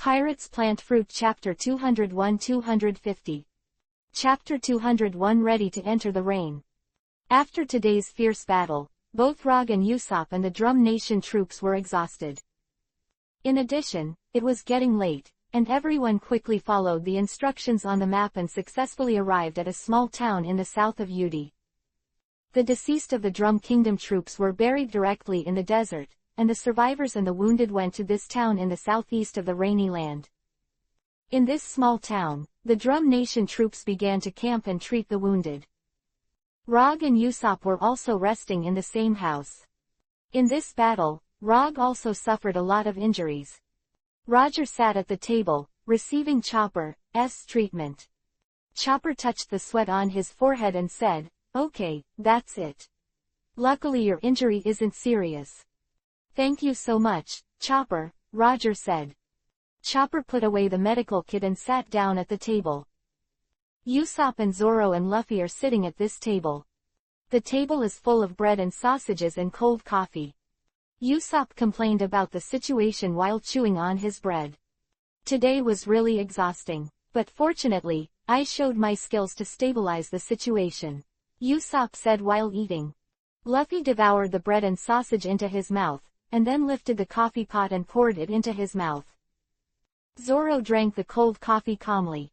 Pirates Plant Fruit Chapter 201-250. Chapter 201 Ready to Enter the Rain. After today's fierce battle, both Rog and Usopp and the Drum Nation troops were exhausted. In addition, it was getting late, and everyone quickly followed the instructions on the map and successfully arrived at a small town in the south of Udi. The deceased of the Drum Kingdom troops were buried directly in the desert, and the survivors and the wounded went to this town in the southeast of the Rainy Land. In this small town, the Drum Nation troops began to camp and treat the wounded. Rog and Usopp were also resting in the same house. In this battle, Rog also suffered a lot of injuries. Roger sat at the table, receiving Chopper's treatment. Chopper touched the sweat on his forehead and said, "Okay, that's it. Luckily your injury isn't serious." "Thank you so much, Chopper," Roger said. Chopper put away the medical kit and sat down at the table. Usopp and Zoro and Luffy are sitting at this table. The table is full of bread and sausages and cold coffee. Usopp complained about the situation while chewing on his bread. "Today was really exhausting, but fortunately, I showed my skills to stabilize the situation," Usopp said while eating. Luffy devoured the bread and sausage into his mouth, and then lifted the coffee pot and poured it into his mouth. Zoro drank the cold coffee calmly.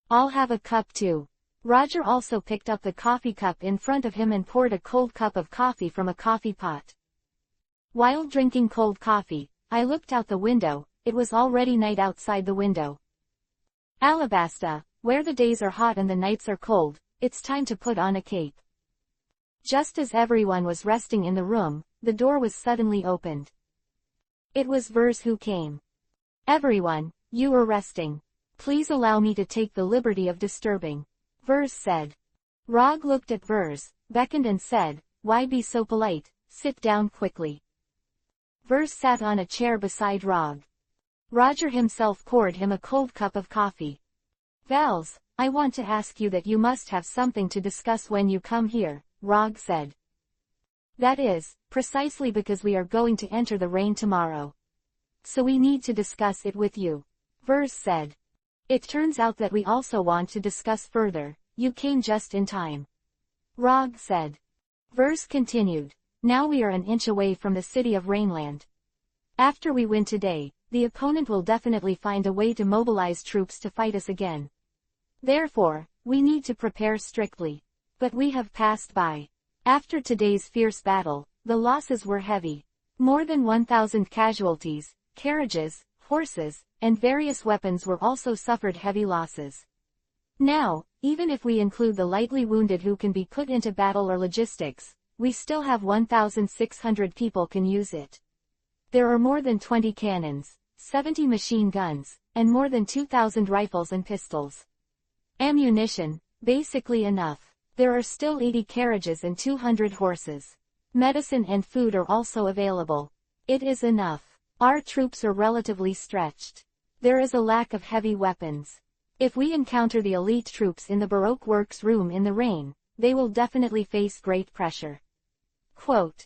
"I'll have a cup too." Roger also picked up the coffee cup in front of him and poured a cold cup of coffee from a coffee pot. While drinking cold coffee, I looked out the window. It was already night outside the window. "Alabasta, where the days are hot and the nights are cold, it's time to put on a cape." Just as everyone was resting in the room, the door was suddenly opened. It was Vers who came. "Everyone, you are resting. Please allow me to take the liberty of disturbing," Vers said. Rog looked at Vers, beckoned and said, "Why be so polite, sit down quickly." Vers sat on a chair beside Rog. Roger himself poured him a cold cup of coffee. "Vals, I want to ask you that you must have something to discuss when you come here," Rog said. "That is, precisely because we are going to enter the rain tomorrow. So we need to discuss it with you," Vers said. "It turns out that we also want to discuss further. You came just in time," Rog said. Vers continued, "Now we are an inch away from the city of Rainland. After we win today, the opponent will definitely find a way to mobilize troops to fight us again. Therefore, we need to prepare strictly. But we have passed by. After today's fierce battle, the losses were heavy. More than 1,000 casualties, carriages, horses, and various weapons were also suffered heavy losses. Now, even if we include the lightly wounded who can be put into battle or logistics, we still have 1,600 people can use it. There are more than 20 cannons, 70 machine guns, and more than 2,000 rifles and pistols. Ammunition, basically enough. There are still 80 carriages and 200 horses. Medicine and food are also available. It is enough. Our troops are relatively stretched. There is a lack of heavy weapons. If we encounter the elite troops in the Baroque Works room in the rain, they will definitely face great pressure." Quote.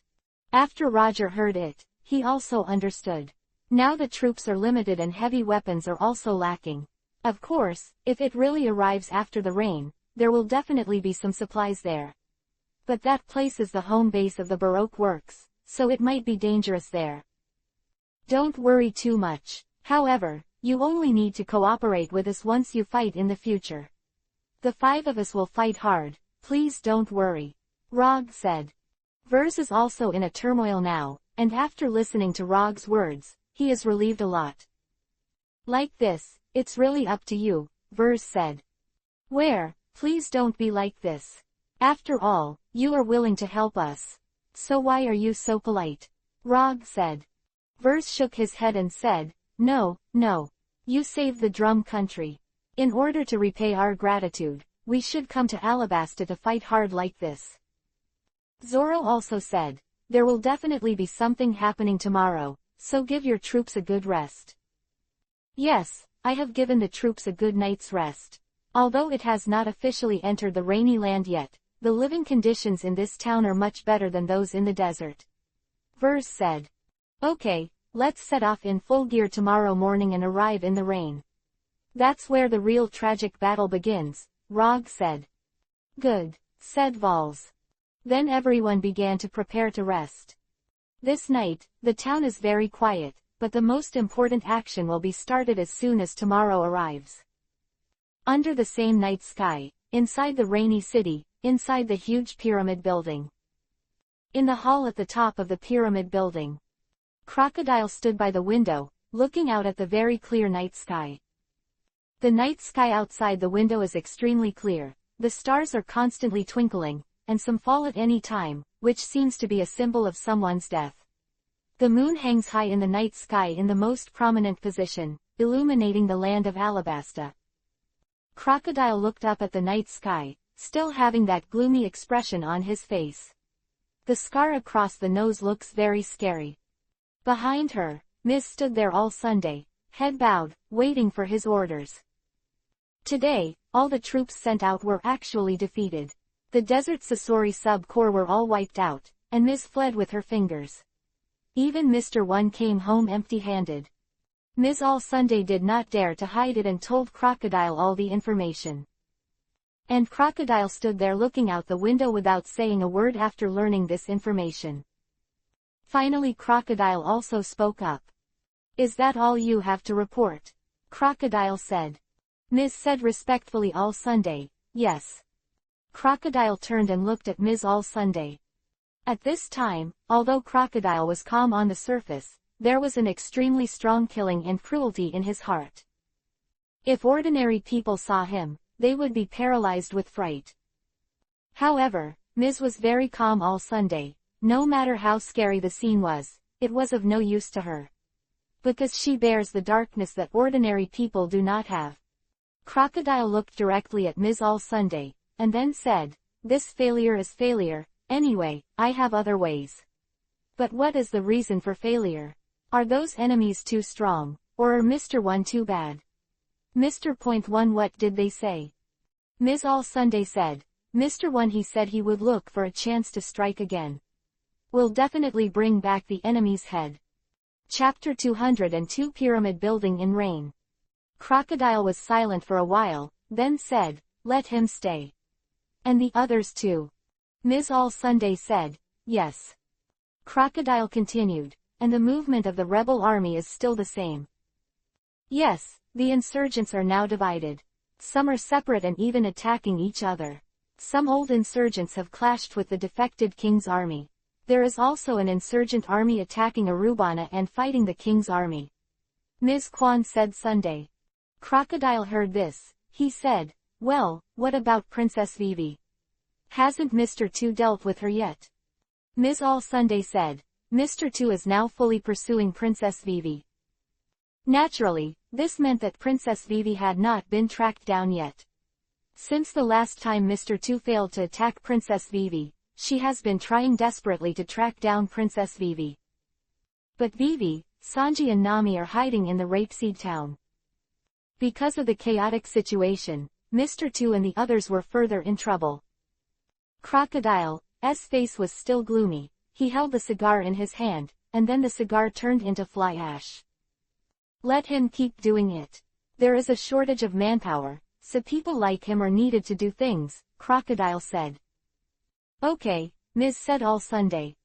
After Roger heard it, he also understood. Now the troops are limited and heavy weapons are also lacking. Of course, if it really arrives after the rain, there will definitely be some supplies there. But that place is the home base of the Baroque Works, so it might be dangerous there. Don't worry too much. However, you only need to cooperate with us once you fight in the future. The 5 of us will fight hard, please don't worry," Rog said. Vers is also in a turmoil now, and after listening to Rog's words, he is relieved a lot. "Like this, it's really up to you," Vers said. "Where, please don't be like this. After all, you are willing to help us. So why are you so polite?" Rog said. Vers shook his head and said, No. You saved the Drum Country. In order to repay our gratitude, we should come to Alabasta to fight hard like this." Zoro also said, "There will definitely be something happening tomorrow, so give your troops a good rest." "Yes, I have given the troops a good night's rest. Although it has not officially entered the Rainy Land yet, the living conditions in this town are much better than those in the desert," Vers said. "Okay, let's set off in full gear tomorrow morning and arrive in the rain. That's where the real tragic battle begins, Rog said. Good, said Vols. Then everyone began to prepare to rest. This night, the town is very quiet, but the most important action will be started as soon as tomorrow arrives. Under the same night sky, inside the rainy city, inside the huge pyramid building. In the hall at the top of the pyramid building, Crocodile stood by the window, looking out at the very clear night sky. The night sky outside the window is extremely clear, the stars are constantly twinkling, and some fall at any time, which seems to be a symbol of someone's death. The moon hangs high in the night sky in the most prominent position, illuminating the land of Alabasta. Crocodile looked up at the night sky, still having that gloomy expression on his face. The scar across the nose looks very scary. Behind her, Miz stood there all Sunday, head bowed, waiting for his orders. Today, all the troops sent out were actually defeated. The Desert Sasori sub-corps were all wiped out, and Miz fled with her fingers. Even Mr. One came home empty-handed. Miz all Sunday did not dare to hide it and told Crocodile all the information. And Crocodile stood there looking out the window without saying a word after learning this information. Finally Crocodile also spoke up. Is that all you have to report? Crocodile said. Miz said respectfully all Sunday, yes. Crocodile turned and looked at Miz all Sunday. At this time, although Crocodile was calm on the surface, there was an extremely strong killing and cruelty in his heart. If ordinary people saw him, they would be paralyzed with fright. However, Miz was very calm all Sunday. No matter how scary the scene was, it was of no use to her. Because she bears the darkness that ordinary people do not have. Crocodile looked directly at Miz all Sunday, and then said, this failure is failure, anyway, I have other ways. But what is the reason for failure? Are those enemies too strong, or are Mr. One too bad? Mr. Point One, what did they say? Miz all Sunday said, Mr. One, he said he would look for a chance to strike again. Will definitely bring back the enemy's head. Chapter 202, Pyramid Building in Rain. Crocodile was silent for a while, then said, let him stay. And the others too. Miz all Sunday said, yes. Crocodile continued, and the movement of the rebel army is still the same. Yes, the insurgents are now divided. Some are separate and even attacking each other. Some old insurgents have clashed with the defected king's army. There is also an insurgent army attacking Arubana and fighting the king's army. Ms. Kwan said Sunday. Crocodile heard this. He said, well, what about Princess Vivi? Hasn't Mr. Two dealt with her yet? Ms. All Sunday said, Mr. Two is now fully pursuing Princess Vivi. Naturally, this meant that Princess Vivi had not been tracked down yet. Since the last time Mr. Two failed to attack Princess Vivi, she has been trying desperately to track down Princess Vivi. But Vivi, Sanji and Nami are hiding in the Rapeseed town. Because of the chaotic situation, Mr. Two and the others were further in trouble. Crocodile's face was still gloomy. He held the cigar in his hand, and then the cigar turned into fly ash. Let him keep doing it. There is a shortage of manpower, so people like him are needed to do things, Crocodile said. Okay, Ms. said all Sunday.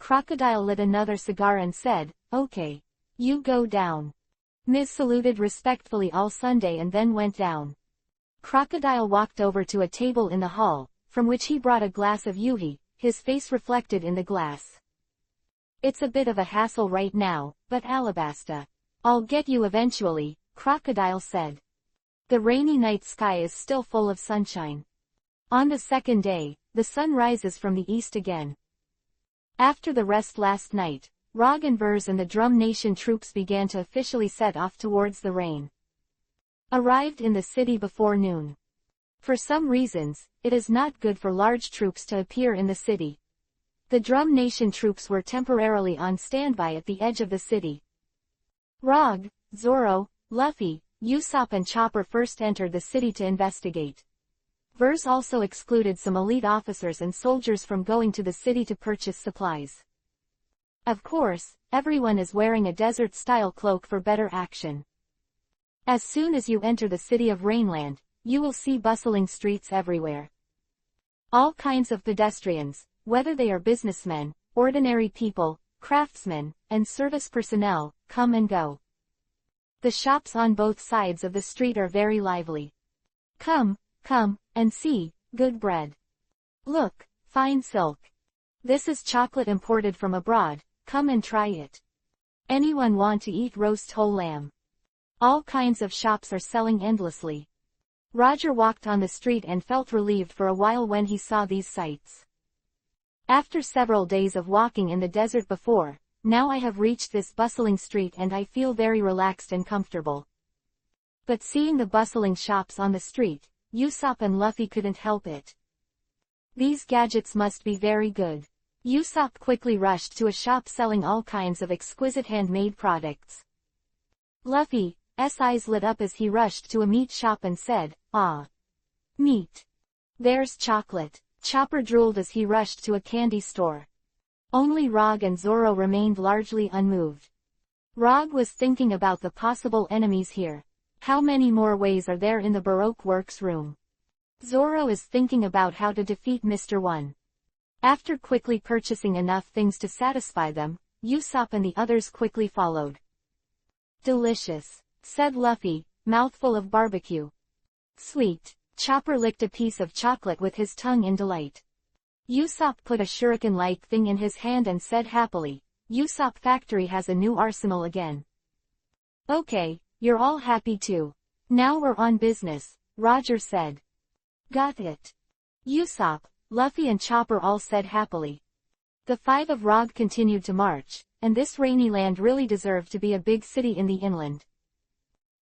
Crocodile lit another cigar and said, okay. You go down. Ms. saluted respectfully all Sunday and then went down. Crocodile walked over to a table in the hall, from which he brought a glass of yuhi, his face reflected in the glass. It's a bit of a hassle right now, but Alabasta. I'll get you eventually, Crocodile said. The rainy night sky is still full of sunshine. On the second day, the sun rises from the east again. After the rest last night, Rog and Vers and the Drum Nation troops began to officially set off towards the rain. Arrived in the city before noon. For some reasons, it is not good for large troops to appear in the city. The Drum Nation troops were temporarily on standby at the edge of the city. Rog, Zoro, Luffy, Usopp and Chopper first entered the city to investigate. Vers also excluded some elite officers and soldiers from going to the city to purchase supplies. Of course, everyone is wearing a desert-style cloak for better action. As soon as you enter the city of Rainland, you will see bustling streets everywhere. All kinds of pedestrians, whether they are businessmen, ordinary people, craftsmen, and service personnel, come and go. The shops on both sides of the street are very lively. Come, and see, good bread. Look, fine silk. This is chocolate imported from abroad, come and try it. Anyone want to eat roast whole lamb? All kinds of shops are selling endlessly. Roger walked on the street and felt relieved for a while when he saw these sights. After several days of walking in the desert before, now I have reached this bustling street and I feel very relaxed and comfortable. But seeing the bustling shops on the street, Usopp and Luffy couldn't help it. These gadgets must be very good. Usopp quickly rushed to a shop selling all kinds of exquisite handmade products. Luffy's eyes lit up as he rushed to a meat shop and said, "Ah, meat. There's chocolate." Chopper drooled as he rushed to a candy store. Only Rog and Zoro remained largely unmoved. Rog was thinking about the possible enemies here. How many more ways are there in the Baroque Works room? Zoro is thinking about how to defeat Mr. One. After quickly purchasing enough things to satisfy them, Usopp and the others quickly followed. "Delicious," said Luffy, mouthful of barbecue. "Sweet." Chopper licked a piece of chocolate with his tongue in delight. Usopp put a shuriken-like thing in his hand and said happily, "Usopp Factory has a new arsenal again." "Okay, you're all happy too. Now we're on business," Roger said. "Got it." Usopp, Luffy and Chopper all said happily. The five of Rog continued to march, and this rainy land really deserved to be a big city in the inland.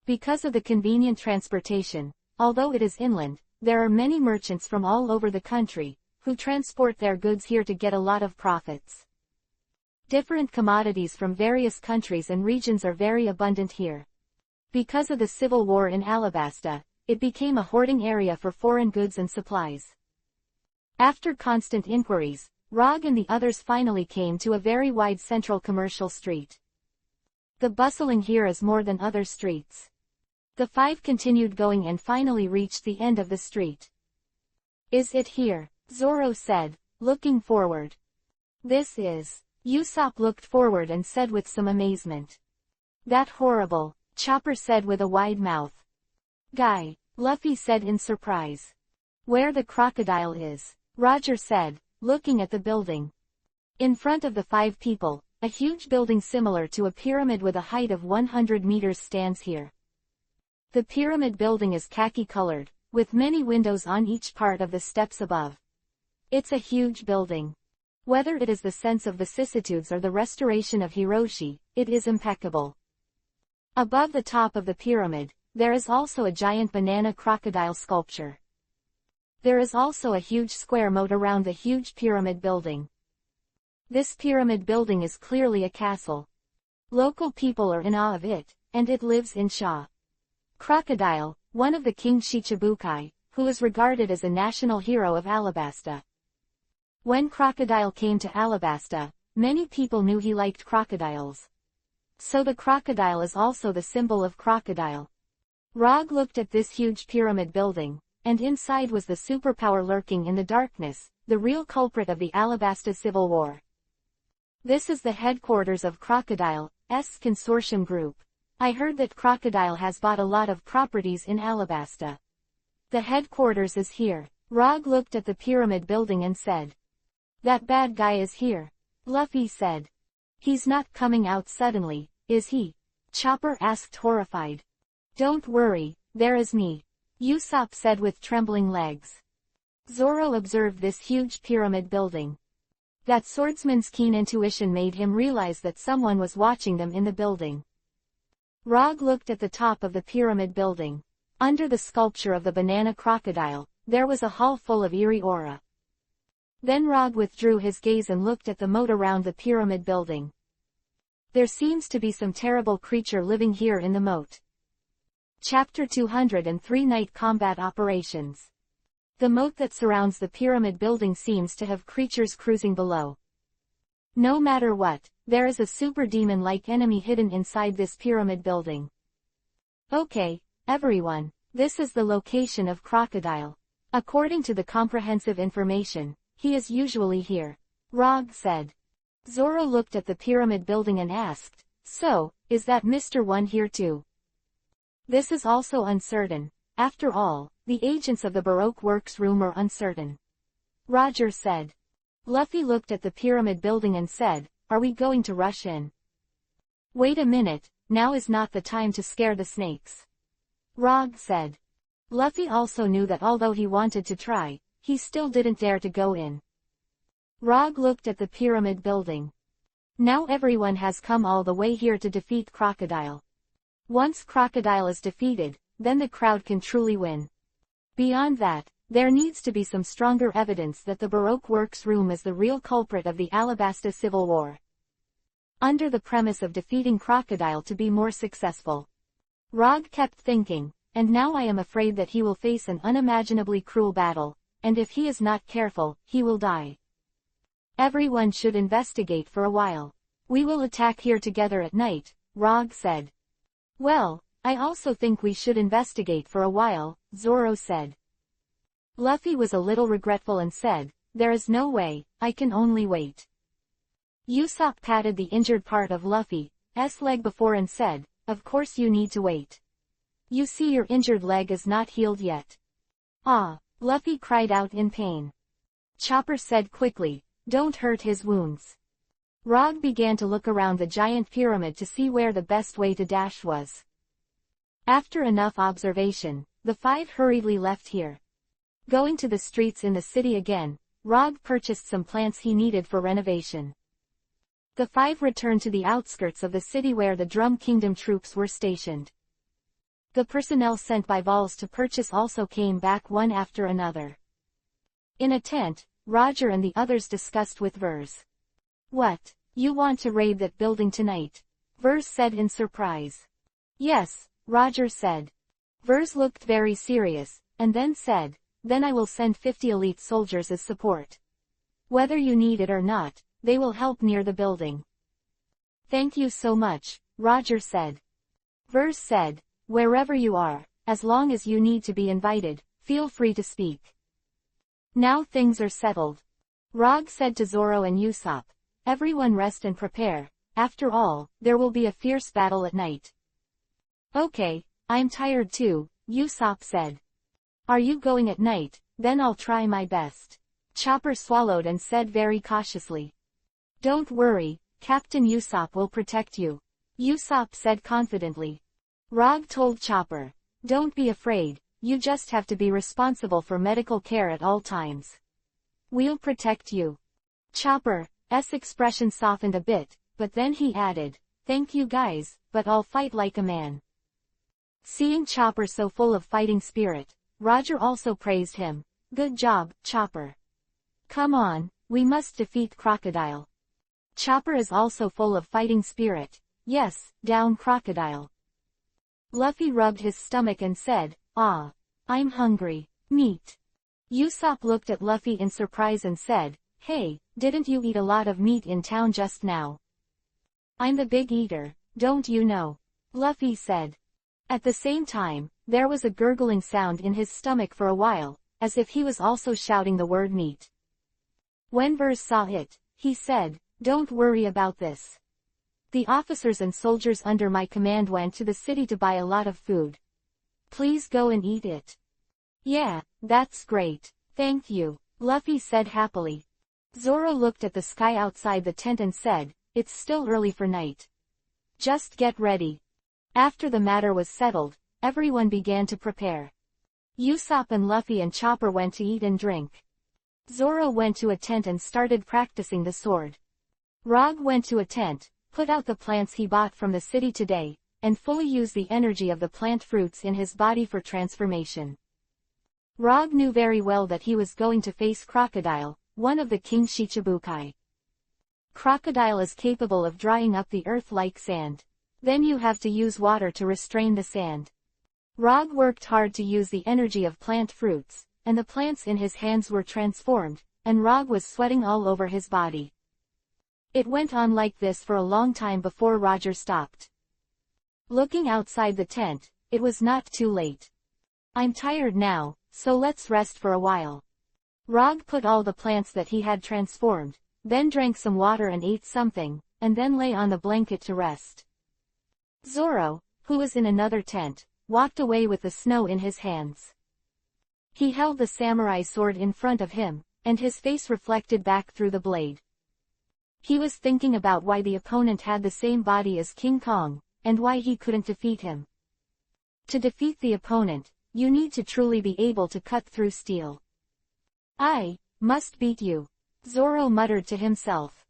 Because of the convenient transportation, although it is inland, there are many merchants from all over the country, who transport their goods here to get a lot of profits. Different commodities from various countries and regions are very abundant here. Because of the civil war in Alabasta, it became a hoarding area for foreign goods and supplies. After constant inquiries, Rog and the others finally came to a very wide central commercial street. The bustling here is more than other streets. The five continued going and finally reached the end of the street. "Is it here?" Zoro said, looking forward. "This is." Usopp looked forward and said with some amazement. "That horrible," Chopper said with a wide mouth. "Guy," Luffy said in surprise. "Where the crocodile is," Roger said, looking at the building. In front of the five people, a huge building similar to a pyramid with a height of 100 meters stands here. The pyramid building is khaki-colored, with many windows on each part of the steps above. It's a huge building. Whether it is the sense of vicissitudes or the restoration of Hiroshi, it is impeccable. Above the top of the pyramid, there is also a giant banana crocodile sculpture. There is also a huge square moat around the huge pyramid building. This pyramid building is clearly a castle. Local people are in awe of it, and it lives in Sha. Crocodile, one of the King Shichibukai, who is regarded as a national hero of Alabasta. When Crocodile came to Alabasta, many people knew he liked crocodiles. So the crocodile is also the symbol of crocodile. Rog looked at this huge pyramid building, and inside was the superpower lurking in the darkness, the real culprit of the Alabasta Civil War. This is the headquarters of Crocodile's consortium group. I heard that Crocodile has bought a lot of properties in Alabasta. The headquarters is here. Rog looked at the pyramid building and said. "That bad guy is here," Luffy said. "He's not coming out suddenly, is he?" Chopper asked horrified. "Don't worry, there is me," Usopp said with trembling legs. Zoro observed this huge pyramid building. That swordsman's keen intuition made him realize that someone was watching them in the building. Rog looked at the top of the pyramid building. Under the sculpture of the banana crocodile, there was a hall full of eerie aura. Then Rog withdrew his gaze and looked at the moat around the pyramid building. There seems to be some terrible creature living here in the moat. Chapter 203 Night Combat Operations. The moat that surrounds the pyramid building seems to have creatures cruising below. No matter what, there is a super demon-like enemy hidden inside this pyramid building. Okay, everyone, this is the location of Crocodile. According to the comprehensive information, he is usually here, Rog said. Zoro looked at the pyramid building and asked, so, is that Mr. One here too? This is also uncertain. After all, the agents of the Baroque Works room are uncertain. Roger said. Luffy looked at the pyramid building and said, are we going to rush in? Wait a minute, now is not the time to scare the snakes. Rog said. Luffy also knew that although he wanted to try, he still didn't dare to go in. Rog looked at the pyramid building. Now everyone has come all the way here to defeat Crocodile. Once Crocodile is defeated, then the crowd can truly win. Beyond that, there needs to be some stronger evidence that the Baroque Works room is the real culprit of the Alabasta Civil War. Under the premise of defeating Crocodile to be more successful. Rog kept thinking, and now I am afraid that he will face an unimaginably cruel battle, and if he is not careful, he will die. Everyone should investigate for a while. We will attack here together at night, Rog said. Well, I also think we should investigate for a while, Zoro said. Luffy was a little regretful and said, there is no way, I can only wait. Usopp patted the injured part of Luffy's leg before and said, of course you need to wait. You see your injured leg is not healed yet. Ah, Luffy cried out in pain. Chopper said quickly, don't hurt his wounds. Rog began to look around the giant pyramid to see where the best way to dash was. After enough observation, the five hurriedly left here. Going to the streets in the city again, Rog purchased some plants he needed for renovation. The five returned to the outskirts of the city where the Drum Kingdom troops were stationed. The personnel sent by Vols to purchase also came back one after another. In a tent, Roger and the others discussed with Vers. What, you want to raid that building tonight? Vers said in surprise. Yes, Roger said. Vers looked very serious, and then said, then I will send 50 elite soldiers as support. Whether you need it or not, they will help near the building. Thank you so much, Roger said. Vers said, wherever you are, as long as you need to be invited, feel free to speak. Now things are settled. Rog said to Zoro and Usopp, everyone rest and prepare, after all, there will be a fierce battle at night. Okay, I'm tired too, Usopp said. Are you going at night? Then I'll try my best. Chopper swallowed and said very cautiously. Don't worry, Captain Usopp will protect you. Usopp said confidently. Rog told Chopper, don't be afraid, you just have to be responsible for medical care at all times. We'll protect you. Chopper's expression softened a bit, but then he added, thank you guys, but I'll fight like a man. Seeing Chopper so full of fighting spirit, Roger also praised him. Good job, Chopper. Come on, we must defeat Crocodile. Chopper is also full of fighting spirit. Yes, down Crocodile. Luffy rubbed his stomach and said, ah, I'm hungry. Meat. Usopp looked at Luffy in surprise and said, hey, didn't you eat a lot of meat in town just now? I'm the big eater, don't you know? Luffy said. At the same time, there was a gurgling sound in his stomach for a while, as if he was also shouting the word meat. When Vers saw it, he said, don't worry about this. The officers and soldiers under my command went to the city to buy a lot of food. Please go and eat it. Yeah, that's great, thank you, Luffy said happily. Zoro looked at the sky outside the tent and said, it's still early for night. Just get ready. After the matter was settled, everyone began to prepare. Usopp and Luffy and Chopper went to eat and drink. Zoro went to a tent and started practicing the sword. Rog went to a tent, put out the plants he bought from the city today, and fully used the energy of the plant fruits in his body for transformation. Rog knew very well that he was going to face Crocodile, one of the King Shichibukai. Crocodile is capable of drying up the earth like sand. Then you have to use water to restrain the sand. Rog worked hard to use the energy of plant fruits, and the plants in his hands were transformed, and Rog was sweating all over his body. It went on like this for a long time before Roger stopped. Looking outside the tent, it was not too late. I'm tired now, so let's rest for a while. Rog put all the plants that he had transformed, then drank some water and ate something, and then lay on the blanket to rest. Zoro, who was in another tent, walked away with the snow in his hands. He held the samurai sword in front of him, and his face reflected back through the blade. He was thinking about why the opponent had the same body as King Kong, and why he couldn't defeat him. To defeat the opponent, you need to truly be able to cut through steel. I must beat you, Zoro muttered to himself.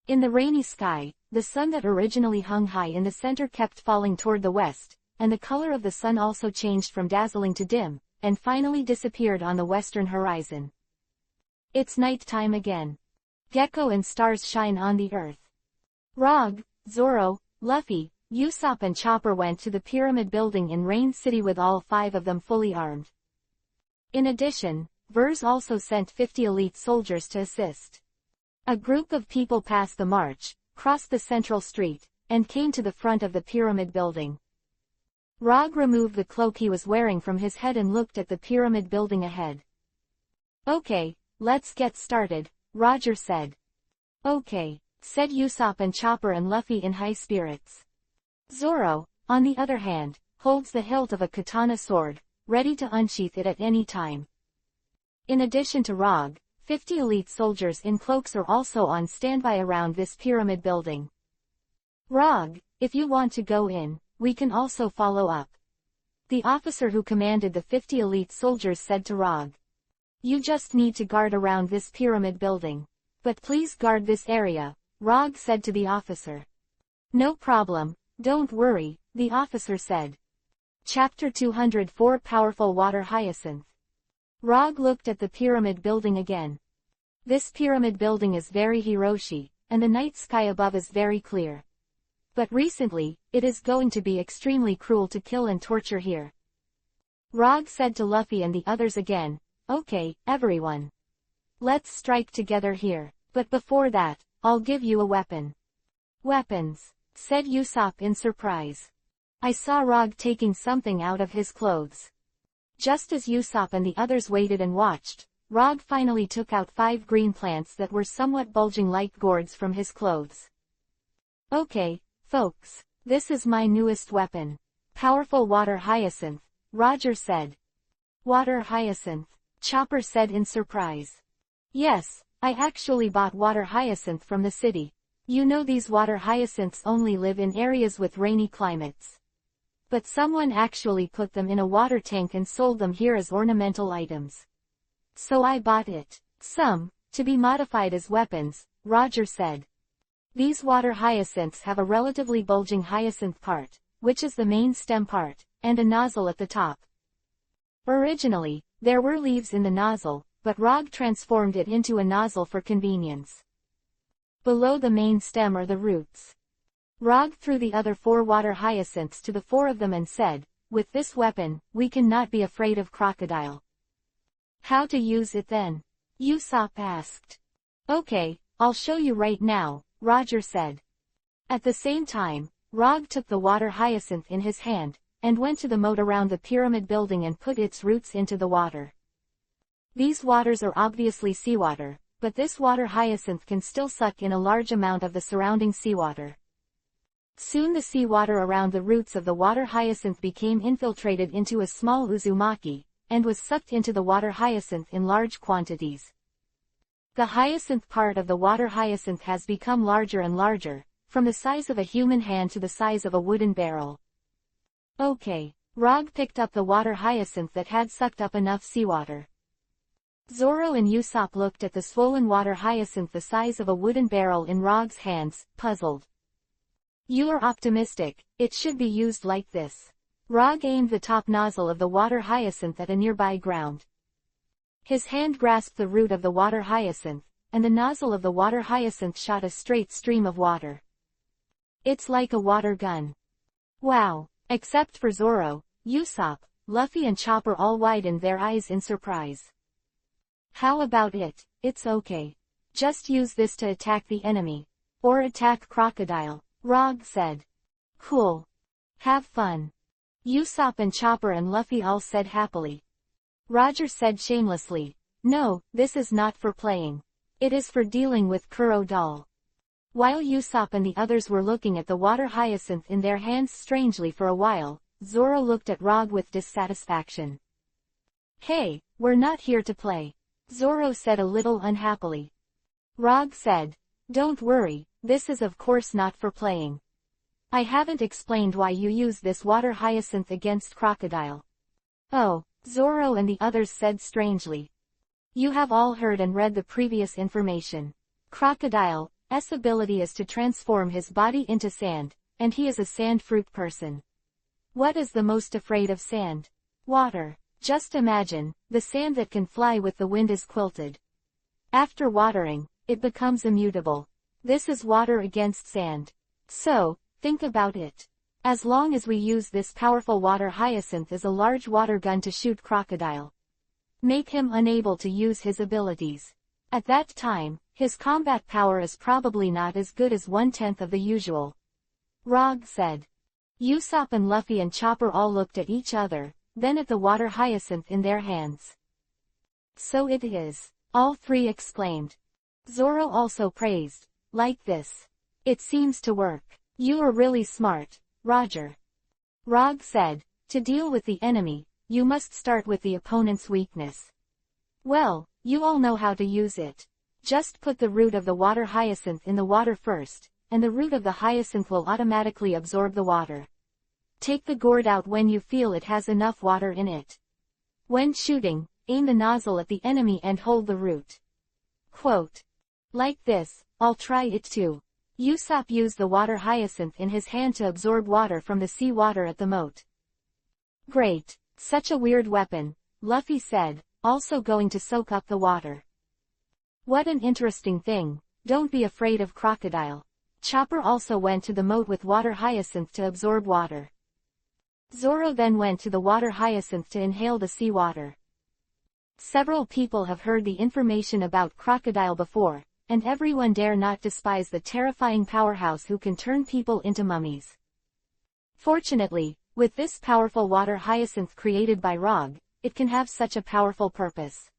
In the rainy sky, the sun that originally hung high in the center kept falling toward the west, and the color of the sun also changed from dazzling to dim, and finally disappeared on the western horizon. It's night time again. Gecko and stars shine on the earth. Rog, Zoro, Luffy, Usopp and Chopper went to the pyramid building in Rain City with all 5 of them fully armed. In addition, Vers also sent 50 elite soldiers to assist. A group of people passed the march, crossed the central street, and came to the front of the pyramid building. Rog removed the cloak he was wearing from his head and looked at the pyramid building ahead. Okay, let's get started, Roger said. Okay, said Usopp and Chopper and Luffy in high spirits. Zoro, on the other hand, holds the hilt of a katana sword, ready to unsheath it at any time. In addition to Rog, 50 elite soldiers in cloaks are also on standby around this pyramid building. Rog, if you want to go in, we can also follow up. The officer who commanded the 50 elite soldiers said to Rog. You just need to guard around this pyramid building. But please guard this area, Rog said to the officer. No problem, don't worry, the officer said. Chapter 204 Powerful Water Hyacinth. Rog looked at the pyramid building again. This pyramid building is very Hiroshi, and the night sky above is very clear. But recently, it is going to be extremely cruel to kill and torture here. Rog said to Luffy and the others again, okay, everyone. Let's strike together here, but before that, I'll give you a weapon. Weapons, said Usopp in surprise. I saw Rog taking something out of his clothes. Just as Usopp and the others waited and watched, Rog finally took out 5 green plants that were somewhat bulging like gourds from his clothes. Okay, folks, this is my newest weapon. Powerful Water Hyacinth, Roger said. Water Hyacinth, Chopper said in surprise. Yes, I actually bought Water Hyacinth from the city. You know these water hyacinths only live in areas with rainy climates. But someone actually put them in a water tank and sold them here as ornamental items. So I bought it. Some, to be modified as weapons, Roger said. These water hyacinths have a relatively bulging hyacinth part, which is the main stem part, and a nozzle at the top. Originally, there were leaves in the nozzle, but Rog transformed it into a nozzle for convenience. Below the main stem are the roots. Rog threw the other 4 water hyacinths to the 4 of them and said, with this weapon, we cannot be afraid of crocodile. How to use it then? Usopp asked. Okay, I'll show you right now, Roger said. At the same time, Rog took the water hyacinth in his hand, and went to the moat around the pyramid building and put its roots into the water. These waters are obviously seawater, but this water hyacinth can still suck in a large amount of the surrounding seawater. Soon the seawater around the roots of the water hyacinth became infiltrated into a small uzumaki, and was sucked into the water hyacinth in large quantities. The hyacinth part of the water hyacinth has become larger and larger, from the size of a human hand to the size of a wooden barrel. Okay, Rog picked up the water hyacinth that had sucked up enough seawater. Zoro and Usopp looked at the swollen water hyacinth the size of a wooden barrel in Rog's hands, puzzled. You are optimistic, it should be used like this. Rog aimed the top nozzle of the water hyacinth at a nearby ground. His hand grasped the root of the water hyacinth, and the nozzle of the water hyacinth shot a straight stream of water. It's like a water gun. Wow, except for Zoro, Usopp, Luffy and Chopper all widened their eyes in surprise. How about it? It's okay. Just use this to attack the enemy. Or attack crocodile, Rog said. Cool. Have fun. Usopp and Chopper and Luffy all said happily. Roger said shamelessly, no, this is not for playing. It is for dealing with Kuro doll. While Usopp and the others were looking at the water hyacinth in their hands strangely for a while, Zoro looked at Rog with dissatisfaction. Hey, we're not here to play. Zoro said a little unhappily. Rog said, don't worry, this is of course not for playing. I haven't explained why you use this water hyacinth against crocodile. Oh, Zoro and the others said strangely. You have all heard and read the previous information. Crocodile's ability is to transform his body into sand, and he is a sand fruit person. What is the most afraid of sand? Water. Just imagine, the sand that can fly with the wind is quilted. After watering, it becomes immutable. This is water against sand. So, think about it. As long as we use this powerful water hyacinth as a large water gun to shoot crocodile. Make him unable to use his abilities. At that time, his combat power is probably not as good as 1/10 of the usual. Rog said. Usopp and Luffy and Chopper all looked at each other, then at the water hyacinth in their hands. So it is. All three exclaimed. Zoro also praised. Like this. It seems to work. You are really smart, Roger. Rog said, to deal with the enemy, you must start with the opponent's weakness. Well, you all know how to use it. Just put the root of the water hyacinth in the water first, and the root of the hyacinth will automatically absorb the water. Take the gourd out when you feel it has enough water in it. When shooting, aim the nozzle at the enemy and hold the root. Quote. Like this, I'll try it too. Usopp used the water hyacinth in his hand to absorb water from the sea water at the moat. Great. Such a weird weapon, Luffy said, also going to soak up the water. What an interesting thing, don't be afraid of crocodile. Chopper also went to the moat with water hyacinth to absorb water. Zoro then went to the water hyacinth to inhale the sea water. Several people have heard the information about crocodile before, and everyone dare not despise the terrifying powerhouse who can turn people into mummies. Fortunately, with this powerful water hyacinth created by Rog, it can have such a powerful purpose.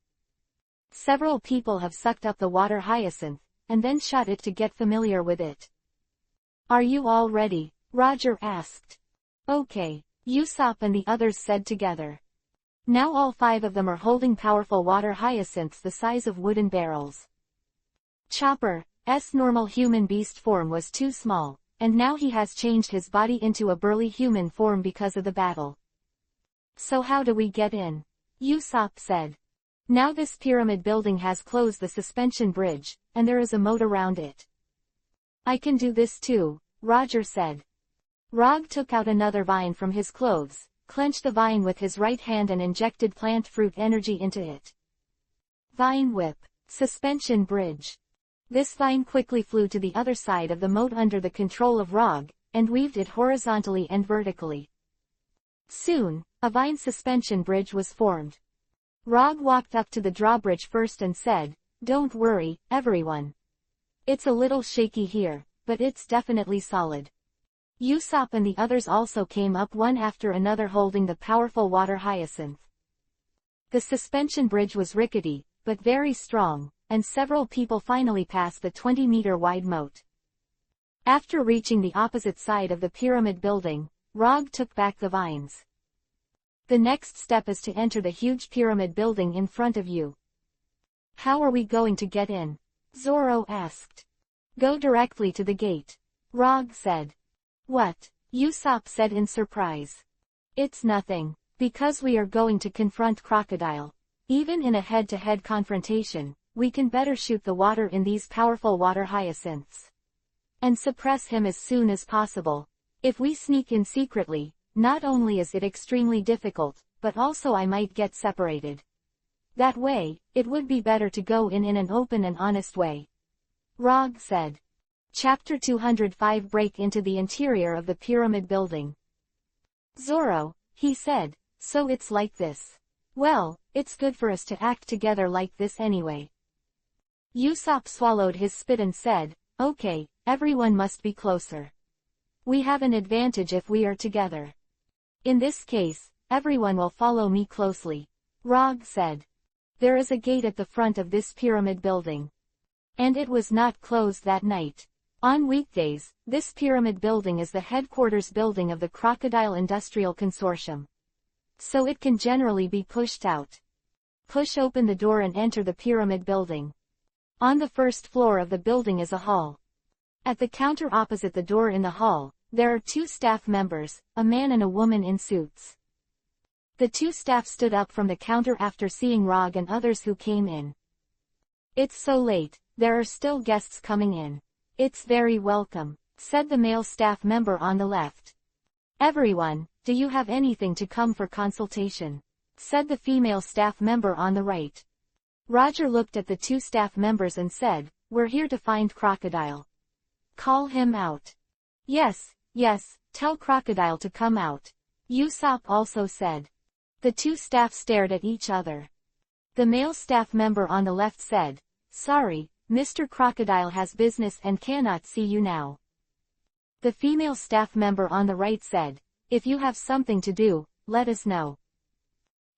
Several people have sucked up the water hyacinth, and then shot it to get familiar with it. Are you all ready? Roger asked. Okay, Usopp and the others said together. Now all 5 of them are holding powerful water hyacinths the size of wooden barrels. Chopper's normal human beast form was too small, and now he has changed his body into a burly human form because of the battle. So how do we get in? Usopp said. Now this pyramid building has closed the suspension bridge, and there is a moat around it. I can do this too, Roger said. Rog took out another vine from his clothes, clenched the vine with his right hand and injected plant fruit energy into it. Vine whip. Suspension bridge. This vine quickly flew to the other side of the moat under the control of Rog, and weaved it horizontally and vertically. Soon, a vine suspension bridge was formed. Rog walked up to the drawbridge first and said, "Don't worry, everyone. It's a little shaky here, but it's definitely solid." Usopp and the others also came up one after another holding the powerful water hyacinth. The suspension bridge was rickety, but very strong, and several people finally passed the 20-meter-wide moat. After reaching the opposite side of the pyramid building, Rog took back the vines. The next step is to enter the huge pyramid building in front of you. How are we going to get in? Zoro asked. Go directly to the gate. Rog said. What? Usopp said in surprise. It's nothing, because we are going to confront crocodile. Even in a head-to-head confrontation, we can better shoot the water in these powerful water hyacinths. And suppress him as soon as possible. If we sneak in secretly, not only is it extremely difficult, but also I might get separated. That way, it would be better to go in an open and honest way. Rog said. Chapter 205 Break into the interior of the pyramid building. Zoro, he said, so it's like this. Well, it's good for us to act together like this anyway. Usopp swallowed his spit and said, Okay, everyone must be closer. We have an advantage if we are together. In this case, everyone will follow me closely. Rog said. There is a gate at the front of this pyramid building. And it was not closed that night. On weekdays, this pyramid building is the headquarters building of the Crocodile Industrial Consortium. So it can generally be pushed out. Push open the door and enter the pyramid building. On the first floor of the building is a hall. At the counter opposite the door in the hall, there are 2 staff members, a man and a woman in suits. The 2 staff stood up from the counter after seeing Rog and others who came in. It's so late, there are still guests coming in. It's very welcome, said the male staff member on the left. Everyone, do you have anything to come for consultation? Said the female staff member on the right. Roger looked at the 2 staff members and said, we're here to find Crocodile. Call him out. Yes, tell Crocodile to come out. Usopp also said. The 2 staff stared at each other. The male staff member on the left said, sorry, Mr. Crocodile has business and cannot see you now. The female staff member on the right said, if you have something to do, let us know.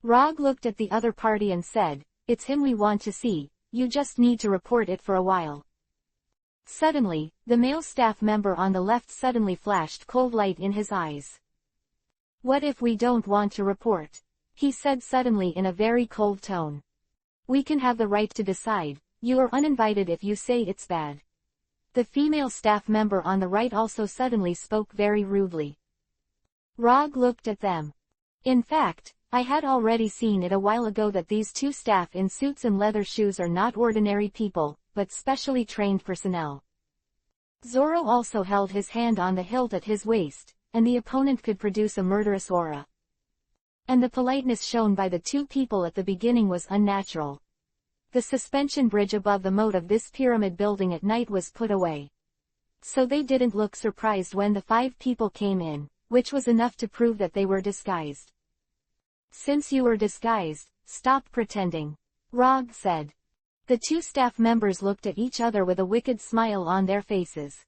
Rog looked at the other party and said, it's him we want to see, you just need to report it for a while. Suddenly, the male staff member on the left suddenly flashed cold light in his eyes. What if we don't want to report? He said suddenly in a very cold tone. We can have the right to decide, you are uninvited if you say it's bad. The female staff member on the right also suddenly spoke very rudely. Rog looked at them. In fact, I had already seen it a while ago that these 2 staff in suits and leather shoes are not ordinary people, but specially trained personnel. Zoro also held his hand on the hilt at his waist, and the opponent could produce a murderous aura. And the politeness shown by the 2 people at the beginning was unnatural. The suspension bridge above the moat of this pyramid building at night was put away. So they didn't look surprised when the 5 people came in, which was enough to prove that they were disguised. Since you were disguised, stop pretending. Rog said. The 2 staff members looked at each other with a wicked smile on their faces.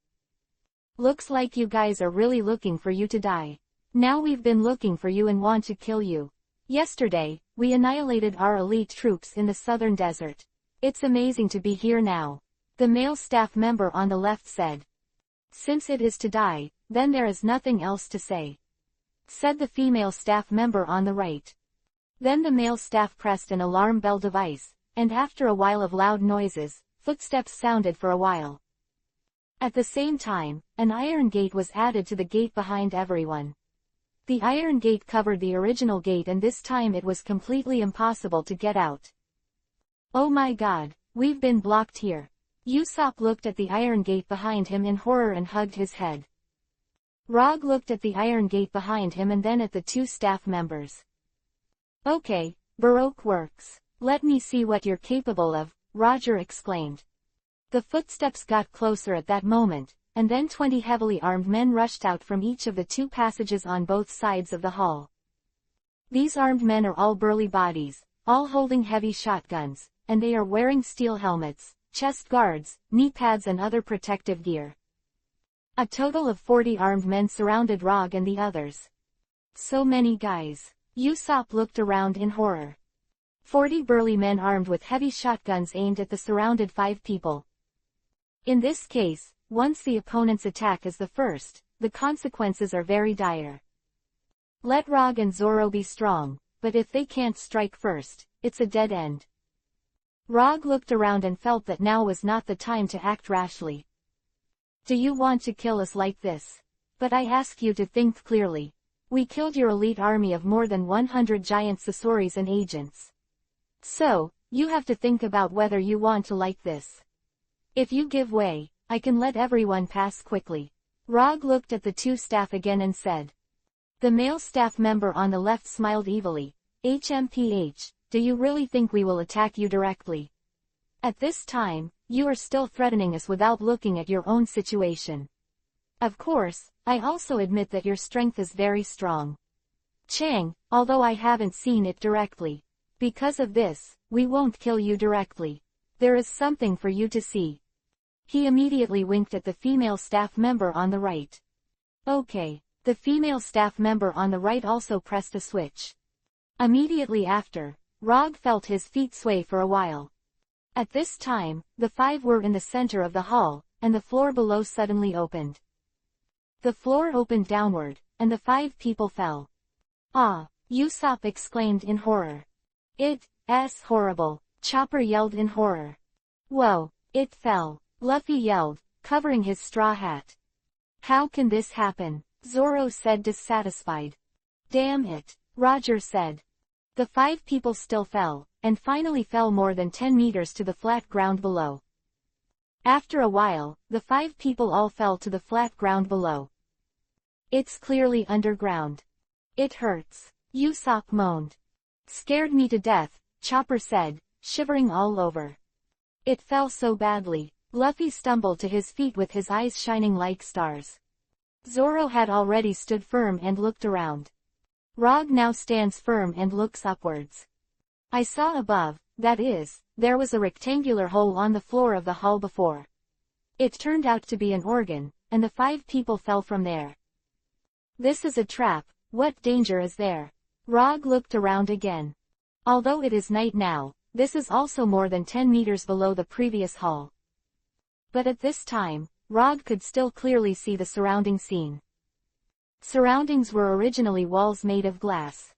Looks like you guys are really looking for you to die. Now we've been looking for you and want to kill you. Yesterday, we annihilated our elite troops in the southern desert. It's amazing to be here now. The male staff member on the left said. Since it is to die, then there is nothing else to say. Said the female staff member on the right. Then the male staff pressed an alarm bell device, and after a while of loud noises, footsteps sounded for a while. At the same time, an iron gate was added to the gate behind everyone. The iron gate covered the original gate and this time it was completely impossible to get out. Oh my god, we've been blocked here. Usopp looked at the iron gate behind him in horror and hugged his head. Rog looked at the iron gate behind him and then at the 2 staff members. Okay, Baroque works. Let me see what you're capable of, Roger exclaimed. The footsteps got closer at that moment, and then 20 heavily armed men rushed out from each of the 2 passages on both sides of the hall. These armed men are all burly bodies, all holding heavy shotguns, and they are wearing steel helmets, chest guards, knee pads and other protective gear. A total of 40 armed men surrounded Rog and the others. So many guys. Usopp looked around in horror. 40 burly men armed with heavy shotguns aimed at the surrounded 5 people. In this case, once the opponent's attack is the first, the consequences are very dire. Let Rog and Zoro be strong, but if they can't strike first, it's a dead end. Rog looked around and felt that now was not the time to act rashly. Do you want to kill us like this? But I ask you to think clearly. We killed your elite army of more than 100 giant Sasoris and agents. So, you have to think about whether you want to like this. If you give way, I can let everyone pass quickly. Rog looked at the 2 staff again and said. The male staff member on the left smiled evilly. HMPH, do you really think we will attack you directly? At this time, you are still threatening us without looking at your own situation. Of course, I also admit that your strength is very strong. Chang, although I haven't seen it directly. Because of this, we won't kill you directly. There is something for you to see. He immediately winked at the female staff member on the right. Okay. The female staff member on the right also pressed a switch. Immediately after, Rog felt his feet sway for a while. At this time, the 5 were in the center of the hall, and the floor below suddenly opened. The floor opened downward, and the 5 people fell. Ah! Usopp exclaimed in horror. It's horrible, Chopper yelled in horror. Whoa, it fell, Luffy yelled, covering his straw hat. How can this happen? Zoro said dissatisfied. Damn it, Roger said. The 5 people still fell, and finally fell more than 10 meters to the flat ground below. After a while, the 5 people all fell to the flat ground below. It's clearly underground. It hurts, Usopp moaned. Scared me to death, Chopper said, shivering all over. It fell so badly. Luffy stumbled to his feet with his eyes shining like stars. Zoro had already stood firm and looked around. Rog now stands firm and looks upwards. I saw above, that is, there was a rectangular hole on the floor of the hall before. It turned out to be an organ, and the 5 people fell from there. This is a trap, what danger is there? Rog looked around again. Although it is night now, this is also more than 10 meters below the previous hall. But at this time, Rog could still clearly see the surrounding scene. Surroundings were originally walls made of glass.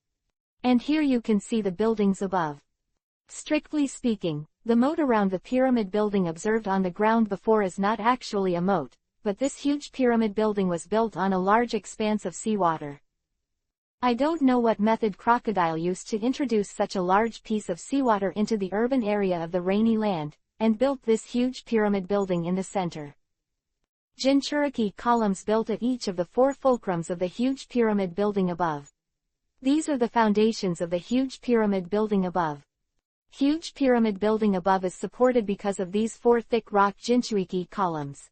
And here you can see the buildings above. Strictly speaking, the moat around the pyramid building observed on the ground before is not actually a moat, but this huge pyramid building was built on a large expanse of seawater. I don't know what method Crocodile used to introduce such a large piece of seawater into the urban area of the rainy land, and built this huge pyramid building in the center. Jinchuriki columns built at each of the 4 fulcrums of the huge pyramid building above. These are the foundations of the huge pyramid building above. Huge pyramid building above is supported because of these 4 thick rock Jinchuriki columns.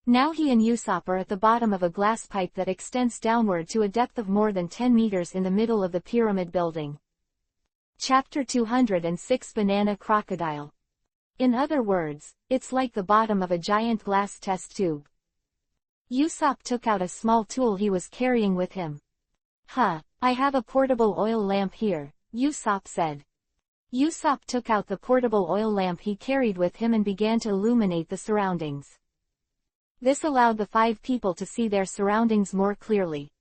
Now he and Usopp are at the bottom of a glass pipe that extends downward to a depth of more than 10 meters in the middle of the pyramid building. Chapter 206 Banana Crocodile. In other words, it's like the bottom of a giant glass test tube. Usopp took out a small tool he was carrying with him. I have a portable oil lamp here, Usopp said. Usopp took out the portable oil lamp he carried with him and began to illuminate the surroundings. This allowed the 5 people to see their surroundings more clearly.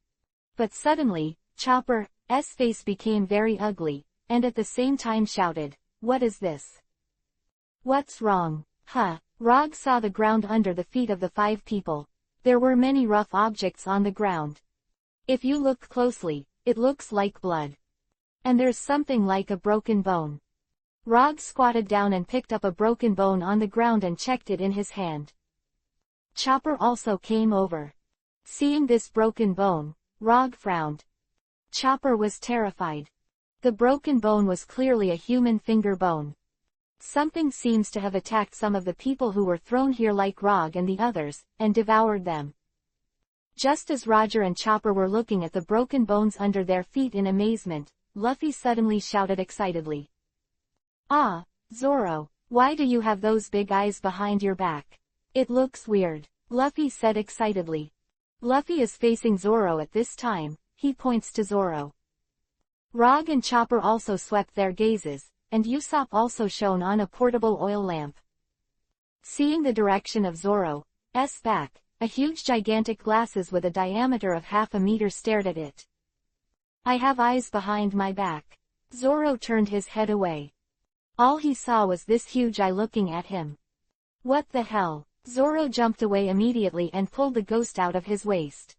But suddenly, Chopper's face became very ugly, and at the same time shouted, "What is this? What's wrong?" Rog saw the ground under the feet of the 5 people. There were many rough objects on the ground. If you look closely, it looks like blood. And there's something like a broken bone. Rog squatted down and picked up a broken bone on the ground and checked it in his hand. Chopper also came over. Seeing this broken bone, Rog frowned. Chopper was terrified. The broken bone was clearly a human finger bone. Something seems to have attacked some of the people who were thrown here like Rog and the others, and devoured them. Just as Roger and Chopper were looking at the broken bones under their feet in amazement, Luffy suddenly shouted excitedly. "Ah, Zoro, why do you have those big eyes behind your back? It looks weird," Luffy said excitedly. Luffy is facing Zoro at this time, he points to Zoro. Rog and Chopper also swept their gazes, and Usopp also shone on a portable oil lamp. Seeing the direction of Zoro's back, a huge gigantic glasses with a diameter of half a meter stared at it. "I have eyes behind my back." Zoro turned his head away. All he saw was this huge eye looking at him. What the hell? Zoro jumped away immediately and pulled the ghost out of his waist.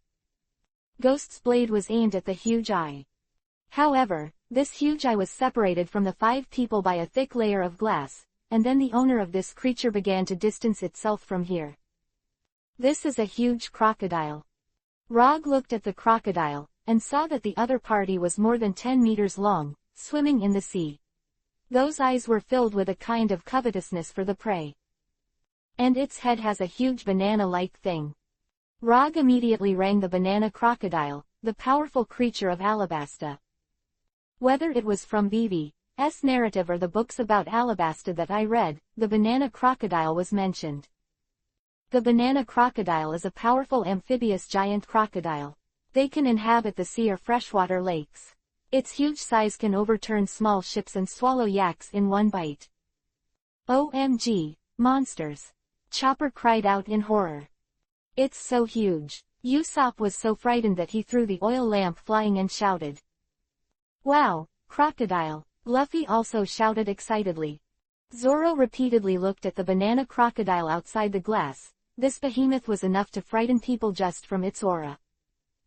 Ghost's blade was aimed at the huge eye. However, this huge eye was separated from the 5 people by a thick layer of glass, and then the owner of this creature began to distance itself from here. This is a huge crocodile. Rog looked at the crocodile, and saw that the other party was more than 10 meters long, swimming in the sea. Those eyes were filled with a kind of covetousness for the prey. And its head has a huge banana-like thing. Rog immediately rang the banana crocodile, the powerful creature of Alabasta. Whether it was from Vivi's narrative or the books about Alabasta that I read, the banana crocodile was mentioned. The banana crocodile is a powerful amphibious giant crocodile. They can inhabit the sea or freshwater lakes. Its huge size can overturn small ships and swallow yaks in one bite. OMG, monsters! Chopper cried out in horror. It's so huge. Usopp was so frightened that he threw the oil lamp flying and shouted. Wow, crocodile! Luffy also shouted excitedly. Zoro repeatedly looked at the banana crocodile outside the glass. This behemoth was enough to frighten people just from its aura.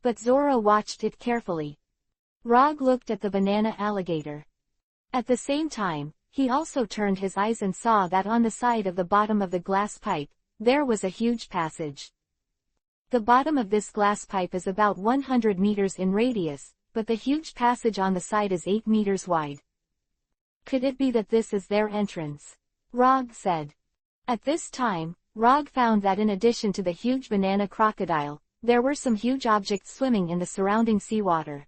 But Zoro watched it carefully. Rog looked at the banana alligator. At the same time, he also turned his eyes and saw that on the side of the bottom of the glass pipe, there was a huge passage. The bottom of this glass pipe is about 100 meters in radius, but the huge passage on the side is 8 meters wide. Could it be that this is their entrance? Rog said. At this time, Rog found that in addition to the huge banana crocodile, there were some huge objects swimming in the surrounding seawater.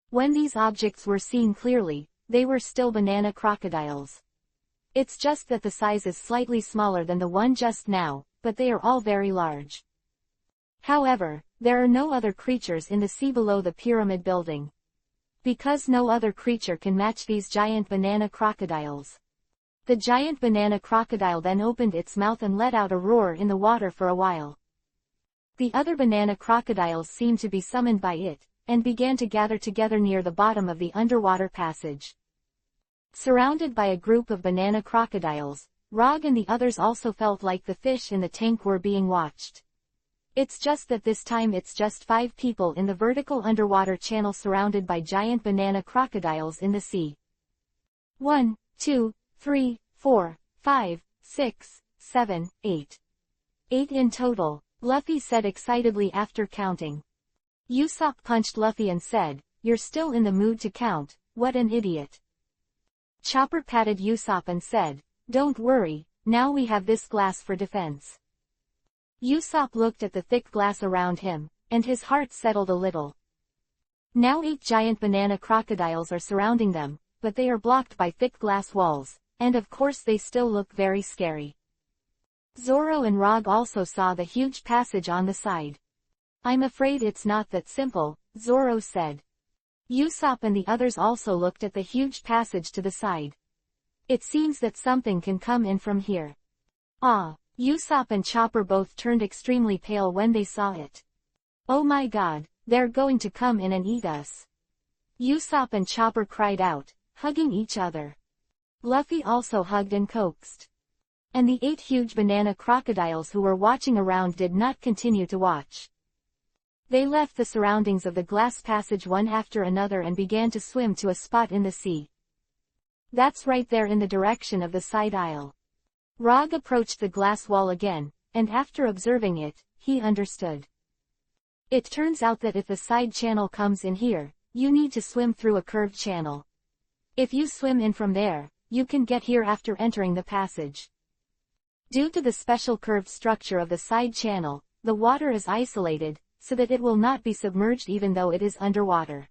When these objects were seen clearly, they were still banana crocodiles. It's just that the size is slightly smaller than the one just now, but they are all very large. However, there are no other creatures in the sea below the pyramid building. Because no other creature can match these giant banana crocodiles. The giant banana crocodile then opened its mouth and let out a roar in the water for a while. The other banana crocodiles seemed to be summoned by it, and began to gather together near the bottom of the underwater passage. Surrounded by a group of banana crocodiles, Rog and the others also felt like the fish in the tank were being watched. It's just that this time it's just 5 people in the vertical underwater channel surrounded by giant banana crocodiles in the sea. 1, 2, 3, 4, 5, 6, 7, 8. 8 in total, Luffy said excitedly after counting. Usopp punched Luffy and said, "You're still in the mood to count, what an idiot." Chopper patted Usopp and said, "Don't worry, now we have this glass for defense." Usopp looked at the thick glass around him, and his heart settled a little. Now 8 giant banana crocodiles are surrounding them, but they are blocked by thick glass walls, and of course they still look very scary. Zoro and Rog also saw the huge passage on the side. "I'm afraid it's not that simple," Zoro said. Usopp and the others also looked at the huge passage to the side. "It seems that something can come in from here." Ah! Usopp and Chopper both turned extremely pale when they saw it. "Oh my god, they're going to come in and eat us!" Usopp and Chopper cried out, hugging each other. Luffy also hugged and coaxed. And the 8 huge banana crocodiles who were watching around did not continue to watch. They left the surroundings of the glass passage one after another and began to swim to a spot in the sea. That's right there in the direction of the side aisle. Rog approached the glass wall again, and after observing it, he understood. It turns out that if the side channel comes in here, you need to swim through a curved channel. If you swim in from there, you can get here after entering the passage. Due to the special curved structure of the side channel, the water is isolated, so that it will not be submerged even though it is underwater.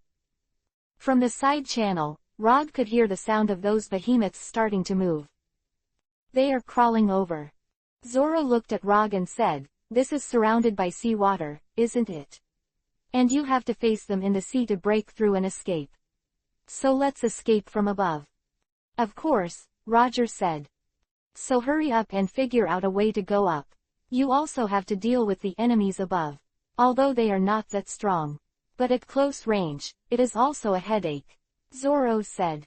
From the side channel, Rog could hear the sound of those behemoths starting to move. They are crawling over. Zoro looked at Rog and said, "This is surrounded by seawater, isn't it? And you have to face them in the sea to break through and escape. So let's escape from above." "Of course," Roger said. "So hurry up and figure out a way to go up. You also have to deal with the enemies above. Although they are not that strong. But at close range, it is also a headache," Zoro said.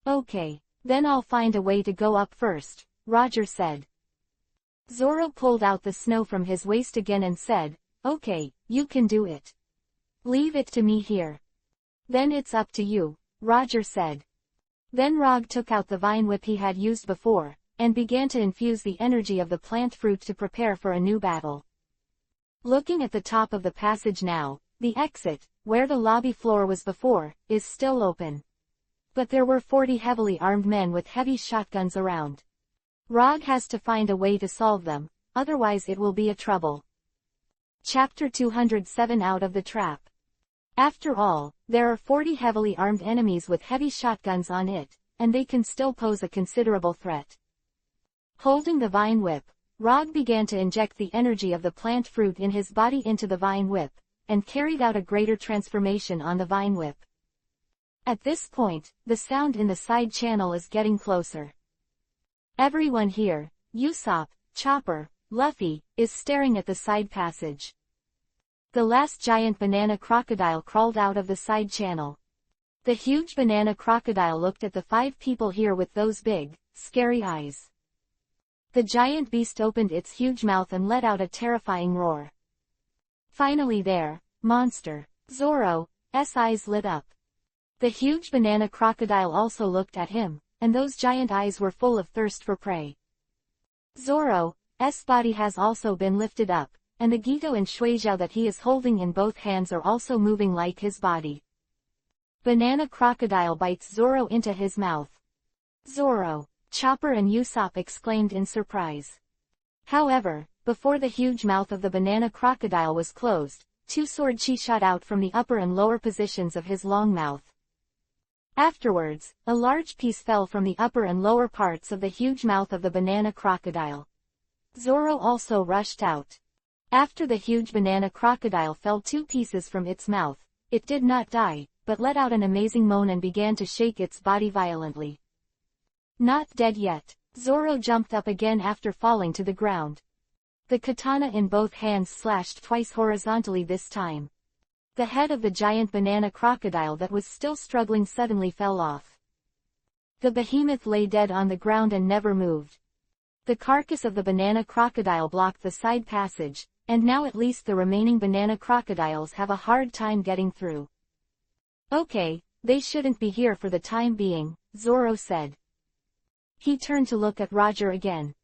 "Okay, then I'll find a way to go up first," Roger said. Zoro pulled out the snow from his waist again and said, "Okay, you can do it. Leave it to me here." "Then it's up to you," Roger said. Then Rog took out the vine whip he had used before, and began to infuse the energy of the plant fruit to prepare for a new battle. Looking at the top of the passage now, the exit, where the lobby floor was before, is still open. But there were 40 heavily armed men with heavy shotguns around. Rog has to find a way to solve them, otherwise it will be a trouble. Chapter 207 Out of the Trap. After all, there are 40 heavily armed enemies with heavy shotguns on it, and they can still pose a considerable threat. Holding the vine whip, Rog began to inject the energy of the plant fruit in his body into the vine whip, and carried out a greater transformation on the vine whip. At this point, the sound in the side channel is getting closer. Everyone here, Usopp, Chopper, Luffy, is staring at the side passage. The last giant banana crocodile crawled out of the side channel. The huge banana crocodile looked at the 5 people here with those big, scary eyes. The giant beast opened its huge mouth and let out a terrifying roar. Finally there, monster, Zoro's eyes lit up. The huge banana crocodile also looked at him, and those giant eyes were full of thirst for prey. Zoro's body has also been lifted up, and the Gito and Shuejiao that he is holding in both hands are also moving like his body. Banana crocodile bites Zoro into his mouth. Zoro, Chopper and Usopp exclaimed in surprise. However, before the huge mouth of the banana crocodile was closed, 2 sword chi shot out from the upper and lower positions of his long mouth. Afterwards, a large piece fell from the upper and lower parts of the huge mouth of the banana crocodile. Zoro also rushed out. After the huge banana crocodile fell 2 pieces from its mouth, it did not die, but let out an amazing moan and began to shake its body violently. Not dead yet, Zoro jumped up again after falling to the ground. The katana in both hands slashed twice horizontally this time. The head of the giant banana crocodile that was still struggling suddenly fell off. The behemoth lay dead on the ground and never moved. The carcass of the banana crocodile blocked the side passage, and now at least the remaining banana crocodiles have a hard time getting through. Okay, they shouldn't be here for the time being, Zoro said. He turned to look at Roger again.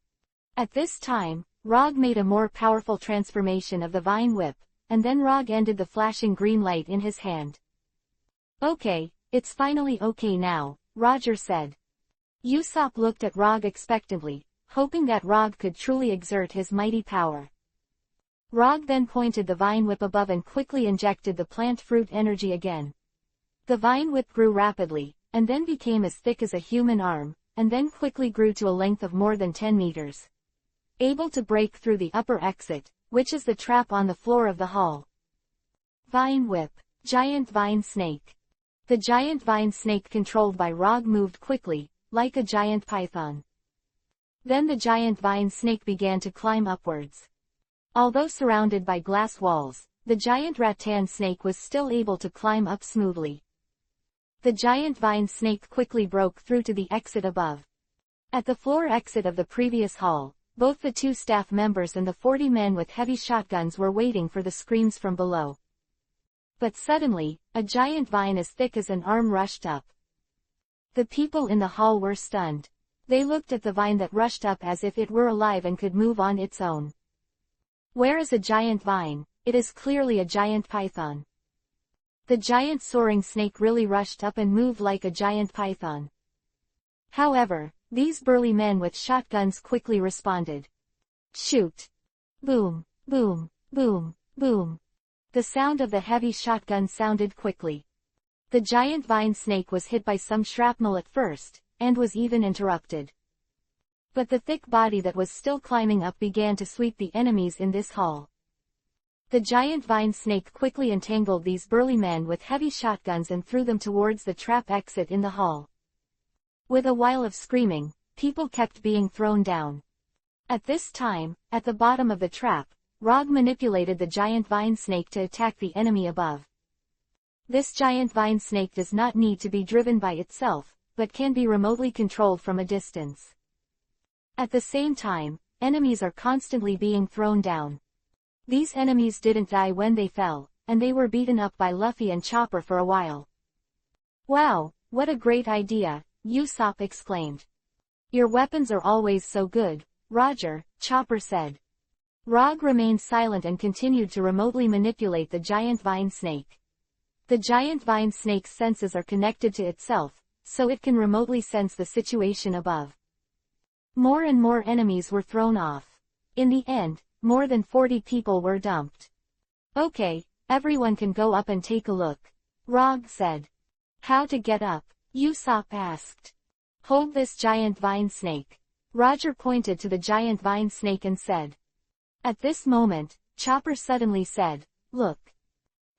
At this time, Rog made a more powerful transformation of the vine whip, and then Rog ended the flashing green light in his hand. Okay, it's finally okay now, Roger said. Usopp looked at Rog expectantly, hoping that Rog could truly exert his mighty power. Rog then pointed the vine whip above and quickly injected the plant fruit energy again. The vine whip grew rapidly, and then became as thick as a human arm, and then quickly grew to a length of more than 10 meters. Able to break through the upper exit, which is the trap on the floor of the hall. Vine whip, giant vine snake. The giant vine snake controlled by Rog moved quickly, like a giant python. Then the giant vine snake began to climb upwards. Although surrounded by glass walls, the giant rattan snake was still able to climb up smoothly. The giant vine snake quickly broke through to the exit above. At the floor exit of the previous hall, both the 2 staff members and the 40 men with heavy shotguns were waiting for the screams from below. But suddenly, a giant vine as thick as an arm rushed up. The people in the hall were stunned. They looked at the vine that rushed up as if it were alive and could move on its own. Where is a giant vine? It is clearly a giant python. The giant soaring snake really rushed up and moved like a giant python. However, these burly men with shotguns quickly responded. Shoot! Boom, boom, boom, boom. The sound of the heavy shotgun sounded quickly. The giant vine snake was hit by some shrapnel at first, and was even interrupted. But the thick body that was still climbing up began to sweep the enemies in this hall. The giant vine snake quickly entangled these burly men with heavy shotguns and threw them towards the trap exit in the hall. With a while of screaming, people kept being thrown down. At this time, at the bottom of the trap, Rog manipulated the giant vine snake to attack the enemy above. This giant vine snake does not need to be driven by itself, but can be remotely controlled from a distance. At the same time, enemies are constantly being thrown down. These enemies didn't die when they fell, and they were beaten up by Luffy and Chopper for a while. Wow, what a great idea, Usopp exclaimed. Your weapons are always so good, Roger, Chopper said. Rog remained silent and continued to remotely manipulate the giant vine snake. The giant vine snake's senses are connected to itself, so it can remotely sense the situation above. More and more enemies were thrown off. In the end, more than 40 people were dumped. Okay, everyone can go up and take a look, Rog said. How to get up? Usopp asked. Hold this giant vine snake. Roger pointed to the giant vine snake and said. At this moment, Chopper suddenly said, "Look."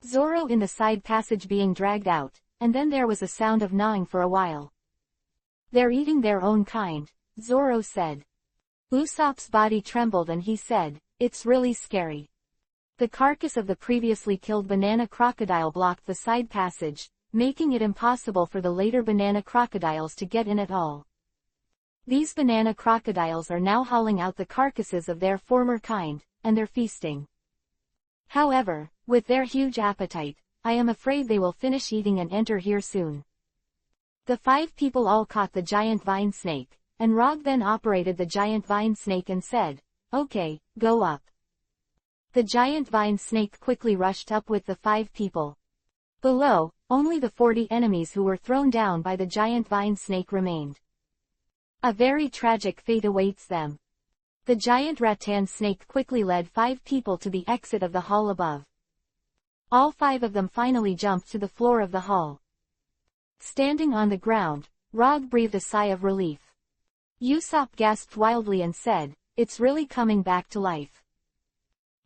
Zorro in the side passage being dragged out, and then there was a sound of gnawing for a while. "They're eating their own kind," Zorro said. Usopp's body trembled and he said, "It's really scary." The carcass of the previously killed banana crocodile blocked the side passage, making it impossible for the later banana crocodiles to get in at all. These banana crocodiles are now hauling out the carcasses of their former kind, and they're feasting. However, with their huge appetite, I am afraid they will finish eating and enter here soon. The 5 people all caught the giant vine snake, and Rog then operated the giant vine snake and said, "Okay, go up." The giant vine snake quickly rushed up with the 5 people. Below, only the 40 enemies who were thrown down by the giant vine snake remained. A very tragic fate awaits them. The giant rattan snake quickly led 5 people to the exit of the hall above. All 5 of them finally jumped to the floor of the hall. Standing on the ground, Rog breathed a sigh of relief. Usopp gasped wildly and said, "It's really coming back to life."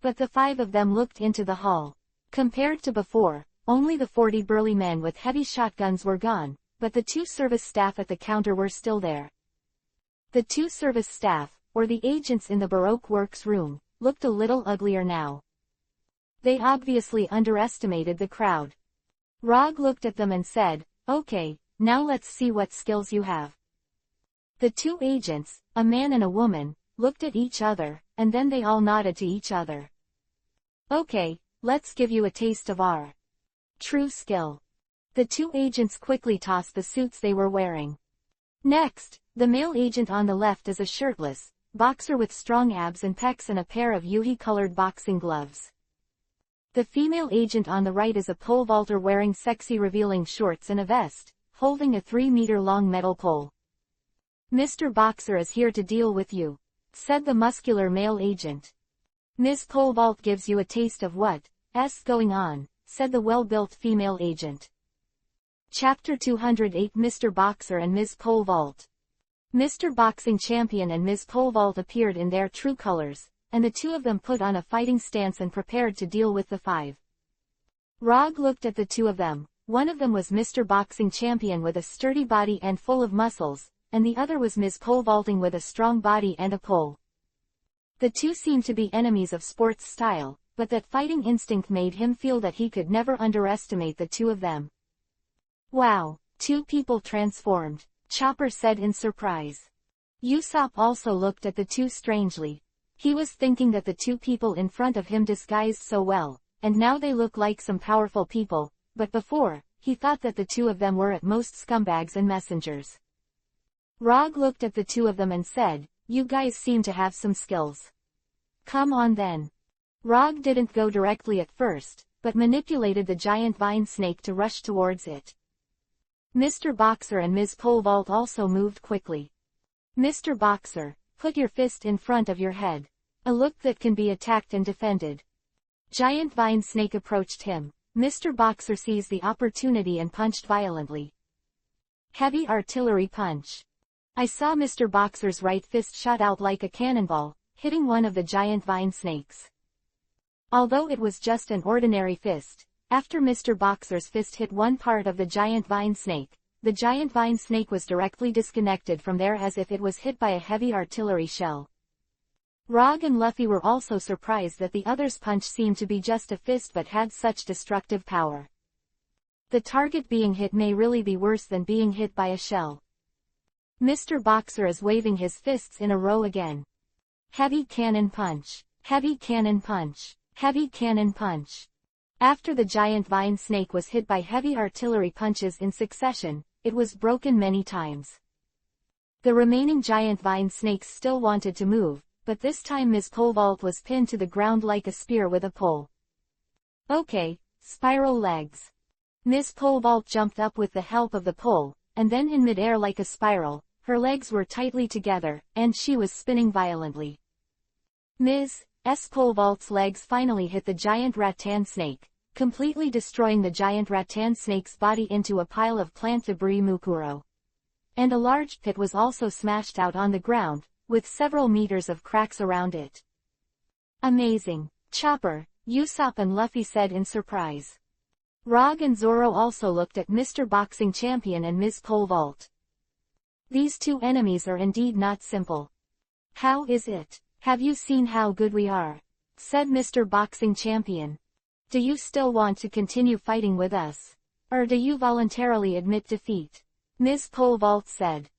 But the 5 of them looked into the hall. Compared to before, only the 40 burly men with heavy shotguns were gone, but the 2 service staff at the counter were still there. The 2 service staff, or the agents in the Baroque Works room, looked a little uglier now. They obviously underestimated the crowd. Rog looked at them and said, "Okay, now let's see what skills you have." The 2 agents, a man and a woman, looked at each other, and then they all nodded to each other. "Okay, let's give you a taste of our true skill." The 2 agents quickly tossed the suits they were wearing. Next, the male agent on the left is a shirtless boxer with strong abs and pecs and a pair of Yuhi-colored boxing gloves. The female agent on the right is a pole vaulter wearing sexy revealing shorts and a vest, holding a 3-meter-long metal pole. "Mr. Boxer is here to deal with you," said the muscular male agent. "Ms. Pole Vault gives you a taste of what's going on," said the well-built female agent. Chapter 208 Mr. Boxer and Ms. Pole Vault. Mr. Boxing Champion and Ms. Pole Vault appeared in their true colors, and the 2 of them put on a fighting stance and prepared to deal with the 5. Rog looked at the 2 of them. One of them was Mr. Boxing Champion with a sturdy body and full of muscles, and the other was Ms. Pole Vaulting with a strong body and a pole. The 2 seemed to be enemies of sports style, but that fighting instinct made him feel that he could never underestimate the 2 of them. "Wow, 2 people transformed," Chopper said in surprise. Usopp also looked at the 2 strangely. He was thinking that the 2 people in front of him disguised so well, and now they look like some powerful people, but before, he thought that the 2 of them were at most scumbags and messengers. Rog looked at the 2 of them and said, "You guys seem to have some skills. Come on then." Rog didn't go directly at first, but manipulated the giant vine snake to rush towards it. Mr. Boxer and Ms. Pole Vault also moved quickly. "Mr. Boxer, put your fist in front of your head. A look that can be attacked and defended." Giant vine snake approached him. Mr. Boxer seized the opportunity and punched violently. Heavy artillery punch. I saw Mr. Boxer's right fist shot out like a cannonball, hitting one of the giant vine snakes. Although it was just an ordinary fist, after Mr. Boxer's fist hit one part of the giant vine snake, the giant vine snake was directly disconnected from there as if it was hit by a heavy artillery shell. Rog and Luffy were also surprised that the other's punch seemed to be just a fist but had such destructive power. The target being hit may really be worse than being hit by a shell. Mr. Boxer is waving his fists in a row again. Heavy cannon punch. Heavy cannon punch. Heavy cannon punch. After the giant vine snake was hit by heavy artillery punches in succession, it was broken many times. The remaining giant vine snakes still wanted to move, but this time Ms. Pole Vault was pinned to the ground like a spear with a pole. "Okay, spiral legs." Ms. Pole Vault jumped up with the help of the pole, and then in midair like a spiral, her legs were tightly together, and she was spinning violently. Ms. Pole Vault's legs finally hit the giant rattan snake, completely destroying the giant rattan snake's body into a pile of plant debris Mukuro. And a large pit was also smashed out on the ground, with several meters of cracks around it. Amazing. Chopper, Usopp and Luffy said in surprise. Rog and Zoro also looked at Mr. Boxing Champion and Ms. Pole Vault. These two enemies are indeed not simple. How is it? Have you seen how good we are? Said Mr. Boxing Champion. Do you still want to continue fighting with us? Or do you voluntarily admit defeat? Ms. Pole Vault said.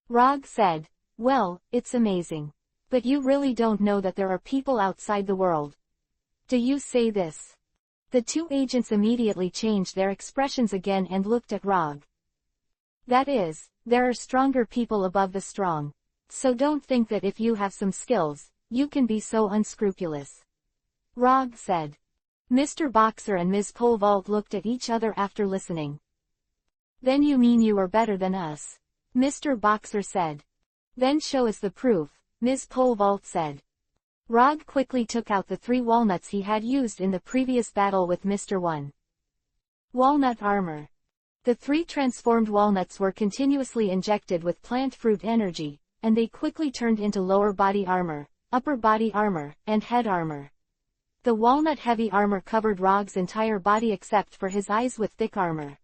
Rog said, well, it's amazing. But you really don't know that there are people outside the world. Do you say this? The two agents immediately changed their expressions again and looked at Rog. That is, there are stronger people above the strong. So don't think that if you have some skills, you can be so unscrupulous. Rog said. Mr. Boxer and Ms. Pole Vault looked at each other after listening. Then you mean you are better than us? Mr. Boxer said. Then show us the proof, Ms. Pole Vault said. Rog quickly took out the 3 walnuts he had used in the previous battle with Mr. 1. Walnut armor. The 3 transformed walnuts were continuously injected with plant fruit energy, and they quickly turned into lower body armor, upper body armor, and head armor. The walnut heavy armor covered Rog's entire body except for his eyes with thick armor.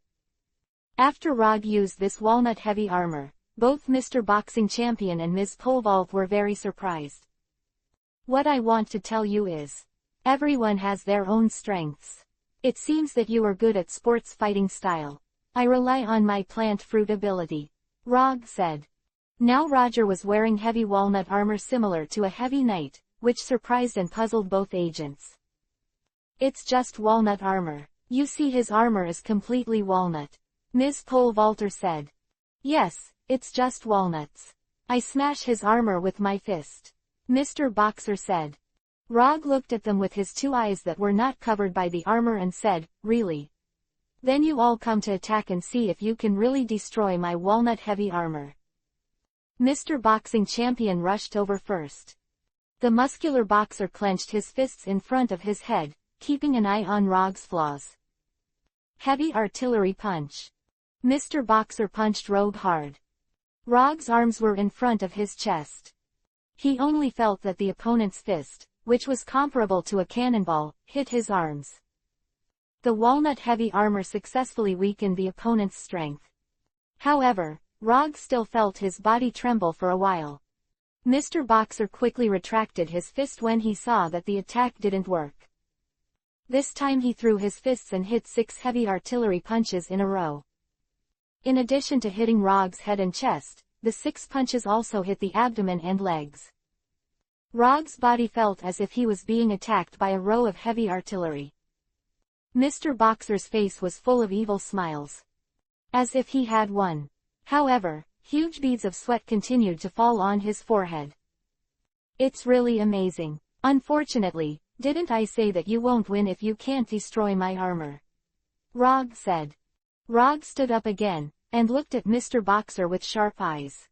After Rog used this walnut heavy armor, both Mr. Boxing Champion and Ms. Pole Vault were very surprised. What I want to tell you is, everyone has their own strengths. It seems that you are good at sports fighting style. I rely on my plant fruit ability. Rog said. Now Roger was wearing heavy walnut armor similar to a heavy knight, which surprised and puzzled both agents. It's just walnut armor. You see his armor is completely walnut. Ms. Pole Vaulter said. Yes, it's just walnuts. I smash his armor with my fist. Mr. Boxer said. Rog looked at them with his 2 eyes that were not covered by the armor and said, really? Then you all come to attack and see if you can really destroy my walnut heavy armor. Mr. Boxing Champion rushed over first. The muscular boxer clenched his fists in front of his head, keeping an eye on Rog's flaws. Heavy artillery punch. Mr. Boxer punched Rog hard. Rog's arms were in front of his chest. He only felt that the opponent's fist, which was comparable to a cannonball, hit his arms. The walnut heavy armor successfully weakened the opponent's strength. However, Rog still felt his body tremble for a while. Mr. Boxer quickly retracted his fist when he saw that the attack didn't work. This time he threw his fists and hit 6 heavy artillery punches in a row. In addition to hitting Rog's head and chest, the 6 punches also hit the abdomen and legs. Rog's body felt as if he was being attacked by a row of heavy artillery. Mr. Boxer's face was full of evil smiles. As if he had won. However, huge beads of sweat continued to fall on his forehead. It's really amazing. Unfortunately, didn't I say that you won't win if you can't destroy my armor? Rog said. Rog stood up again, and looked at Mr. Boxer with sharp eyes.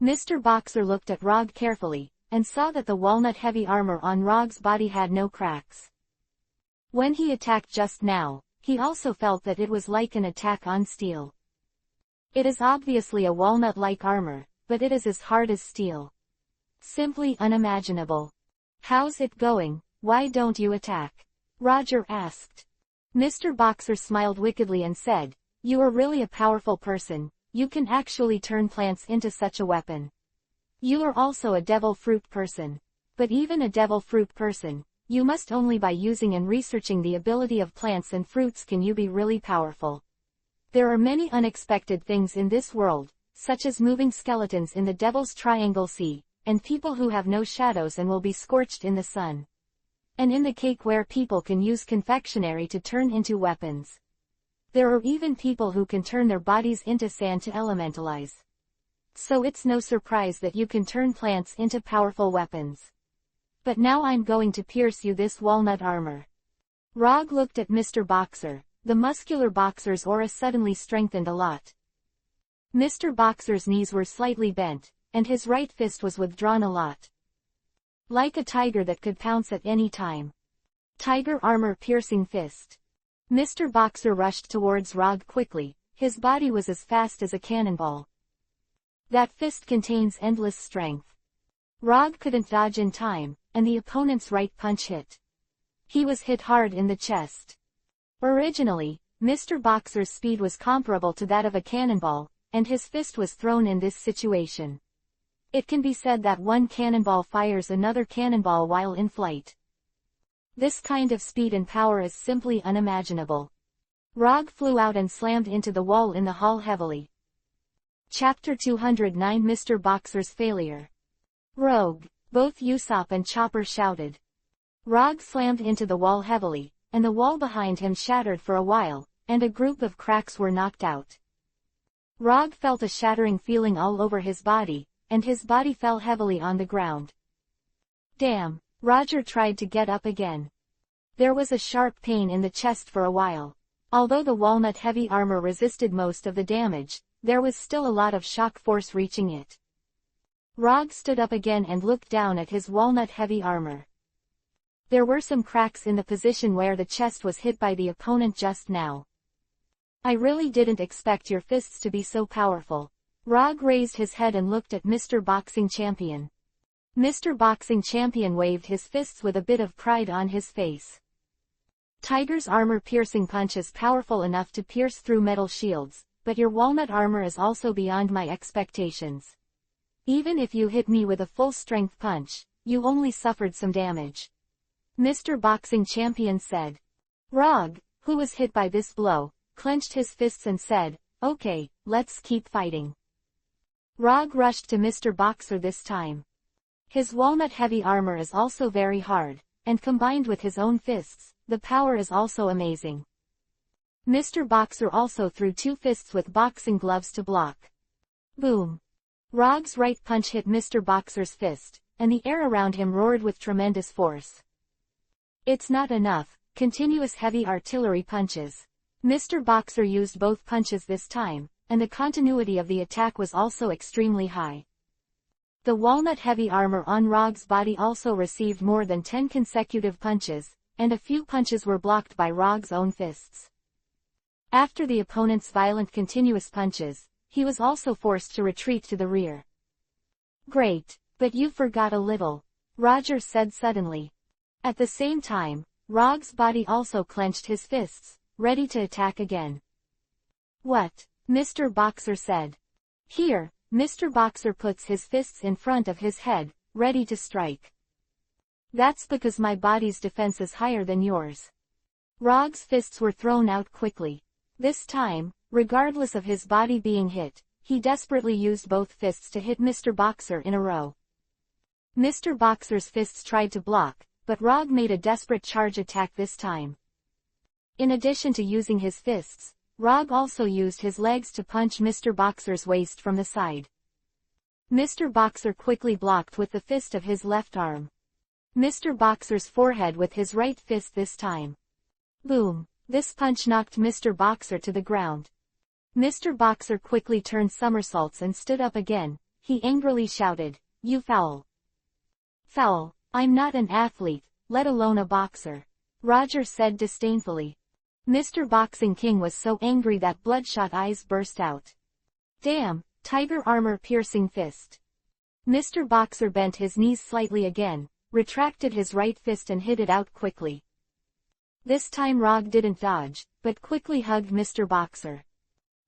Mr. Boxer looked at Rog carefully, and saw that the walnut-heavy armor on Rog's body had no cracks. When he attacked just now, he also felt that it was like an attack on steel. It is obviously a walnut-like armor, but it is as hard as steel. Simply unimaginable. How's it going? Why don't you attack? Roger asked. Mr. Boxer smiled wickedly and said, you are really a powerful person, you can actually turn plants into such a weapon. You are also a devil fruit person. But even a devil fruit person, you must only by using and researching the ability of plants and fruits can you be really powerful. There are many unexpected things in this world, such as moving skeletons in the Devil's Triangle Sea, and people who have no shadows and will be scorched in the sun. And in the cake where people can use confectionery to turn into weapons. There are even people who can turn their bodies into sand to elementalize. So it's no surprise that you can turn plants into powerful weapons. But now I'm going to pierce you this walnut armor. Rog looked at Mr. Boxer. The muscular boxer's aura suddenly strengthened a lot. Mr. Boxer's knees were slightly bent, and his right fist was withdrawn a lot. Like a tiger that could pounce at any time. Tiger armor piercing fist. Mr. Boxer rushed towards Rog quickly, his body was as fast as a cannonball. That fist contains endless strength. Rog couldn't dodge in time, and the opponent's right punch hit. He was hit hard in the chest. Originally, Mr. Boxer's speed was comparable to that of a cannonball, and his fist was thrown in this situation. It can be said that one cannonball fires another cannonball while in flight. This kind of speed and power is simply unimaginable. Rog flew out and slammed into the wall in the hall heavily. Chapter 209 Mr. Boxer's Failure. Rogue, both Usopp and Chopper shouted. Rog slammed into the wall heavily, and the wall behind him shattered for a while, and a group of cracks were knocked out. Rog felt a shattering feeling all over his body, and his body fell heavily on the ground. Damn, Roger tried to get up again. There was a sharp pain in the chest for a while. Although the walnut-heavy armor resisted most of the damage, there was still a lot of shock force reaching it. Rog stood up again and looked down at his walnut-heavy armor. There were some cracks in the position where the chest was hit by the opponent just now. I really didn't expect your fists to be so powerful. Rog raised his head and looked at Mr. Boxing Champion. Mr. Boxing Champion waved his fists with a bit of pride on his face. Tiger's armor-piercing punch is powerful enough to pierce through metal shields, but your walnut armor is also beyond my expectations. Even if you hit me with a full-strength punch, you only suffered some damage. Mr. Boxing Champion said. Rog, who was hit by this blow, clenched his fists and said, "Okay, let's keep fighting." Rog rushed to Mr. Boxer this time. His walnut-heavy armor is also very hard, and combined with his own fists, the power is also amazing. Mr. Boxer also threw two fists with boxing gloves to block. Boom! Rog's right punch hit Mr. Boxer's fist, and the air around him roared with tremendous force. It's not enough, continuous heavy artillery punches. Mr. Boxer used both punches this time, and the continuity of the attack was also extremely high. The walnut-heavy armor on Rog's body also received more than 10 consecutive punches, and a few punches were blocked by Rog's own fists. After the opponent's violent continuous punches, he was also forced to retreat to the rear. Great, but you forgot a little, Roger said suddenly. At the same time, Rog's body also clenched his fists, ready to attack again. What? Mr. Boxer said. Here, Mr. Boxer puts his fists in front of his head, ready to strike. That's because my body's defense is higher than yours. Rog's fists were thrown out quickly. This time, regardless of his body being hit, he desperately used both fists to hit Mr. Boxer in a row. Mr. Boxer's fists tried to block, but Rog made a desperate charge attack this time. In addition to using his fists, Rog also used his legs to punch Mr. Boxer's waist from the side. Mr. Boxer quickly blocked with the fist of his left arm. Mr. Boxer's forehead with his right fist this time. Boom! This punch knocked Mr. Boxer to the ground. Mr. Boxer quickly turned somersaults and stood up again. He angrily shouted, "You foul! Foul! I'm not an athlete, let alone a boxer," Roger said disdainfully. Mr. Boxing King was so angry that bloodshot eyes burst out. Damn, tiger armor-piercing fist. Mr. Boxer bent his knees slightly again, retracted his right fist and hit it out quickly. This time Rog didn't dodge, but quickly hugged Mr. Boxer.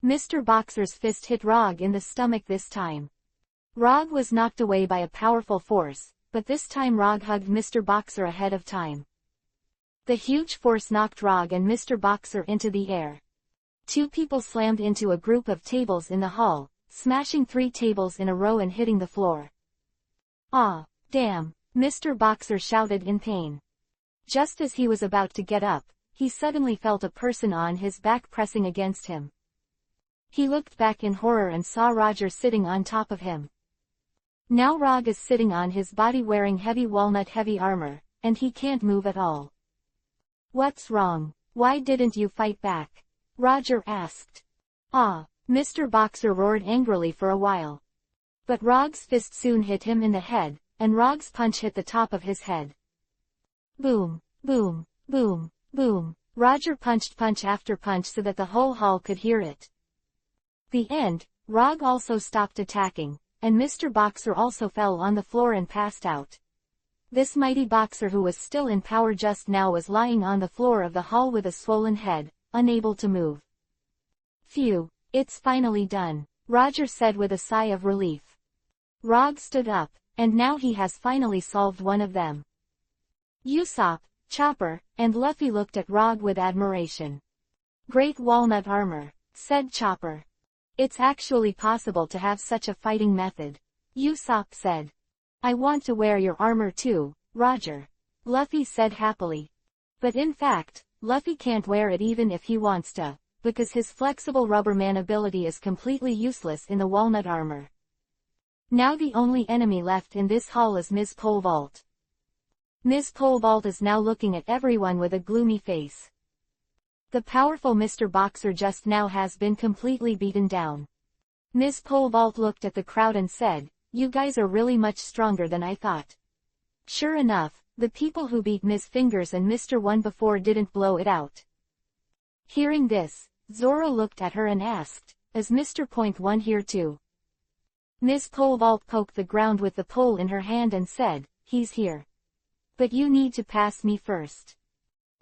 Mr. Boxer's fist hit Rog in the stomach this time. Rog was knocked away by a powerful force, but this time Rog hugged Mr. Boxer ahead of time. The huge force knocked Rog and Mr. Boxer into the air. Two people slammed into a group of tables in the hall, smashing 3 tables in a row and hitting the floor. Ah, damn, Mr. Boxer shouted in pain. Just as he was about to get up, he suddenly felt a person on his back pressing against him. He looked back in horror and saw Roger sitting on top of him. Now Rog is sitting on his body wearing heavy walnut-heavy armor, and he can't move at all. What's wrong? Why didn't you fight back? Roger asked. Ah, Mr. Boxer roared angrily for a while. But Rog's fist soon hit him in the head, and Rog's punch hit the top of his head. Boom, boom, boom, boom. Roger punched punch after punch so that the whole hall could hear it. The end, Rog also stopped attacking, and Mr. Boxer also fell on the floor and passed out. This mighty boxer who was still in power just now was lying on the floor of the hall with a swollen head, unable to move. Phew, it's finally done, Roger said with a sigh of relief. Rog stood up, and now he has finally solved one of them. Usopp, Chopper, and Luffy looked at Rog with admiration. Great walnut armor, said Chopper. It's actually possible to have such a fighting method, Usopp said. I want to wear your armor too, Roger, Luffy said happily. But in fact, Luffy can't wear it even if he wants to, because his flexible rubberman ability is completely useless in the walnut armor. Now the only enemy left in this hall is Ms. Pole Vault. Ms. Pole Vault is now looking at everyone with a gloomy face. The powerful Mr. Boxer just now has been completely beaten down. Ms. Pole Vault looked at the crowd and said, "You guys are really much stronger than I thought." Sure enough, the people who beat Ms. Fingers and Mr. One before didn't blow it out. Hearing this, Zoro looked at her and asked, "Is Mr. Point One here too?" Ms. Pole Vault poked the ground with the pole in her hand and said, "He's here. But you need to pass me first."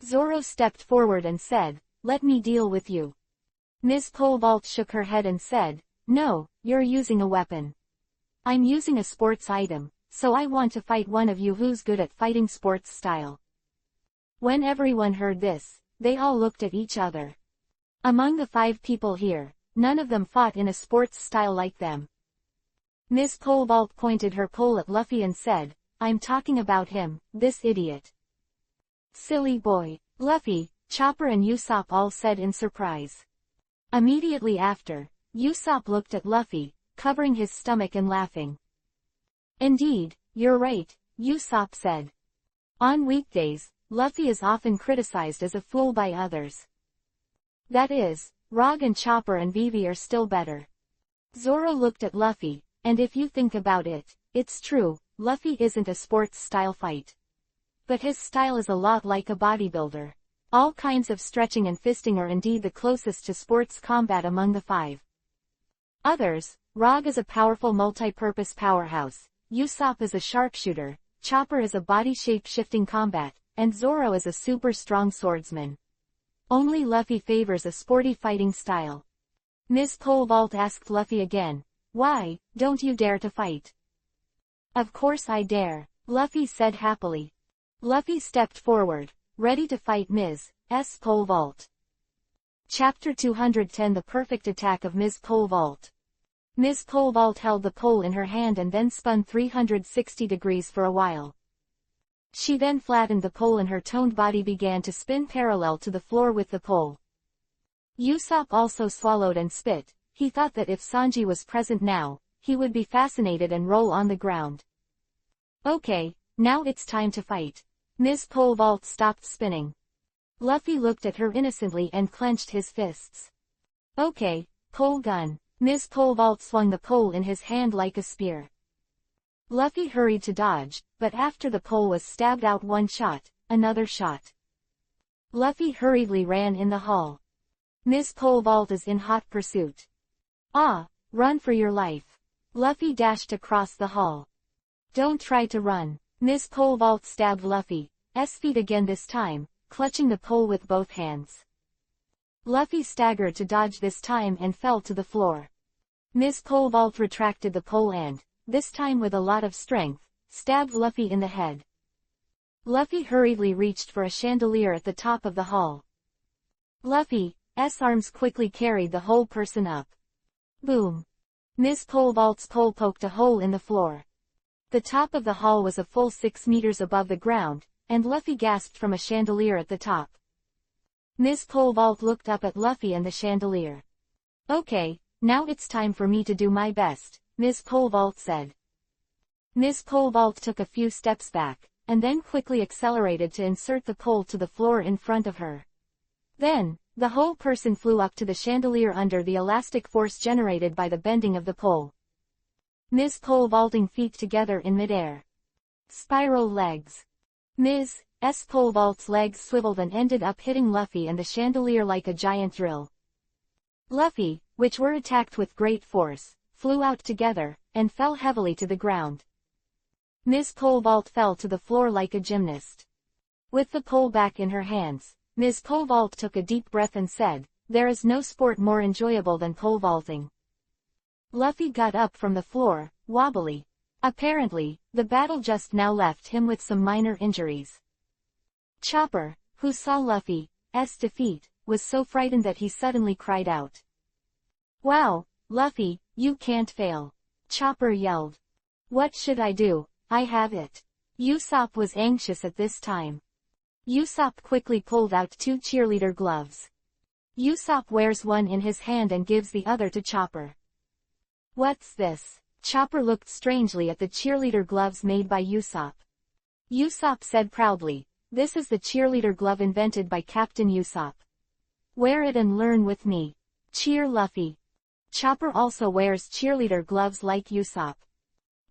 Zoro stepped forward and said, "Let me deal with you." Ms. Pole Vault shook her head and said, "No, you're using a weapon. I'm using a sports item, so I want to fight one of you who's good at fighting sports style." When everyone heard this, they all looked at each other. Among the 5 people here, none of them fought in a sports style like them. Ms. Pole Vault pointed her pole at Luffy and said, "I'm talking about him, this idiot." "Silly boy," Luffy, Chopper and Usopp all said in surprise. Immediately after, Usopp looked at Luffy, covering his stomach and laughing. "Indeed, you're right," Usopp said. On weekdays, Luffy is often criticized as a fool by others. That is, Rog and Chopper and Vivi are still better. Zoro looked at Luffy, and if you think about it, it's true, Luffy isn't a sports-style fight. But his style is a lot like a bodybuilder. All kinds of stretching and fisting are indeed the closest to sports combat among the 5. Others, Rog is a powerful multi-purpose powerhouse, Usopp is a sharpshooter, Chopper is a body shape-shifting combat, and Zoro is a super strong swordsman. Only Luffy favors a sporty fighting style. Ms. Pole Vault asked Luffy again, "Why, don't you dare to fight?" "Of course I dare," Luffy said happily. Luffy stepped forward, ready to fight Ms. Pole Vault. Chapter 210 The Perfect Attack of Ms. Pole Vault. Ms. Pole Vault held the pole in her hand and then spun 360 degrees for a while. She then flattened the pole and her toned body began to spin parallel to the floor with the pole. Usopp also swallowed and spit. He thought that if Sanji was present now, he would be fascinated and roll on the ground. "Okay, now it's time to fight." Ms. Pole Vault stopped spinning. Luffy looked at her innocently and clenched his fists. "Okay, pole gun." Ms. Pole Vault swung the pole in his hand like a spear. Luffy hurried to dodge, but after the pole was stabbed out one shot, another shot. Luffy hurriedly ran in the hall. Ms. Pole Vault is in hot pursuit. "Ah, run for your life." Luffy dashed across the hall. "Don't try to run." Ms. Pole Vault stabbed Luffy's feet again this time, clutching the pole with both hands. Luffy staggered to dodge this time and fell to the floor. Ms. Pole Vault retracted the pole and, this time with a lot of strength, stabbed Luffy in the head. Luffy hurriedly reached for a chandelier at the top of the hall. Luffy's arms quickly carried the whole person up. Boom! Ms. Pole Vault's pole poked a hole in the floor. The top of the hall was a full 6 meters above the ground, and Luffy gasped from a chandelier at the top. Ms. Pole Vault looked up at Luffy and the chandelier. "Okay, now it's time for me to do my best," Ms. Pole Vault said. Ms. Pole Vault took a few steps back, and then quickly accelerated to insert the pole to the floor in front of her. Then, the whole person flew up to the chandelier under the elastic force generated by the bending of the pole. Ms. Pole vaulting feet together in midair. Spiral legs. Ms. Pole Vault's legs swiveled and ended up hitting Luffy and the chandelier like a giant drill. Luffy, which were attacked with great force, flew out together, and fell heavily to the ground. Ms. Pole Vault fell to the floor like a gymnast. With the pole back in her hands, Ms. Pole Vault took a deep breath and said, "There is no sport more enjoyable than pole vaulting." Luffy got up from the floor, wobbly. Apparently, the battle just now left him with some minor injuries. Chopper, who saw Luffy's defeat, was so frightened that he suddenly cried out. "Wow, Luffy, you can't fail!" Chopper yelled. "What should I do? I have it." Usopp was anxious at this time. Usopp quickly pulled out 2 cheerleader gloves. Usopp wears one in his hand and gives the other to Chopper. "What's this?" Chopper looked strangely at the cheerleader gloves made by Usopp. Usopp said proudly, "This is the cheerleader glove invented by Captain Usopp. Wear it and learn with me. Cheer Luffy." Chopper also wears cheerleader gloves like Usopp.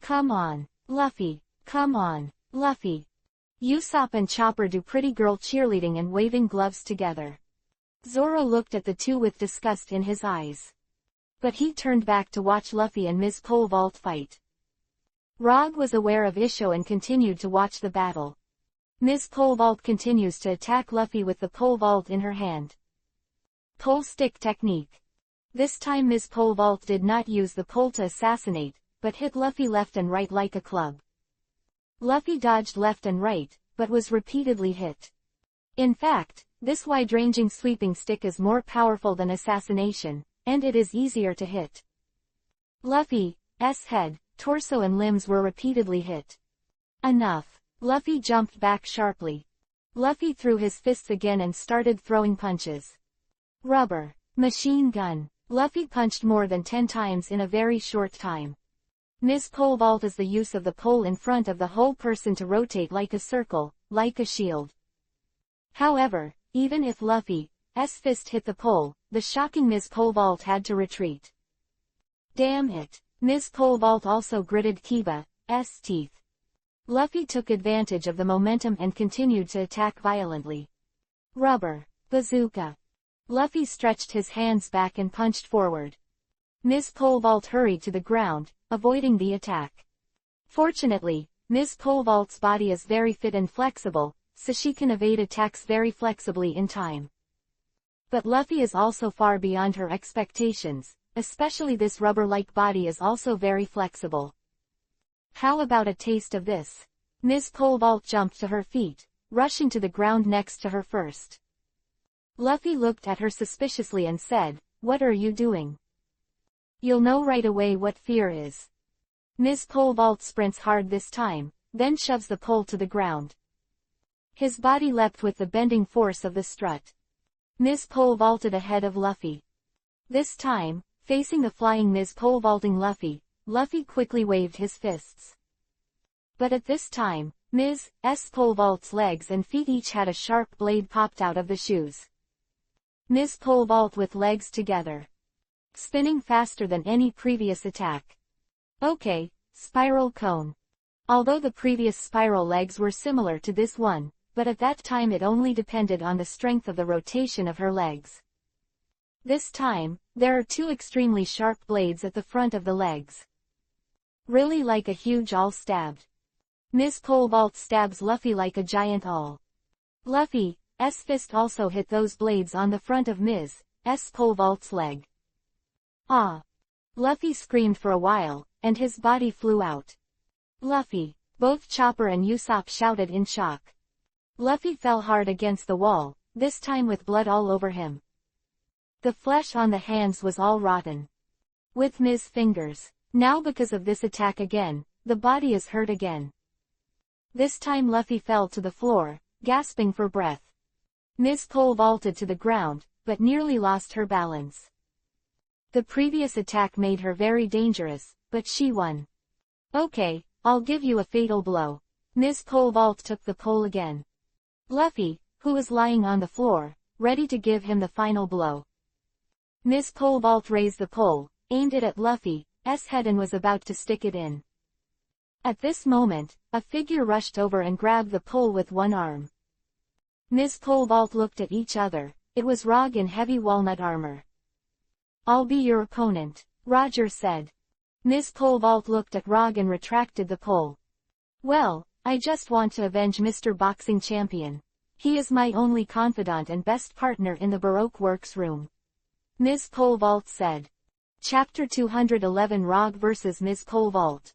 "Come on, Luffy. Come on, Luffy." Usopp and Chopper do pretty girl cheerleading and waving gloves together. Zoro looked at the two with disgust in his eyes. But he turned back to watch Luffy and Ms. Pole Vault fight. Rog was aware of Isho and continued to watch the battle. Ms. Pole Vault continues to attack Luffy with the pole vault in her hand. Pole stick technique. This time Ms. Pole Vault did not use the pole to assassinate, but hit Luffy left and right like a club. Luffy dodged left and right, but was repeatedly hit. In fact, this wide-ranging sweeping stick is more powerful than assassination, and it is easier to hit. Luffy's head, torso and limbs were repeatedly hit. Enough. Luffy jumped back sharply. Luffy threw his fists again and started throwing punches. Rubber. Machine gun. Luffy punched more than 10 times in a very short time. Ms. Pole Vault is the use of the pole in front of the whole person to rotate like a circle, like a shield. However, even if Luffy's fist hit the pole, the shocking Ms. Pole Vault had to retreat. Damn it. Ms. Pole Vault also gritted Kiba's teeth. Luffy took advantage of the momentum and continued to attack violently. Rubber. Bazooka. Luffy stretched his hands back and punched forward. Ms. Pole Vault hurried to the ground, avoiding the attack. Fortunately, Ms. Pole Vault's body is very fit and flexible, so she can evade attacks very flexibly in time. But Luffy is also far beyond her expectations, especially this rubber-like body is also very flexible. How about a taste of this? Ms. Pole Vault jumped to her feet, rushing to the ground next to her first. Luffy looked at her suspiciously and said, "What are you doing? You'll know right away what fear is." Ms. Pole Vault sprints hard this time, then shoves the pole to the ground. His body leapt with the bending force of the strut. Ms. Pole vaulted ahead of Luffy. This time, facing the flying Ms. Pole vaulting Luffy, Luffy quickly waved his fists. But at this time, Ms. Pole Vault's legs and feet each had a sharp blade popped out of the shoes. Ms. Pole Vault with legs together. Spinning faster than any previous attack. Okay, spiral cone. Although the previous spiral legs were similar to this one, but at that time it only depended on the strength of the rotation of her legs. This time, there are 2 extremely sharp blades at the front of the legs. Really like a huge awl stabbed. Ms. Pole Vault stabs Luffy like a giant awl. Luffy's fist also hit those blades on the front of Ms. Pole Vault's leg. Ah! Luffy screamed for a while, and his body flew out. Luffy! Both Chopper and Usopp shouted in shock. Luffy fell hard against the wall, this time with blood all over him. The flesh on the hands was all rotten. With Ms. fingers. Now because of this attack again, the body is hurt again. This time Luffy fell to the floor, gasping for breath. Ms. Pole vaulted to the ground, but nearly lost her balance. The previous attack made her very dangerous, but she won. Okay, I'll give you a fatal blow. Ms. Pole Vault took the pole again. Luffy, who was lying on the floor, ready to give him the final blow. Ms. Pole Vault raised the pole, aimed it at Luffy's head and was about to stick it in. At this moment, a figure rushed over and grabbed the pole with one arm. Ms. Pole Vault looked at each other. It was Rog in heavy walnut armor. "I'll be your opponent," Roger said. Ms. Pole Vault looked at Rog and retracted the pole. Well, I just want to avenge Mr. Boxing Champion. He is my only confidant and best partner in the Baroque Works room. Ms. Pole Vault said. Chapter 211 Rog vs. Ms. Pole Vault.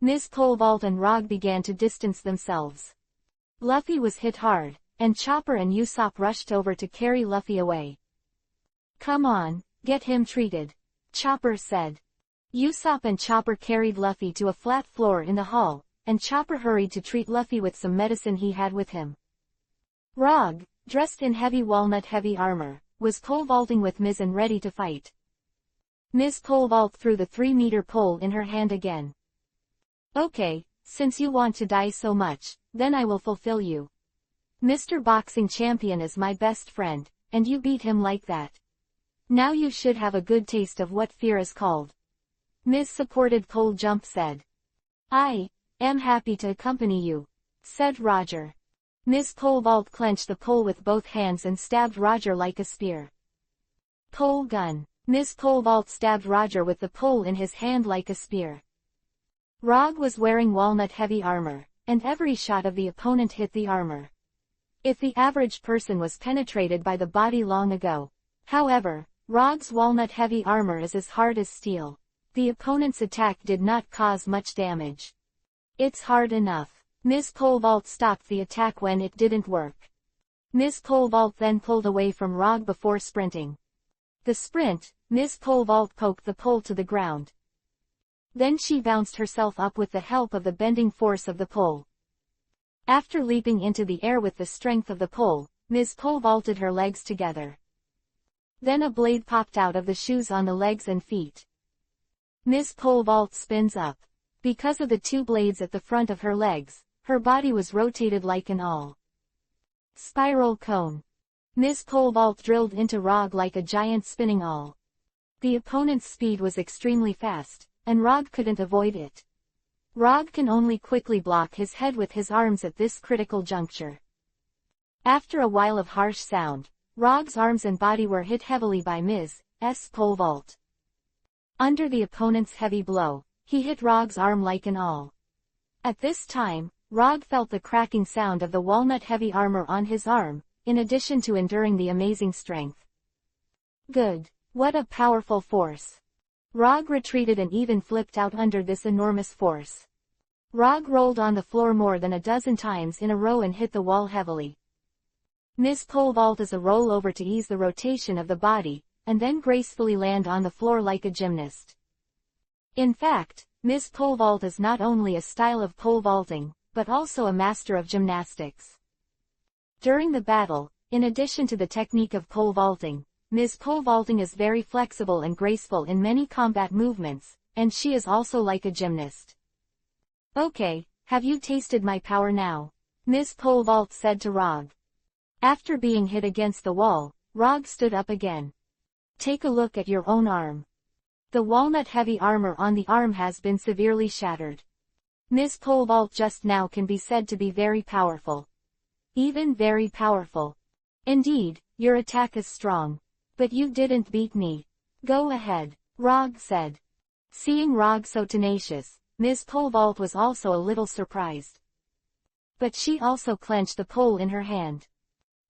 Ms. Pole Vault and Rog began to distance themselves. Luffy was hit hard, and Chopper and Usopp rushed over to carry Luffy away. Come on, get him treated, Chopper said. Usopp and Chopper carried Luffy to a flat floor in the hall, and Chopper hurried to treat Luffy with some medicine he had with him. Rog, dressed in heavy walnut-heavy armor, was pole vaulting with Ms. and ready to fight. Ms. Pole Vault threw the 3-meter pole in her hand again. Okay, since you want to die so much, then I will fulfill you. Mr. Boxing Champion is my best friend, and you beat him like that. Now you should have a good taste of what fear is called. Ms. Supported Pole Jump said. I am happy to accompany you, said Roger. Ms. Pole Vault clenched the pole with both hands and stabbed Roger like a spear. Pole Gun. Ms. Pole Vault stabbed Roger with the pole in his hand like a spear. Rog was wearing walnut-heavy armor, and every shot of the opponent hit the armor. If the average person was penetrated by the body long ago. However, Rog's walnut-heavy armor is as hard as steel. The opponent's attack did not cause much damage. It's hard enough. Ms. Pole Vault stopped the attack when it didn't work. Ms. Pole Vault then pulled away from Rog before sprinting. The sprint, Ms. Pole Vault poked the pole to the ground. Then she bounced herself up with the help of the bending force of the pole. After leaping into the air with the strength of the pole, Ms. Pole vaulted her legs together. Then a blade popped out of the shoes on the legs and feet. Ms. Pole Vault spins up. Because of the 2 blades at the front of her legs, her body was rotated like an awl. Spiral cone. Ms. Pole Vault drilled into Rog like a giant spinning awl. The opponent's speed was extremely fast, and Rog couldn't avoid it. Rog can only quickly block his head with his arms at this critical juncture. After a while of harsh sound, Rog's arms and body were hit heavily by Ms. Pole Vault. Under the opponent's heavy blow, he hit Rog's arm like an awl. At this time, Rog felt the cracking sound of the walnut-heavy armor on his arm, in addition to enduring the amazing strength. Good. What a powerful force. Rog retreated and even flipped out under this enormous force. Rog rolled on the floor more than a dozen times in a row and hit the wall heavily. Ms. Pole Vault is a roll over to ease the rotation of the body, and then gracefully land on the floor like a gymnast. In fact, Ms. Pole Vault is not only a style of pole vaulting, but also a master of gymnastics. During the battle, in addition to the technique of pole vaulting, Ms. Pole Vaulting is very flexible and graceful in many combat movements, and she is also like a gymnast. Okay, have you tasted my power now? Ms. Pole Vault said to Rog. After being hit against the wall, Rog stood up again. Take a look at your own arm. The walnut-heavy armor on the arm has been severely shattered. Ms. Pole Vault just now can be said to be very powerful. Even very powerful. Indeed, your attack is strong. But you didn't beat me. Go ahead, Rog said. Seeing Rog so tenacious, Ms. Pole Vault was also a little surprised. But she also clenched the pole in her hand.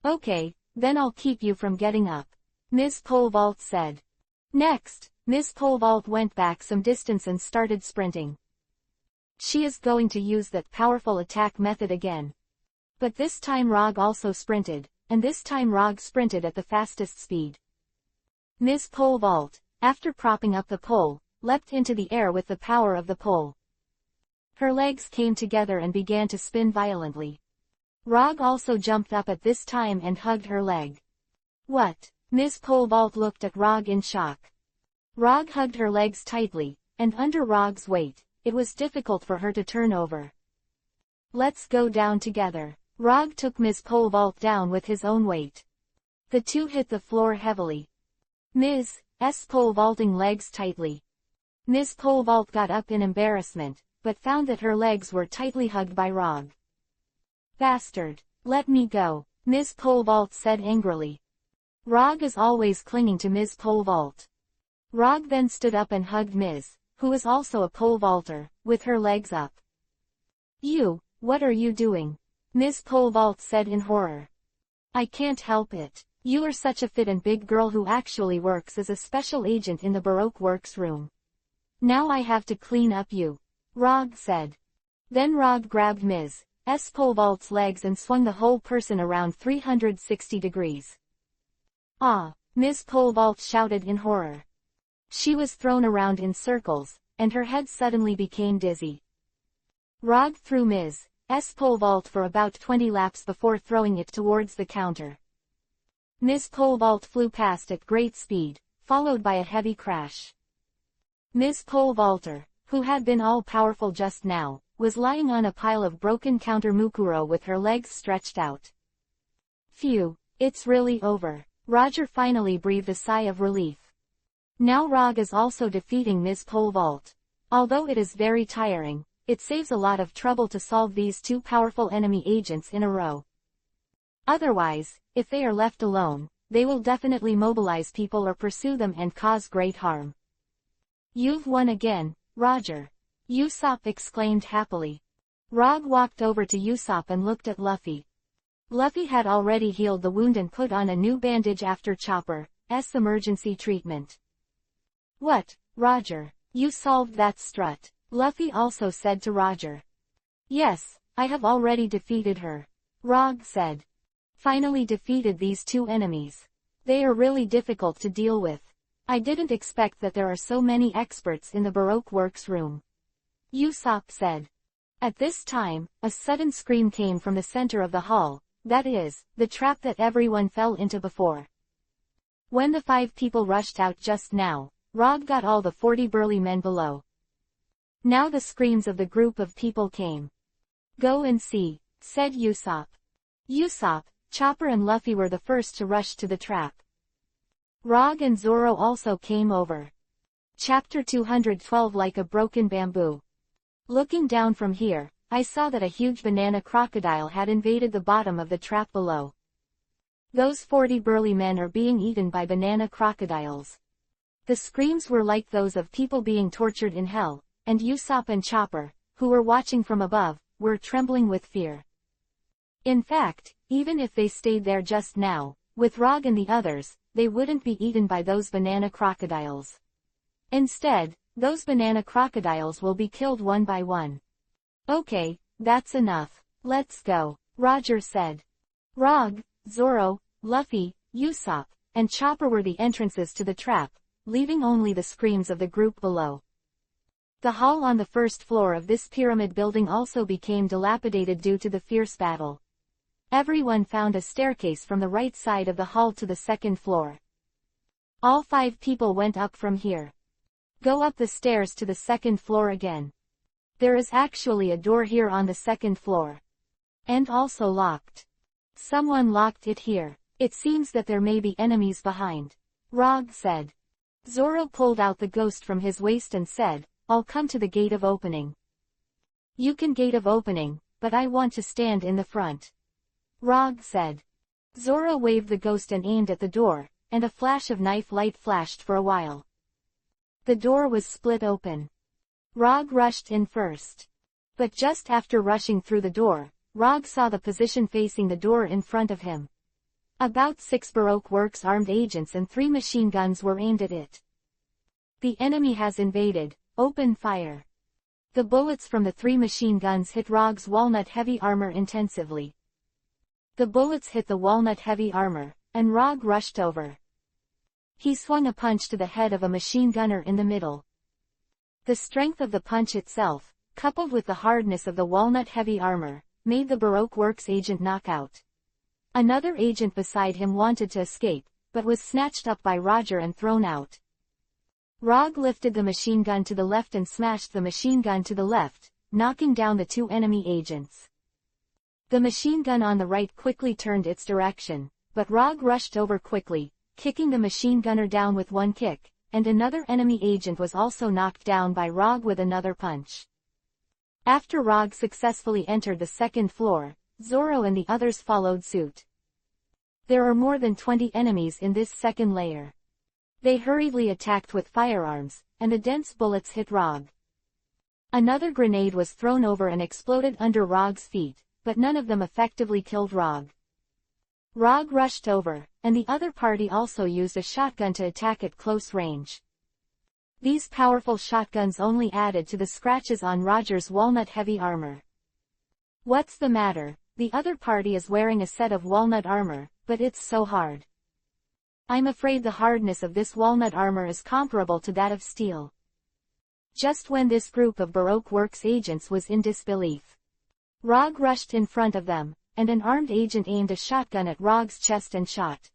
Okay, then I'll keep you from getting up, Ms. Pole Vault said. Next, Ms. Pole Vault went back some distance and started sprinting. She is going to use that powerful attack method again. But this time Rog also sprinted, and this time Rog sprinted at the fastest speed. Ms. Pole Vault, after propping up the pole, leapt into the air with the power of the pole. Her legs came together and began to spin violently. Rog also jumped up at this time and hugged her leg. What? Ms. Pole Vault looked at Rog in shock. Rog hugged her legs tightly, and under Rog's weight, it was difficult for her to turn over. Let's go down together. Rog took Ms. Pole Vault down with his own weight. The two hit the floor heavily. Ms. Pole Vaulting legs tightly. Ms. Pole Vault got up in embarrassment, but found that her legs were tightly hugged by Rog. Bastard! Let me go, Ms. Pole Vault said angrily. Rog is always clinging to Ms. Pole Vault. Rog then stood up and hugged Ms. who is also a pole vaulter, with her legs up. What are you doing? Ms. Pole Vault said in horror. I can't help it. You are such a fit and big girl who actually works as a special agent in the Baroque Works room. Now I have to clean up you. Rog said. Then Rog grabbed Ms. Pole Vault's legs and swung the whole person around 360 degrees. Ah! Ms. Pole Vault shouted in horror. She was thrown around in circles, and her head suddenly became dizzy. Rog threw Ms. Pole Vault for about 20 laps before throwing it towards the counter. Ms. Pole Vault flew past at great speed, followed by a heavy crash. Ms. Pole Vaulter, who had been all-powerful just now, was lying on a pile of broken counter mukuro with her legs stretched out. Phew, it's really over. Roger finally breathed a sigh of relief. Now Rog is also defeating Ms. Pole Vault. Although it is very tiring, it saves a lot of trouble to solve these two powerful enemy agents in a row. Otherwise, if they are left alone, they will definitely mobilize people or pursue them and cause great harm. You've won again, Roger. Usopp exclaimed happily. Rog walked over to Usopp and looked at Luffy. Luffy had already healed the wound and put on a new bandage after Chopper's emergency treatment. What, Roger? You solved that strut, Luffy also said to Roger. Yes, I have already defeated her, Rog said. Finally defeated these two enemies. They are really difficult to deal with. I didn't expect that there are so many experts in the Baroque Works room, Usopp said. At this time, a sudden scream came from the center of the hall, that is, the trap that everyone fell into before. When the 5 people rushed out just now, Rog got all the 40 burly men below. Now the screams of the group of people came. Go and see, said Usopp. Usopp, Chopper and Luffy were the first to rush to the trap. Rog and Zoro also came over. Chapter 212 Like a Broken Bamboo. Looking down from here, I saw that a huge banana crocodile had invaded the bottom of the trap below. Those 40 burly men are being eaten by banana crocodiles. The screams were like those of people being tortured in hell, and Usopp and Chopper, who were watching from above, were trembling with fear. In fact, even if they stayed there just now, with Rog and the others, they wouldn't be eaten by those banana crocodiles. Instead, those banana crocodiles will be killed one by one. Okay, that's enough. Let's go, Roger said. Rog, Zoro, Luffy, Usopp, and Chopper were the entrances to the trap, leaving only the screams of the group below. The hall on the first floor of this pyramid building also became dilapidated due to the fierce battle. Everyone found a staircase from the right side of the hall to the second floor. All 5 people went up from here. Go up the stairs to the second floor again. There is actually a door here on the second floor. And also locked. Someone locked it here. It seems that there may be enemies behind, Rog said. Zoro pulled out the ghost from his waist and said, I'll come to the gate of opening. You can gate of opening, but I want to stand in the front, Rog said. Zoro waved the ghost and aimed at the door, and a flash of knife light flashed for a while. The door was split open. Rog rushed in first. But just after rushing through the door, Rog saw the position facing the door in front of him. About 6 Baroque Works armed agents and 3 machine guns were aimed at it. The enemy has invaded, open fire. The bullets from the 3 machine guns hit Rog's walnut-heavy armor intensively. The bullets hit the walnut-heavy armor, and Rog rushed over. He swung a punch to the head of a machine gunner in the middle. The strength of the punch itself, coupled with the hardness of the walnut-heavy armor, made the Baroque Works agent knock out. Another agent beside him wanted to escape, but was snatched up by Roger and thrown out. Rog lifted the machine gun to the left and smashed the machine gun to the left, knocking down the 2 enemy agents. The machine gun on the right quickly turned its direction, but Rog rushed over quickly, kicking the machine gunner down with 1 kick, and another enemy agent was also knocked down by Rog with another punch. After Rog successfully entered the second floor, Zoro and the others followed suit. There are more than 20 enemies in this second layer. They hurriedly attacked with firearms, and the dense bullets hit Rog. Another grenade was thrown over and exploded under Rog's feet, but none of them effectively killed Rog. Rog rushed over, and the other party also used a shotgun to attack at close range. These powerful shotguns only added to the scratches on Roger's walnut-heavy armor. "What's the matter? The other party is wearing a set of walnut armor, but it's so hard. I'm afraid the hardness of this walnut armor is comparable to that of steel." Just when this group of Baroque Works agents was in disbelief, Rog rushed in front of them, and an armed agent aimed a shotgun at Rog's chest and shot.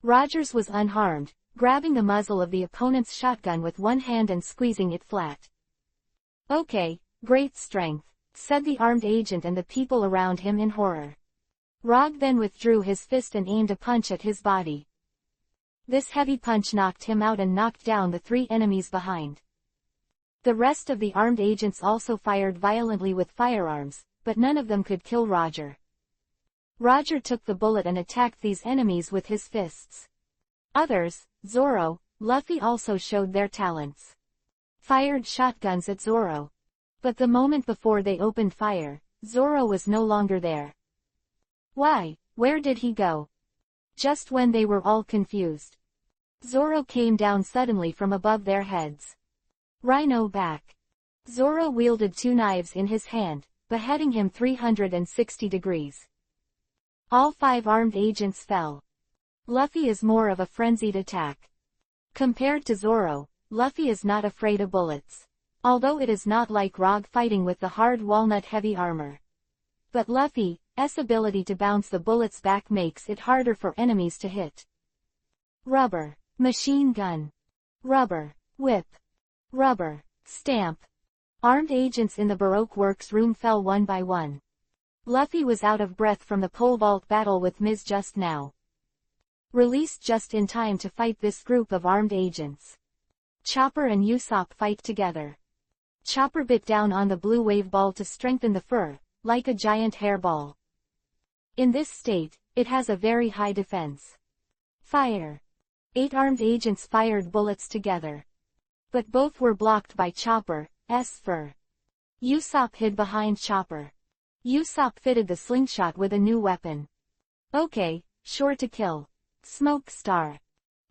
Rogers was unharmed, grabbing the muzzle of the opponent's shotgun with one hand and squeezing it flat. "Okay, great strength," said the armed agent and the people around him in horror. Rog then withdrew his fist and aimed a punch at his body. This heavy punch knocked him out and knocked down the 3 enemies behind. The rest of the armed agents also fired violently with firearms, but none of them could kill Roger. Roger took the bullet and attacked these enemies with his fists. Others, Zorro, Luffy also showed their talents. Fired shotguns at Zorro. But the moment before they opened fire, Zorro was no longer there. Why, where did he go? Just when they were all confused, Zorro came down suddenly from above their heads. Rhino back. Zorro wielded 2 knives in his hand, beheading him 360 degrees. All 5 armed agents fell. Luffy is more of a frenzied attack. Compared to Zorro, Luffy is not afraid of bullets. Although it is not like Rog fighting with the hard walnut-heavy armor. But Luffy's ability to bounce the bullets back makes it harder for enemies to hit. Rubber. Machine gun. Rubber. Whip. Rubber. Stamp. Armed agents in the Baroque Works room fell one by one. Luffy was out of breath from the pole vault battle with Ms. just now. Released just in time to fight this group of armed agents. Chopper and Usopp fight together. Chopper bit down on the blue wave ball to strengthen the fur, like a giant hairball. In this state, it has a very high defense. Fire. 8 armed agents fired bullets together. But both were blocked by Chopper's fur. Usopp hid behind Chopper. Usopp fitted the slingshot with a new weapon. Okay, sure to kill. Smoke Star.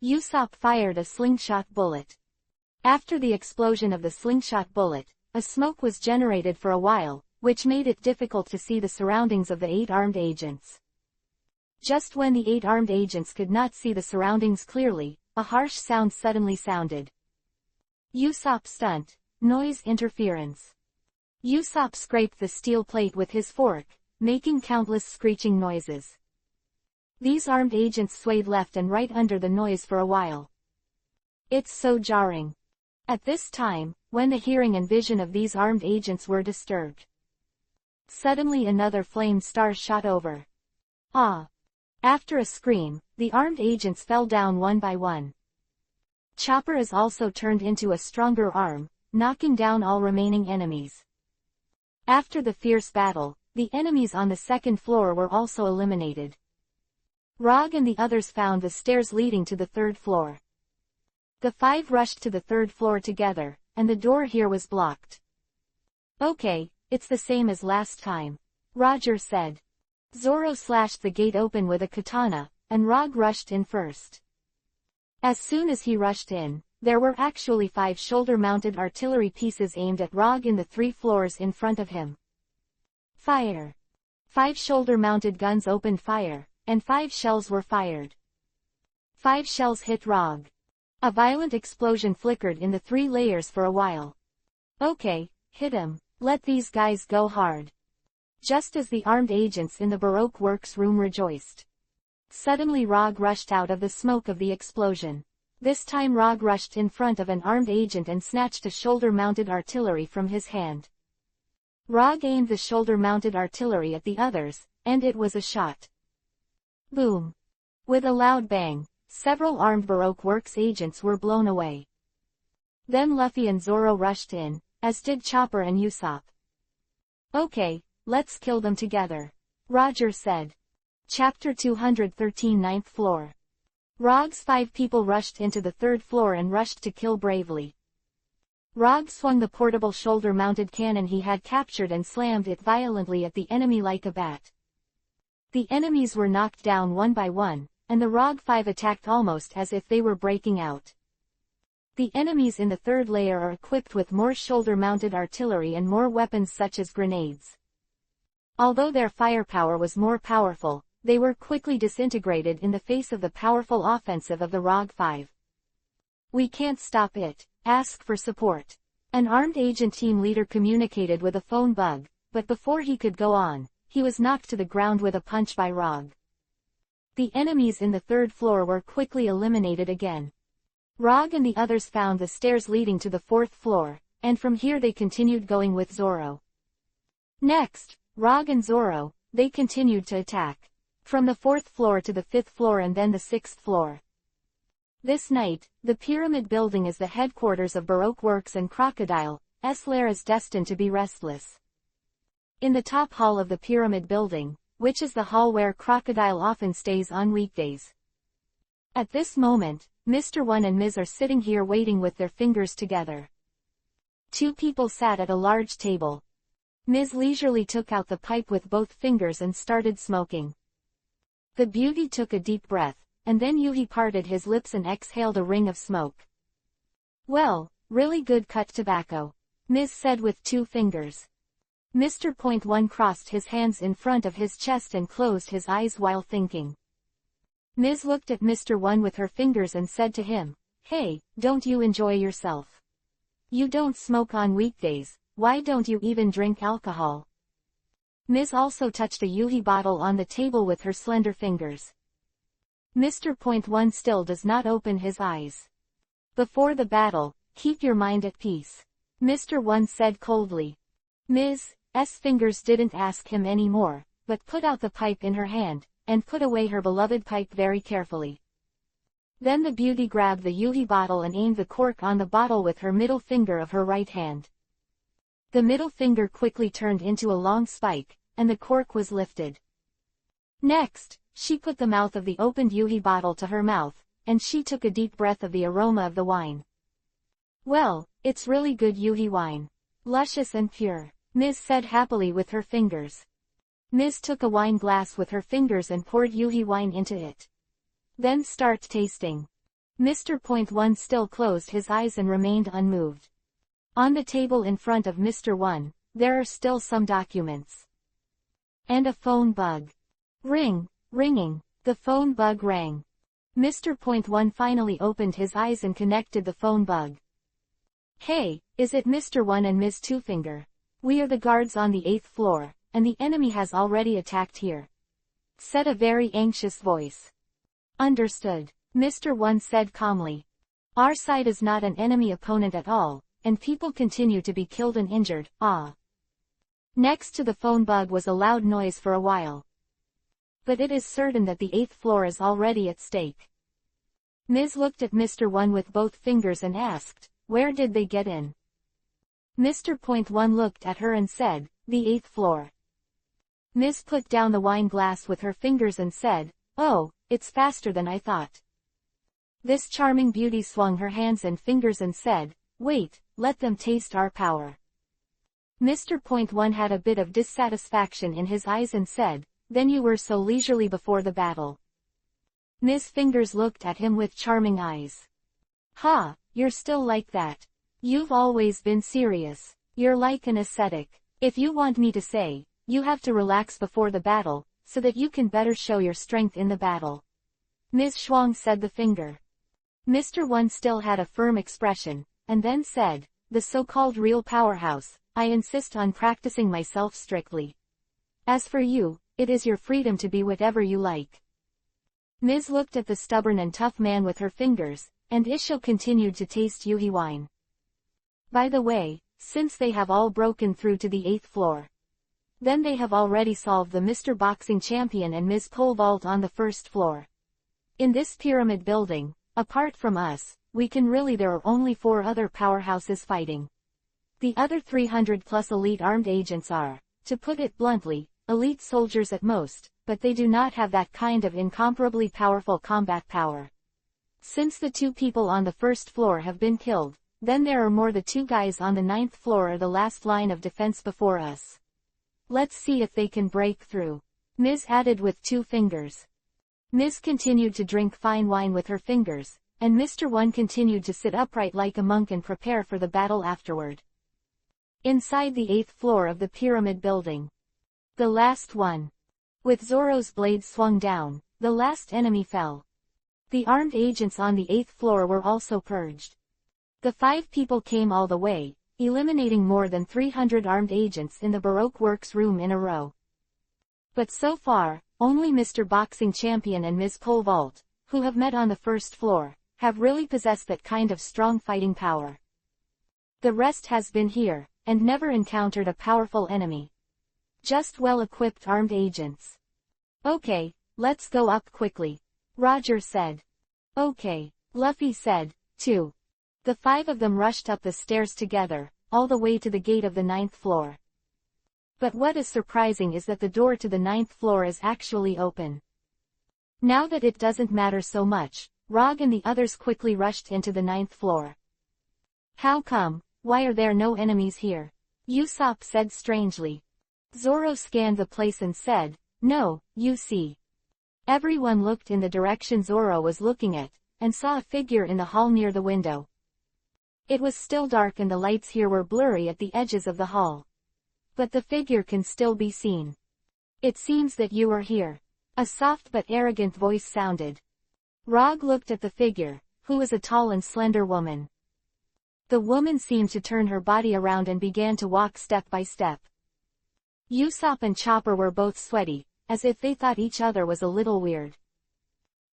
Usopp fired a slingshot bullet. After the explosion of the slingshot bullet, a smoke was generated for a while, which made it difficult to see the surroundings of the 8 armed agents. Just when the 8 armed agents could not see the surroundings clearly, a harsh sound suddenly sounded. Usopp stunt. Noise interference. Usopp scraped the steel plate with his fork, making countless screeching noises. These armed agents swayed left and right under the noise for a while. It's so jarring. At this time, when the hearing and vision of these armed agents were disturbed. Suddenly another flame star shot over. Ah! After a scream, the armed agents fell down one by one. Chopper is also turned into a stronger arm, knocking down all remaining enemies. After the fierce battle, the enemies on the 2nd floor were also eliminated. Rog and the others found the stairs leading to the 3rd floor. The 5 rushed to the 3rd floor together, and the door here was blocked. Okay, it's the same as last time, Roger said. Zorro slashed the gate open with a katana, and Rog rushed in first. As soon as he rushed in, there were actually 5 shoulder-mounted artillery pieces aimed at Rog in the 3 floors in front of him. Fire. 5 shoulder-mounted guns opened fire, and 5 shells were fired. 5 shells hit Rog. A violent explosion flickered in the 3 layers for a while. Okay, hit him, let these guys go hard. Just as the armed agents in the Baroque Works room rejoiced. Suddenly Rog rushed out of the smoke of the explosion. This time Rog rushed in front of an armed agent and snatched a shoulder-mounted artillery from his hand. Rog aimed the shoulder-mounted artillery at the others, and it was a shot. Boom! With a loud bang, several armed Baroque Works agents were blown away. Then Luffy and Zorro rushed in, as did Chopper and Usopp. Okay, let's kill them together, Roger said. Chapter 213 9th Floor. Rog's 5 people rushed into the 3rd floor and rushed to kill bravely. Rog swung the portable shoulder-mounted cannon he had captured and slammed it violently at the enemy like a bat. The enemies were knocked down one by one, and the Rog 5 attacked almost as if they were breaking out. The enemies in the 3rd layer are equipped with more shoulder-mounted artillery and more weapons such as grenades. Although their firepower was more powerful, they were quickly disintegrated in the face of the powerful offensive of the Rog 5. "We can't stop it. Ask for support." An armed agent team leader communicated with a phone bug, but before he could go on, he was knocked to the ground with a punch by Rog. The enemies in the 3rd floor were quickly eliminated again. Rog and the others found the stairs leading to the 4th floor, and from here they continued going with Zoro. Next, Rog and Zoro, they continued to attack. From the 4th floor to the 5th floor and then the 6th floor. This night, the Pyramid Building is the headquarters of Baroque Works and Crocodile's lair is destined to be restless. In the top hall of the Pyramid Building, which is the hall where Crocodile often stays on weekdays. At this moment, Mr. 1 and Ms. are sitting here waiting with their fingers together. 2 people sat at a large table. Ms. leisurely took out the pipe with both fingers and started smoking. The beauty took a deep breath, and then Yuhi parted his lips and exhaled a ring of smoke. "Well, really good cut tobacco," Ms. said with 2 fingers. Mr. 1 crossed his hands in front of his chest and closed his eyes while thinking. Ms. looked at Mr. 1 with her fingers and said to him, "Hey, don't you enjoy yourself? You don't smoke on weekdays, why don't you even drink alcohol?" Ms. also touched a Yuhi bottle on the table with her slender fingers. Mr. 1 still does not open his eyes. "Before the battle, keep your mind at peace," Mr. 1 said coldly. Ms.'s fingers didn't ask him any more, but put out the pipe in her hand, and put away her beloved pipe very carefully. Then the beauty grabbed the Yuhi bottle and aimed the cork on the bottle with her middle finger of her right hand. The middle finger quickly turned into a long spike, and the cork was lifted. Next, she put the mouth of the opened Yuhi bottle to her mouth, and she took a deep breath of the aroma of the wine. "Well, it's really good Yuhi wine. Luscious and pure," Ms. said happily with her fingers. Ms. took a wine glass with her fingers and poured Yuhi wine into it. "Then start tasting." Mr. 1 still closed his eyes and remained unmoved. On the table in front of Mr. 1, there are still some documents. And a phone bug. Ringing. The phone bug rang. Mr. 1 finally opened his eyes and connected the phone bug. "Hey, is it Mr. 1 and Ms. Twofinger? We are the guards on the 8th floor, and the enemy has already attacked here," said a very anxious voice. "Understood," Mr. 1 said calmly. "Our side is not an enemy opponent at all, and people continue to be killed and injured, Next to the phone bug was a loud noise for a while. "But it is certain that the 8th floor is already at stake." Ms. looked at Mr. 1 with both fingers and asked, "Where did they get in?" Mr. 1 looked at her and said, "The 8th floor." Ms. put down the wine glass with her fingers and said, "Oh, it's faster than I thought." This charming beauty swung her hands and fingers and said, "Wait, let them taste our power." Mr. 1 had a bit of dissatisfaction in his eyes and said, "Then you were so leisurely before the battle." Ms. Fingers looked at him with charming eyes. "Ha, you're still like that. You've always been serious. You're like an ascetic. If you want me to say, you have to relax before the battle, so that you can better show your strength in the battle." Ms. Shuang said the finger. Mr. 1 still had a firm expression, and then said, "The so-called real powerhouse, I insist on practicing myself strictly. As for you, it is your freedom to be whatever you like." Ms. looked at the stubborn and tough man with her fingers, and Isho continued to taste Yuhi wine. "By the way, since they have all broken through to the 8th floor, then they have already solved the Mr. Boxing Champion and Ms. Pole Vault on the 1st floor. In this pyramid building, apart from us, there are only 4 other powerhouses fighting. The other 300 plus elite armed agents are, to put it bluntly, elite soldiers at most, but they do not have that kind of incomparably powerful combat power. Since the 2 people on the first floor have been killed, then there are more. The 2 guys on the 9th floor are the last line of defense before us. Let's see if they can break through. Ms. added with 2 fingers. Ms. continued to drink fine wine with her fingers, and Mr. 1 continued to sit upright like a monk and prepare for the battle afterward. Inside the 8th floor of the pyramid building. The last one. With Zoro's blade swung down, the last enemy fell. The armed agents on the 8th floor were also purged. The 5 people came all the way, eliminating more than 300 armed agents in the Baroque Works room in a row. But so far, only Mr. Boxing Champion and Ms. Pole Vault, who have met on the first floor, have really possessed that kind of strong fighting power. The rest has been here, and never encountered a powerful enemy. Just well-equipped armed agents. Okay, let's go up quickly, Roger said. Okay, Luffy said, too. The 5 of them rushed up the stairs together, all the way to the gate of the 9th floor. But what is surprising is that the door to the 9th floor is actually open. Now that it doesn't matter so much, Rog and the others quickly rushed into the 9th floor. How come? Why are there no enemies here? Usopp said strangely. Zoro scanned the place and said, no, you see. Everyone looked in the direction Zoro was looking at, and saw a figure in the hall near the window. It was still dark and the lights here were blurry at the edges of the hall. But the figure can still be seen. It seems that you are here. A soft but arrogant voice sounded. Rog looked at the figure, who was a tall and slender woman. The woman seemed to turn her body around and began to walk step by step. Usopp and Chopper were both sweaty, as if they thought each other was a little weird.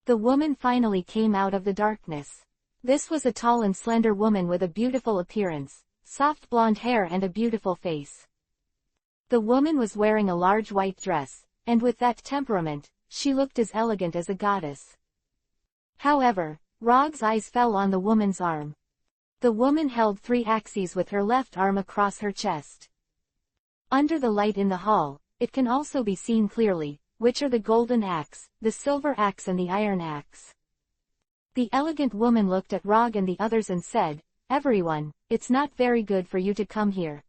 The woman finally came out of the darkness. This was a tall and slender woman with a beautiful appearance, soft blonde hair and a beautiful face. The woman was wearing a large white dress, and with that temperament, she looked as elegant as a goddess. However, Rog's eyes fell on the woman's arm. The woman held 3 axes with her left arm across her chest. Under the light in the hall, it can also be seen clearly, which are the golden axe, the silver axe and the iron axe. The elegant woman looked at Rog and the others and said, everyone, it's not very good for you to come here.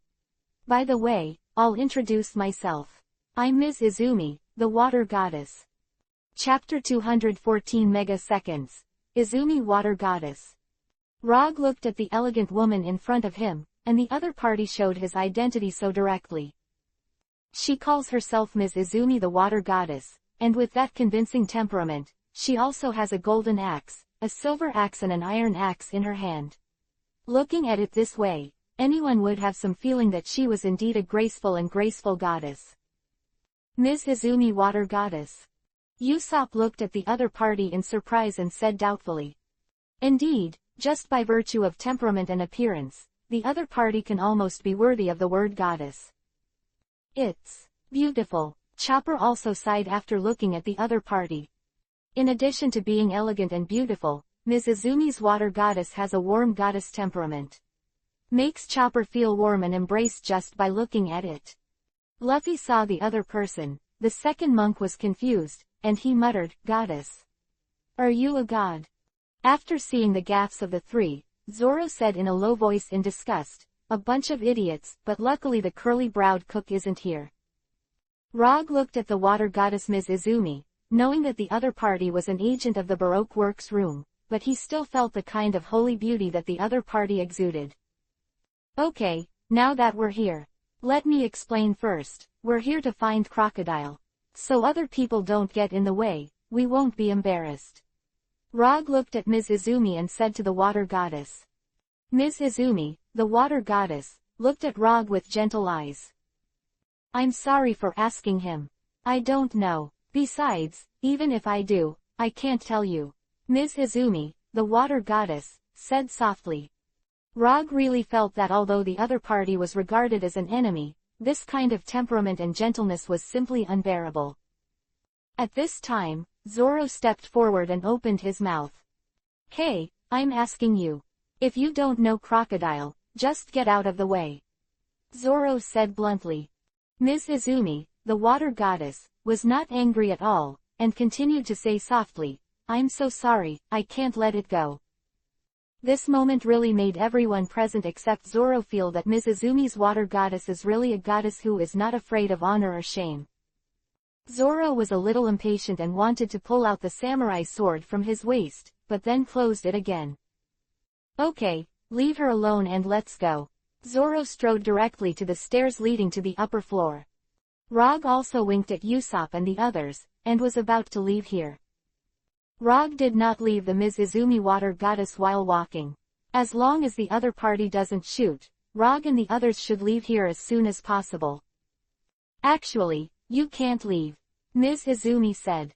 By the way, I'll introduce myself. I'm Ms. Izumi, the water goddess. Chapter 214 Megaseconds. Izumi Water Goddess. Rog looked at the elegant woman in front of him, and the other party showed his identity so directly. She calls herself Ms. Izumi the Water Goddess, and with that convincing temperament, she also has a golden axe, a silver axe and an iron axe in her hand. Looking at it this way, anyone would have some feeling that she was indeed a graceful goddess. Ms. Izumi Water Goddess. Usopp looked at the other party in surprise and said doubtfully. Indeed, just by virtue of temperament and appearance, the other party can almost be worthy of the word goddess. It's beautiful. Chopper also sighed after looking at the other party. In addition to being elegant and beautiful, Ms. Izumi's water goddess has a warm goddess temperament. Makes Chopper feel warm and embraced just by looking at it. Luffy saw the other person. The second monk was confused, and he muttered, goddess. Are you a god? After seeing the gaffes of the 3, Zoro said in a low voice in disgust, a bunch of idiots, but luckily the curly-browed cook isn't here. Rog looked at the water goddess Ms. Izumi, knowing that the other party was an agent of the Baroque Works room, but he still felt the kind of holy beauty that the other party exuded. Okay, now that we're here, let me explain first. We're here to find Crocodile. So other people don't get in the way, we won't be embarrassed. Rog looked at Ms. Izumi and said to the water goddess. Ms. Izumi, the water goddess, looked at Rog with gentle eyes. I'm sorry for asking him. I don't know. Besides, even if I do, I can't tell you. Ms. Izumi, the water goddess, said softly. Rog really felt that although the other party was regarded as an enemy, this kind of temperament and gentleness was simply unbearable. At this time, Zoro stepped forward and opened his mouth. Hey, I'm asking you. If you don't know Crocodile, just get out of the way. Zoro said bluntly. Ms. Izumi, the water goddess, was not angry at all, and continued to say softly, I'm so sorry, I can't let it go. This moment really made everyone present except Zoro feel that Ms. Izumi's water goddess is really a goddess who is not afraid of honor or shame. Zoro was a little impatient and wanted to pull out the samurai sword from his waist, but then closed it again. Okay, leave her alone and let's go. Zoro strode directly to the stairs leading to the upper floor. Rog also winked at Usopp and the others, and was about to leave here. Rog did not leave the Ms. Izumi water goddess while walking. As long as the other party doesn't shoot, Rog and the others should leave here as soon as possible. Actually, you can't leave, Ms. Izumi said.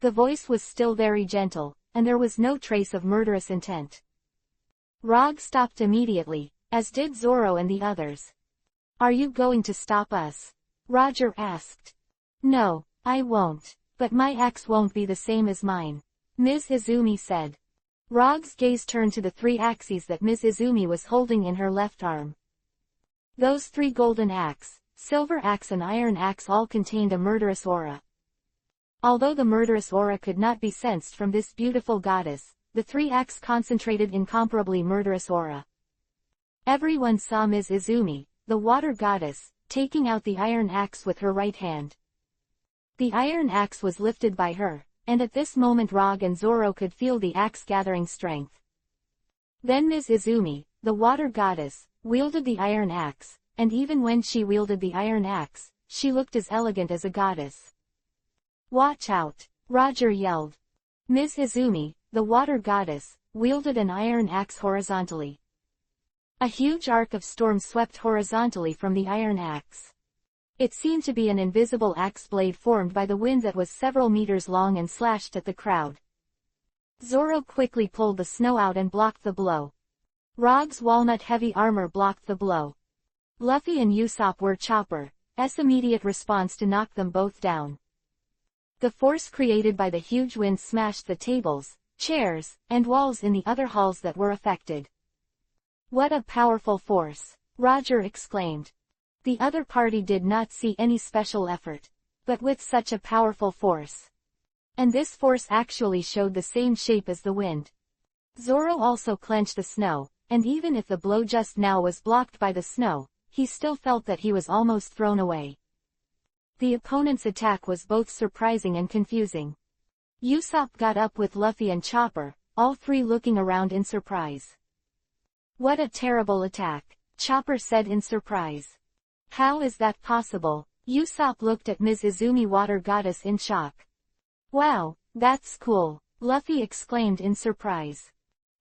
The voice was still very gentle, and there was no trace of murderous intent. Rog stopped immediately, as did Zoro and the others. Are you going to stop us? Roger asked. No, I won't, but my axe won't be the same as mine, Ms. Izumi said. Rog's gaze turned to the 3 axes that Ms. Izumi was holding in her left arm. Those 3 golden axe, silver axe and iron axe all contained a murderous aura. Although the murderous aura could not be sensed from this beautiful goddess, the 3 axe concentrated incomparably murderous aura. Everyone saw Ms. Izumi, the water goddess, taking out the iron axe with her right hand. The iron axe was lifted by her, and at this moment Rog and Zoro could feel the axe gathering strength. Then Ms. Izumi, the water goddess, wielded the iron axe, and even when she wielded the iron axe, she looked as elegant as a goddess. Watch out! Roger yelled. Ms. Izumi, the water goddess, wielded an iron axe horizontally. A huge arc of storm swept horizontally from the iron axe. It seemed to be an invisible axe blade formed by the wind that was several meters long and slashed at the crowd. Zoro quickly pulled the snow out and blocked the blow. Rog's walnut-heavy armor blocked the blow. Luffy and Usopp were Chopper's immediate response to knock them both down. The force created by the huge wind smashed the tables, chairs, and walls in the other halls that were affected. What a powerful force! Roger exclaimed. The other party did not see any special effort, but with such a powerful force. And this force actually showed the same shape as the wind. Zoro also clenched the snow, and even if the blow just now was blocked by the snow, he still felt that he was almost thrown away. The opponent's attack was both surprising and confusing. Usopp got up with Luffy and Chopper, all 3 looking around in surprise. What a terrible attack, Chopper said in surprise. How is that possible? Usopp looked at Ms. Izumi water goddess in shock. Wow, that's cool, Luffy exclaimed in surprise.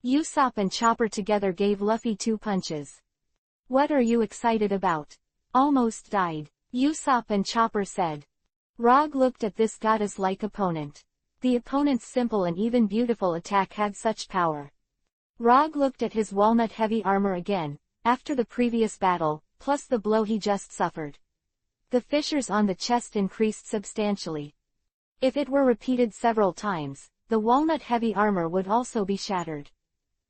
Usopp and Chopper together gave Luffy 2 punches. What are you excited about? Almost died, Usopp and Chopper said. Rog looked at this goddess-like opponent. The opponent's simple and even beautiful attack had such power. Rog looked at his walnut-heavy armor again, after the previous battle, plus the blow he just suffered. The fissures on the chest increased substantially. If it were repeated several times, the walnut-heavy armor would also be shattered.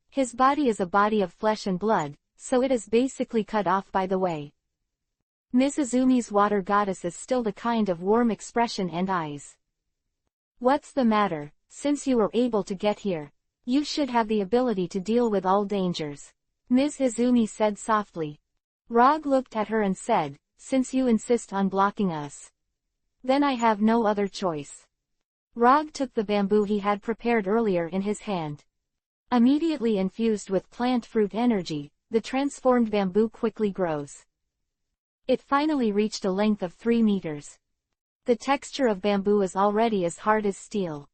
His body is a body of flesh and blood, so it is basically cut off by the way. Ms. Izumi's water goddess is still the kind of warm expression and eyes. What's the matter? Since you were able to get here, you should have the ability to deal with all dangers, Ms. Izumi said softly. Rog looked at her and said, since you insist on blocking us, then I have no other choice. Rog took the bamboo he had prepared earlier in his hand. Immediately infused with plant fruit energy, the transformed bamboo quickly grows. It finally reached a length of 3 meters. The texture of bamboo is already as hard as steel.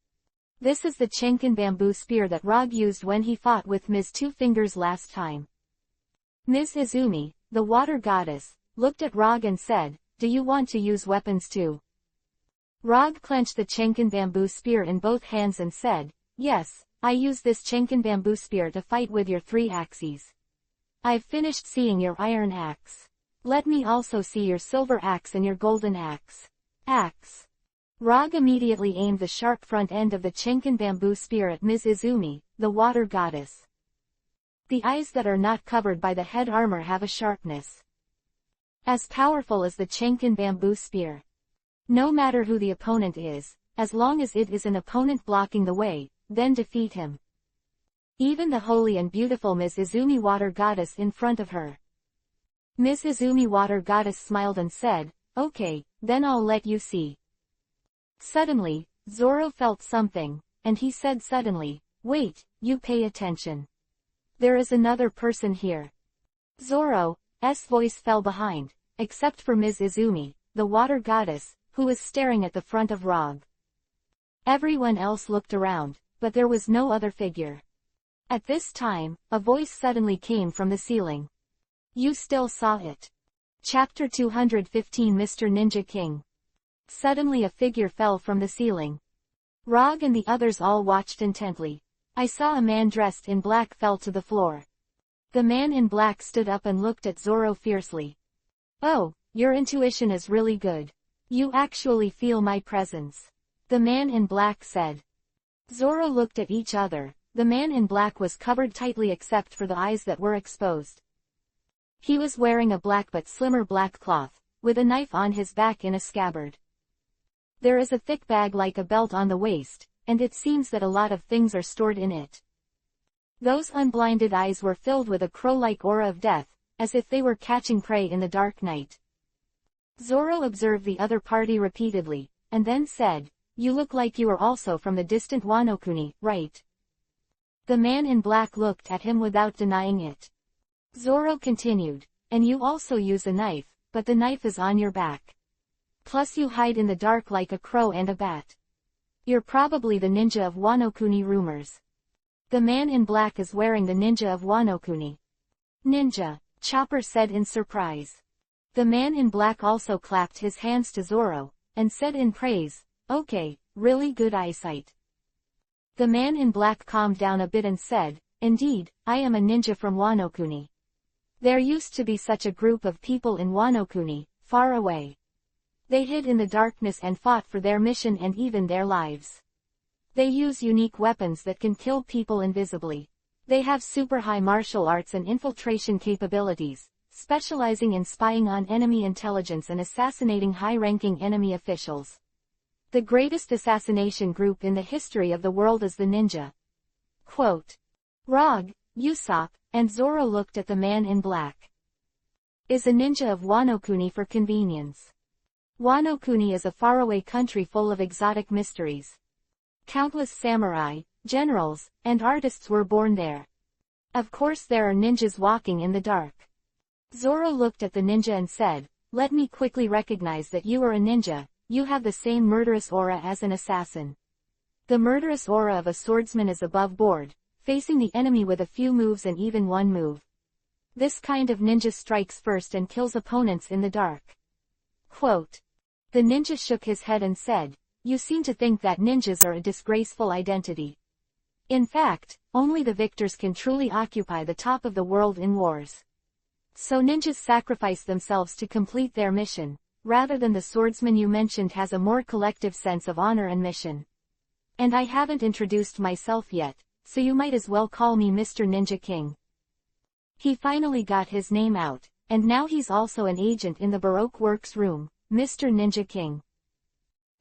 This is the Chenkin bamboo spear that Rog used when he fought with Ms. Two Fingers last time. Ms. Izumi, the water goddess, looked at Rog and said, do you want to use weapons too? Rog clenched the Chenkin bamboo spear in both hands and said, yes, I use this Chenkin bamboo spear to fight with your 3 axes. I've finished seeing your iron axe. Let me also see your silver axe and your golden axe. Rog immediately aimed the sharp front end of the Chenkin bamboo spear at Ms. Izumi, the water goddess. The eyes that are not covered by the head armor have a sharpness as powerful as the Chenkin bamboo spear. No matter who the opponent is, as long as it is an opponent blocking the way, then defeat him. Even the holy and beautiful Ms. Izumi Water Goddess in front of her. Ms. Izumi Water Goddess smiled and said, "Okay, then I'll let you see." Suddenly, Zoro felt something, and he said suddenly, "Wait, you pay attention. There is another person here." Zoro's voice fell behind, except for Ms. Izumi, the water goddess, who was staring at the front of Rog. Everyone else looked around, but there was no other figure. At this time, a voice suddenly came from the ceiling. "You still saw it." Chapter 215 Mr. Ninja King. Suddenly a figure fell from the ceiling. Rog and the others all watched intently. I saw a man dressed in black fell to the floor. The man in black stood up and looked at Zoro fiercely. "Oh, your intuition is really good. You actually feel my presence," the man in black said. Zoro looked at each other. The man in black was covered tightly except for the eyes that were exposed. He was wearing a black but slimmer black cloth, with a knife on his back in a scabbard. There is a thick bag like a belt on the waist, and it seems that a lot of things are stored in it. Those unblinded eyes were filled with a crow-like aura of death, as if they were catching prey in the dark night. Zoro observed the other party repeatedly, and then said, "You look like you are also from the distant Wano-kuni, right?" The man in black looked at him without denying it. Zoro continued, "And you also use a knife, but the knife is on your back. Plus you hide in the dark like a crow and a bat. You're probably the ninja of Wano-kuni rumors." The man in black is wearing the ninja of Wano-kuni. "Ninja," Chopper said in surprise. The man in black also clapped his hands to Zoro, and said in praise, "Okay, really good eyesight." The man in black calmed down a bit and said, "Indeed, I am a ninja from Wano-kuni. There used to be such a group of people in Wano-kuni, far away. They hid in the darkness and fought for their mission and even their lives. They use unique weapons that can kill people invisibly. They have super high martial arts and infiltration capabilities, specializing in spying on enemy intelligence and assassinating high-ranking enemy officials. The greatest assassination group in the history of the world is the ninja." Quote. Rog, Usopp, and Zoro looked at the man in black. Is a ninja of Wano-kuni for convenience. Wano-kuni is a faraway country full of exotic mysteries. Countless samurai, generals, and artists were born there. Of course there are ninjas walking in the dark. Zoro looked at the ninja and said, "Let me quickly recognize that you are a ninja. You have the same murderous aura as an assassin. The murderous aura of a swordsman is above board, facing the enemy with a few moves and even one move. This kind of ninja strikes first and kills opponents in the dark." Quote. The ninja shook his head and said, "You seem to think that ninjas are a disgraceful identity. In fact, only the victors can truly occupy the top of the world in wars. So ninjas sacrifice themselves to complete their mission, rather than the swordsman you mentioned has a more collective sense of honor and mission. And I haven't introduced myself yet, so you might as well call me Mr. Ninja King." He finally got his name out, and now he's also an agent in the Baroque Works room, Mr. Ninja King.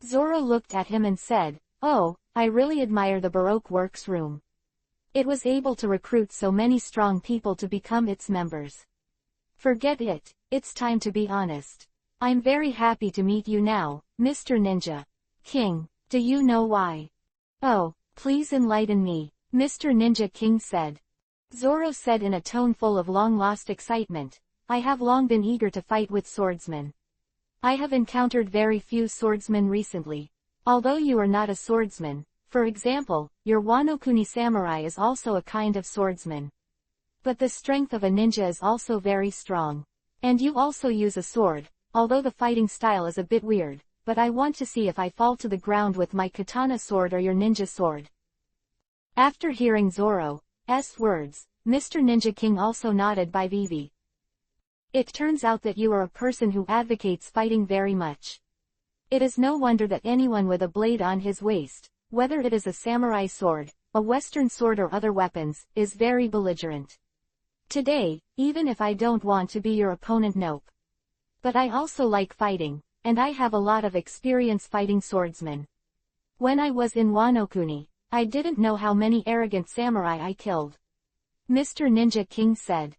Zoro looked at him and said, "Oh, I really admire the Baroque Works room. It was able to recruit so many strong people to become its members. Forget it, it's time to be honest. I'm very happy to meet you now, Mr. Ninja King. Do you know why?" "Oh, please enlighten me," Mr. Ninja King said. Zoro said in a tone full of long-lost excitement, "I have long been eager to fight with swordsmen. I have encountered very few swordsmen recently. Although you are not a swordsman, for example, your Wano-kuni samurai is also a kind of swordsman. But the strength of a ninja is also very strong. And you also use a sword, although the fighting style is a bit weird, but I want to see if I fall to the ground with my katana sword or your ninja sword." After hearing Zoro's words, Mr. Ninja King also nodded by Vivi. "It turns out that you are a person who advocates fighting very much. It is no wonder that anyone with a blade on his waist, whether it is a samurai sword, a western sword or other weapons, is very belligerent. Today, even if I don't want to be your opponent, nope. But I also like fighting, and I have a lot of experience fighting swordsmen. When I was in Wano-kuni, I didn't know how many arrogant samurai I killed. Mr. Ninja King said.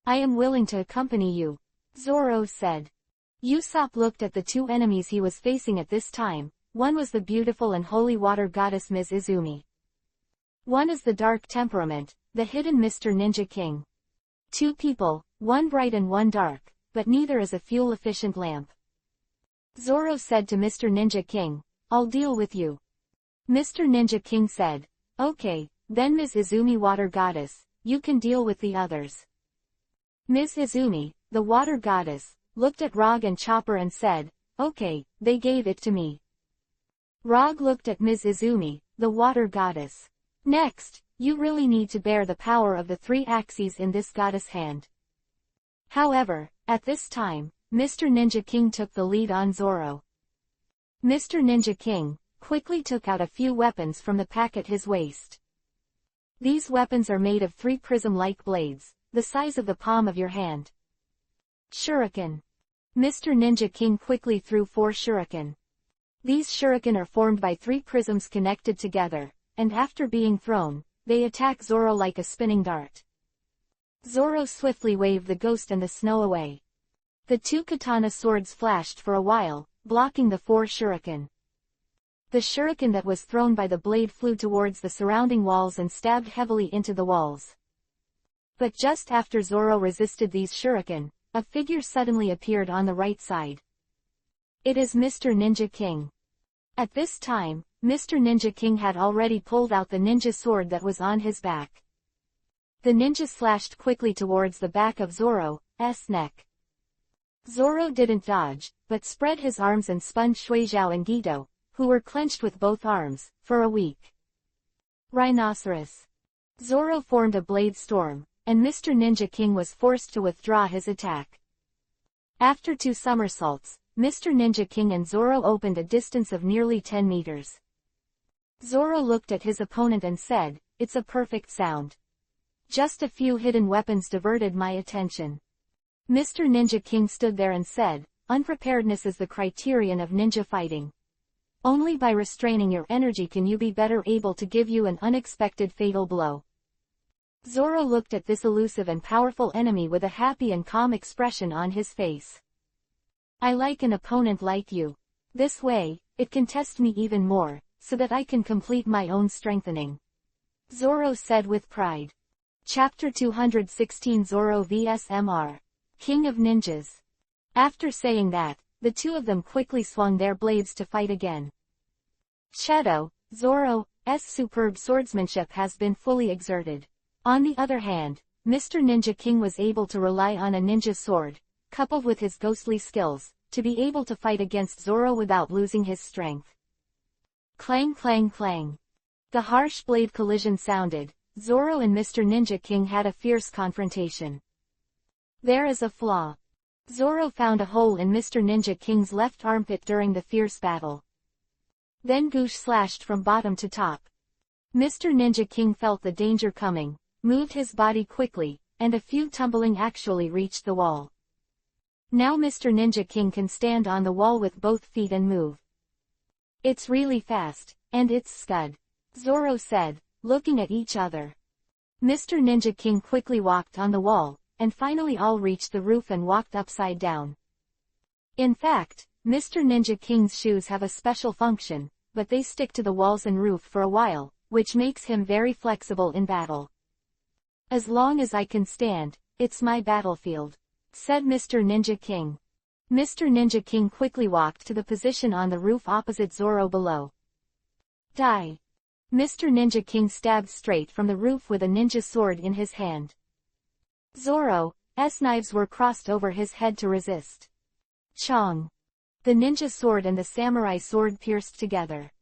I am willing to accompany you. Zoro said. Usopp looked at the two enemies he was facing at this time. One was the beautiful and holy water goddess Ms. Izumi. One is the dark temperament, the hidden Mr. Ninja King. Two people, one bright and one dark, but neither is a fuel-efficient lamp. Zoro said to Mr. Ninja King, I'll deal with you. Mr. Ninja King said, okay, then Ms. Izumi Water Goddess, you can deal with the others. Ms. Izumi, the water goddess, looked at Rog and Chopper and said, okay, they gave it to me. Rog looked at Ms. Izumi, the water goddess. Next, you really need to bear the power of the three axes in this goddess hand. However, at this time, Mr. Ninja King took the lead on Zoro. Mr. Ninja King quickly took out a few weapons from the pack at his waist. These weapons are made of three prism-like blades, the size of the palm of your hand. Shuriken. Mr. Ninja King quickly threw 4 shuriken. These shuriken are formed by 3 prisms connected together, and after being thrown, they attack Zoro like a spinning dart. Zoro swiftly waved the ghost and the snow away. The 2 katana swords flashed for a while, blocking the 4 shuriken. The shuriken that was thrown by the blade flew towards the surrounding walls and stabbed heavily into the walls. But just after Zoro resisted these shuriken, a figure suddenly appeared on the right side. It is Mr. Ninja King. At this time, Mr. Ninja King had already pulled out the ninja sword that was on his back. The ninja slashed quickly towards the back of Zoro's neck. Zoro didn't dodge, but spread his arms and spun Shuizhao and Gito, who were clenched with both arms, for a week. Rhinoceros. Zoro formed a blade storm, and Mr. Ninja King was forced to withdraw his attack. After 2 somersaults, Mr. Ninja King and Zoro opened a distance of nearly 10 meters. Zoro looked at his opponent and said, it's a perfect sound. Just a few hidden weapons diverted my attention. Mr. Ninja King stood there and said, unpreparedness is the criterion of ninja fighting. Only by restraining your energy can you be better able to give you an unexpected fatal blow. Zoro looked at this elusive and powerful enemy with a happy and calm expression on his face. I like an opponent like you. This way, it can test me even more, so that I can complete my own strengthening. Zoro said with pride. Chapter 216 Zoro vs Mr. King of Ninjas. After saying that, the two of them quickly swung their blades to fight again. Shadow, Zoro's superb swordsmanship has been fully exerted. On the other hand, Mr. Ninja King was able to rely on a ninja sword, coupled with his ghostly skills, to be able to fight against Zoro without losing his strength. Clang clang clang. The harsh blade collision sounded. Zoro and Mr. Ninja King had a fierce confrontation. There is a flaw. Zoro found a hole in Mr. Ninja King's left armpit during the fierce battle. Then Goosh slashed from bottom to top. Mr. Ninja King felt the danger coming, moved his body quickly, and a few tumbling actually reached the wall. Now Mr. Ninja King can stand on the wall with both feet and move. It's really fast, and it's scud. Zoro said, looking at each other. Mr. Ninja King quickly walked on the wall, and finally all reached the roof and walked upside down. In fact, Mr. Ninja King's shoes have a special function, but they stick to the walls and roof for a while, which makes him very flexible in battle. As long as I can stand, it's my battlefield, said Mr. Ninja King. Mr. Ninja King quickly walked to the position on the roof opposite Zoro below. Die. Mr. Ninja King stabbed straight from the roof with a ninja sword in his hand. Zoro's knives were crossed over his head to resist. Chong. The ninja sword and the samurai sword pierced together.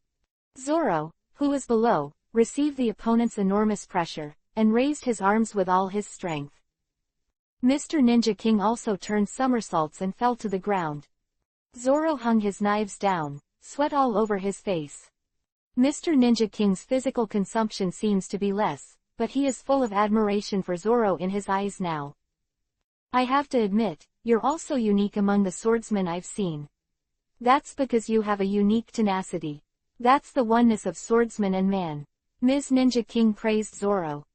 Zoro, who was below, received the opponent's enormous pressure, and raised his arms with all his strength. Mr. Ninja King also turned somersaults and fell to the ground. Zoro hung his knives down, sweat all over his face. Mr. Ninja King's physical consumption seems to be less, but he is full of admiration for Zoro in his eyes now. I have to admit, you're also unique among the swordsmen I've seen. That's because you have a unique tenacity. That's the oneness of swordsman and man. Ms. Ninja King praised Zoro.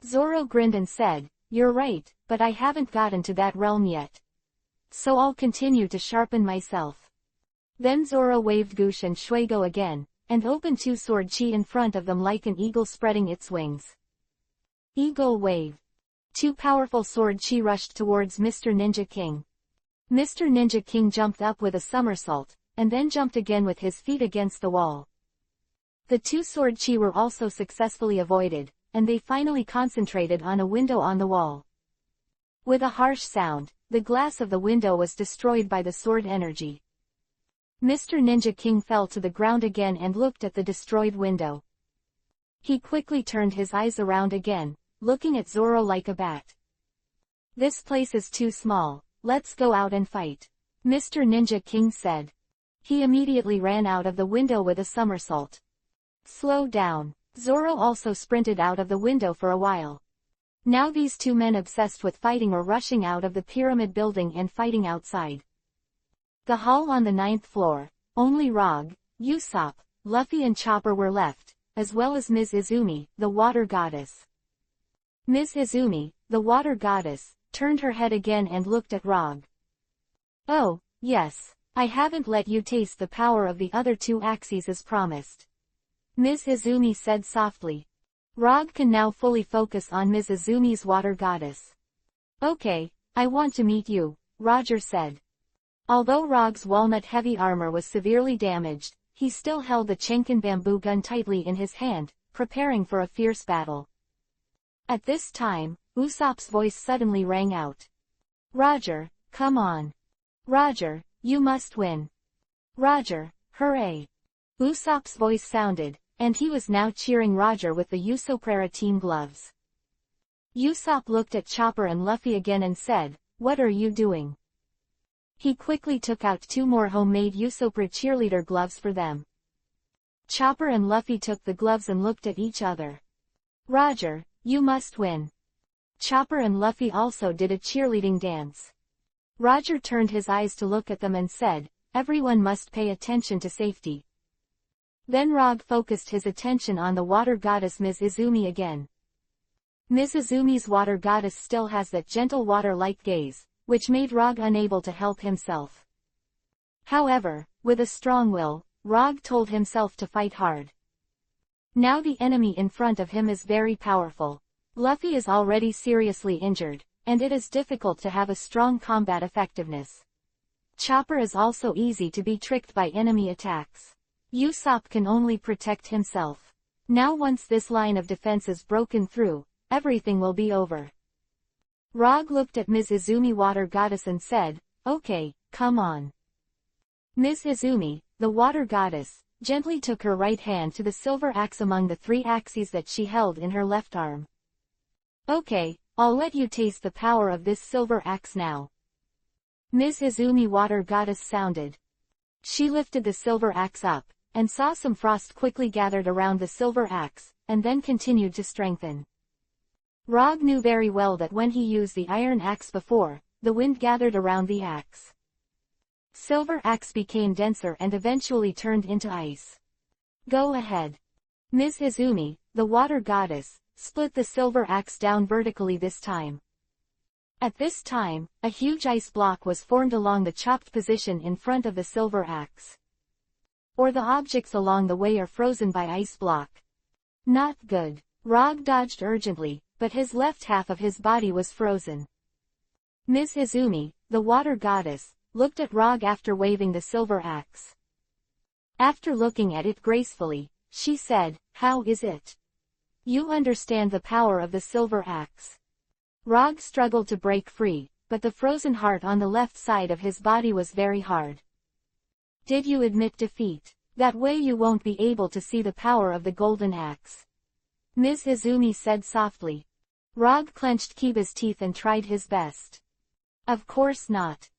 Zoro grinned and said, "You're right, but I haven't gotten to that realm yet. So I'll continue to sharpen myself." Then Zoro waved Goosh and Shuigo again, and opened two sword chi in front of them like an eagle spreading its wings. Eagle wave. Two powerful sword chi rushed towards Mr. Ninja King. Mr. Ninja King jumped up with a somersault, and then jumped again with his feet against the wall. The two sword chi were also successfully avoided, and they finally concentrated on a window on the wall. With a harsh sound, the glass of the window was destroyed by the sword energy. Mr. Ninja King fell to the ground again and looked at the destroyed window. He quickly turned his eyes around again, looking at Zoro like a bat. "This place is too small, let's go out and fight," Mr. Ninja King said. He immediately ran out of the window with a somersault. "Slow down." Zoro also sprinted out of the window for a while. Now these two men obsessed with fighting or rushing out of the pyramid building and fighting outside. The hall on the 9th floor, only Rog, Usopp, Luffy and Chopper were left, as well as Ms. Izumi, the water goddess. Ms. Izumi, the water goddess, turned her head again and looked at Rog. "Oh, yes, I haven't let you taste the power of the other two axes as promised," Ms. Izumi said softly. Rog can now fully focus on Ms. Izumi's water goddess. "Okay, I want to meet you," Roger said. Although Rog's walnut-heavy armor was severely damaged, he still held the Chenkin bamboo gun tightly in his hand, preparing for a fierce battle. At this time, Usopp's voice suddenly rang out. "Roger, come on. Roger, you must win. Roger, hooray." Usopp's voice sounded, and he was now cheering Roger with the Usopp team gloves. Usopp looked at Chopper and Luffy again and said, "What are you doing?" He quickly took out two more homemade Usopp cheerleader gloves for them. Chopper and Luffy took the gloves and looked at each other. "Roger, you must win." Chopper and Luffy also did a cheerleading dance. Roger turned his eyes to look at them and said, "Everyone must pay attention to safety." Then Rog focused his attention on the water goddess Ms. Izumi again. Ms. Izumi's water goddess still has that gentle water-like gaze, which made Rog unable to help himself. However, with a strong will, Rog told himself to fight hard. Now the enemy in front of him is very powerful. Luffy is already seriously injured, and it is difficult to have a strong combat effectiveness. Chopper is also easy to be tricked by enemy attacks. Usopp can only protect himself. Now once this line of defense is broken through, everything will be over. Rog looked at Ms. Izumi water goddess and said, "Okay, come on." Ms. Izumi, the water goddess, gently took her right hand to the silver axe among the three axes that she held in her left arm. "Okay, I'll let you taste the power of this silver axe now." Ms. Izumi water goddess sounded. She lifted the silver axe up, and saw some frost quickly gathered around the silver axe, and then continued to strengthen. Rog knew very well that when he used the iron axe before, the wind gathered around the axe. Silver axe became denser and eventually turned into ice. "Go ahead." Ms. Izumi, the water goddess, split the silver axe down vertically this time. At this time, a huge ice block was formed along the chopped position in front of the silver axe. Or the objects along the way are frozen by ice block. Not good. Rog dodged urgently, but his left half of his body was frozen. Ms. Izumi, the water goddess, looked at Rog after waving the silver axe. After looking at it gracefully, she said, "How is it? You understand the power of the silver axe?" Rog struggled to break free, but the frozen heart on the left side of his body was very hard. "Did you admit defeat? That way you won't be able to see the power of the golden axe," Ms. Izumi said softly. Rog clenched Kiba's teeth and tried his best. "Of course not."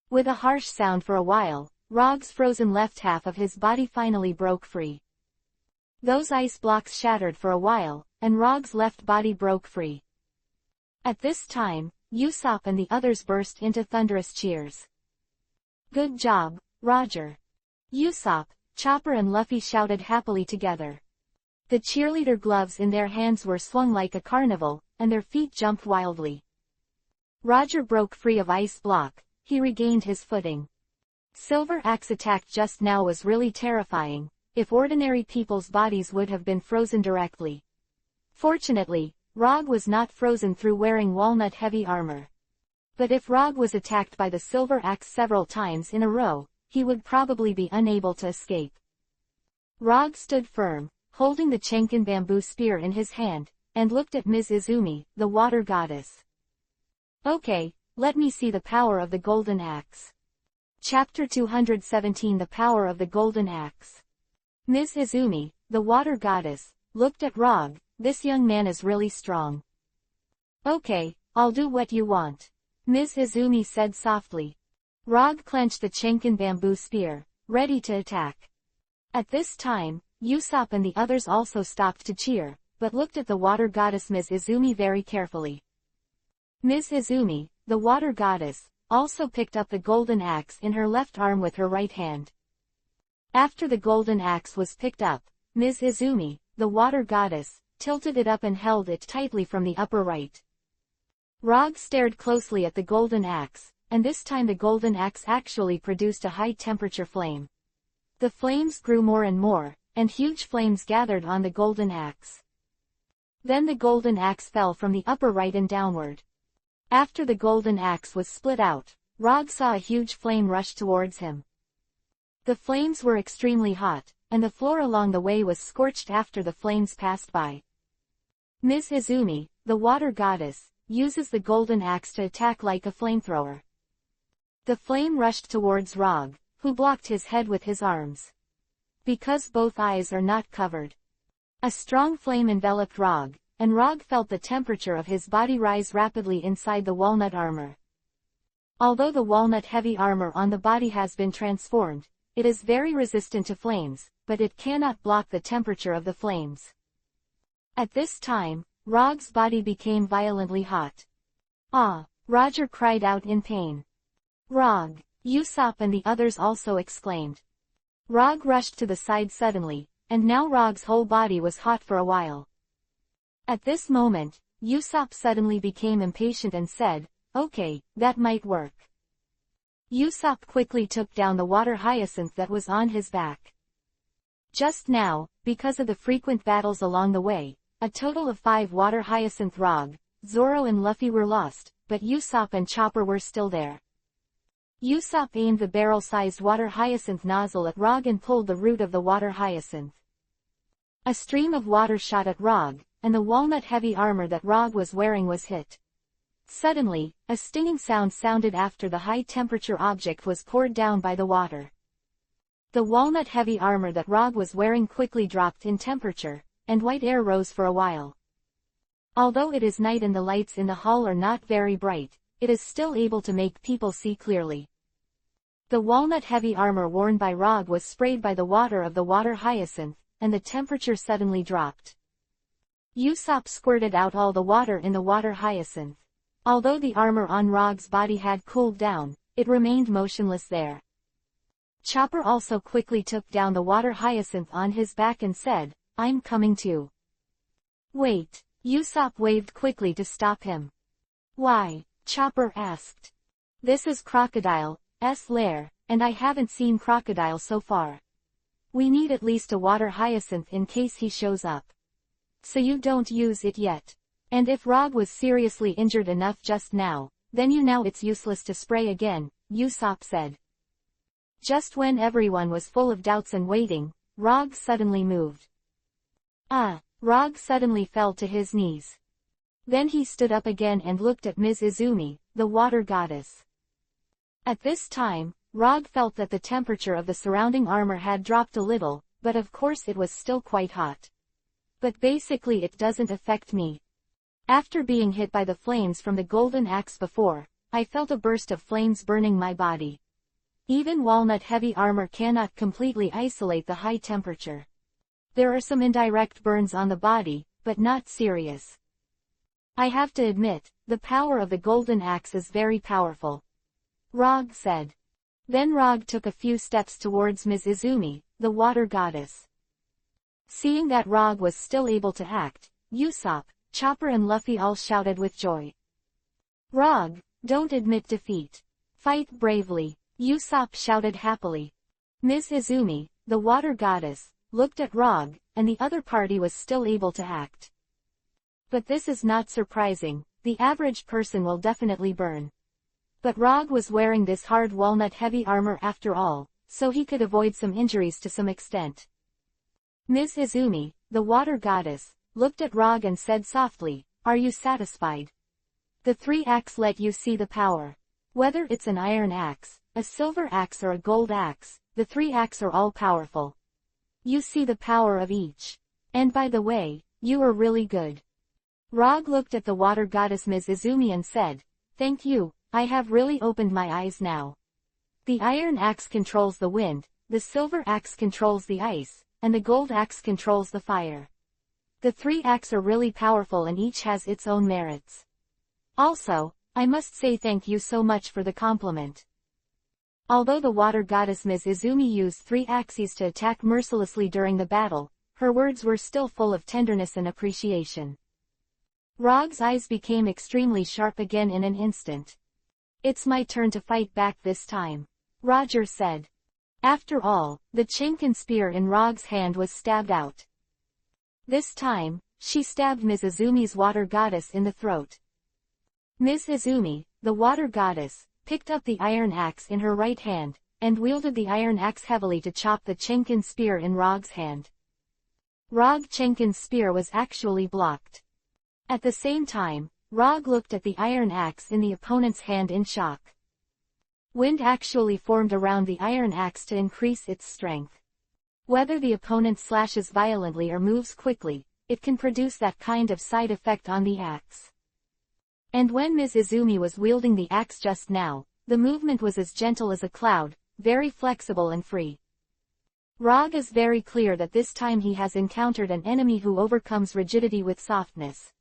With a harsh sound for a while, Rog's frozen left half of his body finally broke free. Those ice blocks shattered for a while, and Rog's left body broke free. At this time, Usopp and the others burst into thunderous cheers. "Good job, Roger." Usopp, Chopper and Luffy shouted happily together. The cheerleader gloves in their hands were swung like a carnival, and their feet jumped wildly. Roger broke free of ice block. He regained his footing. Silver Axe attack just now was really terrifying. If ordinary people's bodies would have been frozen directly. Fortunately, Rog was not frozen through wearing walnut-heavy armor. But if Rog was attacked by the Silver Axe several times in a row, he would probably be unable to escape. Rog stood firm, holding the Chenkin bamboo spear in his hand, and looked at Ms. Izumi, the water goddess. Okay, let me see the power of the golden axe. Chapter 217 The Power of the Golden Axe. Ms. Izumi, the water goddess, looked at Rog. This young man is really strong. Okay, I'll do what you want. Ms. Izumi said softly. Rog clenched the Chenkin bamboo spear, ready to attack. At this time, Usopp and the others also stopped to cheer, but looked at the water goddess Ms. Izumi very carefully. Ms. Izumi, the water goddess, also picked up the golden axe in her left arm with her right hand. After the golden axe was picked up, Ms. Izumi, the water goddess, tilted it up and held it tightly from the upper right. Rog stared closely at the golden axe, and this time the golden axe actually produced a high-temperature flame. The flames grew more and more, and huge flames gathered on the golden axe. Then the golden axe fell from the upper right and downward. After the golden axe was split out, Rog saw a huge flame rush towards him. The flames were extremely hot, and the floor along the way was scorched after the flames passed by. Ms. Izumi, the water goddess, uses the golden axe to attack like a flamethrower. The flame rushed towards Rog, who blocked his head with his arms. Because both eyes are not covered. A strong flame enveloped Rog, and Rog felt the temperature of his body rise rapidly inside the walnut armor. Although the walnut-heavy armor on the body has been transformed, it is very resistant to flames, but it cannot block the temperature of the flames. At this time, Rog's body became violently hot. Ah! Roger cried out in pain. Rog! Usopp and the others also exclaimed. Rog rushed to the side suddenly, and now Rog's whole body was hot for a while. At this moment, Usopp suddenly became impatient and said, "Okay, that might work." Usopp quickly took down the water hyacinth that was on his back. Just now, because of the frequent battles along the way, a total of 5 water hyacinth Rog, Zoro and Luffy were lost, but Usopp and Chopper were still there. Usopp aimed the barrel-sized water hyacinth nozzle at Rog and pulled the root of the water hyacinth. A stream of water shot at Rog, and the walnut-heavy armor that Rog was wearing was hit. Suddenly, a stinging sound sounded after the high-temperature object was poured down by the water. The walnut-heavy armor that Rog was wearing quickly dropped in temperature, and white air rose for a while. Although it is night and the lights in the hall are not very bright, it is still able to make people see clearly. The walnut-heavy armor worn by Rog was sprayed by the water of the water hyacinth, and the temperature suddenly dropped. Usopp squirted out all the water in the water hyacinth. Although the armor on Rog's body had cooled down, it remained motionless there. Chopper also quickly took down the water hyacinth on his back and said, "I'm coming too." Wait, Usopp waved quickly to stop him. Why? Chopper asked. This is Crocodile's lair, and I haven't seen Crocodile so far. We need at least a water hyacinth in case he shows up. So you don't use it yet. And if Rog was seriously injured enough just now, then you know it's useless to spray again, Usopp said. Just when everyone was full of doubts and waiting, Rog suddenly moved. Rog suddenly fell to his knees. Then he stood up again and looked at Ms. Izumi, the water goddess. At this time, Rog felt that the temperature of the surrounding armor had dropped a little, but of course it was still quite hot. But basically it doesn't affect me. After being hit by the flames from the golden axe before, I felt a burst of flames burning my body. Even walnut-heavy armor cannot completely isolate the high temperature. There are some indirect burns on the body, but not serious. I have to admit, the power of the golden axe is very powerful. Rog said. Then Rog took a few steps towards Ms. Izumi, the water goddess. Seeing that Rog was still able to act, Usopp, Chopper and Luffy all shouted with joy. Rog, don't admit defeat. Fight bravely, Usopp shouted happily. Ms. Izumi, the water goddess, looked at Rog, and the other party was still able to act. But this is not surprising, the average person will definitely burn. But Rog was wearing this hard walnut-heavy armor after all, so he could avoid some injuries to some extent. Ms. Izumi, the water goddess, looked at Rog and said softly, "Are you satisfied? The 3 axe let you see the power. Whether it's an iron axe, a silver axe or a gold axe, the 3 axe are all powerful. You see the power of each. And by the way, you are really good." Rog looked at the water goddess Ms. Izumi and said, "Thank you, I have really opened my eyes now. The iron axe controls the wind, the silver axe controls the ice, and the gold axe controls the fire. The 3 axes are really powerful and each has its own merits. Also, I must say thank you so much for the compliment." Although the water goddess Ms. Izumi used 3 axes to attack mercilessly during the battle, her words were still full of tenderness and appreciation. Rog's eyes became extremely sharp again in an instant. "It's my turn to fight back this time," Roger said. After all, the Chinkin spear in Rog's hand was stabbed out. This time, she stabbed Ms. Izumi's water goddess in the throat. Ms. Izumi, the water goddess, picked up the iron axe in her right hand, and wielded the iron axe heavily to chop the Chinkin spear in Rog's hand. Rog Chinkin's spear was actually blocked. At the same time, Rog looked at the iron axe in the opponent's hand in shock. Wind actually formed around the iron axe to increase its strength. Whether the opponent slashes violently or moves quickly, it can produce that kind of side effect on the axe. And when Ms. Izumi was wielding the axe just now, the movement was as gentle as a cloud, very flexible and free. Rog is very clear that this time he has encountered an enemy who overcomes rigidity with softness.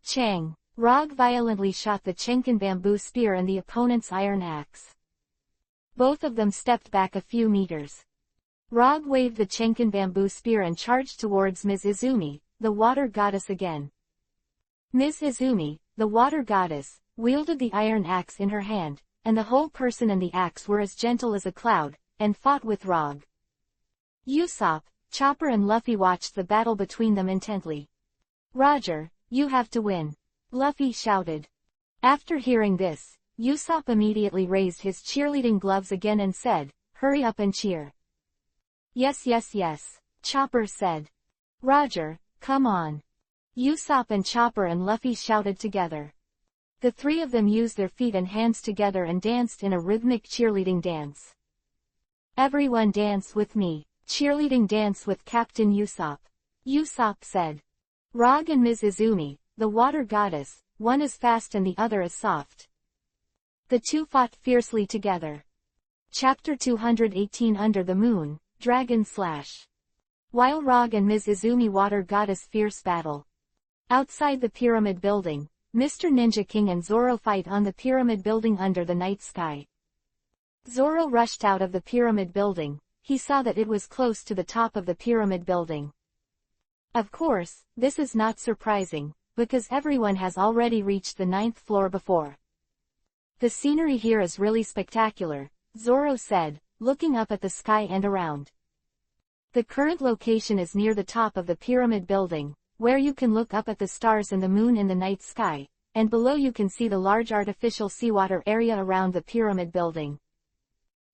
Chang! Rog violently shot the Chinkin bamboo spear and the opponent's iron axe. Both of them stepped back a few meters. Rog waved the Chinkin bamboo spear and charged towards Ms. Izumi, the water goddess again. Ms. Izumi, the water goddess, wielded the iron axe in her hand, and the whole person and the axe were as gentle as a cloud, and fought with Rog. Usopp, Chopper and Luffy watched the battle between them intently. "Roger, you have to win," Luffy shouted. After hearing this, Usopp immediately raised his cheerleading gloves again and said, "Hurry up and cheer." "Yes yes yes," Chopper said. "Roger, come on." Usopp and Chopper and Luffy shouted together. The 3 of them used their feet and hands together and danced in a rhythmic cheerleading dance. "Everyone dance with me, cheerleading dance with Captain Usopp," Usopp said. Rog and Ms. Izumi, the water goddess, one is fast and the other is soft. The 2 fought fiercely together. Chapter 218 Under the Moon, Dragon Slash. While Rog and Ms. Izumi water goddess fierce battle. Outside the pyramid building, Mr. Ninja King and Zoro fight on the pyramid building under the night sky. Zoro rushed out of the pyramid building. He saw that it was close to the top of the pyramid building. Of course, this is not surprising, because everyone has already reached the 9th floor before. "The scenery here is really spectacular," Zoro said, looking up at the sky and around. The current location is near the top of the pyramid building, where you can look up at the stars and the moon in the night sky, and below you can see the large artificial seawater area around the pyramid building.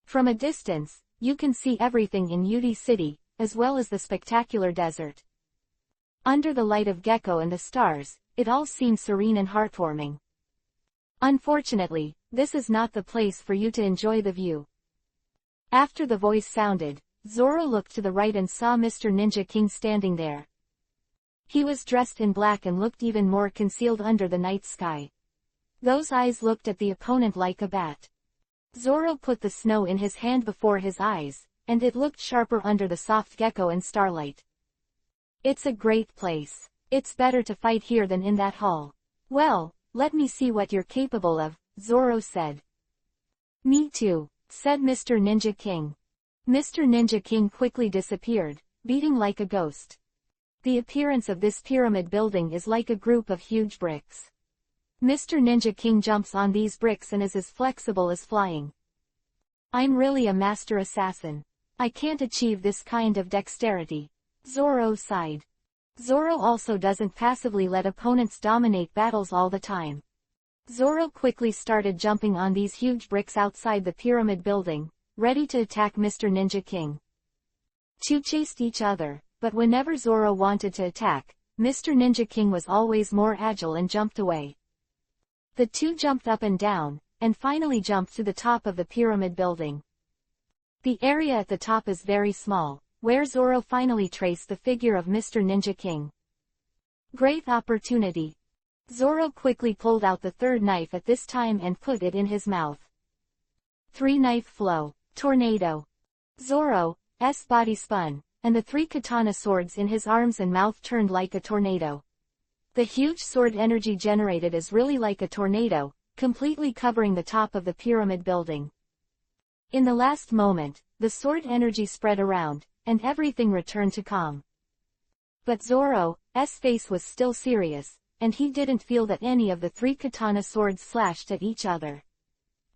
From a distance, you can see everything in Udi City, as well as the spectacular desert. Under the light of Gecko and the stars, it all seems serene and heartwarming. Unfortunately, this is not the place for you to enjoy the view. After the voice sounded, Zoro looked to the right and saw Mr. Ninja King standing there. He was dressed in black and looked even more concealed under the night sky. Those eyes looked at the opponent like a bat. Zoro put the snow in his hand before his eyes, and it looked sharper under the soft gecko and starlight. "It's a great place. It's better to fight here than in that hall." "Well, let me see what you're capable of," Zoro said. "Me too," said Mr. Ninja King. Mr. Ninja King quickly disappeared, beating like a ghost. The appearance of this pyramid building is like a group of huge bricks. Mr. Ninja King jumps on these bricks and is as flexible as flying. I'm really a master assassin. I can't achieve this kind of dexterity. Zoro sighed. Zoro also doesn't passively let opponents dominate battles all the time. Zoro quickly started jumping on these huge bricks outside the pyramid building, ready to attack Mr. Ninja King. Two chased each other, but whenever Zoro wanted to attack, Mr. Ninja King was always more agile and jumped away. The two jumped up and down, and finally jumped to the top of the pyramid building. The area at the top is very small, where Zoro finally traced the figure of Mr. Ninja King. Great opportunity. Zoro quickly pulled out the third knife at this time and put it in his mouth. Three-knife flow. Tornado. Zoro's body spun, and the three katana swords in his arms and mouth turned like a tornado. The huge sword energy generated is really like a tornado, completely covering the top of the pyramid building. In the last moment, the sword energy spread around, and everything returned to calm. But Zoro's face was still serious, and he didn't feel that any of the three katana swords slashed at each other.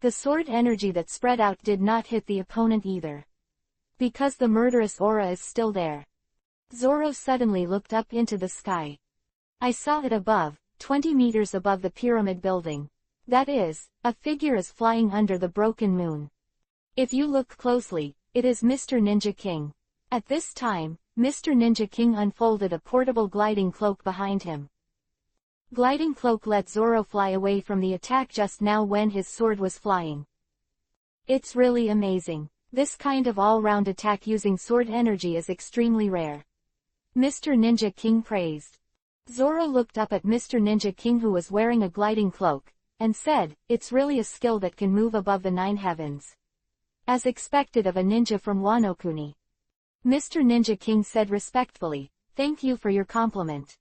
The sword energy that spread out did not hit the opponent either. Because the murderous aura is still there. Zoro suddenly looked up into the sky. I saw it above, 20 meters above the pyramid building. That is, a figure is flying under the broken moon. If you look closely, it is Mr. Ninja King. At this time, Mr. Ninja King unfolded a portable gliding cloak behind him. Gliding cloak let Zoro fly away from the attack just now when his sword was flying. It's really amazing. This kind of all-round attack using sword energy is extremely rare. Mr. Ninja King praised. Zoro looked up at Mr. Ninja King who was wearing a gliding cloak, and said, it's really a skill that can move above the 9 heavens. As expected of a ninja from Wano Kuni. Mr. Ninja King said respectfully, thank you for your compliment.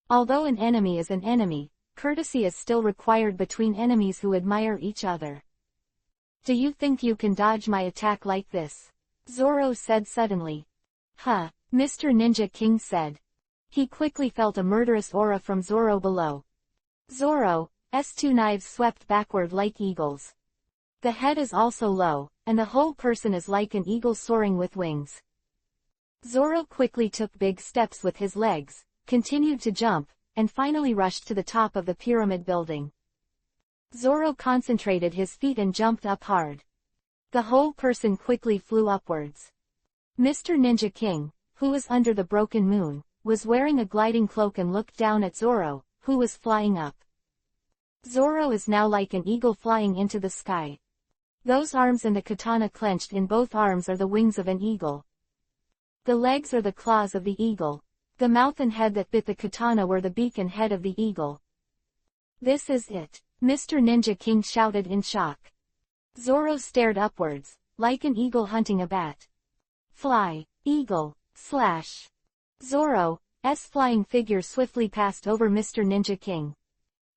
Although an enemy is an enemy, courtesy is still required between enemies who admire each other. Do you think you can dodge my attack like this? Zoro said suddenly. Huh, Mr. Ninja King said. He quickly felt a murderous aura from Zoro below. Zoro's two knives swept backward like eagles. The head is also low, and the whole person is like an eagle soaring with wings. Zoro quickly took big steps with his legs, continued to jump, and finally rushed to the top of the pyramid building. Zoro concentrated his feet and jumped up hard. The whole person quickly flew upwards. Mr. Ninja King, who was under the broken moon, was wearing a gliding cloak and looked down at Zoro, who was flying up. Zoro is now like an eagle flying into the sky. Those arms and the katana clenched in both arms are the wings of an eagle. The legs are the claws of the eagle. The mouth and head that bit the katana were the beak and head of the eagle. This is it, Mr. Ninja King shouted in shock. Zoro stared upwards, like an eagle hunting a bat. Fly, eagle, slash. Zoro's flying figure swiftly passed over Mr. Ninja King.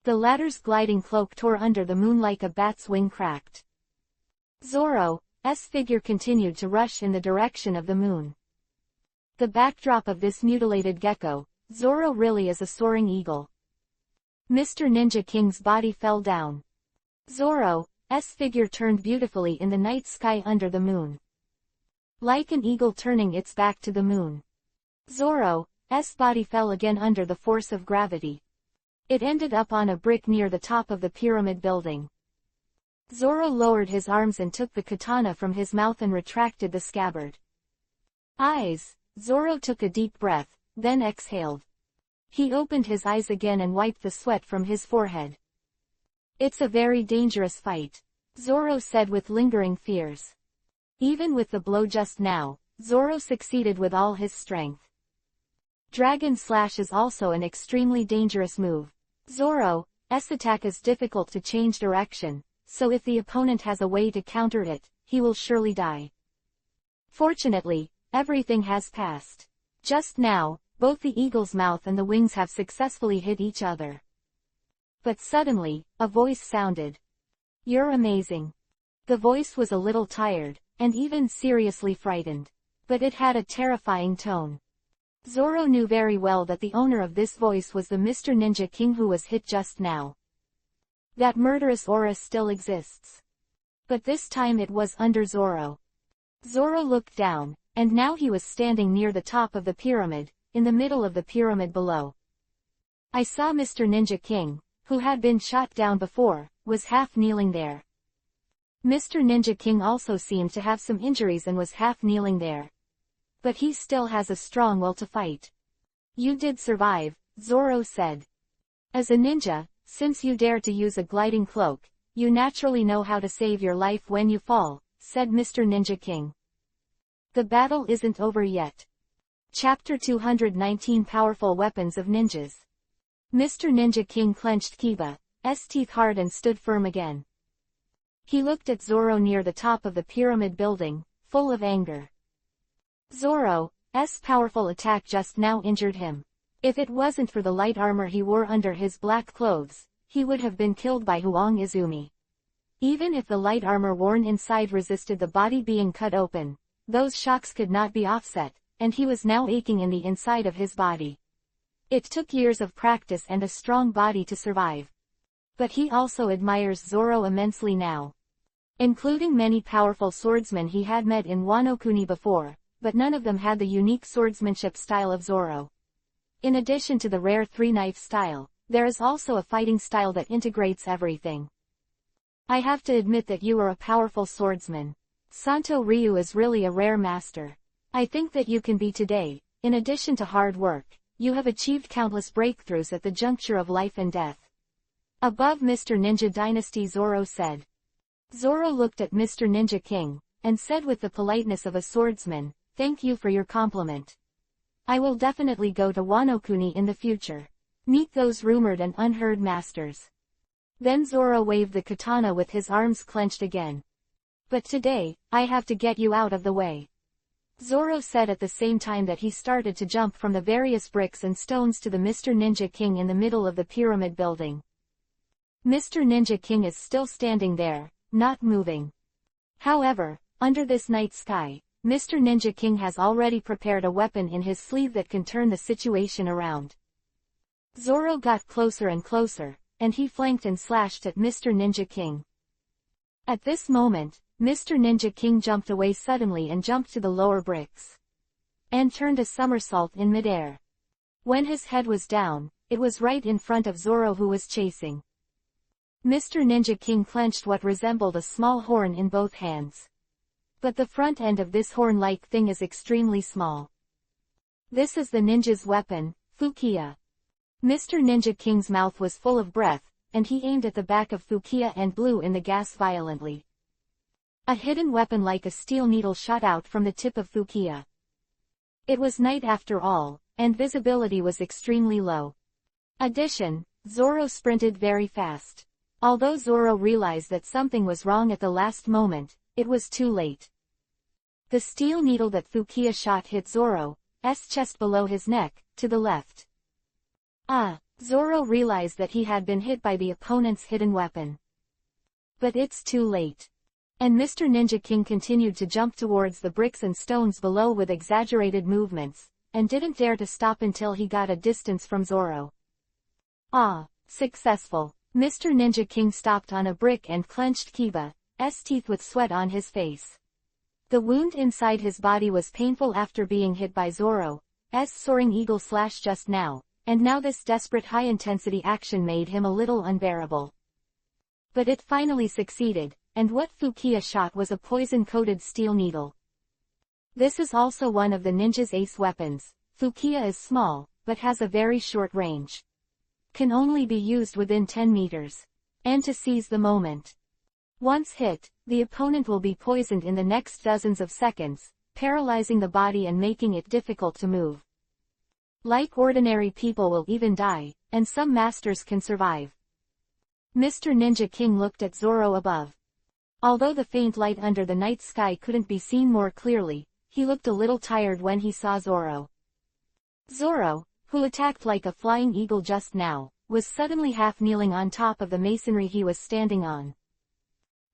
The latter's gliding cloak tore under the moon like a bat's wing cracked. Zoro's figure continued to rush in the direction of the moon. The backdrop of this mutilated gecko, Zoro really is a soaring eagle. Mr. Ninja King's body fell down. Zoro's figure turned beautifully in the night sky under the moon. Like an eagle turning its back to the moon. Zoro's body fell again under the force of gravity. It ended up on a brick near the top of the pyramid building. Zoro lowered his arms and took the katana from his mouth and retracted the scabbard. Eyes. Zoro took a deep breath, then exhaled. He opened his eyes again and wiped the sweat from his forehead. It's a very dangerous fight, Zoro said with lingering fears. Even with the blow just now, Zoro succeeded with all his strength. Dragon Slash is also an extremely dangerous move. Zoro's attack is difficult to change direction, so if the opponent has a way to counter it, he will surely die. Fortunately, everything has passed. Just now, both the eagle's mouth and the wings have successfully hit each other. But suddenly, a voice sounded. You're amazing. The voice was a little tired, and even seriously frightened. but it had a terrifying tone. Zoro knew very well that the owner of this voice was the Mr. Ninja King who was hit just now. That murderous aura still exists. But this time it was under Zoro. Zoro looked down, and now he was standing near the top of the pyramid, in the middle of the pyramid below. I saw Mr. Ninja King, who had been shot down before, was half kneeling there. Mr. Ninja King also seemed to have some injuries and was half kneeling there. But he still has a strong will to fight. You did survive, Zoro said. As a ninja, since you dare to use a gliding cloak, you naturally know how to save your life when you fall, said Mr. Ninja King. The battle isn't over yet. Chapter 219 Powerful Weapons of Ninjas. Mr. Ninja King clenched Kiba's teeth hard and stood firm again. He looked at Zoro near the top of the pyramid building, full of anger. Zoro's powerful attack just now injured him. If it wasn't for the light armor he wore under his black clothes, he would have been killed by Huang Izumi. Even if the light armor worn inside resisted the body being cut open, those shocks could not be offset, and he was now aching in the inside of his body. It took years of practice and a strong body to survive. But he also admires Zoro immensely now. Including many powerful swordsmen he had met in Wano Kuni before, but none of them had the unique swordsmanship style of Zoro. In addition to the rare three-knife style, there is also a fighting style that integrates everything. I have to admit that you are a powerful swordsman. Santo Ryu is really a rare master. I think that you can be today, in addition to hard work, you have achieved countless breakthroughs at the juncture of life and death. Above Mr. Ninja Dynasty, Zoro said. Zoro looked at Mr. Ninja King, and said with the politeness of a swordsman, "Thank you for your compliment. I will definitely go to Wano Kuni in the future. Meet those rumored and unheard masters." Then Zoro waved the katana with his arms clenched again. "But today, I have to get you out of the way," Zoro said at the same time that he started to jump from the various bricks and stones to the Mr. Ninja King in the middle of the pyramid building. Mr. Ninja King is still standing there, not moving. However, under this night sky, Mr. Ninja King has already prepared a weapon in his sleeve that can turn the situation around. Zoro got closer and closer, and he flanked and slashed at Mr. Ninja King. At this moment, Mr. Ninja King jumped away suddenly and jumped to the lower bricks. And turned a somersault in midair. When his head was down, it was right in front of Zoro who was chasing. Mr. Ninja King clenched what resembled a small horn in both hands. But the front end of this horn-like thing is extremely small. This is the ninja's weapon, Fukiya. Mr. Ninja King's mouth was full of breath, and he aimed at the back of Fukiya and blew in the gas violently. A hidden weapon like a steel needle shot out from the tip of Fukiya. It was night after all, and visibility was extremely low. Addition, Zoro sprinted very fast. Although Zoro realized that something was wrong at the last moment, it was too late. The steel needle that Fukiya shot hit Zoro's chest below his neck, to the left. Zoro realized that he had been hit by the opponent's hidden weapon. But it's too late. And Mr. Ninja King continued to jump towards the bricks and stones below with exaggerated movements, and didn't dare to stop until he got a distance from Zoro. Successful. Mr. Ninja King stopped on a brick and clenched Kiba's teeth with sweat on his face. The wound inside his body was painful after being hit by Zoro's soaring eagle slash just now, and now this desperate high-intensity action made him a little unbearable. But it finally succeeded, and what Fukiya shot was a poison-coated steel needle. This is also one of the ninja's ace weapons. Fukiya is small, but has a very short range. Can only be used within 10 meters. And to seize the moment. Once hit, the opponent will be poisoned in the next dozens of seconds, paralyzing the body and making it difficult to move. Like ordinary people will even die, and some masters can survive. Mr. Ninja King looked at Zoro above. Although the faint light under the night sky couldn't be seen more clearly, he looked a little tired when he saw Zoro. Zoro, who attacked like a flying eagle just now, was suddenly half kneeling on top of the masonry he was standing on.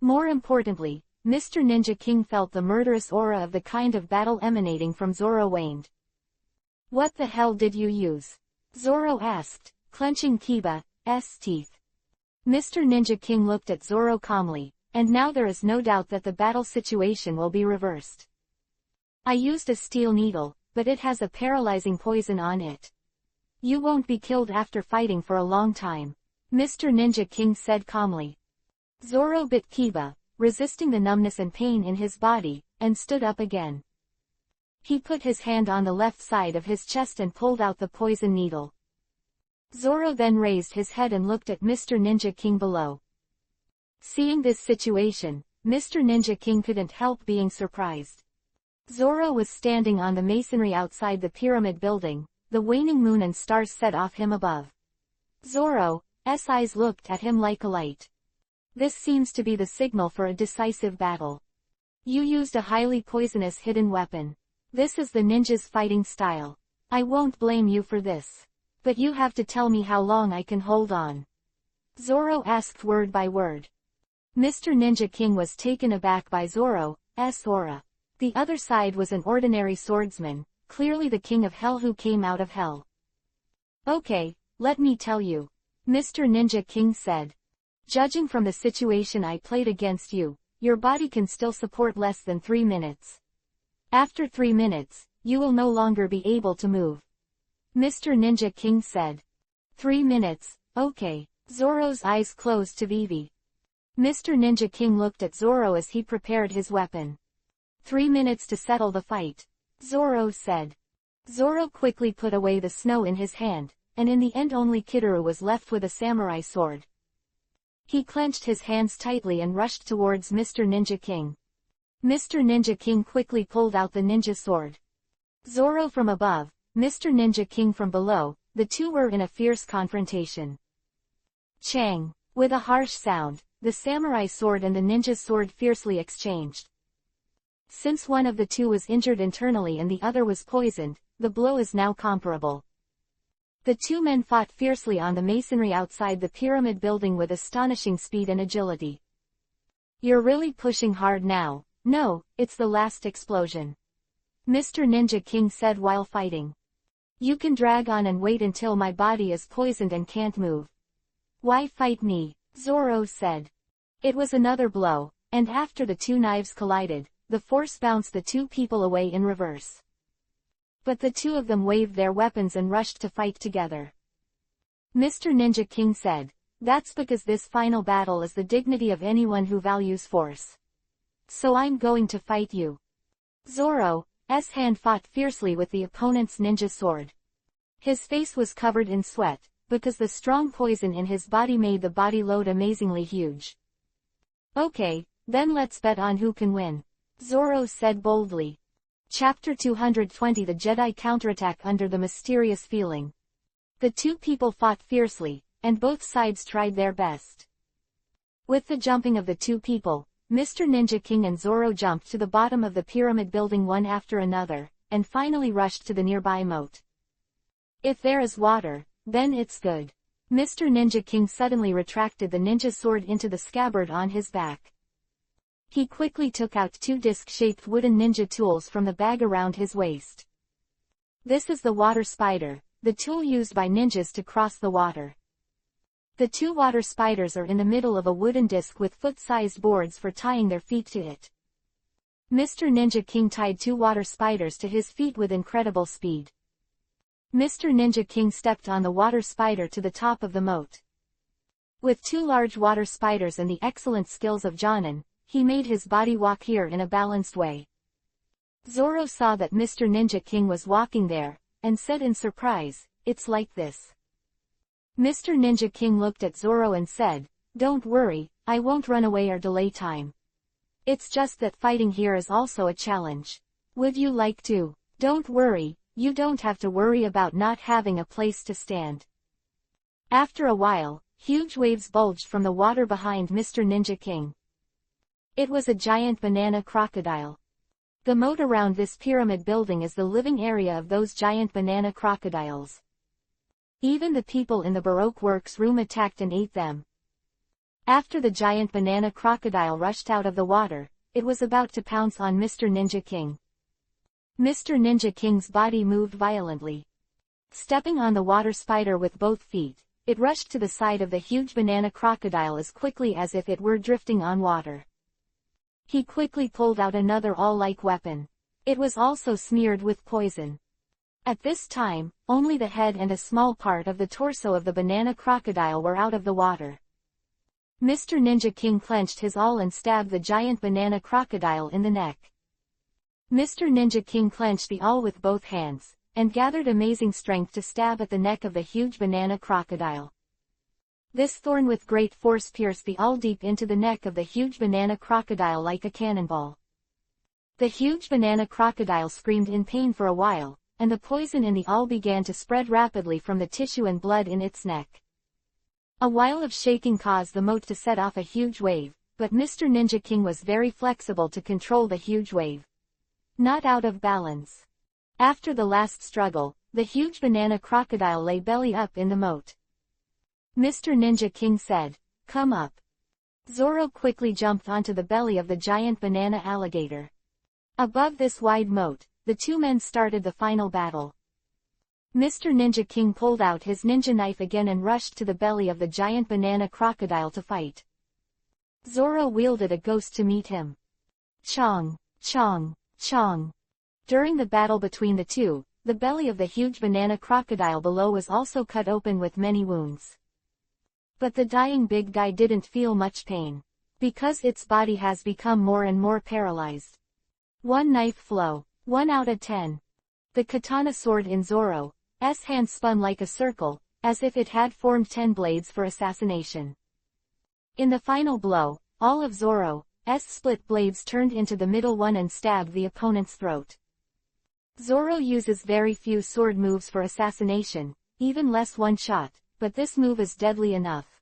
More importantly, Mr. Ninja King felt the murderous aura of the kind of battle emanating from Zoro waned. "What the hell did you use?" Zoro asked, clenching Kiba's teeth. Mr. Ninja King looked at Zoro calmly, and now there is no doubt that the battle situation will be reversed. "I used a steel needle, but it has a paralyzing poison on it. You won't be killed after fighting for a long time," Mr. Ninja King said calmly. Zoro bit Kiba, resisting the numbness and pain in his body, and stood up again. He put his hand on the left side of his chest and pulled out the poison needle. Zoro then raised his head and looked at Mr. Ninja King below. Seeing this situation, Mr. Ninja King couldn't help being surprised. Zoro was standing on the masonry outside the pyramid building, the waning moon and stars set off him above. Zoro's eyes looked at him like a light. "This seems to be the signal for a decisive battle. You used a highly poisonous hidden weapon. This is the ninja's fighting style. I won't blame you for this. But you have to tell me how long I can hold on." Zoro asked word by word. Mr. Ninja King was taken aback by Zoro's aura. The other side was an ordinary swordsman, clearly the king of hell who came out of hell. "Okay, let me tell you," Mr. Ninja King said. "Judging from the situation I played against you, your body can still support less than 3 minutes. After 3 minutes, you will no longer be able to move," Mr. Ninja King said. 3 minutes, okay. Zoro's eyes closed to Vivi. Mr. Ninja King looked at Zoro as he prepared his weapon. 3 minutes to settle the fight, Zoro said. Zoro quickly put away the snow in his hand, and in the end only Kidaru was left with a samurai sword. He clenched his hands tightly and rushed towards Mr. Ninja King. Mr. Ninja King quickly pulled out the ninja sword. Zoro from above, Mr. Ninja King from below, the two were in a fierce confrontation. Chang! With a harsh sound, the samurai sword and the ninja sword fiercely exchanged. Since one of the two was injured internally and the other was poisoned, the blow is now comparable. The two men fought fiercely on the masonry outside the pyramid building with astonishing speed and agility. "You're really pushing hard now." "No, it's the last explosion," Mr. Ninja King said while fighting. "You can drag on and wait until my body is poisoned and can't move." "Why fight me?" Zoro said. It was another blow, and after the two knives collided, the force bounced the two people away in reverse. But the two of them waved their weapons and rushed to fight together. Mr. Ninja King said, "That's because this final battle is the dignity of anyone who values force. So I'm going to fight you." Zoro's hand fought fiercely with the opponent's ninja sword. His face was covered in sweat, because the strong poison in his body made the body load amazingly huge. "Okay, then let's bet on who can win," Zoro said boldly. Chapter 220 The Jedi Counterattack Under the Mysterious Feeling. The two people fought fiercely, and both sides tried their best. With the jumping of the two people, Mr. Ninja King and Zoro jumped to the bottom of the pyramid building one after another, and finally rushed to the nearby moat. "If there is water, then it's good." Mr. Ninja King suddenly retracted the ninja sword into the scabbard on his back. He quickly took out two disc-shaped wooden ninja tools from the bag around his waist. This is the water spider, the tool used by ninjas to cross the water. The two water spiders are in the middle of a wooden disc with foot-sized boards for tying their feet to it. Mr. Ninja King tied two water spiders to his feet with incredible speed. Mr. Ninja King stepped on the water spider to the top of the moat. With two large water spiders and the excellent skills of Jonin, he made his body walk here in a balanced way. Zoro saw that Mr. Ninja King was walking there, and said in surprise, "It's like this." Mr. Ninja King looked at Zoro and said, "Don't worry, I won't run away or delay time. It's just that fighting here is also a challenge. Would you like to?" "Don't worry, you don't have to worry about not having a place to stand." After a while, huge waves bulged from the water behind Mr. Ninja King. It was a giant banana crocodile. The moat around this pyramid building is the living area of those giant banana crocodiles. Even the people in the Baroque works room attacked and ate them. After the giant banana crocodile rushed out of the water, it was about to pounce on Mr. Ninja King. Mr. Ninja King's body moved violently. Stepping on the water spider with both feet, it rushed to the side of the huge banana crocodile as quickly as if it were drifting on water. He quickly pulled out another awl-like weapon. It was also smeared with poison. At this time, only the head and a small part of the torso of the banana crocodile were out of the water. Mr. Ninja King clenched his awl and stabbed the giant banana crocodile in the neck. Mr. Ninja King clenched the awl with both hands, and gathered amazing strength to stab at the neck of the huge banana crocodile. This thorn with great force pierced the awl deep into the neck of the huge banana crocodile like a cannonball. The huge banana crocodile screamed in pain for a while, and the poison in the awl began to spread rapidly from the tissue and blood in its neck. A while of shaking caused the moat to set off a huge wave, but Mr. Ninja King was very flexible to control the huge wave. Not out of balance. After the last struggle, the huge banana crocodile lay belly up in the moat. Mr. Ninja King said, "Come up." Zoro quickly jumped onto the belly of the giant banana alligator. Above this wide moat, the two men started the final battle. Mr. Ninja King pulled out his ninja knife again and rushed to the belly of the giant banana crocodile to fight. Zoro wielded a ghost to meet him. Chong, chong, chong. During the battle between the two, the belly of the huge banana crocodile below was also cut open with many wounds. But the dying big guy didn't feel much pain, because its body has become more and more paralyzed. One knife flow, 1 out of 10. The katana sword in Zoro's hand spun like a circle, as if it had formed 10 blades for assassination. In the final blow, all of Zoro's split blades turned into the middle one and stabbed the opponent's throat. Zoro uses very few sword moves for assassination, even less one shot, but this move is deadly enough.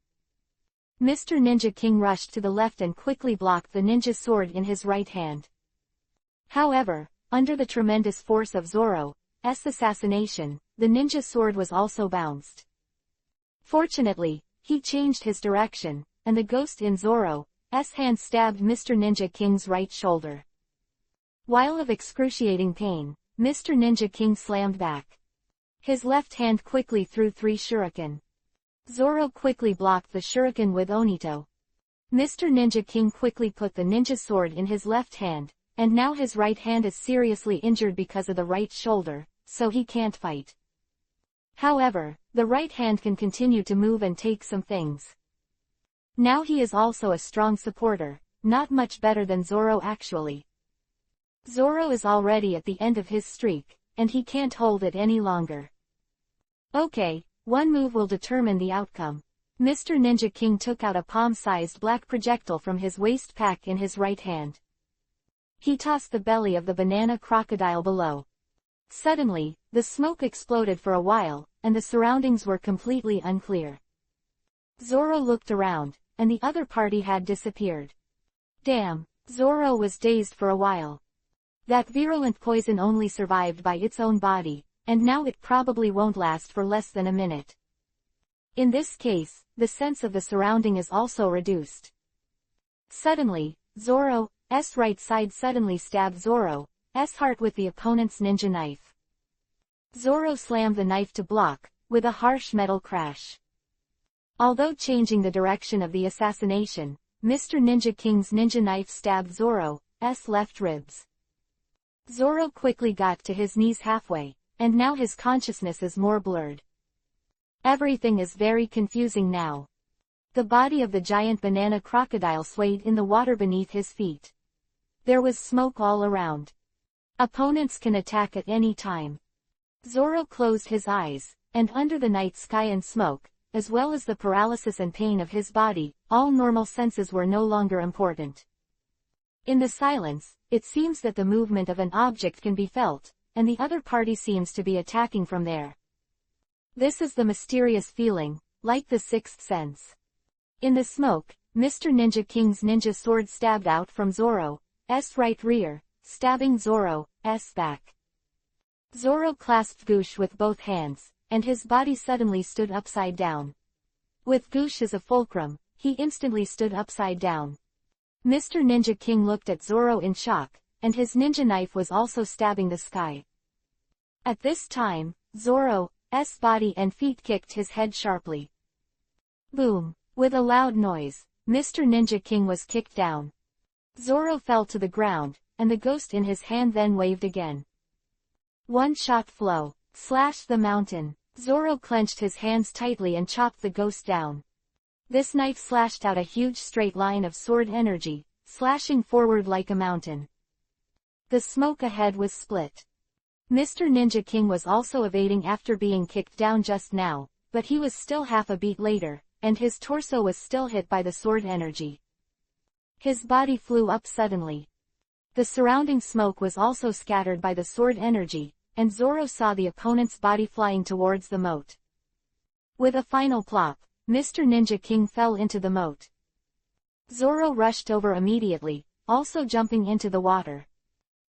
Mr. Ninja King rushed to the left and quickly blocked the ninja sword in his right hand. However, under the tremendous force of Zoro's assassination, the ninja sword was also bounced. Fortunately, he changed his direction, and the ghost in Zoro's hand stabbed Mr. Ninja King's right shoulder. While of excruciating pain, Mr. Ninja King slammed back. His left hand quickly threw 3 shuriken. Zoro quickly blocked the shuriken with Onito. Mr. Ninja King quickly put the ninja sword in his left hand, and now his right hand is seriously injured because of the right shoulder, so he can't fight. However, the right hand can continue to move and take some things. Now he is also a strong supporter, not much better than Zoro actually. Zoro is already at the end of his streak, and he can't hold it any longer. Okay, one move will determine the outcome. Mr. Ninja King took out a palm-sized black projectile from his waist pack in his right hand. He tossed the belly of the banana crocodile below. Suddenly, the smoke exploded for a while, and the surroundings were completely unclear. Zoro looked around, and the other party had disappeared. Damn, Zoro was dazed for a while. That virulent poison only survived by its own body, and now it probably won't last for less than a minute. In this case, the sense of the surrounding is also reduced. Suddenly, Zoro's right side suddenly stabbed Zoro's heart with the opponent's ninja knife. Zoro slammed the knife to block, with a harsh metal crash. Although changing the direction of the assassination, Mr. Ninja King's ninja knife stabbed Zoro's left ribs. Zoro quickly got to his knees halfway, and now his consciousness is more blurred. Everything is very confusing now. The body of the giant banana crocodile swayed in the water beneath his feet. There was smoke all around. Opponents can attack at any time. Zoro closed his eyes, and under the night sky and smoke, as well as the paralysis and pain of his body, all normal senses were no longer important. In the silence, it seems that the movement of an object can be felt, and the other party seems to be attacking from there. This is the mysterious feeling, like the sixth sense. In the smoke, Mr. Ninja King's ninja sword stabbed out from Zoro's right rear, stabbing Zoro's back. Zoro clasped Goosh with both hands, and his body suddenly stood upside down. With Goosh as a fulcrum, he instantly stood upside down. Mr. Ninja King looked at Zoro in shock, and his ninja knife was also stabbing the sky. At this time, Zoro's body and feet kicked his head sharply. Boom! With a loud noise, Mr. Ninja King was kicked down. Zoro fell to the ground, and the ghost in his hand then waved again. One-shot flow, slashed the mountain. Zoro clenched his hands tightly and chopped the ghost down. This knife slashed out a huge straight line of sword energy, slashing forward like a mountain. The smoke ahead was split. Mr. Ninja King was also evading after being kicked down just now, but he was still half a beat later, and his torso was still hit by the sword energy. His body flew up suddenly. The surrounding smoke was also scattered by the sword energy, and Zoro saw the opponent's body flying towards the moat. With a final plop, Mr. Ninja King fell into the moat. Zoro rushed over immediately, also jumping into the water.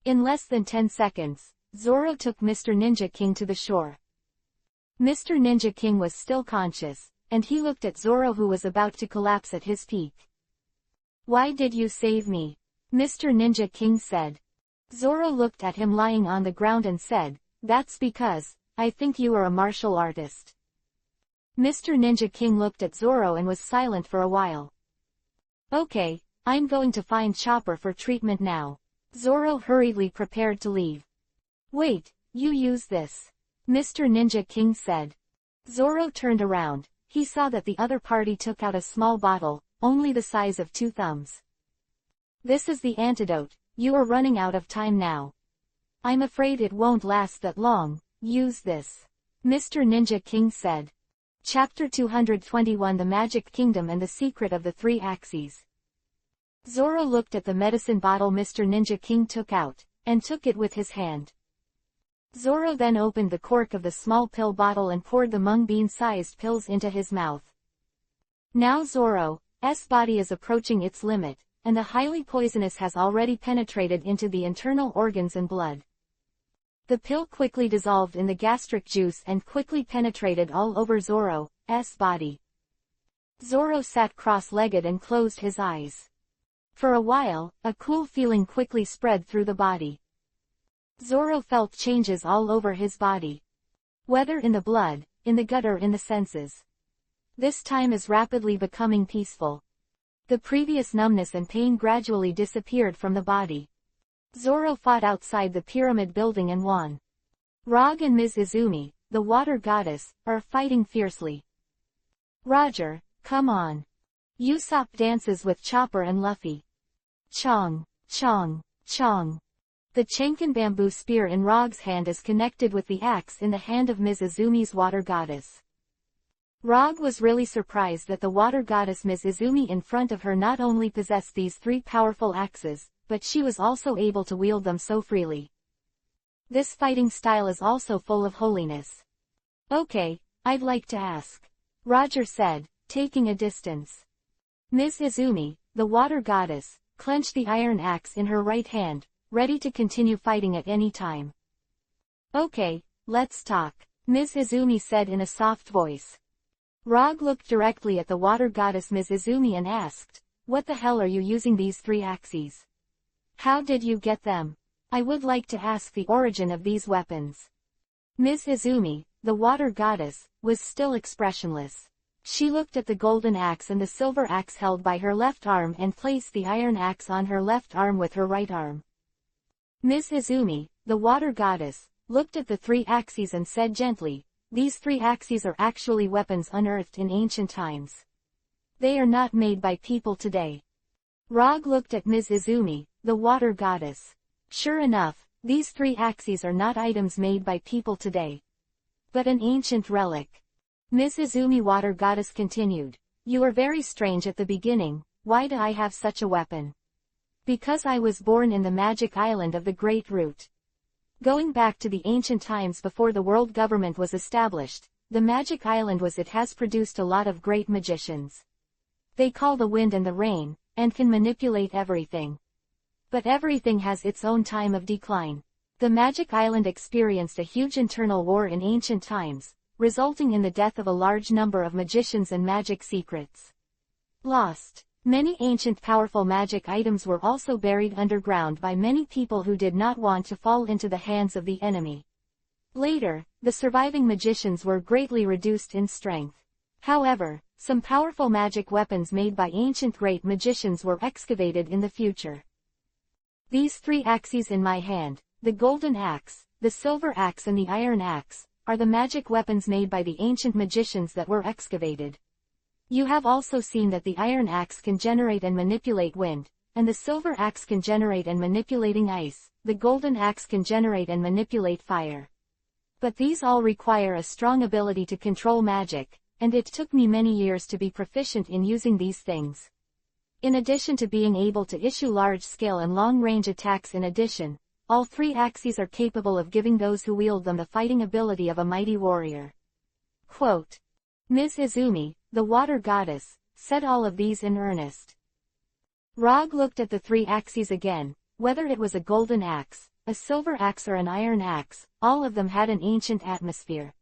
In less than 10 seconds, Zoro took Mr. Ninja King to the shore. Mr. Ninja King was still conscious, and he looked at Zoro who was about to collapse at his peak. "Why did you save me?" Mr. Ninja King said. Zoro looked at him lying on the ground and said, "That's because, I think you are a martial artist." Mr. Ninja King looked at Zoro and was silent for a while. "Okay, I'm going to find Chopper for treatment now." Zoro hurriedly prepared to leave. "Wait, you use this," Mr. Ninja King said. Zoro turned around. He saw that the other party took out a small bottle, only the size of 2 thumbs. "This is the antidote, you are running out of time now. I'm afraid it won't last that long, use this," Mr. Ninja King said. Chapter 221 The Magic Kingdom and the Secret of the Three Axes. Zoro looked at the medicine bottle Mr. Ninja King took out, and took it with his hand. Zoro then opened the cork of the small pill bottle and poured the mung bean-sized pills into his mouth. Now Zoro's body is approaching its limit, and the highly poisonous has already penetrated into the internal organs and blood. The pill quickly dissolved in the gastric juice and quickly penetrated all over Zoro's body. Zoro sat cross-legged and closed his eyes. For a while, a cool feeling quickly spread through the body. Zoro felt changes all over his body. Whether in the blood, in the gut or in the senses. This time is rapidly becoming peaceful. The previous numbness and pain gradually disappeared from the body. Zoro fought outside the pyramid building and won. Rog and Ms. Izumi, the water goddess, are fighting fiercely. "Roger, come on." Usopp dances with Chopper and Luffy. Chong, chong, chong. The Chenkin bamboo spear in Rog's hand is connected with the axe in the hand of Ms. Izumi's water goddess. Rog was really surprised that the water goddess Ms. Izumi in front of her not only possessed these 3 powerful axes, but she was also able to wield them so freely. This fighting style is also full of holiness. "Okay, I'd like to ask," Roger said, taking a distance. Ms. Izumi, the water goddess, clenched the iron axe in her right hand, ready to continue fighting at any time. "Okay, let's talk," Ms. Izumi said in a soft voice. Rog looked directly at the water goddess Ms. Izumi and asked, "What the hell are you using these 3 axes? How did you get them? I would like to ask the origin of these weapons." Ms. Izumi, the water goddess, was still expressionless. She looked at the golden axe and the silver axe held by her left arm and placed the iron axe on her left arm with her right arm. Ms. Izumi, the water goddess, looked at the 3 axes and said gently, "These 3 axes are actually weapons unearthed in ancient times. They are not made by people today." Rog looked at Ms. Izumi, the water goddess. Sure enough, these 3 axes are not items made by people today, but an ancient relic. Ms. Izumi water goddess continued, "You are very strange at the beginning. Why do I have such a weapon?" "Because I was born in the magic island of the Great Root. Going back to the ancient times before the world government was established, the magic island has produced a lot of great magicians. They call the wind and the rain, and can manipulate everything. But everything has its own time of decline. The magic island experienced a huge internal war in ancient times, resulting in the death of a large number of magicians and magic secrets lost. Many ancient powerful magic items were also buried underground by many people who did not want to fall into the hands of the enemy. Later, the surviving magicians were greatly reduced in strength. However, some powerful magic weapons made by ancient great magicians were excavated in the future. These three axes in my hand, the golden axe, the silver axe and the iron axe, are the magic weapons made by the ancient magicians that were excavated. You have also seen that the iron axe can generate and manipulate wind, and the silver axe can generate and manipulating ice, the golden axe can generate and manipulate fire. But these all require a strong ability to control magic, and it took me many years to be proficient in using these things. In addition to being able to issue large-scale and long-range attacks in addition, all three axes are capable of giving those who wield them the fighting ability of a mighty warrior. Quote, Ms. Izumi, the water goddess, said all of these in earnest. Rog looked at the three axes again, whether it was a golden axe, a silver axe or an iron axe, all of them had an ancient atmosphere.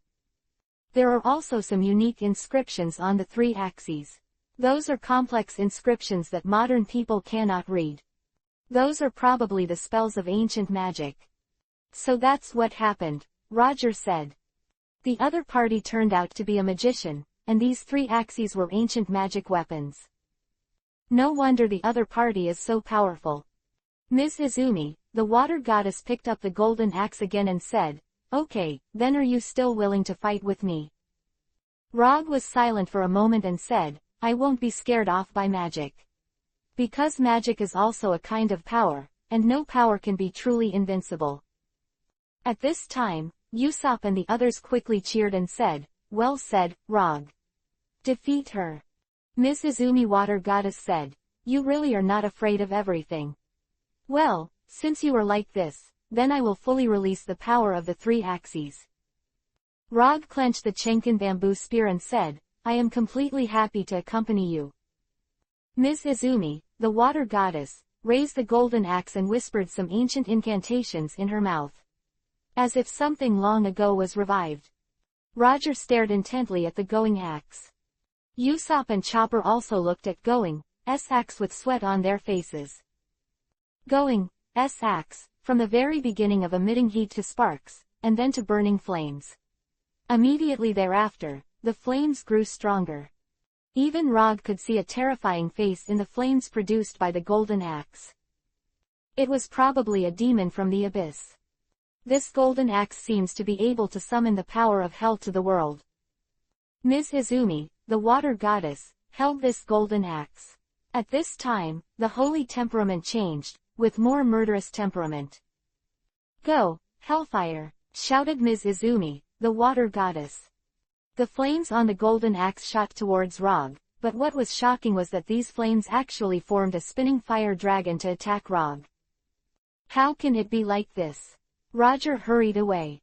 There are also some unique inscriptions on the three axes. Those are complex inscriptions that modern people cannot read. Those are probably the spells of ancient magic. So that's what happened, Roger said. The other party turned out to be a magician, and these three axes were ancient magic weapons. No wonder the other party is so powerful. Ms. Izumi, the water goddess, picked up the golden axe again and said, Okay, then are you still willing to fight with me? Rog was silent for a moment and said, I won't be scared off by magic. Because magic is also a kind of power, and no power can be truly invincible. At this time, Usopp and the others quickly cheered and said, Well said, Rog. Defeat her. Ms. Izumi Water Goddess said, You really are not afraid of everything. Well, since you are like this, then I will fully release the power of the three axes. Rog clenched the Chenkin bamboo spear and said, I am completely happy to accompany you. Ms. Izumi, the water goddess, raised the golden axe and whispered some ancient incantations in her mouth. As if something long ago was revived. Roger stared intently at the going axe. Usopp and Chopper also looked at Going's axe with sweat on their faces. Going's axe, from the very beginning of emitting heat to sparks, and then to burning flames. Immediately thereafter, the flames grew stronger. Even Rog could see a terrifying face in the flames produced by the golden axe. It was probably a demon from the abyss. This golden axe seems to be able to summon the power of hell to the world. Ms. Izumi, the water goddess, held this golden axe. At this time, the holy temperament changed, with more murderous temperament. Go, Hellfire, shouted Ms. Izumi, the water goddess. The flames on the golden axe shot towards Rog, but what was shocking was that these flames actually formed a spinning fire dragon to attack Rog. How can it be like this? Roger hurried away.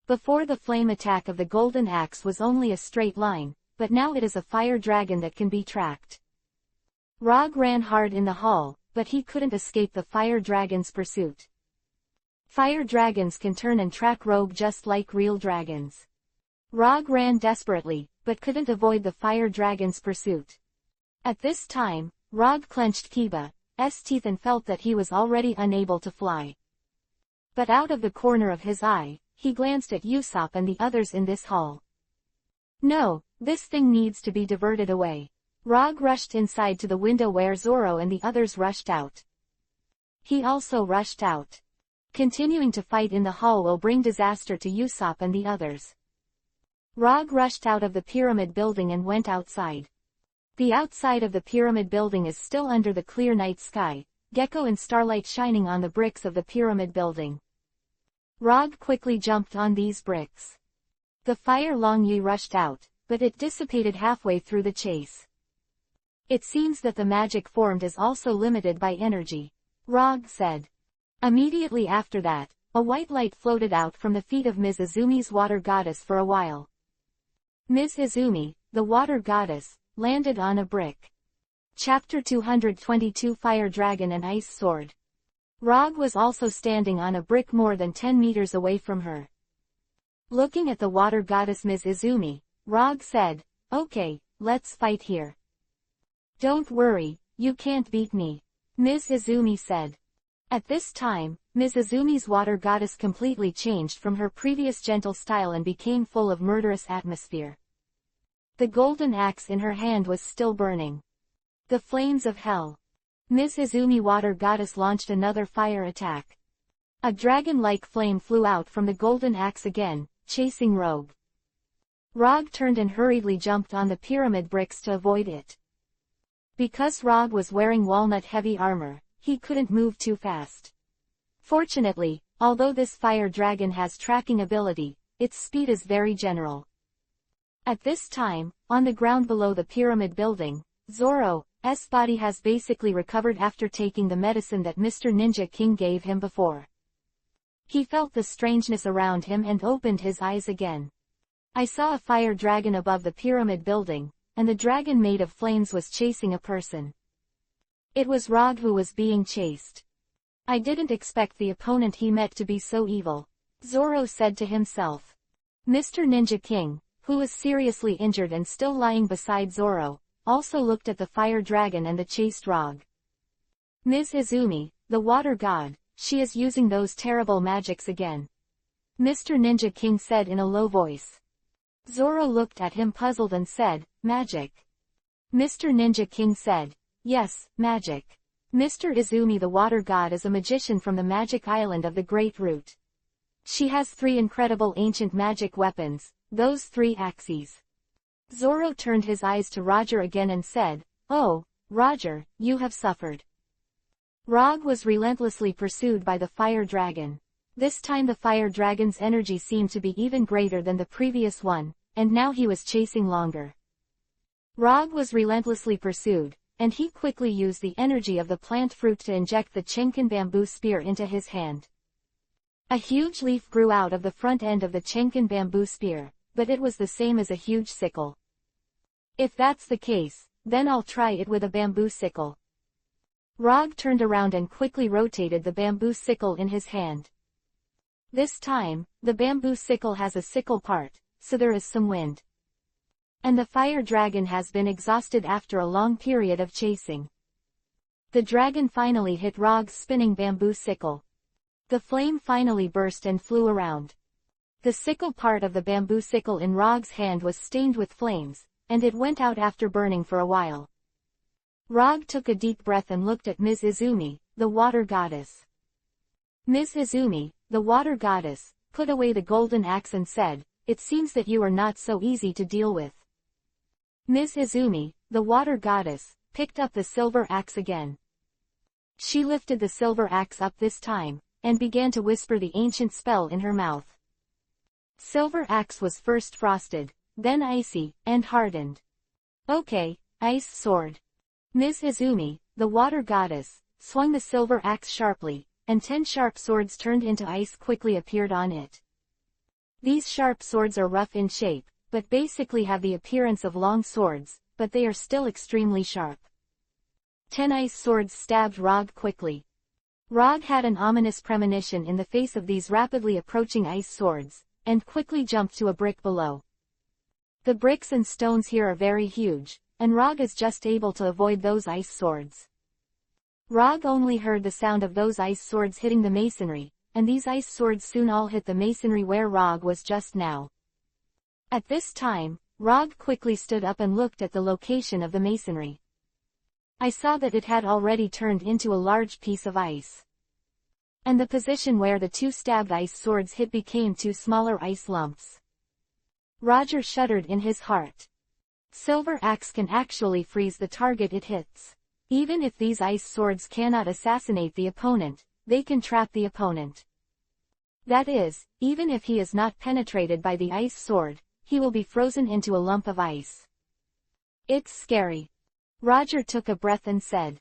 Before, the flame attack of the golden axe was only a straight line, but now it is a fire dragon that can be tracked. Rog ran hard in the hall, but he couldn't escape the fire dragon's pursuit. Fire dragons can turn and track Rogue just like real dragons. Rog ran desperately, but couldn't avoid the fire dragon's pursuit. At this time, Rog clenched Kiba's teeth and felt that he was already unable to fly. But out of the corner of his eye, he glanced at Usopp and the others in this hall. No, this thing needs to be diverted away. Rog rushed inside to the window where Zoro and the others rushed out. He also rushed out. Continuing to fight in the hall will bring disaster to Usopp and the others. Rog rushed out of the pyramid building and went outside. The outside of the pyramid building is still under the clear night sky, Gecko and starlight shining on the bricks of the pyramid building. Rog quickly jumped on these bricks. The fire Long Yi rushed out, but it dissipated halfway through the chase. It seems that the magic formed is also limited by energy, Rog said. Immediately after that, a white light floated out from the feet of Ms. Izumi's water goddess for a while. Ms. Izumi, the water goddess, landed on a brick. Chapter 222 Fire Dragon and Ice Sword. Rog was also standing on a brick more than 10 meters away from her. Looking at the water goddess Ms. Izumi, Rog said, Okay, let's fight here. Don't worry, you can't beat me," Ms. Izumi said. At this time, Ms. Izumi's water goddess completely changed from her previous gentle style and became full of murderous atmosphere. The golden axe in her hand was still burning. The flames of hell. Ms. Izumi water goddess launched another fire attack. A dragon-like flame flew out from the golden axe again, chasing Rogue. Rogue turned and hurriedly jumped on the pyramid bricks to avoid it. Because Rogue was wearing walnut-heavy armor, he couldn't move too fast. Fortunately, although this fire dragon has tracking ability, its speed is very general. At this time, on the ground below the pyramid building, Zoro's body has basically recovered after taking the medicine that Mr. Ninja King gave him before. He felt the strangeness around him and opened his eyes again. I saw a fire dragon above the pyramid building, and the dragon made of flames was chasing a person. It was Rogue who was being chased. I didn't expect the opponent he met to be so evil, Zoro said to himself. Mr. Ninja King, who was seriously injured and still lying beside Zoro, also looked at the fire dragon and the chased Rogue. Ms. Izumi, the water god, she is using those terrible magics again, Mr. Ninja King said in a low voice. Zoro looked at him puzzled and said, "Magic?" Mr. Ninja King said, "Yes, magic. Mr. Izumi the water god is a magician from the magic island of the Great Root. She has 3 incredible ancient magic weapons, those 3 axes." Zoro turned his eyes to Roger again and said, "Oh, Roger, you have suffered." Rogue was relentlessly pursued by the fire dragon. This time the fire dragon's energy seemed to be even greater than the previous one, and now he was chasing longer. Rogue was relentlessly pursued, and he quickly used the energy of the plant fruit to inject the Chenkin bamboo spear into his hand. A huge leaf grew out of the front end of the Chenkin bamboo spear, but it was the same as a huge sickle. "If that's the case, then I'll try it with a bamboo sickle." Rogue turned around and quickly rotated the bamboo sickle in his hand. This time, the bamboo sickle has a sickle part, so there is some wind. And the fire dragon has been exhausted after a long period of chasing. The dragon finally hit Rogue's spinning bamboo sickle. The flame finally burst and flew around. The sickle part of the bamboo sickle in Rogue's hand was stained with flames, and it went out after burning for a while. Rogue took a deep breath and looked at Ms. Izumi, the water goddess. Ms. Izumi, the water goddess, put away the golden axe and said, "It seems that you are not so easy to deal with." Ms. Izumi, the water goddess, picked up the silver axe again. She lifted the silver axe up this time, and began to whisper the ancient spell in her mouth. Silver axe was first frosted, then icy, and hardened. "Okay, ice sword." Ms. Izumi, the water goddess, swung the silver axe sharply, and 10 sharp swords turned into ice quickly appeared on it. These sharp swords are rough in shape, but basically have the appearance of long swords, but they are still extremely sharp. 10 ice swords stabbed Rogue quickly. Rogue had an ominous premonition in the face of these rapidly approaching ice swords, and quickly jumped to a brick below. The bricks and stones here are very huge, and Rogue is just able to avoid those ice swords. Rogue only heard the sound of those ice swords hitting the masonry, and these ice swords soon all hit the masonry where Rogue was just now. At this time, Rogue quickly stood up and looked at the location of the masonry. I saw that it had already turned into a large piece of ice. And the position where the 2 stabbed ice swords hit became 2 smaller ice lumps. Roger shuddered in his heart. Silver axe can actually freeze the target it hits. Even if these ice swords cannot assassinate the opponent, they can trap the opponent. That is, even if he is not penetrated by the ice sword, he will be frozen into a lump of ice. It's scary. Roger took a breath and said.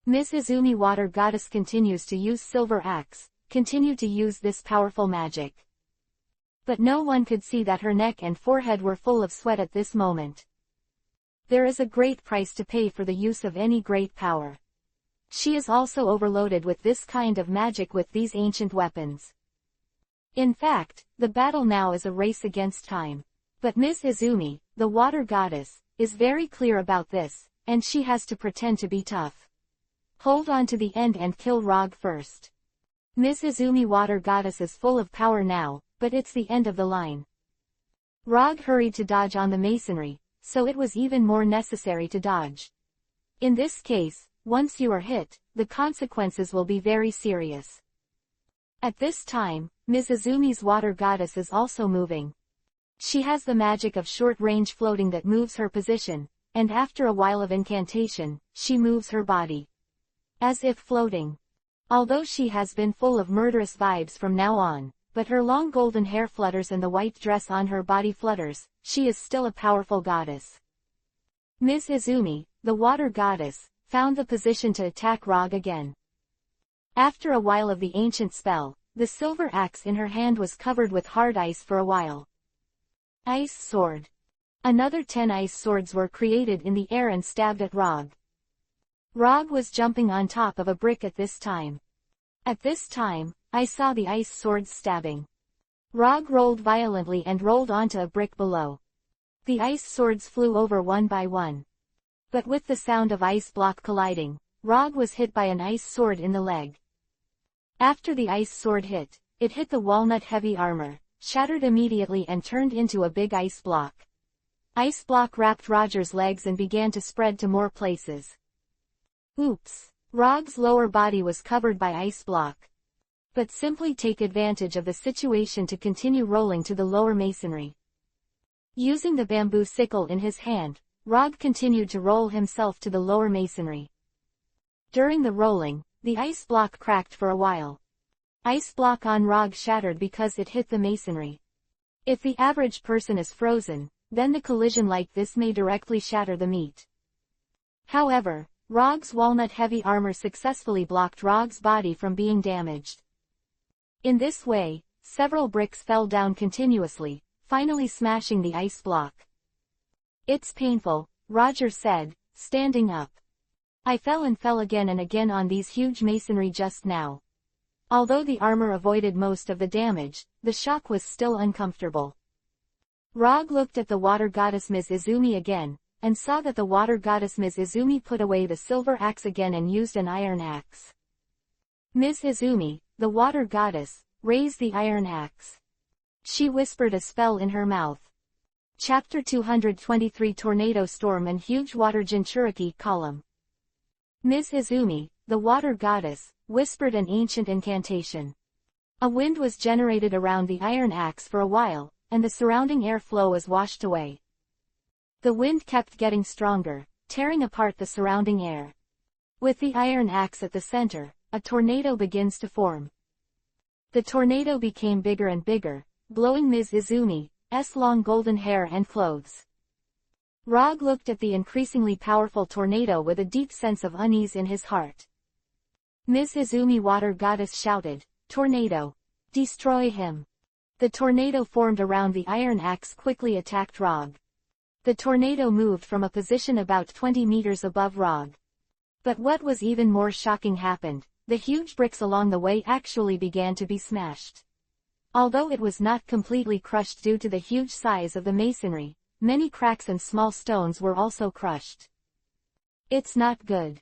Ms. Izumi water goddess continues to use silver axe, continue to use this powerful magic. But no one could see that her neck and forehead were full of sweat at this moment. There is a great price to pay for the use of any great power. She is also overloaded with this kind of magic with these ancient weapons. In fact, the battle now is a race against time. But Ms. Izumi, the water goddess, is very clear about this, and she has to pretend to be tough. Hold on to the end and kill Rog first. Ms. Izumi Water Goddess is full of power now, but it's the end of the line. Rog hurried to dodge on the masonry, so it was even more necessary to dodge. In this case, once you are hit, the consequences will be very serious. At this time, Ms. Izumi's Water Goddess is also moving. She has the magic of short-range floating that moves her position, and after a while of incantation, she moves her body. As if floating. Although she has been full of murderous vibes from now on, but her long golden hair flutters and the white dress on her body flutters, she is still a powerful goddess. Ms. Izumi, the Water Goddess, found the position to attack Rog again. After a while of the ancient spell, the silver axe in her hand was covered with hard ice for a while. Ice sword. Another 10 ice swords were created in the air and stabbed at Rog. Rog was jumping on top of a brick at this time. At this time, I saw the ice swords stabbing. Rog rolled violently and rolled onto a brick below. The ice swords flew over one by one. But with the sound of ice block colliding, Rog was hit by an ice sword in the leg. After the ice sword hit, it hit the walnut-heavy armor, shattered immediately and turned into a big ice block. Ice block wrapped Roger's legs and began to spread to more places. Oops! Rog's lower body was covered by ice block. But simply take advantage of the situation to continue rolling to the lower masonry. Using the bamboo sickle in his hand, Rog continued to roll himself to the lower masonry. During the rolling, the ice block cracked for a while. Ice block on Rog shattered because it hit the masonry. If the average person is frozen, then the collision like this may directly shatter the meat. However, Rog's walnut-heavy armor successfully blocked Rog's body from being damaged. In this way, several bricks fell down continuously, finally smashing the ice block. It's painful, Roger said, standing up. I fell and fell again and again on these huge masonry just now. Although the armor avoided most of the damage, the shock was still uncomfortable. Rog looked at the Water Goddess Ms. Izumi again, and saw that the Water Goddess Ms. Izumi put away the silver axe again and used an iron axe. Ms. Izumi, the Water Goddess, raised the iron axe. She whispered a spell in her mouth. Chapter 223 Tornado Storm and Huge Water Jinchuriki Column. Ms. Izumi, the Water Goddess, whispered an ancient incantation. A wind was generated around the iron axe for a while, and the surrounding air flow was washed away. The wind kept getting stronger, tearing apart the surrounding air. With the iron axe at the center, a tornado begins to form. The tornado became bigger and bigger, blowing Ms. Izumi's long golden hair and clothes. Rog looked at the increasingly powerful tornado with a deep sense of unease in his heart. Ms. Izumi Water Goddess shouted, "Tornado! Destroy him!" The tornado formed around the iron axe quickly attacked Rog. The tornado moved from a position about 20 meters above Rog. But what was even more shocking happened: the huge bricks along the way actually began to be smashed. Although it was not completely crushed due to the huge size of the masonry, many cracks and small stones were also crushed. It's not good.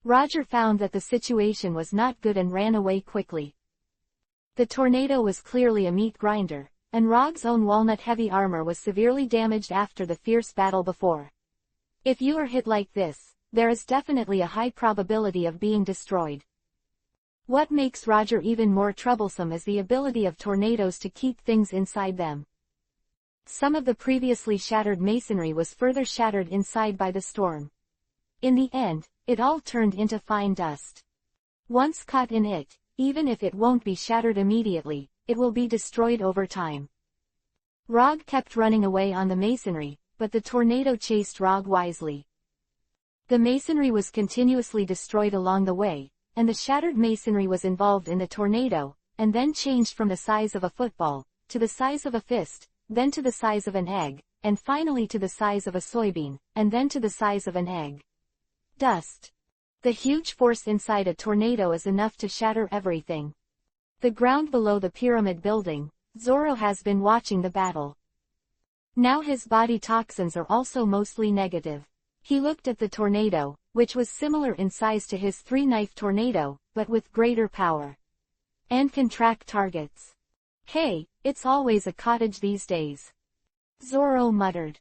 Roger found that the situation was not good and ran away quickly. The tornado was clearly a meat grinder, and Rog's own walnut-heavy armor was severely damaged after the fierce battle before. If you are hit like this, there is definitely a high probability of being destroyed. What makes Roger even more troublesome is the ability of tornadoes to keep things inside them. Some of the previously shattered masonry was further shattered inside by the storm. In the end, it all turned into fine dust. Once caught in it, even if it won't be shattered immediately, it will be destroyed over time. Rog kept running away on the masonry, but the tornado chased Rog wisely. The masonry was continuously destroyed along the way, and the shattered masonry was involved in the tornado, and then changed from the size of a football, to the size of a fist, then to the size of an egg, and finally to the size of a soybean, and then to the size of an egg. Dust. The huge force inside a tornado is enough to shatter everything. The ground below the pyramid building, Zoro has been watching the battle. Now his body toxins are also mostly negative. He looked at the tornado, which was similar in size to his three-knife tornado, but with greater power. And can track targets. Hey, it's always a cottage these days. Zorro muttered.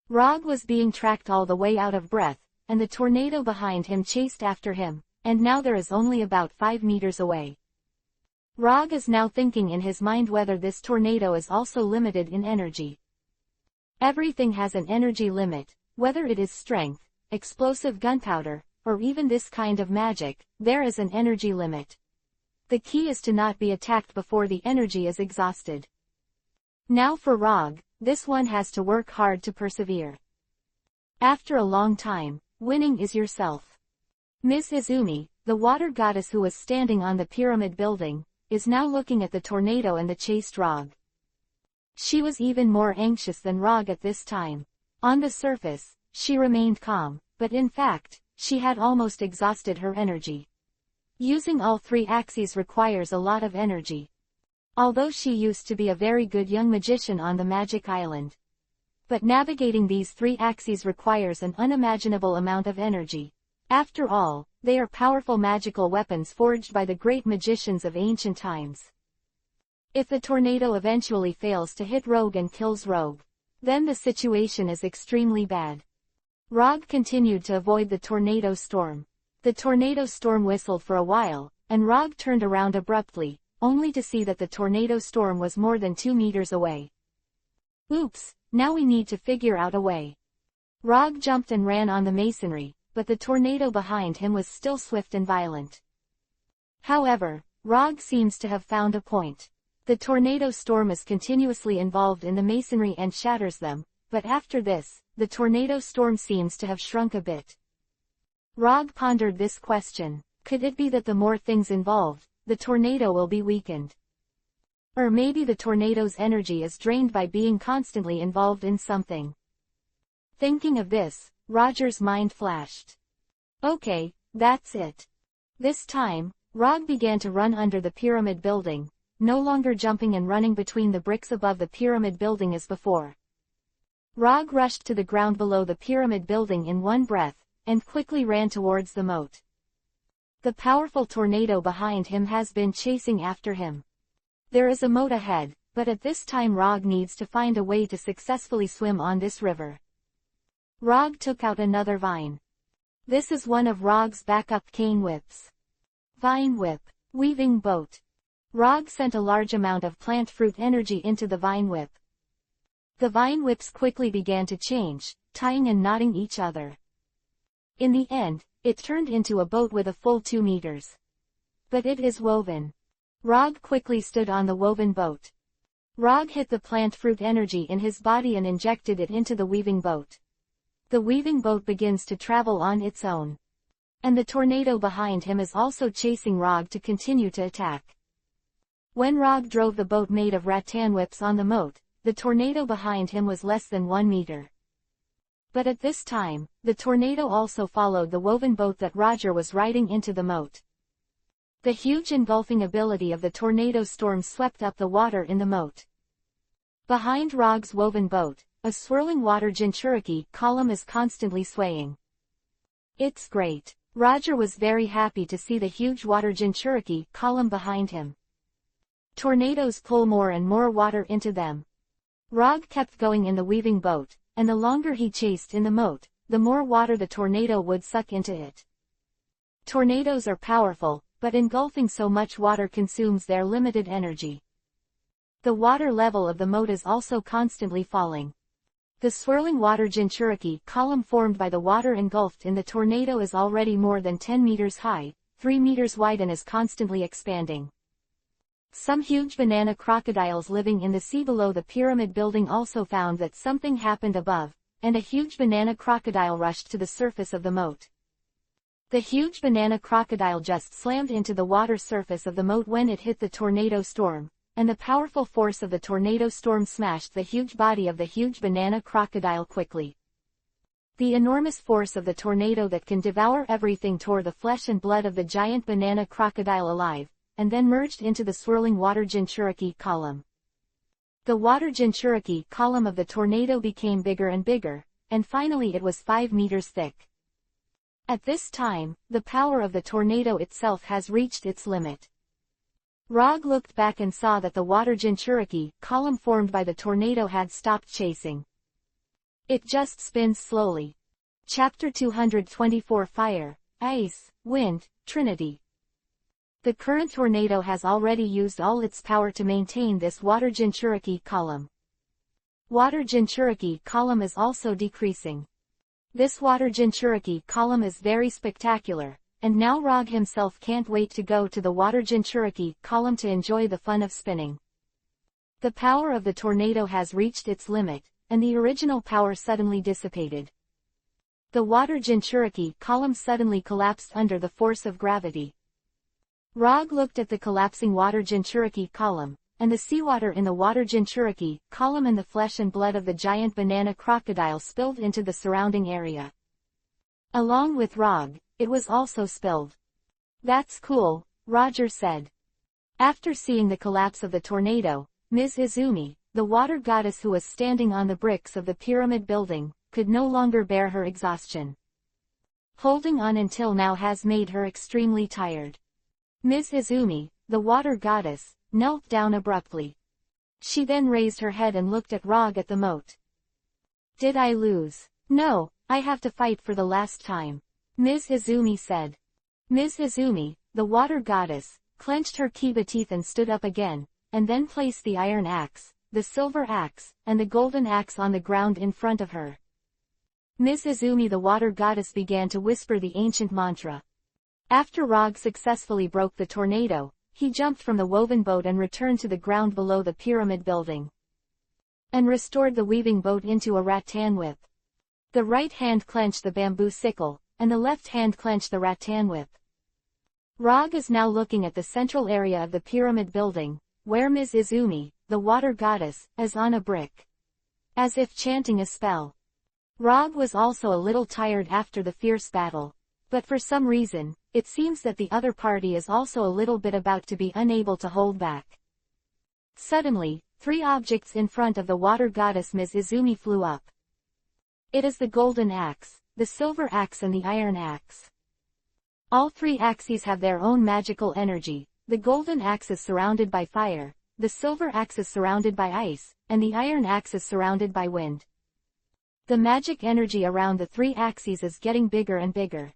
Rog was being tracked all the way out of breath, and the tornado behind him chased after him, and now there is only about 5 meters away. Rog is now thinking in his mind whether this tornado is also limited in energy. Everything has an energy limit, whether it is strength, explosive gunpowder, or even this kind of magic, there is an energy limit. The key is to not be attacked before the energy is exhausted. Now for Rog, this one has to work hard to persevere. After a long time, winning is yourself. Miss Izumi, the water goddess who was standing on the pyramid building, is now looking at the tornado and the chased Rog. She was even more anxious than Rog at this time. On the surface, she remained calm, but in fact, she had almost exhausted her energy. Using all 3 axes requires a lot of energy. Although she used to be a very good young magician on the Magic Island. But navigating these 3 axes requires an unimaginable amount of energy. After all, they are powerful magical weapons forged by the great magicians of ancient times. If the tornado eventually fails to hit Rogue and kills Rogue, then the situation is extremely bad. Rog continued to avoid the tornado storm. The tornado storm whistled for a while, and Rog turned around abruptly, only to see that the tornado storm was more than 2 meters away. Oops, now we need to figure out a way. Rog jumped and ran on the masonry, but the tornado behind him was still swift and violent. However, Rog seems to have found a point. The tornado storm is continuously involved in the masonry and shatters them, but after this, the tornado storm seems to have shrunk a bit. Rog pondered this question. Could it be that the more things involved, the tornado will be weakened? Or maybe the tornado's energy is drained by being constantly involved in something. Thinking of this, Roger's mind flashed. Okay, that's it. This time, Rog began to run under the pyramid building, no longer jumping and running between the bricks above the pyramid building as before. Rog rushed to the ground below the pyramid building in one breath, and quickly ran towards the moat. The powerful tornado behind him has been chasing after him. There is a moat ahead, but at this time Rog needs to find a way to successfully swim on this river. Rog took out another vine. This is one of Rog's backup cane whips. Vine whip. Weaving boat. Rog sent a large amount of plant fruit energy into the vine whip. The vine whips quickly began to change, tying and knotting each other. In the end, it turned into a boat with a full 2 meters. But it is woven. Rog quickly stood on the woven boat. Rog hit the plant fruit energy in his body and injected it into the weaving boat. The weaving boat begins to travel on its own. And the tornado behind him is also chasing Rog to continue to attack. When Rog drove the boat made of rattan whips on the moat, the tornado behind him was less than 1 meter. But at this time, the tornado also followed the woven boat that Roger was riding into the moat. The huge engulfing ability of the tornado storm swept up the water in the moat. Behind Rog's woven boat, a swirling water jinchuriki column is constantly swaying. It's great. Roger was very happy to see the huge water jinchuriki column behind him. Tornadoes pull more and more water into them. Rog kept going in the weaving boat, and the longer he chased in the moat, the more water the tornado would suck into it. Tornadoes are powerful, but engulfing so much water consumes their limited energy. The water level of the moat is also constantly falling. The swirling water jinchuriki column formed by the water engulfed in the tornado is already more than 10 meters high, 3 meters wide, and is constantly expanding. Some huge banana crocodiles living in the sea below the pyramid building also found that something happened above, and a huge banana crocodile rushed to the surface of the moat. The huge banana crocodile just slammed into the water surface of the moat when it hit the tornado storm, and the powerful force of the tornado storm smashed the huge body of the huge banana crocodile quickly. The enormous force of the tornado that can devour everything tore the flesh and blood of the giant banana crocodile alive, and then merged into the swirling water jinchuriki column. The water jinchuriki column of the tornado became bigger and bigger, and finally it was 5 meters thick. At this time, the power of the tornado itself has reached its limit. Rog looked back and saw that the water Jinchuriki column formed by the tornado had stopped chasing. It just spins slowly. Chapter 224 Fire, Ice, Wind, Trinity. The current tornado has already used all its power to maintain this water Jinchuriki column. Water Jinchuriki column is also decreasing. This water Jinchuriki column is very spectacular, and now Rog himself can't wait to go to the water Jinchuriki column to enjoy the fun of spinning. The power of the tornado has reached its limit, and the original power suddenly dissipated. The water Jinchuriki column suddenly collapsed under the force of gravity. Rog looked at the collapsing water Jinchuriki column, and the seawater in the water Jinchuriki column and the flesh and blood of the giant banana crocodile spilled into the surrounding area. Along with Rog, it was also spilled. "That's cool," Roger said. After seeing the collapse of the tornado, Ms. Izumi, the water goddess who was standing on the bricks of the pyramid building, could no longer bear her exhaustion. Holding on until now has made her extremely tired. Ms. Izumi, the water goddess, knelt down abruptly. She then raised her head and looked at Rog at the moat. "Did I lose?" "No, I have to fight for the last time," Ms. Izumi said. Ms. Izumi, the water goddess, clenched her kiba teeth and stood up again, and then placed the iron axe, the silver axe, and the golden axe on the ground in front of her. Ms. Izumi the water goddess began to whisper the ancient mantra. After Rog successfully broke the tornado, he jumped from the woven boat and returned to the ground below the pyramid building. And restored the weaving boat into a rattan whip. The right hand clenched the bamboo sickle, and the left hand clenched the rattan whip. Rog is now looking at the central area of the pyramid building, where Ms. Izumi, the water goddess, is on a brick. As if chanting a spell. Rog was also a little tired after the fierce battle. But for some reason, it seems that the other party is also a little bit about to be unable to hold back. Suddenly, 3 objects in front of the water goddess Ms. Izumi flew up. It is the golden axe, the silver axe and the iron axe. All 3 axes have their own magical energy. The golden axe is surrounded by fire, the silver axe is surrounded by ice, and the iron axe is surrounded by wind. The magic energy around the 3 axes is getting bigger and bigger.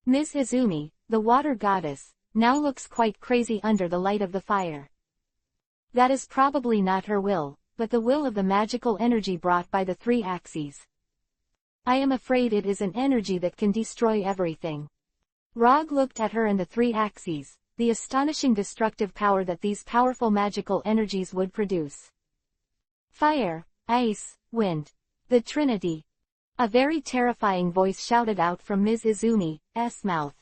Ms. Izumi, the water goddess, now looks quite crazy under the light of the fire. That is probably not her will, but the will of the magical energy brought by the 3 axes. I am afraid it is an energy that can destroy everything. Rog looked at her and the 3 axes, the astonishing destructive power that these powerful magical energies would produce. Fire, ice, wind. The Trinity. A very terrifying voice shouted out from Ms. Izumi's mouth.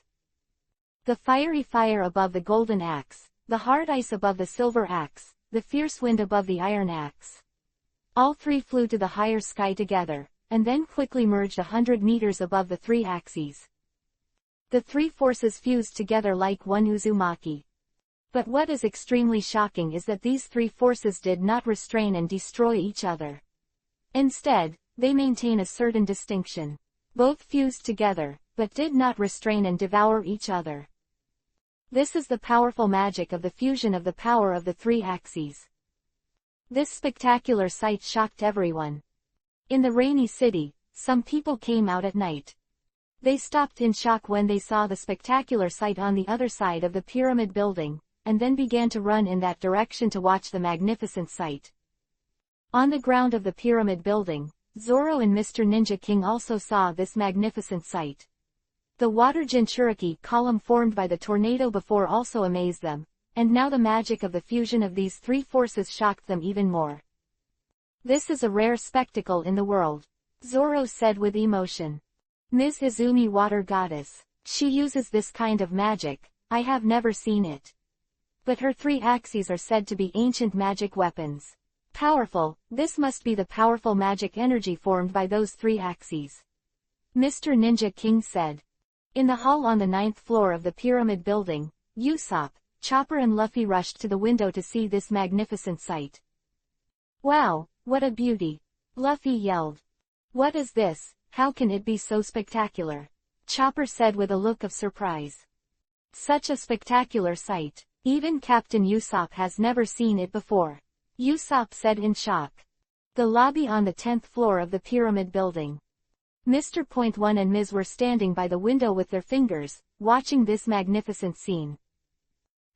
The fiery fire above the golden axe, the hard ice above the silver axe, the fierce wind above the iron axe. All 3 flew to the higher sky together, and then quickly merged 100 meters above the 3 axes. The 3 forces fused together like one Uzumaki. But what is extremely shocking is that these 3 forces did not restrain and destroy each other. Instead, they maintain a certain distinction. Both fused together, but did not restrain and devour each other. This is the powerful magic of the fusion of the power of the 3 axes. This spectacular sight shocked everyone. In the rainy city, some people came out at night. They stopped in shock when they saw the spectacular sight on the other side of the pyramid building, and then began to run in that direction to watch the magnificent sight. On the ground of the pyramid building, Zoro and Mr. Ninja King also saw this magnificent sight. The water Jinchuriki column formed by the tornado before also amazed them, and now the magic of the fusion of these 3 forces shocked them even more. This is a rare spectacle in the world, Zoro said with emotion. Ms. Izumi water goddess, she uses this kind of magic, I have never seen it. But her 3 axes are said to be ancient magic weapons. Powerful, this must be the powerful magic energy formed by those 3 axes. Mr. Ninja King said. In the hall on the 9th floor of the pyramid building, Usopp, Chopper and Luffy rushed to the window to see this magnificent sight. Wow, what a beauty! Luffy yelled. What is this? How can it be so spectacular? Chopper said with a look of surprise. Such a spectacular sight. Even Captain Usopp has never seen it before. Usopp said in shock. The lobby on the 10th floor of the pyramid building. Mr. Point One and Ms. were standing by the window with their fingers, watching this magnificent scene.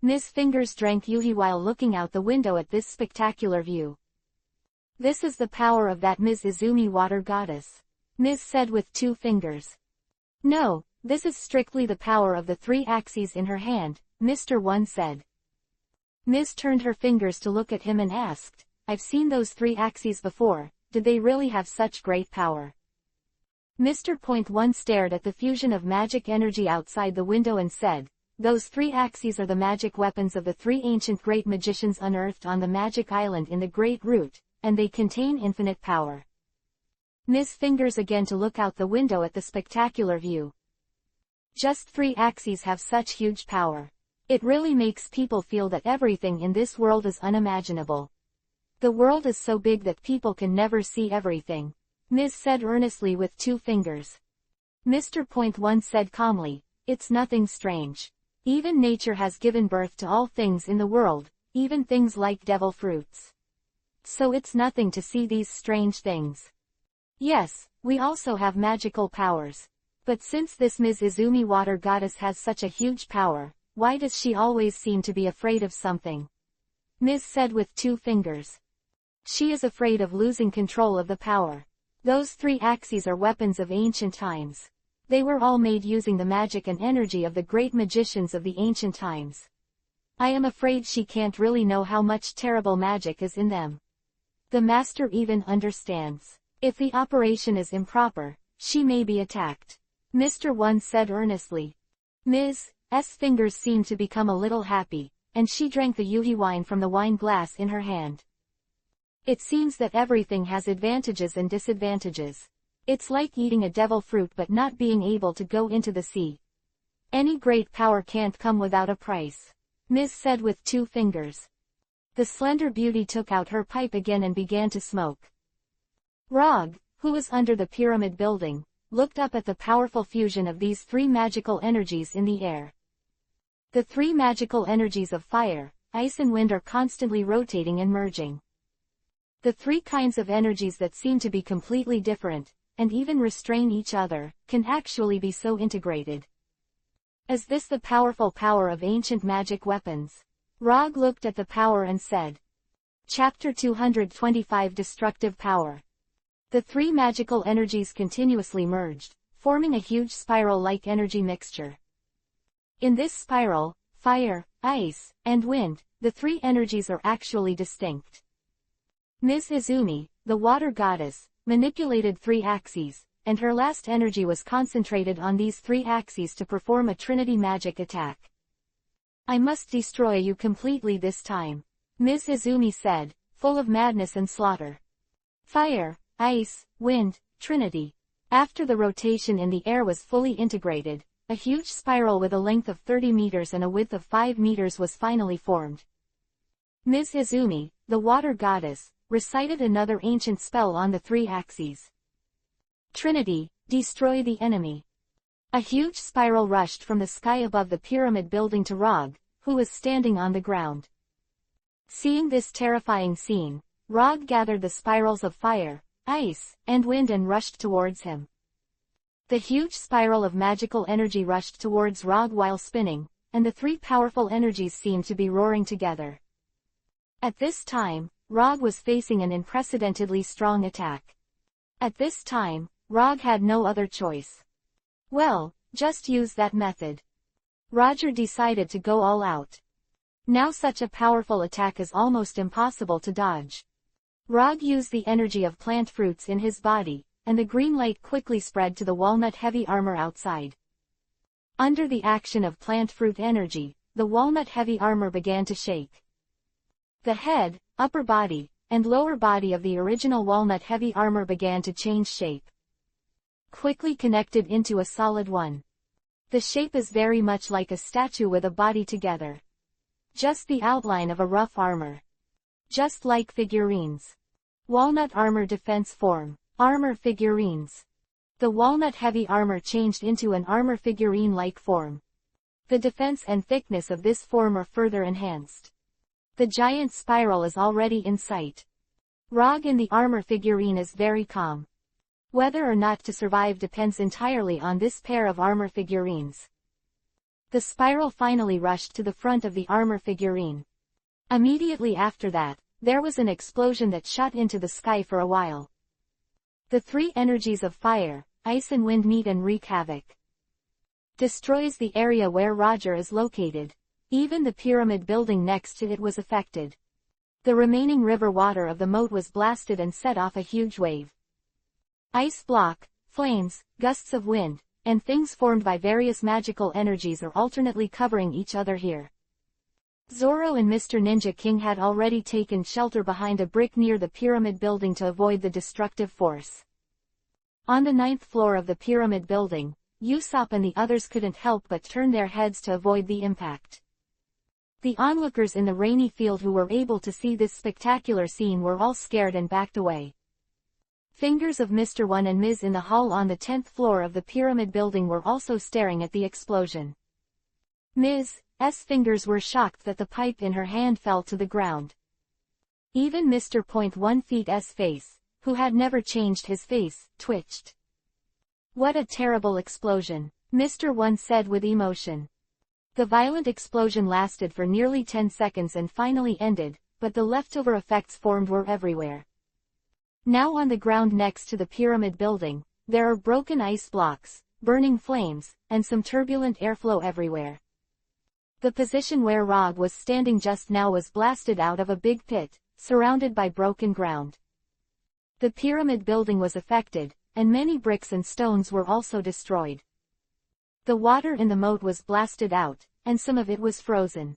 Ms. Fingers drank yuhi while looking out the window at this spectacular view. This is the power of that Ms. Izumi water goddess. Ms. said with 2 fingers. No, this is strictly the power of the 3 axes in her hand, Mr. One said. Ms. turned her fingers to look at him and asked, I've seen those 3 axes before, did they really have such great power? Mr. Point One stared at the fusion of magic energy outside the window and said, those 3 axes are the magic weapons of the 3 ancient great magicians unearthed on the magic island in the Great Root, and they contain infinite power. Ms. Fingers again to look out the window at the spectacular view. Just 3 axes have such huge power. It really makes people feel that everything in this world is unimaginable. The world is so big that people can never see everything. Ms. said earnestly with 2 fingers. Mr. Point One said calmly, it's nothing strange. Even nature has given birth to all things in the world, even things like devil fruits. So it's nothing to see these strange things. Yes, we also have magical powers. But since this Ms. Izumi water goddess has such a huge power, why does she always seem to be afraid of something? Ms. said with 2 fingers. She is afraid of losing control of the power. Those 3 axes are weapons of ancient times. They were all made using the magic and energy of the great magicians of the ancient times. I am afraid she can't really know how much terrible magic is in them. The master even understands. If the operation is improper, she may be attacked. Mr. One said earnestly. Ms. S. fingers seemed to become a little happy, and she drank the yuhi wine from the wine glass in her hand. It seems that everything has advantages and disadvantages. It's like eating a devil fruit but not being able to go into the sea. Any great power can't come without a price. Ms. said with 2 fingers. The slender beauty took out her pipe again and began to smoke. Rog, who was under the pyramid building, looked up at the powerful fusion of these 3 magical energies in the air. The 3 magical energies of fire, ice and wind are constantly rotating and merging. The 3 kinds of energies that seem to be completely different, and even restrain each other, can actually be so integrated. Is this the powerful power of ancient magic weapons? Rog looked at the power and said. Chapter 225 Destructive Power. The 3 magical energies continuously merged, forming a huge spiral-like energy mixture. In this spiral, fire, ice, and wind, the 3 energies are actually distinct. Ms. Izumi, the water goddess, manipulated 3 axes, and her last energy was concentrated on these 3 axes to perform a trinity magic attack. I must destroy you completely this time, Ms. Izumi said, full of madness and slaughter. Fire, ice, wind, trinity. After the rotation in the air was fully integrated, a huge spiral with a length of 30 meters and a width of 5 meters was finally formed. Ms. Izumi, the water goddess, recited another ancient spell on the 3 axes. Trinity, destroy the enemy. A huge spiral rushed from the sky above the pyramid building to Rog, who was standing on the ground. Seeing this terrifying scene, Rog gathered the spirals of fire, ice, and wind and rushed towards him. The huge spiral of magical energy rushed towards Rog while spinning, and the 3 powerful energies seemed to be roaring together. At this time, Rog was facing an unprecedentedly strong attack. At this time, Rog had no other choice. Well, just use that method. Roger decided to go all out. Now such a powerful attack is almost impossible to dodge. Rog used the energy of plant fruits in his body, and the green light quickly spread to the walnut-heavy armor outside. Under the action of plant fruit energy, the walnut-heavy armor began to shake. The head, upper body, and lower body of the original walnut-heavy armor began to change shape. Quickly connected into a solid one. The shape is very much like a statue with a body together. Just the outline of a rough armor. Just like figurines. Walnut armor defense form. Armor figurines. The walnut-heavy armor changed into an armor figurine-like form. The defense and thickness of this form are further enhanced. The giant spiral is already in sight. Rog in the armor figurine is very calm. Whether or not to survive depends entirely on this pair of armor figurines. The spiral finally rushed to the front of the armor figurine. Immediately after that, there was an explosion that shot into the sky for a while. The three energies of fire, ice and wind meet and wreak havoc. Destroys the area where Roger is located. Even the pyramid building next to it was affected. The remaining river water of the moat was blasted and set off a huge wave. Ice block, flames, gusts of wind, and things formed by various magical energies are alternately covering each other here. Zoro and Mr. Ninja King had already taken shelter behind a brick near the pyramid building to avoid the destructive force. On the 9th floor of the pyramid building, Usopp and the others couldn't help but turn their heads to avoid the impact. The onlookers in the rainy field who were able to see this spectacular scene were all scared and backed away. Fingers of Mr. One and Ms. in the hall on the 10th floor of the pyramid building were also staring at the explosion. Ms.'s fingers were shocked that the pipe in her hand fell to the ground. Even Mr. Point 1 Feet's face, who had never changed his face, twitched. "What a terrible explosion," Mr. One said with emotion. The violent explosion lasted for nearly 10 seconds and finally ended, but the leftover effects formed were everywhere. Now on the ground next to the pyramid building, there are broken ice blocks, burning flames, and some turbulent airflow everywhere. The position where Rog was standing just now was blasted out of a big pit, surrounded by broken ground. The pyramid building was affected, and many bricks and stones were also destroyed. The water in the moat was blasted out, and some of it was frozen.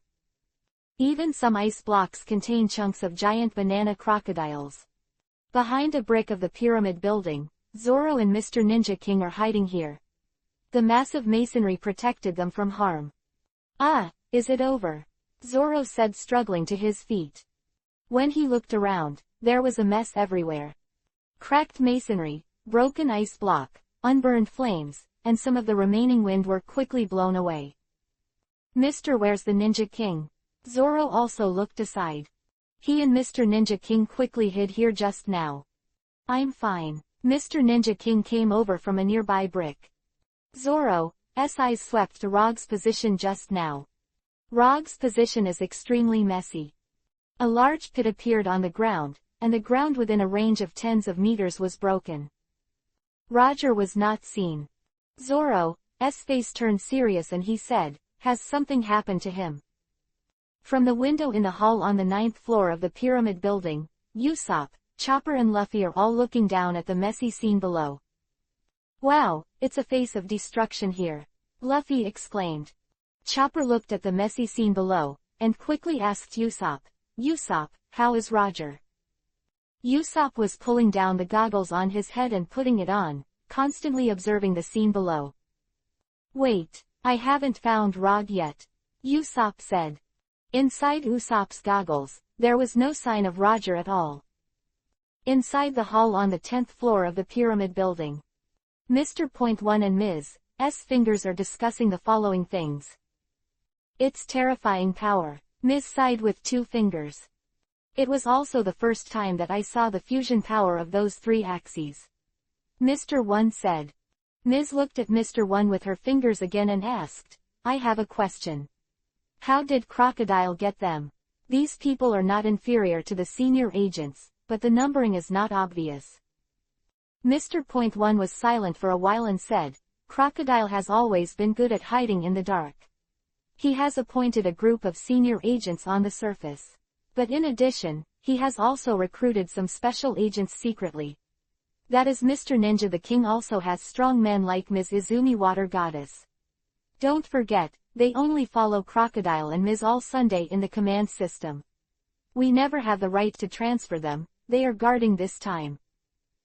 Even some ice blocks contain chunks of giant banana crocodiles. Behind a brick of the pyramid building, Zoro and Mr. Ninja King are hiding here. The massive masonry protected them from harm. "Ah, is it over?" Zoro said, struggling to his feet. When he looked around, there was a mess everywhere. Cracked masonry, broken ice block, unburned flames, and some of the remaining wind were quickly blown away. "Mr. Where's the Ninja King?" Zoro also looked aside. He and Mr. Ninja King quickly hid here just now. "I'm fine." Mr. Ninja King came over from a nearby brick. Zoro's eyes swept to Rog's position just now. Rog's position is extremely messy. A large pit appeared on the ground, and the ground within a range of tens of meters was broken. Roger was not seen. Zoro's face turned serious and he said, "Has something happened to him?" From the window in the hall on the 9th floor of the pyramid building, Usopp, Chopper and Luffy are all looking down at the messy scene below. "Wow, it's a face of destruction here," Luffy exclaimed. Chopper looked at the messy scene below, and quickly asked Usopp, "Usopp, how is Roger?" Usopp was pulling down the goggles on his head and putting it on, constantly observing the scene below. "Wait, I haven't found Rog yet," Usopp said. Inside Usopp's goggles, there was no sign of Roger at all. Inside the hall on the 10th floor of the pyramid building, Mr. Point 1 and Ms.'s fingers are discussing the following things. "It's terrifying power," Ms. sighed with 2 fingers. "It was also the first time that I saw the fusion power of those 3 axes," Mr. 1 said. Ms. looked at Mr. 1 with her fingers again and asked, "I have a question. How did Crocodile get them? These people are not inferior to the senior agents, but the numbering is not obvious." Mr. Point 1 was silent for a while and said, "Crocodile has always been good at hiding in the dark. He has appointed a group of senior agents on the surface. But in addition, he has also recruited some special agents secretly. That is, Mr. Ninja the King also has strong men like Ms. Izumi Water Goddess. Don't forget, they only follow Crocodile and Ms. all Sunday in the command system. We never have the right to transfer them, they are guarding this time.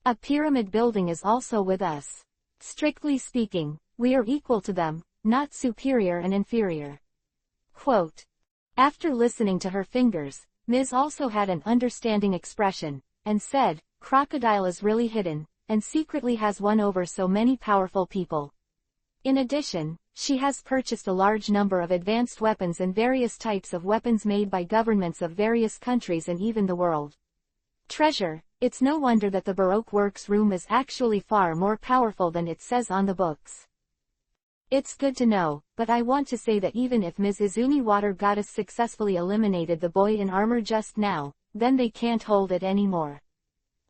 A pyramid building is also with us. Strictly speaking, we are equal to them, not superior and inferior." Quote. After listening to her fingers, Ms. also had an understanding expression, and said, "Crocodile is really hidden, and secretly has won over so many powerful people. In addition, she has purchased a large number of advanced weapons and various types of weapons made by governments of various countries and even the world. Treasure. It's no wonder that the Baroque Works room is actually far more powerful than it says on the books. It's good to know, but I want to say that even if Ms. Izumi Water Goddess successfully eliminated the boy in armor just now, then they can't hold it anymore.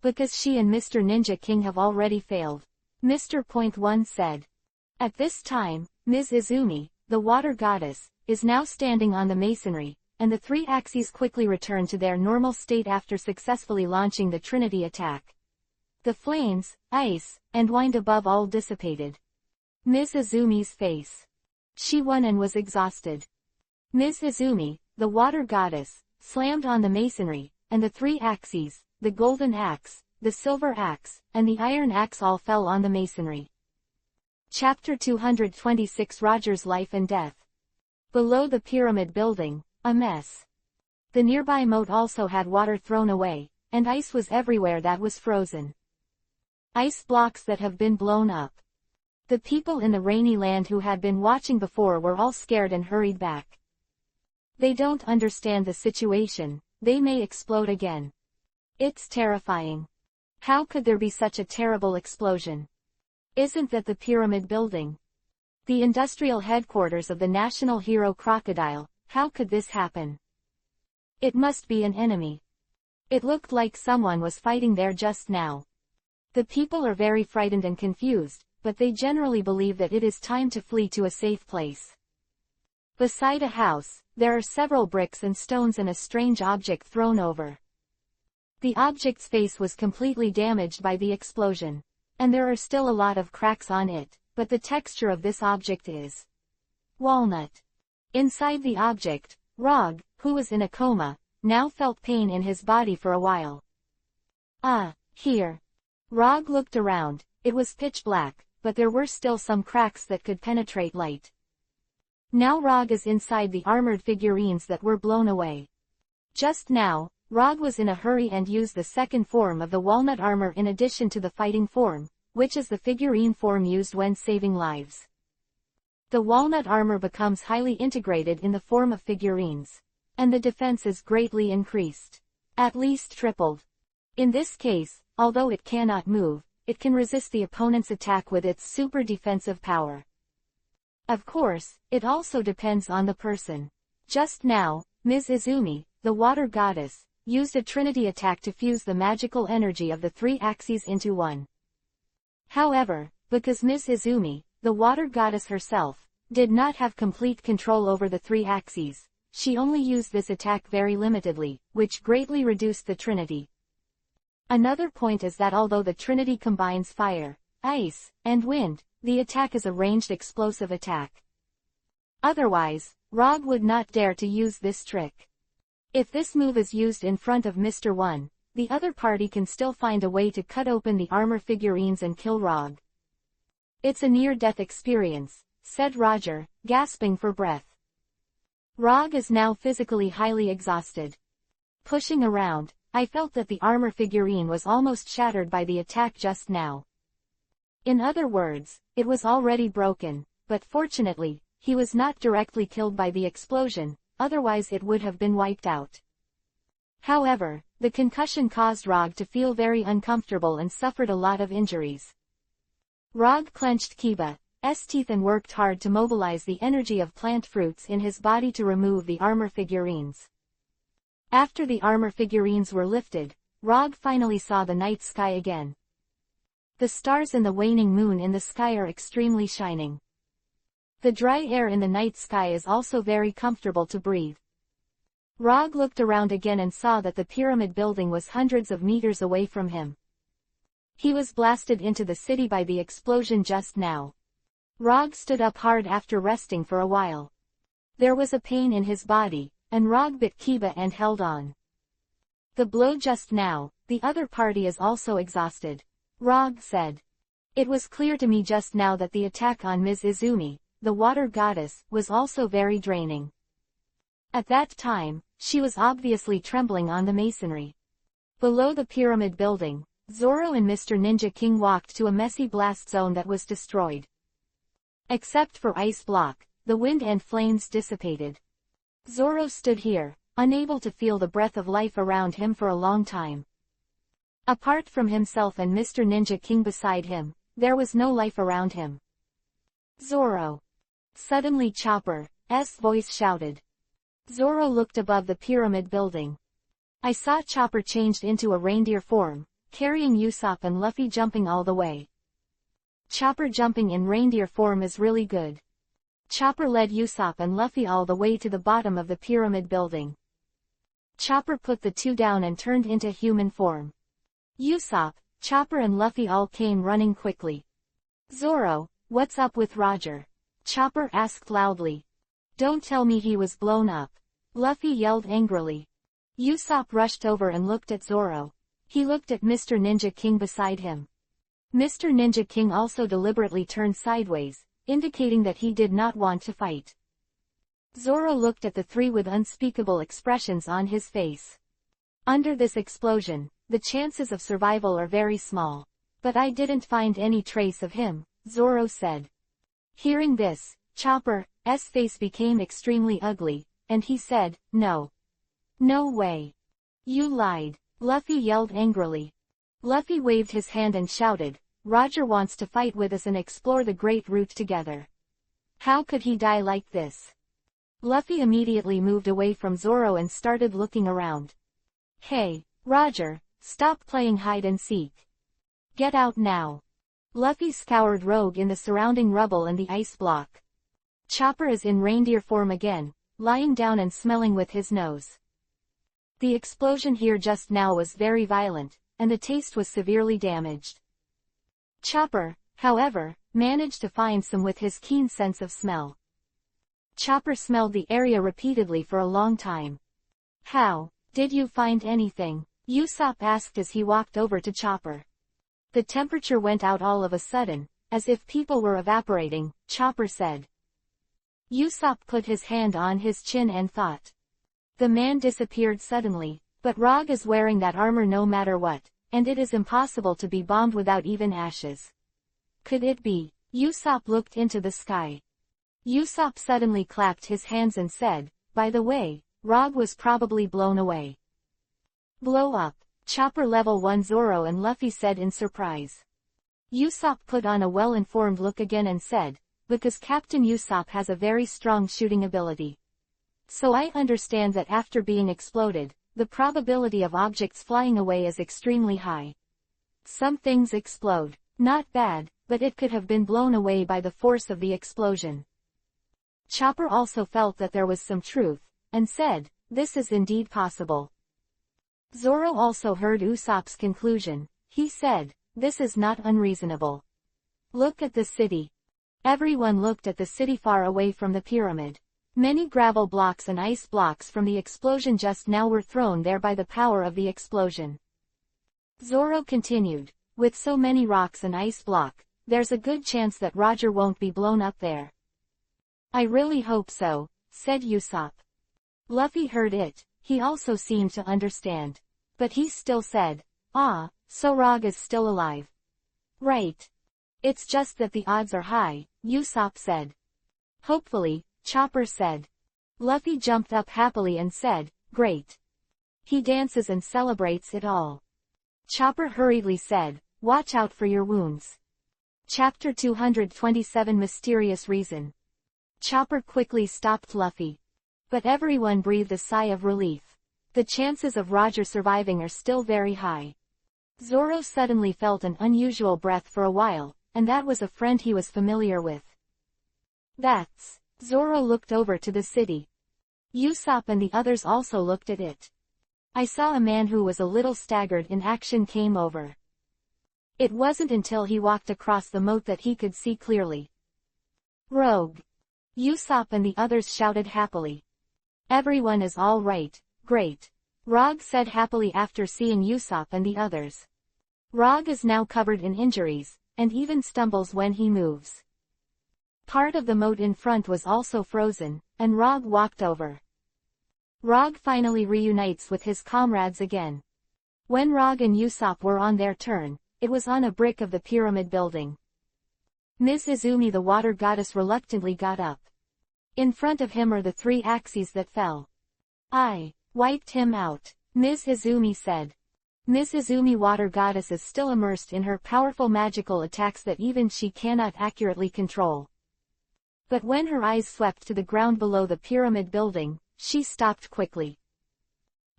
Because she and Mr. Ninja King have already failed. Mr. Point One said. At this time, Ms. Izumi, the Water Goddess, is now standing on the masonry, and the three axes quickly return to their normal state after successfully launching the Trinity attack. The flames, ice, and wind above all dissipated. Ms. Izumi's face. She won and was exhausted. Ms. Izumi, the Water Goddess, slammed on the masonry, and the three axes, the golden axe, the silver axe, and the iron axe all fell on the masonry. Chapter 226 Roger's Life and Death. Below the pyramid building, a mess. The nearby moat also had water thrown away, and ice was everywhere that was frozen. Ice blocks that have been blown up. The people in the rainy land who had been watching before were all scared and hurried back. They don't understand the situation, they may explode again. It's terrifying. How could there be such a terrible explosion? Isn't that the pyramid building? The industrial headquarters of the national hero Crocodile. How could this happen? It must be an enemy. It looked like someone was fighting there just now. The people are very frightened and confused, but they generally believe that it is time to flee to a safe place. Beside a house, there are several bricks and stones and a strange object thrown over. The object's face was completely damaged by the explosion. And there are still a lot of cracks on it, but the texture of this object is walnut. Inside the object, Rog, who was in a coma, now felt pain in his body for a while. Here. Rog looked around. It was pitch black, but there were still some cracks that could penetrate light. Now Rog is inside the armored figurines that were blown away. Just now, Rog was in a hurry and used the second form of the walnut armor in addition to the fighting form, which is the figurine form used when saving lives. The walnut armor becomes highly integrated in the form of figurines. And the defense is greatly increased. At least tripled. In this case, although it cannot move, it can resist the opponent's attack with its super defensive power. Of course, it also depends on the person. Just now, Ms. Izumi, the Water Goddess, used a Trinity attack to fuse the magical energy of the three axes into one. However, because Ms. Izumi, the Water Goddess herself, did not have complete control over the three axes, she only used this attack very limitedly, which greatly reduced the Trinity. Another point is that although the Trinity combines fire, ice, and wind, the attack is a ranged explosive attack. Otherwise, Rog would not dare to use this trick. If this move is used in front of Mr. One, the other party can still find a way to cut open the armor figurines and kill Rog. It's a near-death experience, said Roger, gasping for breath. Rog is now physically highly exhausted. Pushing around, I felt that the armor figurine was almost shattered by the attack just now. In other words, it was already broken, but fortunately, he was not directly killed by the explosion, otherwise it would have been wiped out. However, the concussion caused Rog to feel very uncomfortable and suffered a lot of injuries. Rog clenched Kiba's teeth and worked hard to mobilize the energy of plant fruits in his body to remove the armor figurines. After the armor figurines were lifted, Rog finally saw the night sky again. The stars and the waning moon in the sky are extremely shining. The dry air in the night sky is also very comfortable to breathe. Rog looked around again and saw that the pyramid building was hundreds of meters away from him. He was blasted into the city by the explosion just now. Rog stood up hard after resting for a while. There was a pain in his body, and Rog bit Kiba and held on. The blow just now, the other party is also exhausted. Rog said. It was clear to me just now that the attack on Ms. Izumi, the Water Goddess, was also very draining. At that time, she was obviously trembling on the masonry. Below the pyramid building, Zoro and Mr. Ninja King walked to a messy blast zone that was destroyed. Except for ice block, the wind and flames dissipated. Zoro stood here, unable to feel the breath of life around him for a long time. Apart from himself and Mr. Ninja King beside him, there was no life around him. Zoro! Suddenly Chopper's voice shouted. Zoro looked above the pyramid building. I saw Chopper changed into a reindeer form, carrying Usopp and Luffy jumping all the way. Chopper jumping in reindeer form is really good. Chopper led Usopp and Luffy all the way to the bottom of the pyramid building. Chopper put the two down and turned into human form. Usopp, Chopper and Luffy all came running quickly. Zoro, what's up with Roger? Chopper asked loudly. Don't tell me he was blown up. Luffy yelled angrily. Usopp rushed over and looked at Zoro. He looked at Mr. Ninja King beside him. Mr. Ninja King also deliberately turned sideways, indicating that he did not want to fight. Zoro looked at the three with unspeakable expressions on his face. Under this explosion, the chances of survival are very small. But I didn't find any trace of him, Zoro said. Hearing this, Chopper's face became extremely ugly, and he said, No. No way. You lied. Luffy yelled angrily. Luffy waved his hand and shouted, Roger wants to fight with us and explore the Great Route together. How could he die like this? Luffy immediately moved away from Zoro and started looking around. Hey, Roger, stop playing hide and seek. Get out now. Luffy scoured Rogue in the surrounding rubble and the ice block. Chopper is in reindeer form again, lying down and smelling with his nose. The explosion here just now was very violent, and the taste was severely damaged. Chopper, however, managed to find some with his keen sense of smell. Chopper smelled the area repeatedly for a long time. How did you find anything? Usopp asked as he walked over to Chopper. The temperature went out all of a sudden, as if people were evaporating, Chopper said. Usopp put his hand on his chin and thought. The man disappeared suddenly, but Rog is wearing that armor no matter what, and it is impossible to be bombed without even ashes. Could it be? Usopp looked into the sky. Usopp suddenly clapped his hands and said, by the way, Rog was probably blown away. Blow up, Chopper level 1 Zoro and Luffy said in surprise. Usopp put on a well-informed look again and said, because Captain Usopp has a very strong shooting ability. So I understand that after being exploded, the probability of objects flying away is extremely high. Some things explode. Not bad, but it could have been blown away by the force of the explosion. Chopper also felt that there was some truth, and said, this is indeed possible. Zoro also heard Usopp's conclusion. He said, this is not unreasonable. Look at the city. Everyone looked at the city far away from the pyramid. Many gravel blocks and ice blocks from the explosion just now were thrown there by the power of the explosion. Zoro continued, with so many rocks and ice block, there's a good chance that Roger won't be blown up there. I really hope so, said Usopp. Luffy heard it, he also seemed to understand. But he still said, so Rog is still alive. Right. It's just that the odds are high, Usopp said. Hopefully, Chopper said. Luffy jumped up happily and said, great. He dances and celebrates it all. Chopper hurriedly said, watch out for your wounds. Chapter 227 Mysterious Reason. Chopper quickly stopped Luffy. But everyone breathed a sigh of relief. The chances of Roger surviving are still very high. Zoro suddenly felt an unusual breath for a while, and that was a friend he was familiar with. That's... Zoro looked over to the city. Usopp and the others also looked at it. I saw a man who was a little staggered in action came over. It wasn't until he walked across the moat that he could see clearly. Rogue. Usopp and the others shouted happily. Everyone is all right, great. Rog said happily after seeing Usopp and the others. Rog is now covered in injuries, and even stumbles when he moves. Part of the moat in front was also frozen, and Rog walked over. Rog finally reunites with his comrades again. When Rog and Usopp were on their turn, it was on a brick of the pyramid building. Ms. Izumi the water goddess reluctantly got up. In front of him are the 3 axes that fell. I wiped him out, Ms. Izumi said. Ms. Izumi water goddess is still immersed in her powerful magical attacks that even she cannot accurately control. But when her eyes swept to the ground below the pyramid building, she stopped quickly.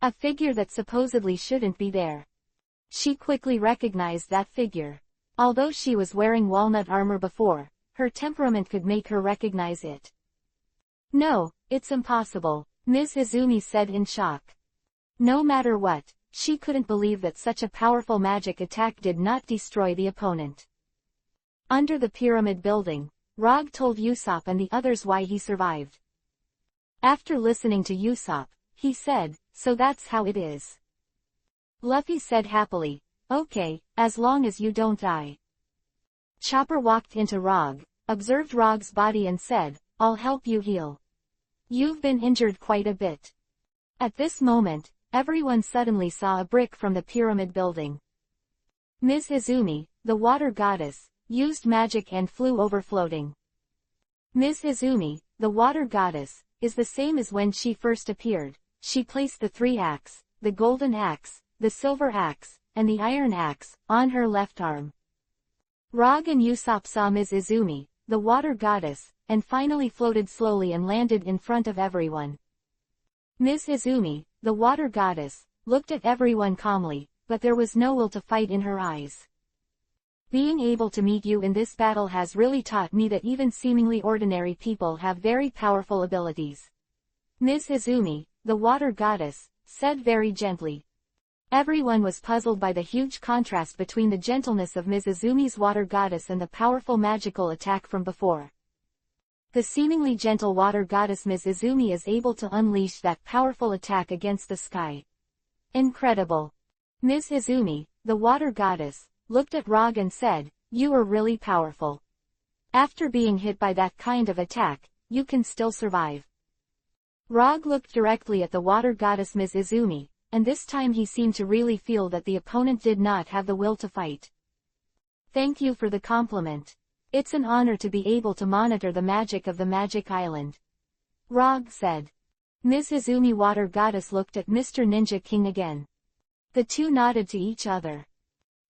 A figure that supposedly shouldn't be there. She quickly recognized that figure. Although she was wearing walnut armor before, her temperament could make her recognize it. No, it's impossible, Ms. Izumi said in shock. No matter what, she couldn't believe that such a powerful magic attack did not destroy the opponent. Under the pyramid building, Rog told Usopp and the others why he survived. After listening to Usopp, he said, "So that's how it is." Luffy said happily, "Okay, as long as you don't die." Chopper walked into Rog, observed Rog's body and said, "I'll help you heal. You've been injured quite a bit." At this moment, everyone suddenly saw a brick from the pyramid building. Ms. Izumi, the water goddess, used magic and flew over floating. Ms. Izumi, the water goddess, is the same as when she first appeared. She placed the 3 axe, the golden axe, the silver axe, and the iron axe, on her left arm. Rog and Usopp saw Ms. Izumi, the water goddess, and finally floated slowly and landed in front of everyone. Ms. Izumi, the water goddess, looked at everyone calmly, but there was no will to fight in her eyes. Being able to meet you in this battle has really taught me that even seemingly ordinary people have very powerful abilities. Ms. Izumi, the water goddess, said very gently. Everyone was puzzled by the huge contrast between the gentleness of Ms. Izumi's water goddess and the powerful magical attack from before. The seemingly gentle water goddess Ms. Izumi is able to unleash that powerful attack against the sky. Incredible. Ms. Izumi, the water goddess, looked at Rog and said, "You are really powerful. After being hit by that kind of attack, you can still survive." Rog looked directly at the water goddess Ms. Izumi, and this time he seemed to really feel that the opponent did not have the will to fight. "Thank you for the compliment. It's an honor to be able to monitor the magic of the Magic Island," Rog said. Ms. Izumi water goddess looked at Mr. Ninja King again. The two nodded to each other.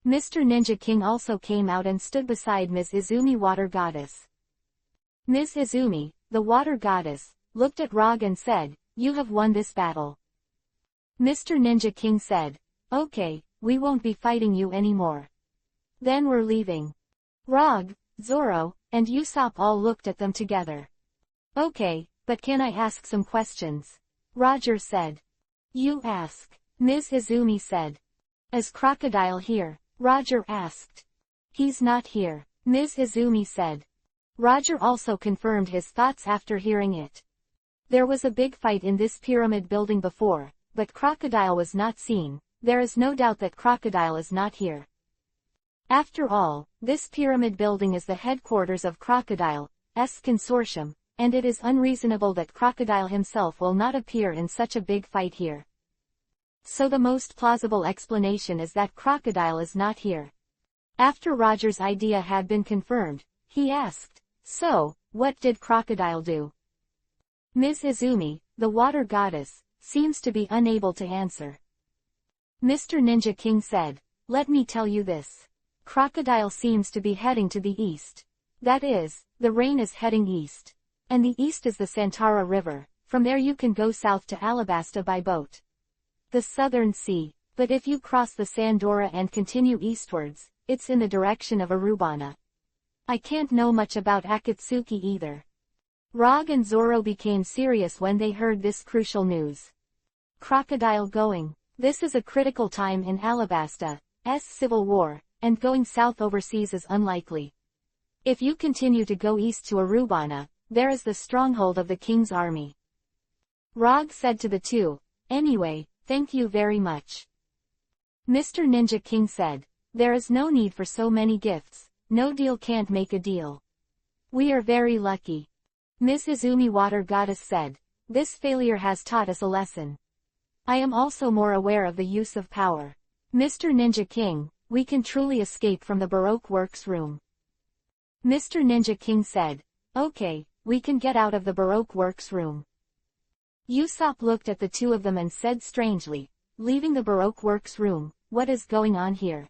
Mr. Ninja King also came out and stood beside Ms. Izumi water goddess. Ms. Izumi, the water goddess, looked at Rog and said, "You have won this battle." Mr. Ninja King said, "Okay, we won't be fighting you anymore. Then we're leaving." Rog, Zoro, and Usopp all looked at them together. "Okay, but can I ask some questions?" Roger said. "You ask," Ms. Izumi said. "Is Crocodile here?" Roger asked. "He's not here," Ms. Izumi said. Roger also confirmed his thoughts after hearing it. There was a big fight in this pyramid building before, but Crocodile was not seen. There is no doubt that Crocodile is not here. After all, this pyramid building is the headquarters of Crocodile's consortium, and it is unreasonable that Crocodile himself will not appear in such a big fight here. So the most plausible explanation is that Crocodile is not here. After Roger's idea had been confirmed, he asked, "So, what did Crocodile do?" Ms. Izumi, the water goddess, seems to be unable to answer. Mr. Ninja King said, "Let me tell you this. Crocodile seems to be heading to the east. That is, the rain is heading east. And the east is the Santara River. From there you can go south to Alabasta by boat. The Southern Sea. But if you cross the Sandora and continue eastwards, it's in the direction of Arubana. I can't know much about Akatsuki either." Rog and Zoro became serious when they heard this crucial news. Crocodile going. This is a critical time in Alabasta's civil war, and going south overseas is unlikely. If you continue to go east to Arubana, there is the stronghold of the king's army. Rog said to the two, "Anyway, thank you very much." Mr. Ninja King said, "There is no need for so many gifts. No deal can't make a deal. We are very lucky." Ms. Izumi water goddess said, "This failure has taught us a lesson. I am also more aware of the use of power. Mr. Ninja King, we can truly escape from the Baroque Works room. Mr. Ninja King said, okay, we can get out of the Baroque Works room. Usopp looked at the two of them and said strangely, leaving the Baroque Works room, what is going on here?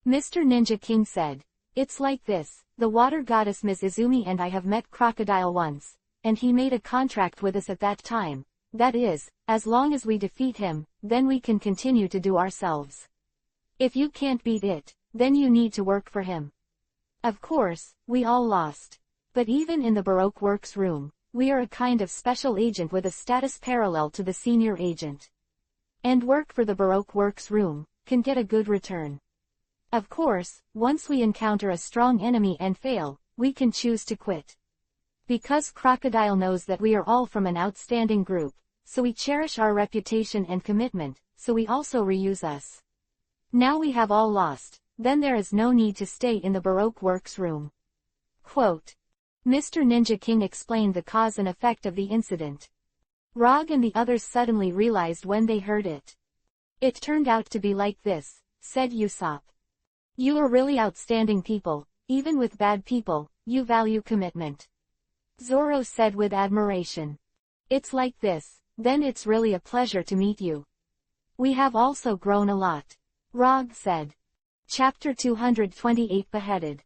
Mr. Ninja King said, it's like this, the water goddess Ms. Izumi and I have met Crocodile once, and he made a contract with us at that time, that is, as long as we defeat him, then we can continue to do ourselves. If you can't beat it, then you need to work for him. Of course, we all lost. But even in the Baroque Works room, we are a kind of special agent with a status parallel to the senior agent. And work for the Baroque Works room can get a good return. Of course, once we encounter a strong enemy and fail, we can choose to quit. Because Crocodile knows that we are all from an outstanding group, so we cherish our reputation and commitment, so we also reuse us. Now we have all lost, then there is no need to stay in the Baroque Works room. Quote. Mr. Ninja King explained the cause and effect of the incident. Rog and the others suddenly realized when they heard it. It turned out to be like this, said Usopp. You are really outstanding people, even with bad people, you value commitment. Zoro said with admiration. It's like this, then it's really a pleasure to meet you. We have also grown a lot. Rog said. Chapter 228 Beheaded.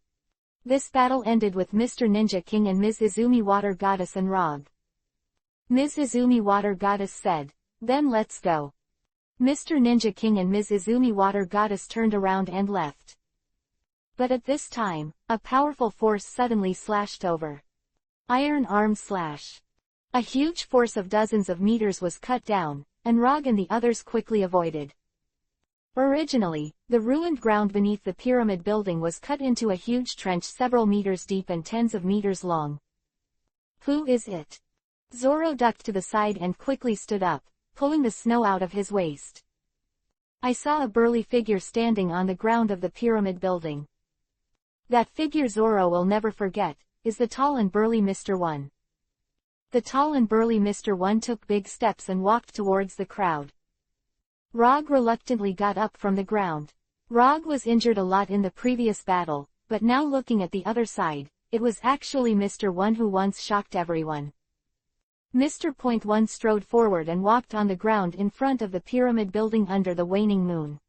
This battle ended with Mr. Ninja King and Ms. Izumi Water Goddess and Rog. Ms. Izumi Water Goddess said, then let's go. Mr. Ninja King and Ms. Izumi Water Goddess turned around and left. But at this time, a powerful force suddenly slashed over. Iron Arm Slash. A huge force of dozens of meters was cut down, and Rog and the others quickly avoided. Originally, the ruined ground beneath the pyramid building was cut into a huge trench several meters deep and tens of meters long. Who is it? Zoro ducked to the side and quickly stood up, pulling the snow out of his waist. I saw a burly figure standing on the ground of the pyramid building. That figure Zoro will never forget, is the tall and burly Mr. One. The tall and burly Mr. One took big steps and walked towards the crowd. Rog reluctantly got up from the ground. Rog was injured a lot in the previous battle, but now looking at the other side, it was actually Mr. One who once shocked everyone. Mr. One strode forward and walked on the ground in front of the pyramid building under the waning moon.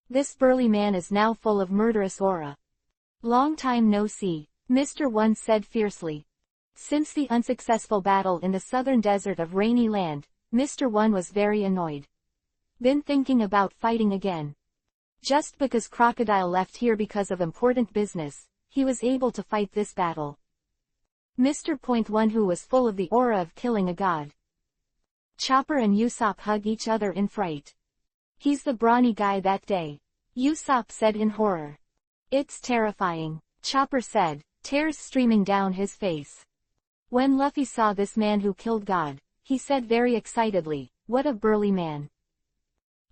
This burly man is now full of murderous aura. Long time no see, Mr. One said fiercely. Since the unsuccessful battle in the southern desert of Rainy Land, Mr. One was very annoyed. Been thinking about fighting again. Just because Crocodile left here because of important business, he was able to fight this battle. Mr. One who was full of the aura of killing a god. Chopper and Usopp hug each other in fright. He's the brawny guy that day, Usopp said in horror. It's terrifying, Chopper said, tears streaming down his face. When Luffy saw this man who killed God, he said very excitedly, what a burly man.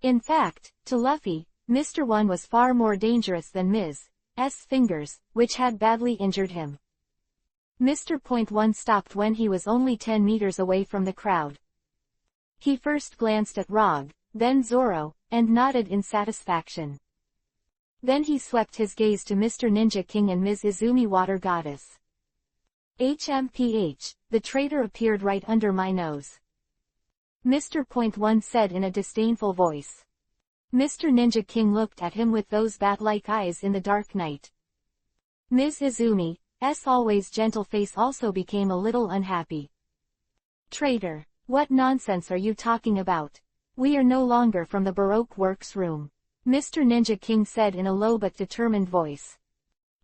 In fact, to Luffy, Mr. One was far more dangerous than Ms.'s fingers, which had badly injured him. Mr. One stopped when he was only 10 meters away from the crowd. He first glanced at Rog, then Zoro, and nodded in satisfaction. Then he swept his gaze to Mr. Ninja King and Ms. Izumi Water Goddess. HMPH, the traitor appeared right under my nose. Mr. One said in a disdainful voice. Mr. Ninja King looked at him with those bat-like eyes in the dark night. Ms. Izumi's always gentle face also became a little unhappy. Traitor, what nonsense are you talking about? We are no longer from the Baroque Works room, Mr. Ninja King said in a low but determined voice.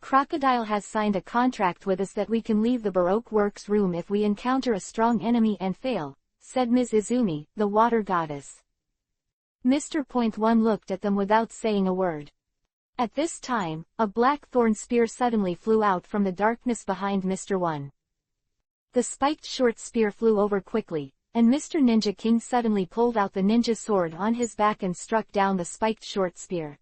Crocodile has signed a contract with us that we can leave the Baroque Works room if we encounter a strong enemy and fail, said Ms. Izumi, the water goddess. Mr. One looked at them without saying a word. At this time, a black thorn spear suddenly flew out from the darkness behind Mr. One. The spiked short spear flew over quickly, and Mr. Ninja King suddenly pulled out the ninja sword on his back and struck down the spiked short spear.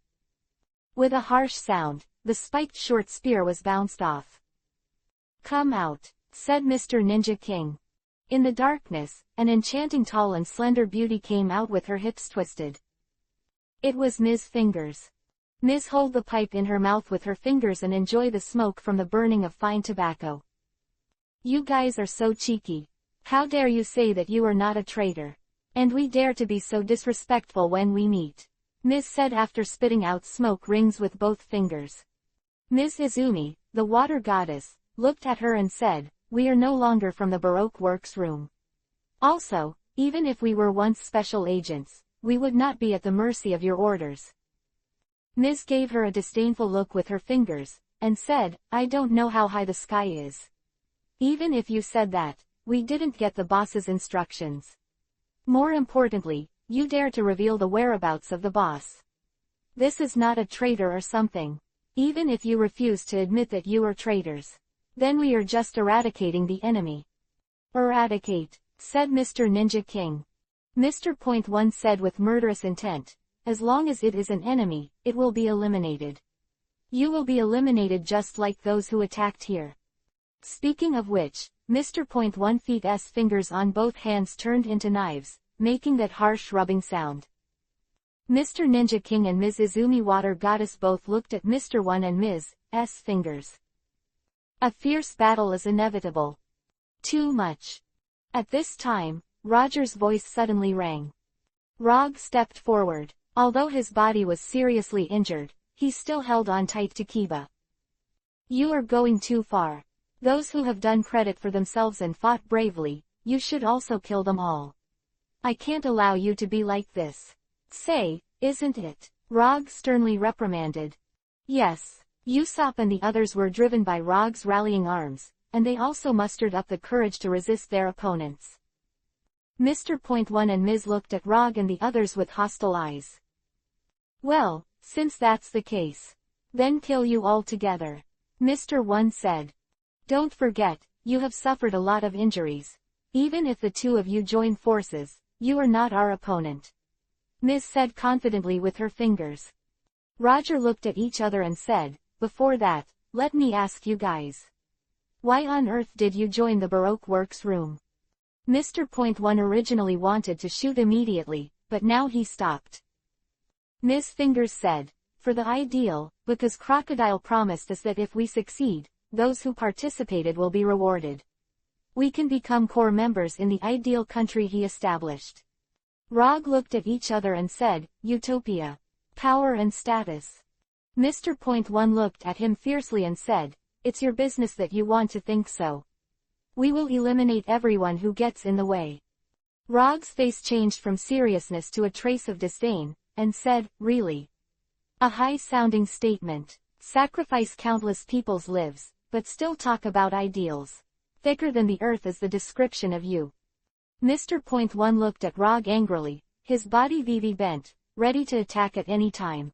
With a harsh sound, the spiked short spear was bounced off. Come out, said Mr. Ninja King. In the darkness, an enchanting tall and slender beauty came out with her hips twisted. It was Ms. Fingers. Ms. hold the pipe in her mouth with her fingers and enjoy the smoke from the burning of fine tobacco. You guys are so cheeky. How dare you say that you are not a traitor? And we dare to be so disrespectful when we meet. Ms. said after spitting out smoke rings with both fingers. Ms. Izumi, the water goddess, looked at her and said, we are no longer from the Baroque Works room. Also, even if we were once special agents, we would not be at the mercy of your orders. Ms. gave her a disdainful look with her fingers, and said, I don't know how high the sky is. Even if you said that, we didn't get the boss's instructions. More importantly, you dare to reveal the whereabouts of the boss. This is not a traitor or something. Even if you refuse to admit that you are traitors, then we are just eradicating the enemy. Eradicate, said Mr. Ninja King. Mr. Point One said with murderous intent, as long as it is an enemy, it will be eliminated. You will be eliminated just like those who attacked here. Speaking of which, Mr. Point One Feet's fingers on both hands turned into knives, making that harsh rubbing sound. Mr. Ninja King and Ms. Izumi Water Goddess both looked at Mr. One and Ms.'s fingers. A fierce battle is inevitable. Too much. At this time, Roger's voice suddenly rang. Rog stepped forward. Although his body was seriously injured, he still held on tight to Kiba. You are going too far. Those who have done credit for themselves and fought bravely, you should also kill them all. I can't allow you to be like this. Say, isn't it? Rog sternly reprimanded. Yes. Usopp and the others were driven by Rog's rallying arms, and they also mustered up the courage to resist their opponents. Mr. Point One and Ms. looked at Rog and the others with hostile eyes. Well, since that's the case, then kill you all together, Mr. One said. Don't forget, you have suffered a lot of injuries. Even if the two of you join forces, you are not our opponent. Ms. said confidently with her fingers. Roger looked at each other and said, before that, let me ask you guys. Why on earth did you join the Baroque Works room? Mr. Point One originally wanted to shoot immediately, but now he stopped. Ms. Fingers said, for the ideal, because Crocodile promised us that if we succeed, those who participated will be rewarded. We can become core members in the ideal country he established. Rog looked at each other and said, Utopia. Power and status. Mr. Point One looked at him fiercely and said, it's your business that you want to think so. We will eliminate everyone who gets in the way. Rog's face changed from seriousness to a trace of disdain, and said, really? A high-sounding statement. Sacrifice countless people's lives, but still talk about ideals. Thicker than the earth is the description of you. Mr. Point One looked at Rog angrily, his body bent, ready to attack at any time.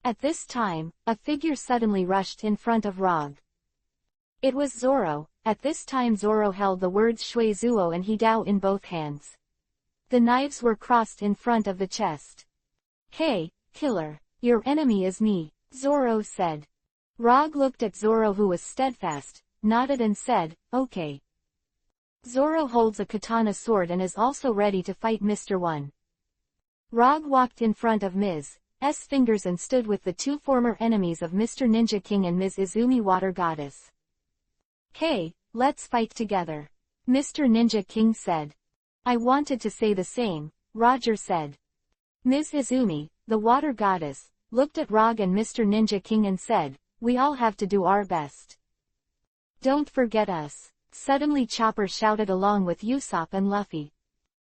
At this time, a figure suddenly rushed in front of Rog. It was Zoro. At this time Zoro held the words Shui Zuo and Hidao in both hands. The knives were crossed in front of the chest. Hey, killer, your enemy is me, Zoro said. Rog looked at Zoro who was steadfast, nodded and said, okay. Zoro holds a katana sword and is also ready to fight Mr. One. Rog walked in front of Ms.'s fingers and stood with the two former enemies of Mr. Ninja King and Ms. Izumi Water Goddess. Hey, let's fight together, Mr. Ninja King said. I wanted to say the same, Roger said. Ms. Izumi, the Water Goddess, looked at Rog and Mr. Ninja King and said, we all have to do our best. Don't forget us. Suddenly Chopper shouted along with Usopp and Luffy.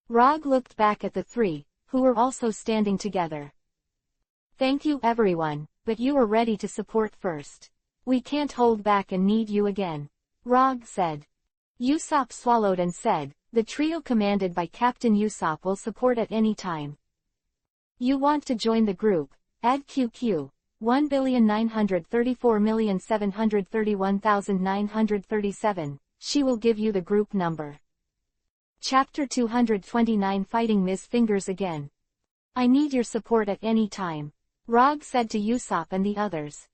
Rog looked back at the three, who were also standing together. Thank you everyone, but you are ready to support first. We can't hold back and need you again, Rog said. Usopp swallowed and said, the trio commanded by Captain Usopp will support at any time. You want to join the group? Add QQ, 1,934,731,937. She will give you the group number. Chapter 229 Fighting Ms. Fingers Again. I need your support at any time, Rog said to Usopp and the others.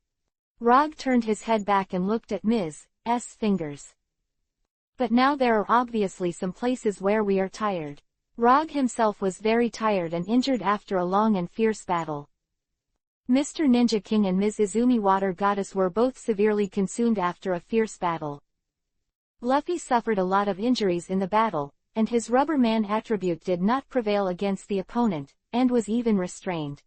Rog turned his head back and looked at Ms.'s fingers. But now there are obviously some places where we are tired. Rog himself was very tired and injured after a long and fierce battle. Mr. Ninja King and Ms. Izumi Water Goddess were both severely consumed after a fierce battle. Luffy suffered a lot of injuries in the battle, and his Rubber Man attribute did not prevail against the opponent, and was even restrained.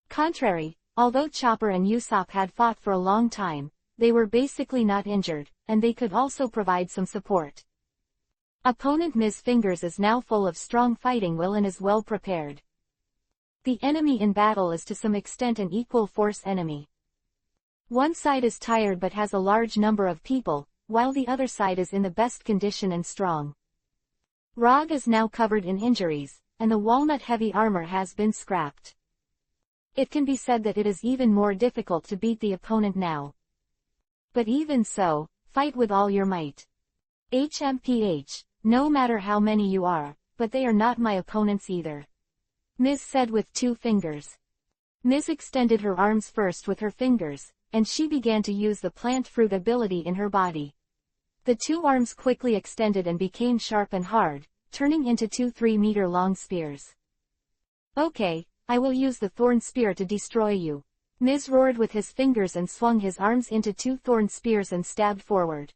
Contrary, although Chopper and Usopp had fought for a long time, they were basically not injured, and they could also provide some support. Opponent Ms. Fingers is now full of strong fighting will and is well prepared. The enemy in battle is to some extent an equal force enemy. One side is tired but has a large number of people, while the other side is in the best condition and strong. Rog is now covered in injuries, and the walnut-heavy armor has been scrapped. It can be said that it is even more difficult to beat the opponent now. But even so, fight with all your might. HMPH, no matter how many you are, but they are not my opponents either. Ms. said with 2 fingers. Ms. extended her arms first with her fingers, and she began to use the plant fruit ability in her body. The 2 arms quickly extended and became sharp and hard, turning into 2 3-meter-long spears. Okay, I will use the thorn spear to destroy you. Ms. roared with his fingers and swung his arms into 2 thorn spears and stabbed forward.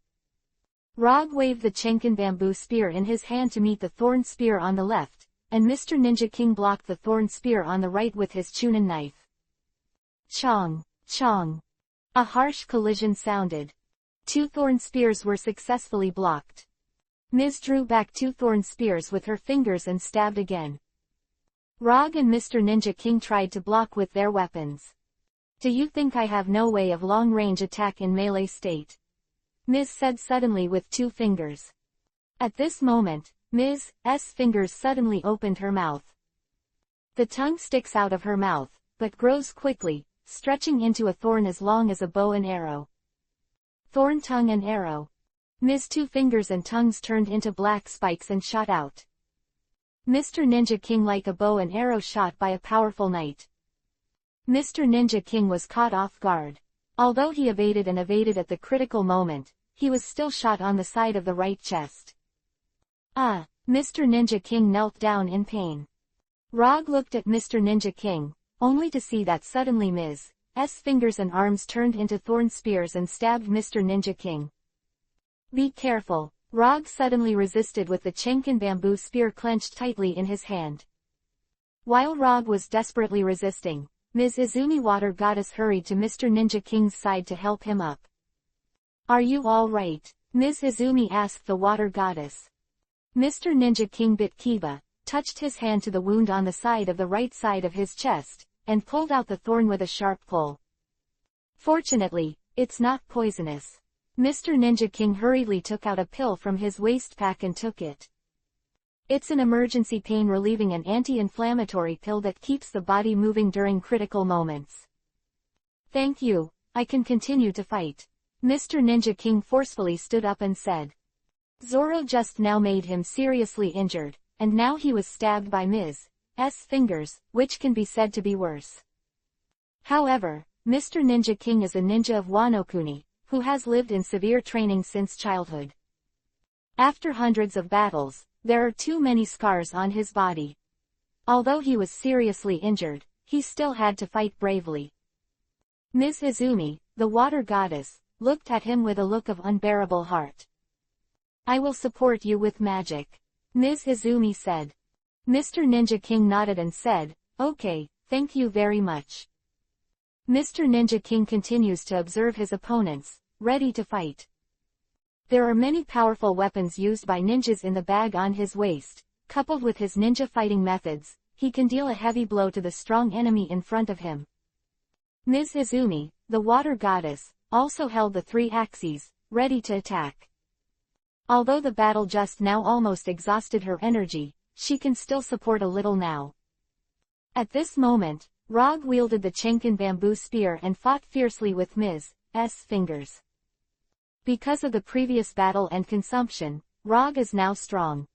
Rog waved the Chenkin bamboo spear in his hand to meet the thorn spear on the left, and Mr. Ninja King blocked the thorn spear on the right with his Chunin knife. Chong, chong. A harsh collision sounded. 2 thorn spears were successfully blocked. Ms. drew back 2 thorn spears with her fingers and stabbed again. Rog and Mr. Ninja King tried to block with their weapons. Do you think I have no way of long-range attack in melee state? Ms. said suddenly with 2 fingers. At this moment, Ms. S fingers suddenly opened her mouth. The tongue sticks out of her mouth, but grows quickly, stretching into a thorn as long as a bow and arrow. Thorn tongue and arrow. Ms. 2 fingers and tongues turned into black spikes and shot out. Mr. Ninja King like a bow and arrow shot by a powerful knight. Mr. Ninja King was caught off guard. Although he evaded at the critical moment, he was still shot on the side of the right chest. Mr. Ninja King knelt down in pain. Rog looked at Mr. Ninja King, only to see that suddenly Ms. S fingers and arms turned into thorn spears and stabbed Mr. Ninja King. Be careful, Rog suddenly resisted with the Chenkin bamboo spear clenched tightly in his hand. While Rog was desperately resisting, Ms. Izumi Water Goddess hurried to Mr. Ninja King's side to help him up. Are you all right? Ms. Izumi asked the Water Goddess. Mr. Ninja King bit Kiba, touched his hand to the wound on the side of the right side of his chest, and pulled out the thorn with a sharp pull. Fortunately, it's not poisonous. Mr. Ninja King hurriedly took out a pill from his waist pack and took it. It's an emergency pain-relieving and anti-inflammatory pill that keeps the body moving during critical moments. Thank you, I can continue to fight. Mr. Ninja King forcefully stood up and said. Zoro just now made him seriously injured, and now he was stabbed by Ms. S fingers, which can be said to be worse. However, Mr. Ninja King is a ninja of Wano-kuni, who has lived in severe training since childhood. After hundreds of battles, there are too many scars on his body. Although he was seriously injured, he still had to fight bravely. Ms. Izumi, the Water Goddess, looked at him with a look of unbearable heart. I will support you with magic. Ms. Izumi said. Mr. Ninja King nodded and said, okay, thank you very much. Mr. Ninja King continues to observe his opponents, ready to fight. There are many powerful weapons used by ninjas in the bag on his waist. Coupled with his ninja fighting methods, he can deal a heavy blow to the strong enemy in front of him. Ms. Izumi, the Water Goddess, also held the 3 axes, ready to attack. Although the battle just now almost exhausted her energy, she can still support a little now. At this moment, Rog wielded the Chenkin bamboo spear and fought fiercely with Ms. S fingers. Because of the previous battle and consumption, Rog is now strong.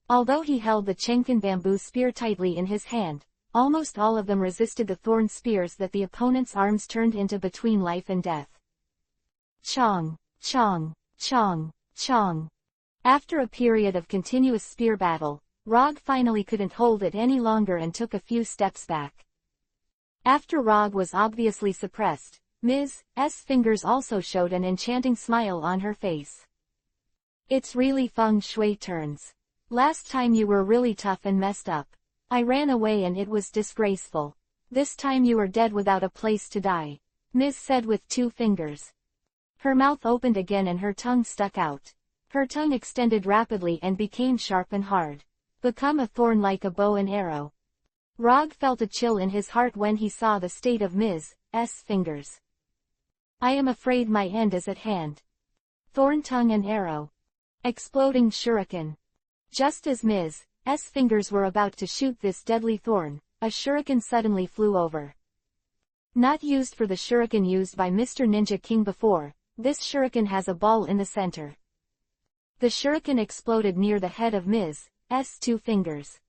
Although he held the Chenkin bamboo spear tightly in his hand, almost all of them resisted the thorn spears that the opponent's arms turned into between life and death. Chong, chong, chong, chong. After a period of continuous spear battle, Rog finally couldn't hold it any longer and took a few steps back. After Rog was obviously suppressed, Ms. S fingers also showed an enchanting smile on her face. It's really feng shui turns. Last time you were really tough and messed up. I ran away and it was disgraceful. This time you are dead without a place to die. Ms. said with 2 fingers. Her mouth opened again and her tongue stuck out. Her tongue extended rapidly and became sharp and hard. Become a thorn like a bow and arrow. Rog felt a chill in his heart when he saw the state of Ms. S fingers. I am afraid my end is at hand. Thorn tongue and arrow. Exploding shuriken. Just as Ms. S fingers were about to shoot this deadly thorn, a shuriken suddenly flew over. Not used for the shuriken used by Mr. Ninja King before, this shuriken has a ball in the center. The shuriken exploded near the head of Ms. S 2 fingers.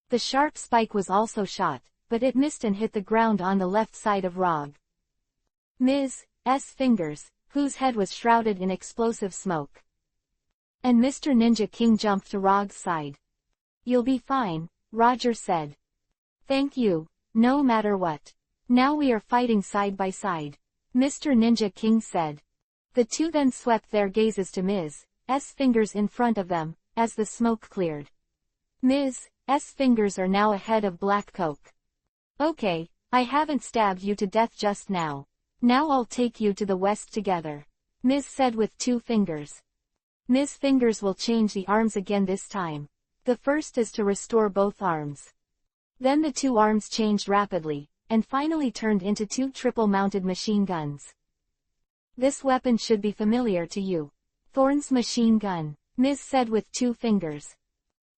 The sharp spike was also shot, but it missed and hit the ground on the left side of Rog. Ms. S fingers, whose head was shrouded in explosive smoke. And Mr. Ninja King jumped to Rog's side. You'll be fine, Roger said. Thank you, no matter what. Now we are fighting side by side, Mr. Ninja King said. The two then swept their gazes to Ms. S fingers in front of them, as the smoke cleared. Ms. S fingers are now ahead of Black Coke. Okay, I haven't stabbed you to death just now. Now I'll take you to the west together, Ms. said with 2 fingers. Ms. fingers will change the arms again this time. The first is to restore both arms. Then the 2 arms changed rapidly, and finally turned into 2 triple-mounted machine guns. This weapon should be familiar to you. Thorn's machine gun, Ms. said with 2 fingers.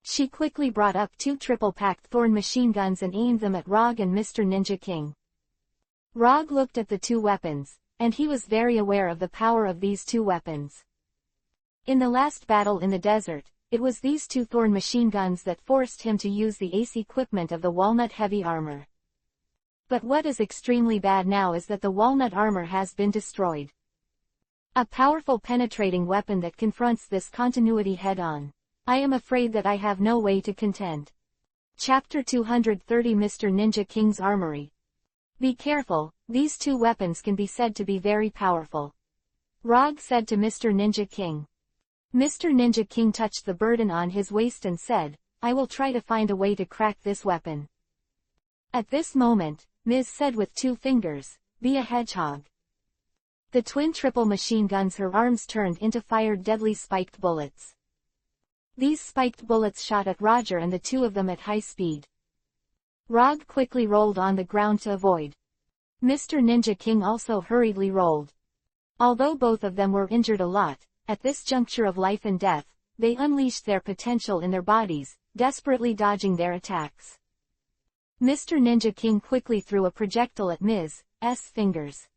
She quickly brought up 2 triple-packed Thorn machine guns and aimed them at Rog and Mr. Ninja King. Rog looked at the 2 weapons, and he was very aware of the power of these 2 weapons. In the last battle in the desert, it was these 2 Thorn machine guns that forced him to use the ace equipment of the walnut heavy armor. But what is extremely bad now is that the walnut armor has been destroyed. A powerful penetrating weapon that confronts this continuity head-on. I am afraid that I have no way to contend. Chapter 230 Mr. Ninja King's Armory. Be careful, these 2 weapons can be said to be very powerful. Rog said to Mr. Ninja King. Mr. Ninja King touched the burden on his waist and said, I will try to find a way to crack this weapon. At this moment, Ms. said with 2 fingers, be a hedgehog. The twin triple machine guns her arms turned into fired deadly spiked bullets. These spiked bullets shot at Roger and the 2 of them at high speed. Rog quickly rolled on the ground to avoid. Mr. Ninja King also hurriedly rolled. Although both of them were injured a lot, at this juncture of life and death, they unleashed their potential in their bodies, desperately dodging their attacks. Mr. Ninja King quickly threw a projectile at Ms. S fingers.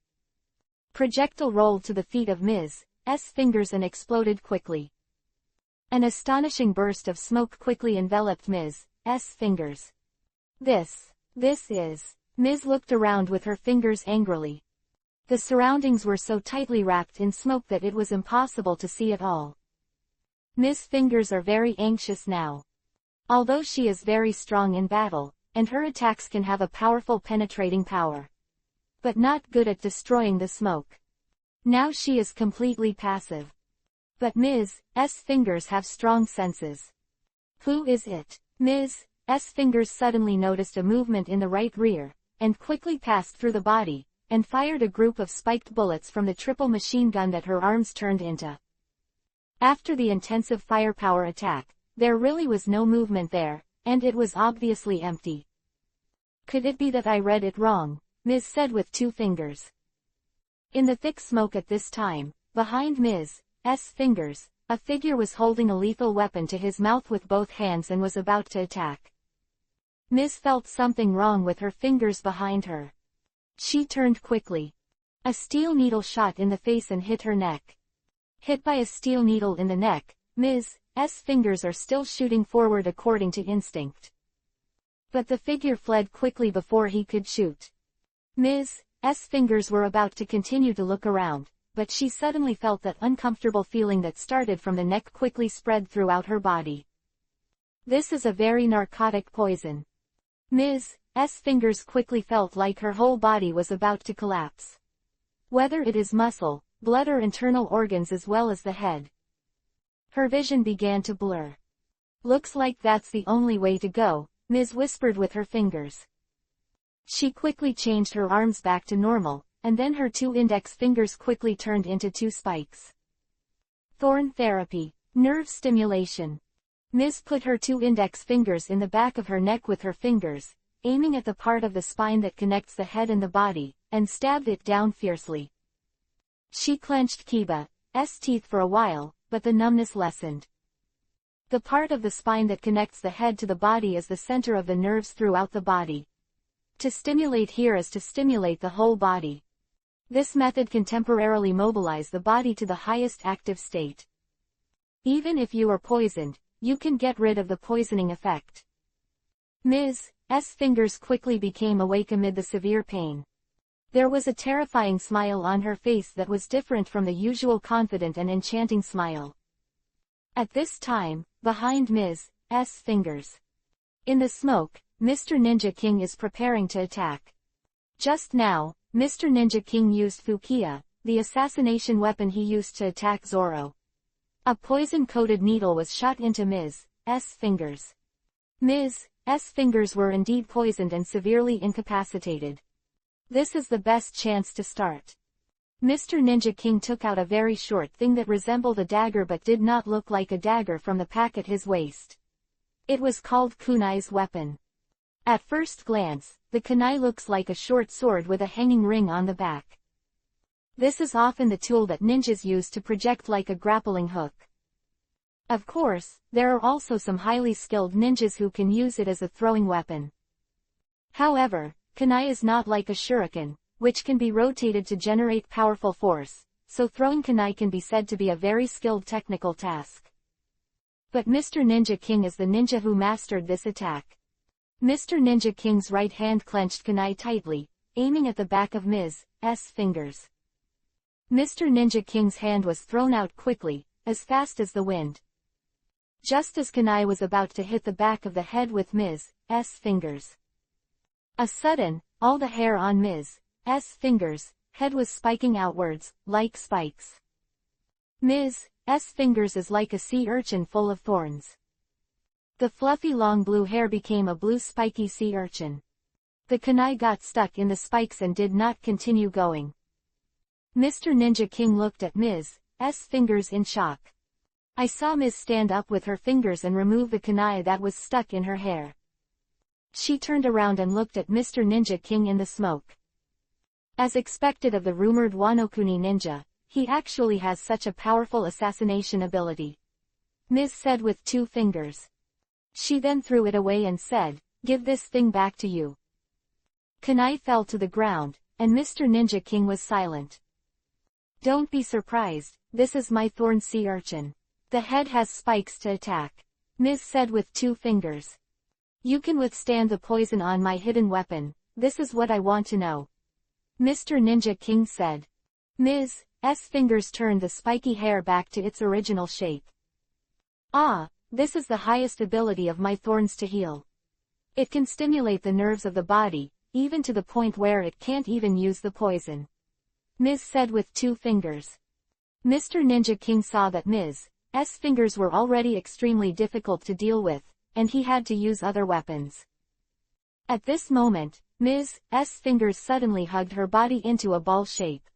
Projectile rolled to the feet of Ms. S fingers and exploded quickly. An astonishing burst of smoke quickly enveloped Ms. S fingers. This is. Ms. looked around with her fingers angrily. The surroundings were so tightly wrapped in smoke that it was impossible to see at all. Ms. fingers are very anxious now. Although she is very strong in battle, and her attacks can have a powerful penetrating power. But not good at destroying the smoke. Now she is completely passive. But Ms. S fingers have strong senses. Who is it? Ms. S fingers suddenly noticed a movement in the right rear, and quickly passed through the body, and fired a group of spiked bullets from the triple machine gun that her arms turned into. After the intensive firepower attack, there really was no movement there, and it was obviously empty. Could it be that I read it wrong? Ms. said with 2 fingers. In the thick smoke at this time, behind Ms. S fingers, a figure was holding a lethal weapon to his mouth with both hands and was about to attack. Ms. felt something wrong with her fingers behind her. She turned quickly. A steel needle shot in the face and hit her neck. Hit by a steel needle in the neck, Ms. S fingers are still shooting forward according to instinct. But the figure fled quickly before he could shoot. Ms. S fingers were about to continue to look around, but she suddenly felt that uncomfortable feeling that started from the neck quickly spread throughout her body. This is a very narcotic poison. Ms. S fingers quickly felt like her whole body was about to collapse. Whether it is muscle, blood or internal organs as well as the head. Her vision began to blur. Looks like that's the only way to go, Ms. whispered with her fingers. She quickly changed her arms back to normal, and then her 2 index fingers quickly turned into 2 spikes. Thorn therapy. Nerve stimulation. Ms. put her 2 index fingers in the back of her neck with her fingers, aiming at the part of the spine that connects the head and the body, and stabbed it down fiercely. She clenched Kiba's teeth for a while, but the numbness lessened. The part of the spine that connects the head to the body is the center of the nerves throughout the body. To stimulate here is to stimulate the whole body. This method can temporarily mobilize the body to the highest active state. Even if you are poisoned, you can get rid of the poisoning effect. Ms. S fingers quickly became awake amid the severe pain. There was a terrifying smile on her face that was different from the usual confident and enchanting smile. At this time, behind Ms. S fingers. In the smoke, Mr. Ninja King is preparing to attack. Just now, Mr. Ninja King used Fukiya, the assassination weapon he used to attack Zoro. A poison-coated needle was shot into Ms. S fingers. Ms. S fingers were indeed poisoned and severely incapacitated. This is the best chance to start. Mr. Ninja King took out a very short thing that resembled a dagger but did not look like a dagger from the pack at his waist. It was called Kunai's weapon. At first glance, the kunai looks like a short sword with a hanging ring on the back. This is often the tool that ninjas use to project like a grappling hook. Of course, there are also some highly skilled ninjas who can use it as a throwing weapon. However, kunai is not like a shuriken, which can be rotated to generate powerful force, so throwing kunai can be said to be a very skilled technical task. But Mr. Ninja King is the ninja who mastered this attack. Mr. Ninja King's right hand clenched kunai tightly, aiming at the back of Ms. S fingers. Mr. Ninja King's hand was thrown out quickly, as fast as the wind. Just as kunai was about to hit the back of the head with Ms. S fingers. A sudden, all the hair on Ms. S fingers' head was spiking outwards, like spikes. Ms. S fingers is like a sea urchin full of thorns. The fluffy long blue hair became a blue spiky sea urchin. The kunai got stuck in the spikes and did not continue going. Mr. Ninja King looked at Ms. S fingers in shock. I saw Ms. stand up with her fingers and remove the kunai that was stuck in her hair. She turned around and looked at Mr. Ninja King in the smoke. As expected of the rumored Wanokuni ninja, he actually has such a powerful assassination ability. Ms. said with 2 fingers. She then threw it away and said, "Give this thing back to you." Kunai fell to the ground, and Mr. Ninja King was silent. Don't be surprised, this is my thorn sea urchin. The head has spikes to attack. Ms. said with 2 fingers. You can withstand the poison on my hidden weapon, this is what I want to know. Mr. Ninja King said. Ms. S fingers turned the spiky hair back to its original shape. Ah, this is the highest ability of my thorns to heal. It can stimulate the nerves of the body, even to the point where it can't even use the poison. Ms. said with 2 fingers. Mr. Ninja King saw that Ms. S fingers were already extremely difficult to deal with, and he had to use other weapons. At this moment, Ms. S fingers suddenly hugged her body into a ball shape.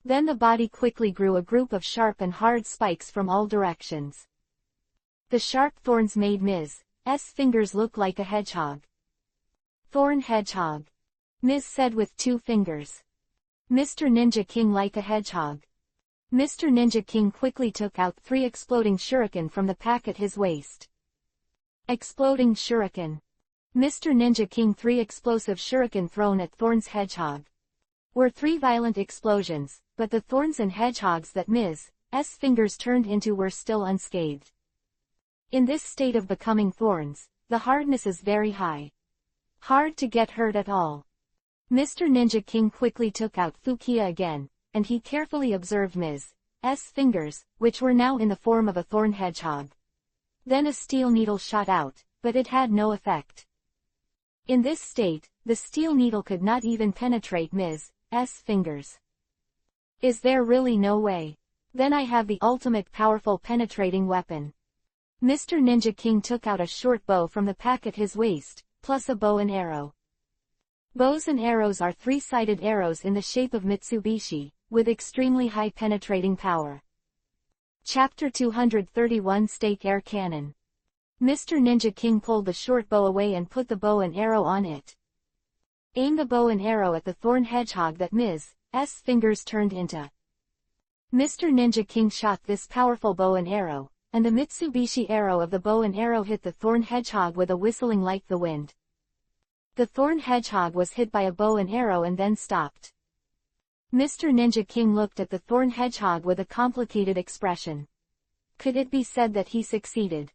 Then the body quickly grew a group of sharp and hard spikes from all directions. The sharp thorns made Ms. S fingers look like a hedgehog. Thorn hedgehog. Ms. said with 2 fingers. Mr. Ninja King like a hedgehog. Mr. Ninja King quickly took out 3 exploding shuriken from the pack at his waist. Exploding shuriken. Mr. Ninja King 3 explosive shuriken thrown at Thorn's hedgehog. Were 3 violent explosions, but the thorns and hedgehogs that Ms. S fingers turned into were still unscathed. In this state of becoming thorns, the hardness is very high. Hard to get hurt at all. Mr. Ninja King quickly took out Fukiya again, and he carefully observed Ms. S fingers, which were now in the form of a thorn hedgehog. Then a steel needle shot out, but it had no effect. In this state, the steel needle could not even penetrate Ms. S fingers. Is there really no way? Then I have the ultimate powerful penetrating weapon. Mr. Ninja King took out a short bow from the pack at his waist, plus a bow and arrow. Bows and arrows are three-sided arrows in the shape of Mitsubishi, with extremely high penetrating power. Chapter 231 Stake Air Cannon. Mr. Ninja King pulled the short bow away and put the bow and arrow on it. Aim the bow and arrow at the thorn hedgehog that Ms. S fingers turned into. Mr. Ninja King shot this powerful bow and arrow, and the Mitsubishi arrow of the bow and arrow hit the thorn hedgehog with a whistling like the wind. The thorn hedgehog was hit by a bow and arrow and then stopped. Mr. Ninja King looked at the thorn hedgehog with a complicated expression. Could it be said that he succeeded?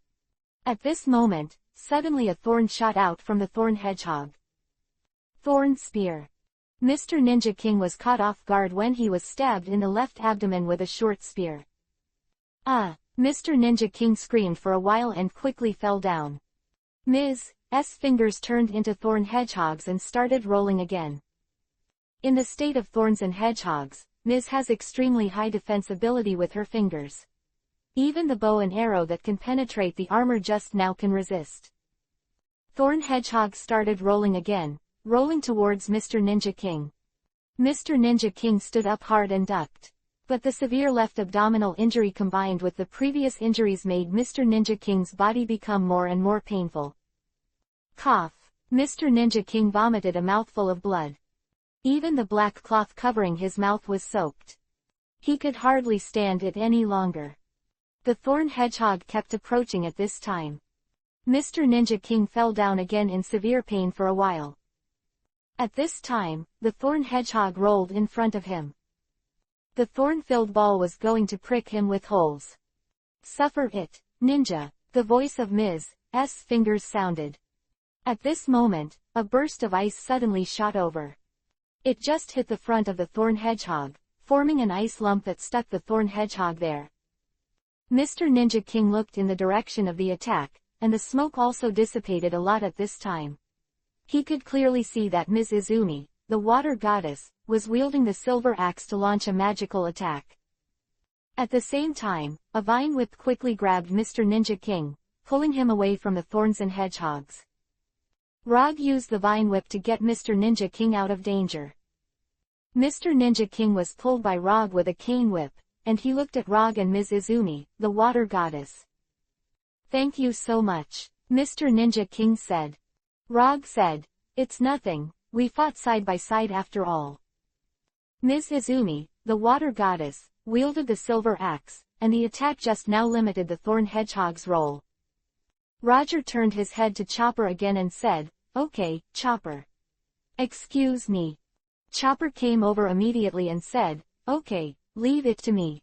At this moment, suddenly a thorn shot out from the thorn hedgehog. Thorn spear. Mr. Ninja King was caught off guard when he was stabbed in the left abdomen with a short spear. Ah! Mr. Ninja King screamed for a while and quickly fell down. Ms. S fingers turned into thorn hedgehogs and started rolling again. In the state of thorns and hedgehogs, Ms. has extremely high defensibility with her fingers. Even the bow and arrow that can penetrate the armor just now can resist. Thorn hedgehog started rolling again, rolling towards Mr. Ninja King. Mr. Ninja King stood up hard and ducked. But the severe left abdominal injury combined with the previous injuries made Mr. Ninja King's body become more and more painful. Cough. Mr. Ninja King vomited a mouthful of blood. Even the black cloth covering his mouth was soaked. He could hardly stand it any longer. The thorn hedgehog kept approaching at this time. Mr. Ninja King fell down again in severe pain for a while. At this time, the thorn hedgehog rolled in front of him. The thorn-filled ball was going to prick him with holes. Suffer it, ninja, the voice of Ms. S fingers sounded. At this moment, a burst of ice suddenly shot over. It just hit the front of the thorn hedgehog, forming an ice lump that stuck the thorn hedgehog there. Mr. Ninja King looked in the direction of the attack, and the smoke also dissipated a lot at this time. He could clearly see that Ms. Izumi, the water goddess, was wielding the silver axe to launch a magical attack. At the same time, a vine whip quickly grabbed Mr. Ninja King, pulling him away from the thorns and hedgehogs. Rog used the vine whip to get Mr. Ninja King out of danger. Mr. Ninja King was pulled by Rog with a cane whip, and he looked at Rog and Ms. Izumi, the water goddess. Thank you so much, Mr. Ninja King said. Rog said, it's nothing, we fought side by side after all. Ms. Izumi, the water goddess, wielded the silver axe, and the attack just now limited the thorn hedgehog's roll. Roger turned his head to Chopper again and said, okay, Chopper. Excuse me. Chopper came over immediately and said, okay, leave it to me.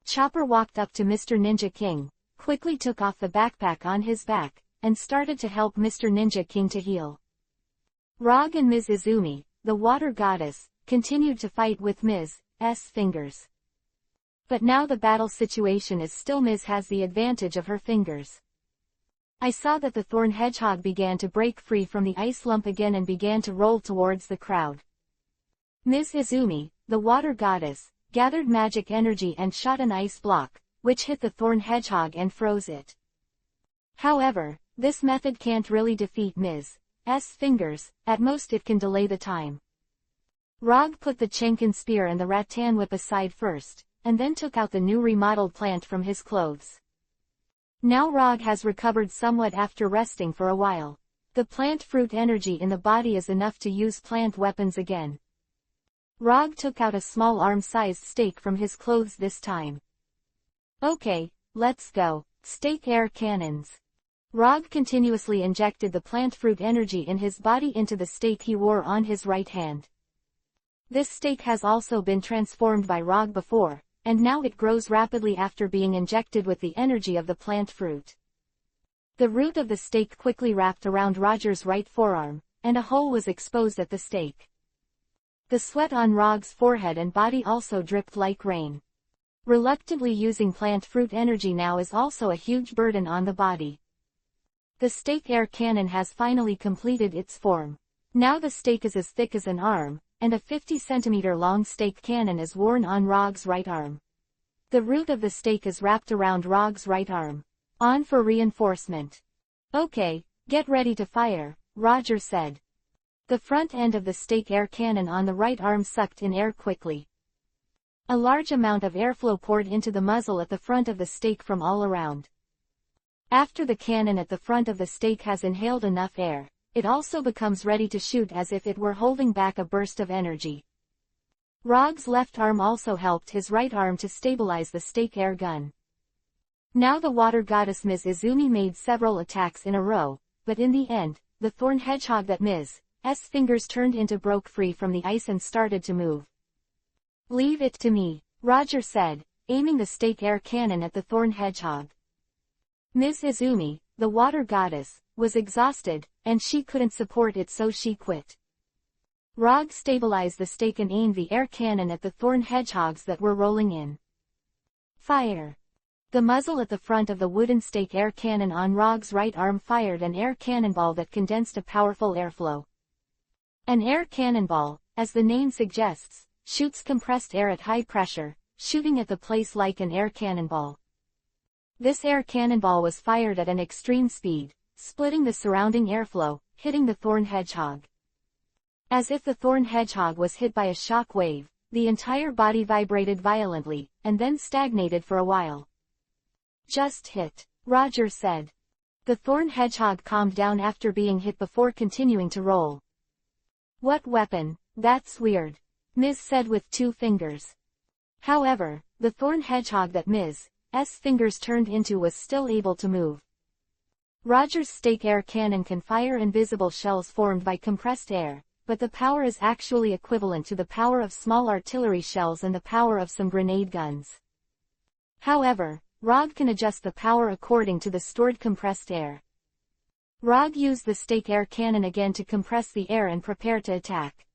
Chopper walked up to Mr. Ninja King, quickly took off the backpack on his back, and started to help Mr. Ninja King to heal. Rog and Ms. Izumi, the water goddess, continued to fight with Ms. S fingers. But now the battle situation is still Ms. has the advantage of her fingers. I saw that the thorn hedgehog began to break free from the ice lump again and began to roll towards the crowd. Ms. Izumi, the water goddess, gathered magic energy and shot an ice block, which hit the thorn hedgehog and froze it. However, this method can't really defeat Ms. S fingers, at most it can delay the time. Rog put the Chenkin spear and the rattan whip aside first, and then took out the new remodeled plant from his clothes. Now Rog has recovered somewhat after resting for a while. The plant fruit energy in the body is enough to use plant weapons again. Rog took out a small arm-sized stake from his clothes this time. Okay, let's go. Stake air cannons. Rog continuously injected the plant fruit energy in his body into the stake he wore on his right hand. This stake has also been transformed by Rog before, and now it grows rapidly after being injected with the energy of the plant fruit. The root of the stake quickly wrapped around Roger's right forearm, and a hole was exposed at the stake. The sweat on Rog's forehead and body also dripped like rain. Reluctantly using plant fruit energy now is also a huge burden on the body. The stake air cannon has finally completed its form. Now the stake is as thick as an arm, and a 50 centimeter long stake cannon is worn on Rog's right arm. The root of the stake is wrapped around Rog's right arm. On for reinforcement. Okay, get ready to fire, Roger said. The front end of the stake air cannon on the right arm sucked in air quickly. A large amount of airflow poured into the muzzle at the front of the stake from all around. After the cannon at the front of the stake has inhaled enough air, it also becomes ready to shoot as if it were holding back a burst of energy. Rog's left arm also helped his right arm to stabilize the stake air gun. Now the water goddess Ms. Izumi made several attacks in a row, but in the end, the thorn hedgehog that Ms.'s fingers turned into broke free from the ice and started to move. Leave it to me, Roger said, aiming the stake air cannon at the thorn hedgehog. Ms. Izumi, the water goddess, was exhausted, and she couldn't support it, so she quit. Rog stabilized the stake and aimed the air cannon at the thorn hedgehogs that were rolling in. Fire! The muzzle at the front of the wooden stake air cannon on Rog's right arm fired an air cannonball that condensed a powerful airflow. An air cannonball, as the name suggests, shoots compressed air at high pressure, shooting at the place like an air cannonball. This air cannonball was fired at an extreme speed, splitting the surrounding airflow, hitting the thorn hedgehog. As if the thorn hedgehog was hit by a shock wave, the entire body vibrated violently, and then stagnated for a while. Just hit, Roger said. The thorn hedgehog calmed down after being hit before continuing to roll. What weapon? That's weird, Ms. said with 2 fingers. However, the thorn hedgehog that Ms.'s fingers turned into was still able to move. Roger's stake air cannon can fire invisible shells formed by compressed air, but the power is actually equivalent to the power of small artillery shells and the power of some grenade guns. However, Rog can adjust the power according to the stored compressed air. Rog used the stake air cannon again to compress the air and prepare to attack.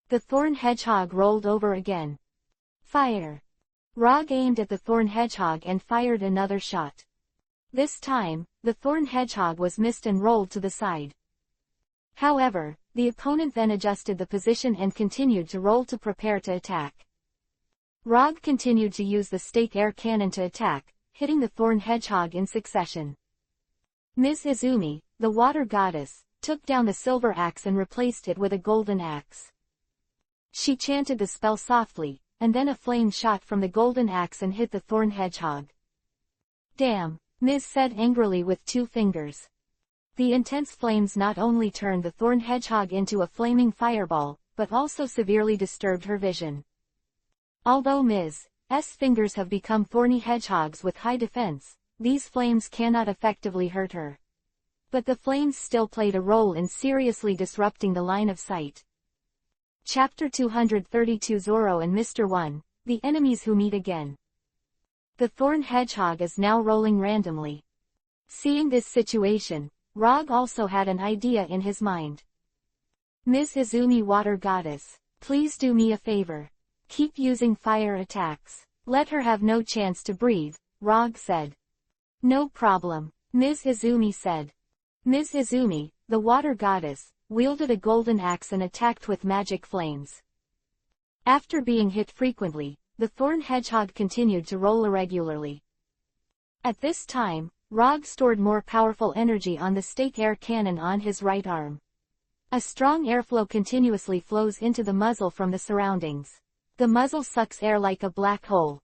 The thorn hedgehog rolled over again. Fire! Rog aimed at the thorn hedgehog and fired another shot. This time, the thorn hedgehog was missed and rolled to the side. However, the opponent then adjusted the position and continued to roll to prepare to attack. Rog continued to use the stake air cannon to attack, hitting the thorn hedgehog in succession. Ms. Izumi, the water goddess, took down the silver axe and replaced it with a golden axe. She chanted the spell softly, and then a flame shot from the golden axe and hit the thorn hedgehog. Damn, Ms. said angrily with 2 fingers. The intense flames not only turned the thorn hedgehog into a flaming fireball, but also severely disturbed her vision. Although Ms.'s fingers have become thorny hedgehogs with high defense, these flames cannot effectively hurt her. But the flames still played a role in seriously disrupting the line of sight. Chapter 232 Zoro and Mr. 1, The Enemies Who Meet Again. The thorn hedgehog is now rolling randomly. Seeing this situation, Rog also had an idea in his mind. Ms. Izumi, water goddess, please do me a favor. Keep using fire attacks. Let her have no chance to breathe, Rog said. No problem, Ms. Izumi said. Ms. Izumi, the water goddess, wielded a golden axe and attacked with magic flames. After being hit frequently, the thorn hedgehog continued to roll irregularly. At this time, Rog stored more powerful energy on the stake air cannon on his right arm. A strong airflow continuously flows into the muzzle from the surroundings. The muzzle sucks air like a black hole.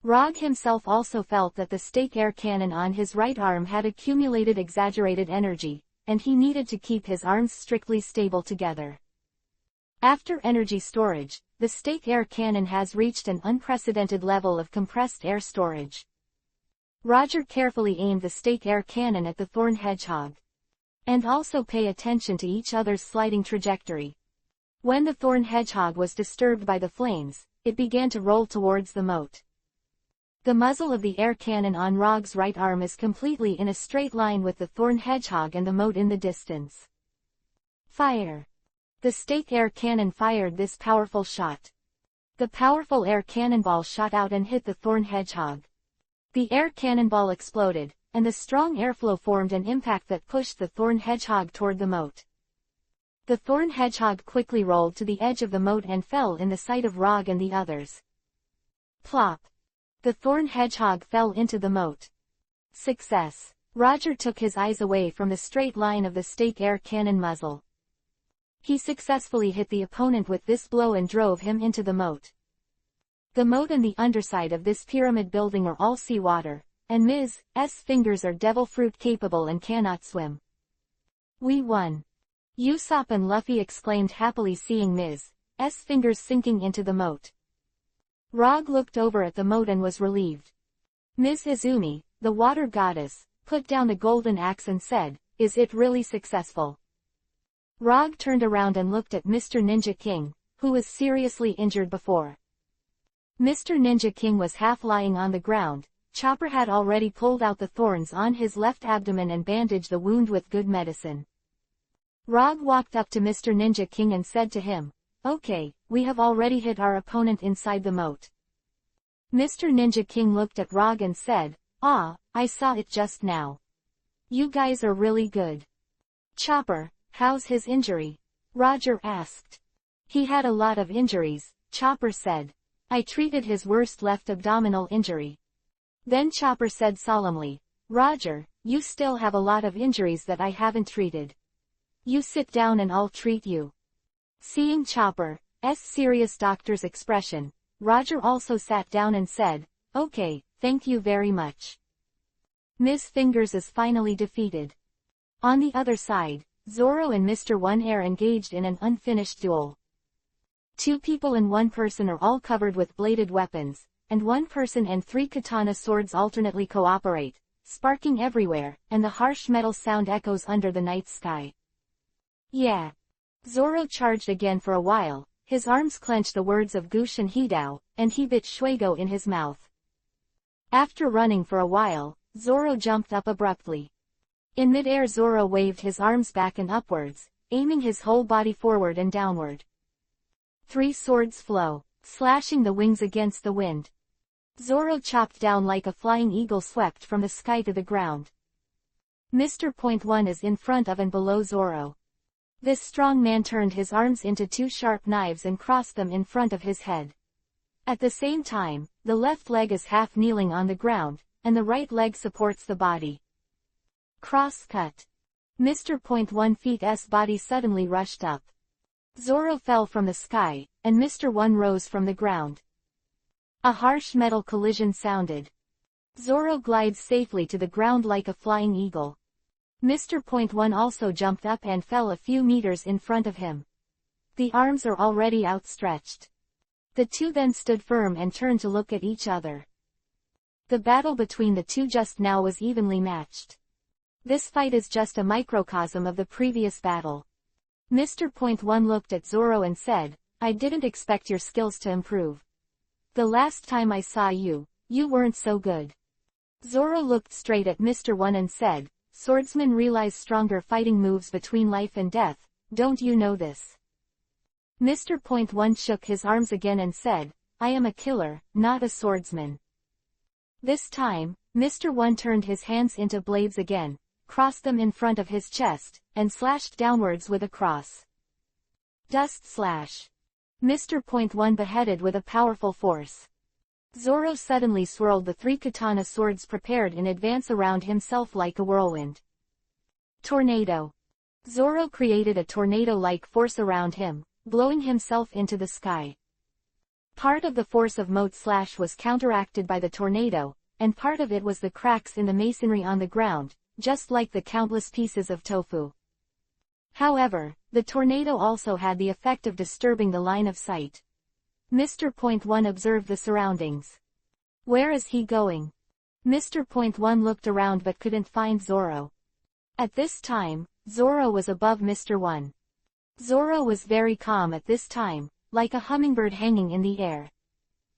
Rog himself also felt that the stake air cannon on his right arm had accumulated exaggerated energy, and he needed to keep his arms strictly stable together. After energy storage, the stake air cannon has reached an unprecedented level of compressed air storage. Roger carefully aimed the stake air cannon at the thorn hedgehog. And also pay attention to each other's sliding trajectory. When the thorn hedgehog was disturbed by the flames, it began to roll towards the moat. The muzzle of the air cannon on Rog's right arm is completely in a straight line with the thorn hedgehog and the moat in the distance. Fire! The stake air cannon fired this powerful shot. The powerful air cannonball shot out and hit the thorn hedgehog. The air cannonball exploded, and the strong airflow formed an impact that pushed the thorn hedgehog toward the moat. The thorn hedgehog quickly rolled to the edge of the moat and fell in the sight of Rog and the others. Plop! The thorn hedgehog fell into the moat. Success! Roger took his eyes away from the straight line of the stake air cannon muzzle. He successfully hit the opponent with this blow and drove him into the moat. The moat and the underside of this pyramid building are all seawater, and Ms. S fingers are devil fruit capable and cannot swim. We won! Usopp and Luffy exclaimed happily, seeing Ms. S fingers sinking into the moat. Rog looked over at the moat and was relieved. Ms. Izumi, the water goddess, put down the golden axe and said, "Is it really successful?" Rog turned around and looked at Mr. Ninja King, who was seriously injured before. Mr. Ninja King was half lying on the ground. Chopper had already pulled out the thorns on his left abdomen and bandaged the wound with good medicine. Rog walked up to Mr. Ninja King and said to him, "Okay, we have already hit our opponent inside the moat." Mr. Ninja King looked at Rog and said, "Ah, I saw it just now. You guys are really good." "Chopper, how's his injury?" Roger asked. "He had a lot of injuries," Chopper said. "I treated his worst left abdominal injury." Then Chopper said solemnly, "Roger, you still have a lot of injuries that I haven't treated. You sit down and I'll treat you." Seeing Chopper's serious doctor's expression, Roger also sat down and said, "Okay, thank you very much." Ms. Fingers is finally defeated. On the other side, Zoro and Mr. One Air engaged in an unfinished duel. 2 people and 1 person are all covered with bladed weapons, and 1 person and 3 katana swords alternately cooperate, sparking everywhere, and the harsh metal sound echoes under the night sky. Yeah. Zoro charged again for a while, his arms clenched the words of Gush and Hidao, and he bit Shuego in his mouth. After running for a while, Zoro jumped up abruptly. In mid-air Zoro waved his arms back and upwards, aiming his whole body forward and downward. 3 swords flow, slashing the wings against the wind. Zoro chopped down like a flying eagle swept from the sky to the ground. Mr. Point One is in front of and below Zoro. This strong man turned his arms into 2 sharp knives and crossed them in front of his head. At the same time, the left leg is half kneeling on the ground, and the right leg supports the body. Cross cut. Mr. Point One Feet's body suddenly rushed up. Zoro fell from the sky, and Mr. One rose from the ground. A harsh metal collision sounded. Zoro glides safely to the ground like a flying eagle. Mr. Point One also jumped up and fell a few meters in front of him. The arms are already outstretched. The 2 then stood firm and turned to look at each other. The battle between the 2 just now was evenly matched. This fight is just a microcosm of the previous battle. Mr. Point One looked at Zoro and said, "I didn't expect your skills to improve. The last time I saw you, you weren't so good." Zoro looked straight at Mr. One and said, "Swordsmen realize stronger fighting moves between life and death, don't you know this?" Mr. Point One shook his arms again and said, "I am a killer, not a swordsman." This time, Mr. One turned his hands into blades again, crossed them in front of his chest, and slashed downwards with a cross. Dust slash. Mr. Point One beheaded with a powerful force. Zoro suddenly swirled the 3 katana swords prepared in advance around himself like a whirlwind. Tornado. Zoro created a tornado-like force around him, blowing himself into the sky. Part of the force of Moat Slash was counteracted by the tornado, and part of it was the cracks in the masonry on the ground, just like the countless pieces of tofu. However, the tornado also had the effect of disturbing the line of sight. Mr. Point One observed the surroundings. Where is he going? Mr. Point One looked around but couldn't find Zoro. At this time, Zoro was above Mr. One. Zoro was very calm at this time, like a hummingbird hanging in the air.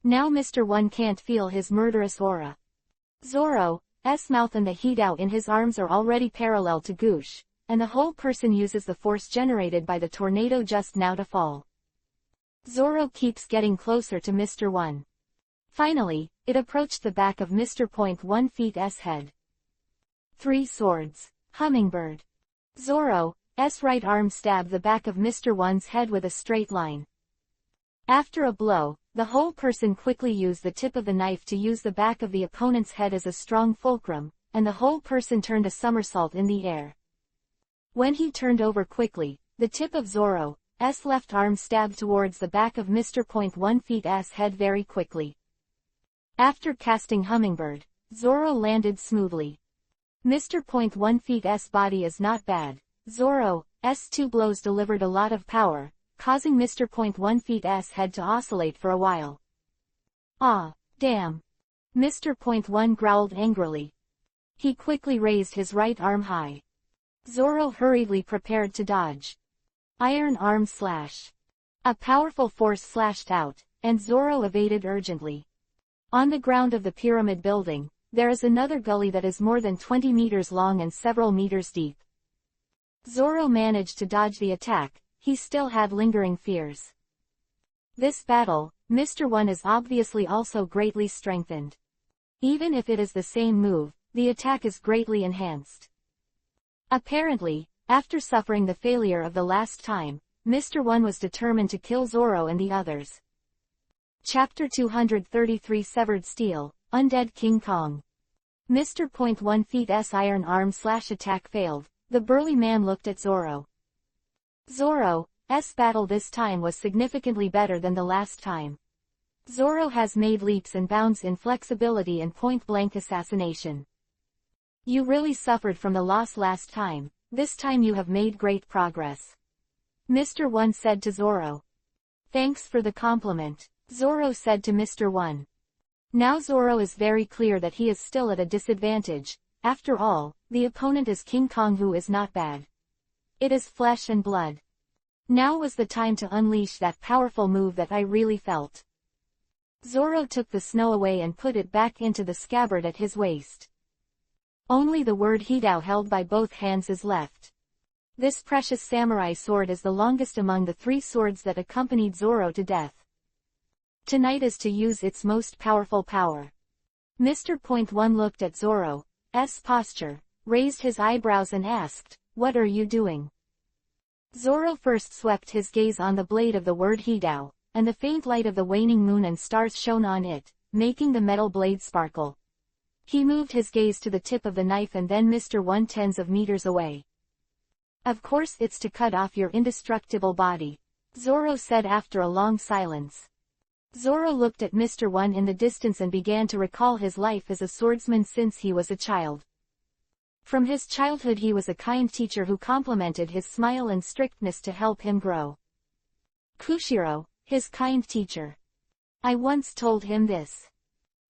Now Mr. One can't feel his murderous aura. Zoro's mouth and the Hidao in his arms are already parallel to Gush, and the whole person uses the force generated by the tornado just now to fall. Zoro keeps getting closer to Mr. 1. Finally, it approached the back of Mr. 1's head. 3 swords. Hummingbird. Zoro's right arm stabbed the back of Mr. 1's head with a straight line. After a blow, the whole person quickly used the tip of the knife to use the back of the opponent's head as a strong fulcrum, and the whole person turned a somersault in the air. When he turned over quickly, the tip of Zoro's left arm stabbed towards the back of Mr. 1's head very quickly. After casting Hummingbird, Zoro landed smoothly. Mr. 1's body is not bad. Zoro's 2 blows delivered a lot of power, causing Mr. 1's head to oscillate for a while. Ah, damn! Mr. 1 growled angrily. He quickly raised his right arm high. Zoro hurriedly prepared to dodge. Iron arm slash. A powerful force slashed out, and Zoro evaded urgently. On the ground of the pyramid building, there is another gully that is more than 20 meters long and several meters deep. Zoro managed to dodge the attack. He still had lingering fears. This battle, Mr. 1 is obviously also greatly strengthened. Even if it is the same move, the attack is greatly enhanced. Apparently, after suffering the failure of the last time, Mr. 1 was determined to kill Zoro and the others. Chapter 233 Severed Steel, Undead King Kong. Mr. 1's iron arm slash attack failed. The burly man looked at Zoro. Zoro's battle this time was significantly better than the last time. Zoro has made leaps and bounds in flexibility and point-blank assassination. You really suffered from the loss last time. This time you have made great progress. Mr. 1 said to Zoro. Thanks for the compliment, Zoro said to Mr. 1. Now Zoro is very clear that he is still at a disadvantage. After all, the opponent is King Kong, who is not bad. It is flesh and blood. Now was the time to unleash that powerful move that I really felt. Zoro took the snow away and put it back into the scabbard at his waist. Only the word Hidao held by both hands is left. This precious samurai sword is the longest among the 3 swords that accompanied Zoro to death. Tonight is to use its most powerful power. Mr. 1 looked at Zoro's posture, raised his eyebrows and asked, "What are you doing?" Zoro first swept his gaze on the blade of the word Hidao, and the faint light of the waning moon and stars shone on it, making the metal blade sparkle. He moved his gaze to the tip of the knife and then Mr. 1 tens of meters away. "Of course it's to cut off your indestructible body," Zoro said after a long silence. Zoro looked at Mr. 1 in the distance and began to recall his life as a swordsman since he was a child. From his childhood he was a kind teacher who complimented his smile and strictness to help him grow. Kushiro, his kind teacher. I once told him this.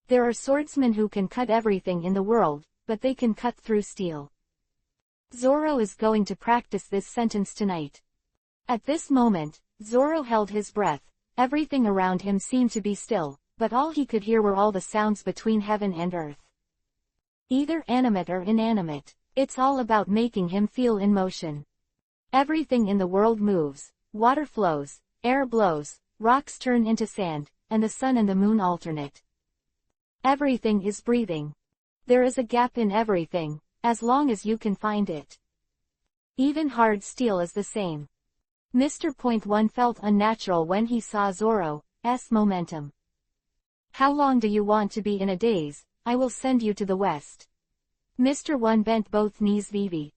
There are swordsmen who can cut everything in the world, but they can cut through steel. Zoro is going to practice this sentence tonight. At this moment, Zoro held his breath. Everything around him seemed to be still, but all he could hear were all the sounds between heaven and earth. Either animate or inanimate, it's all about making him feel in motion. Everything in the world moves, water flows, air blows, rocks turn into sand, and the sun and the moon alternate. Everything is breathing. There is a gap in everything, as long as you can find it. Even hard steel is the same. Mr. 1 felt unnatural when he saw Zoro's momentum. How long do you want to be in a daze? I will send you to the west. Mr. 1 bent both knees VV.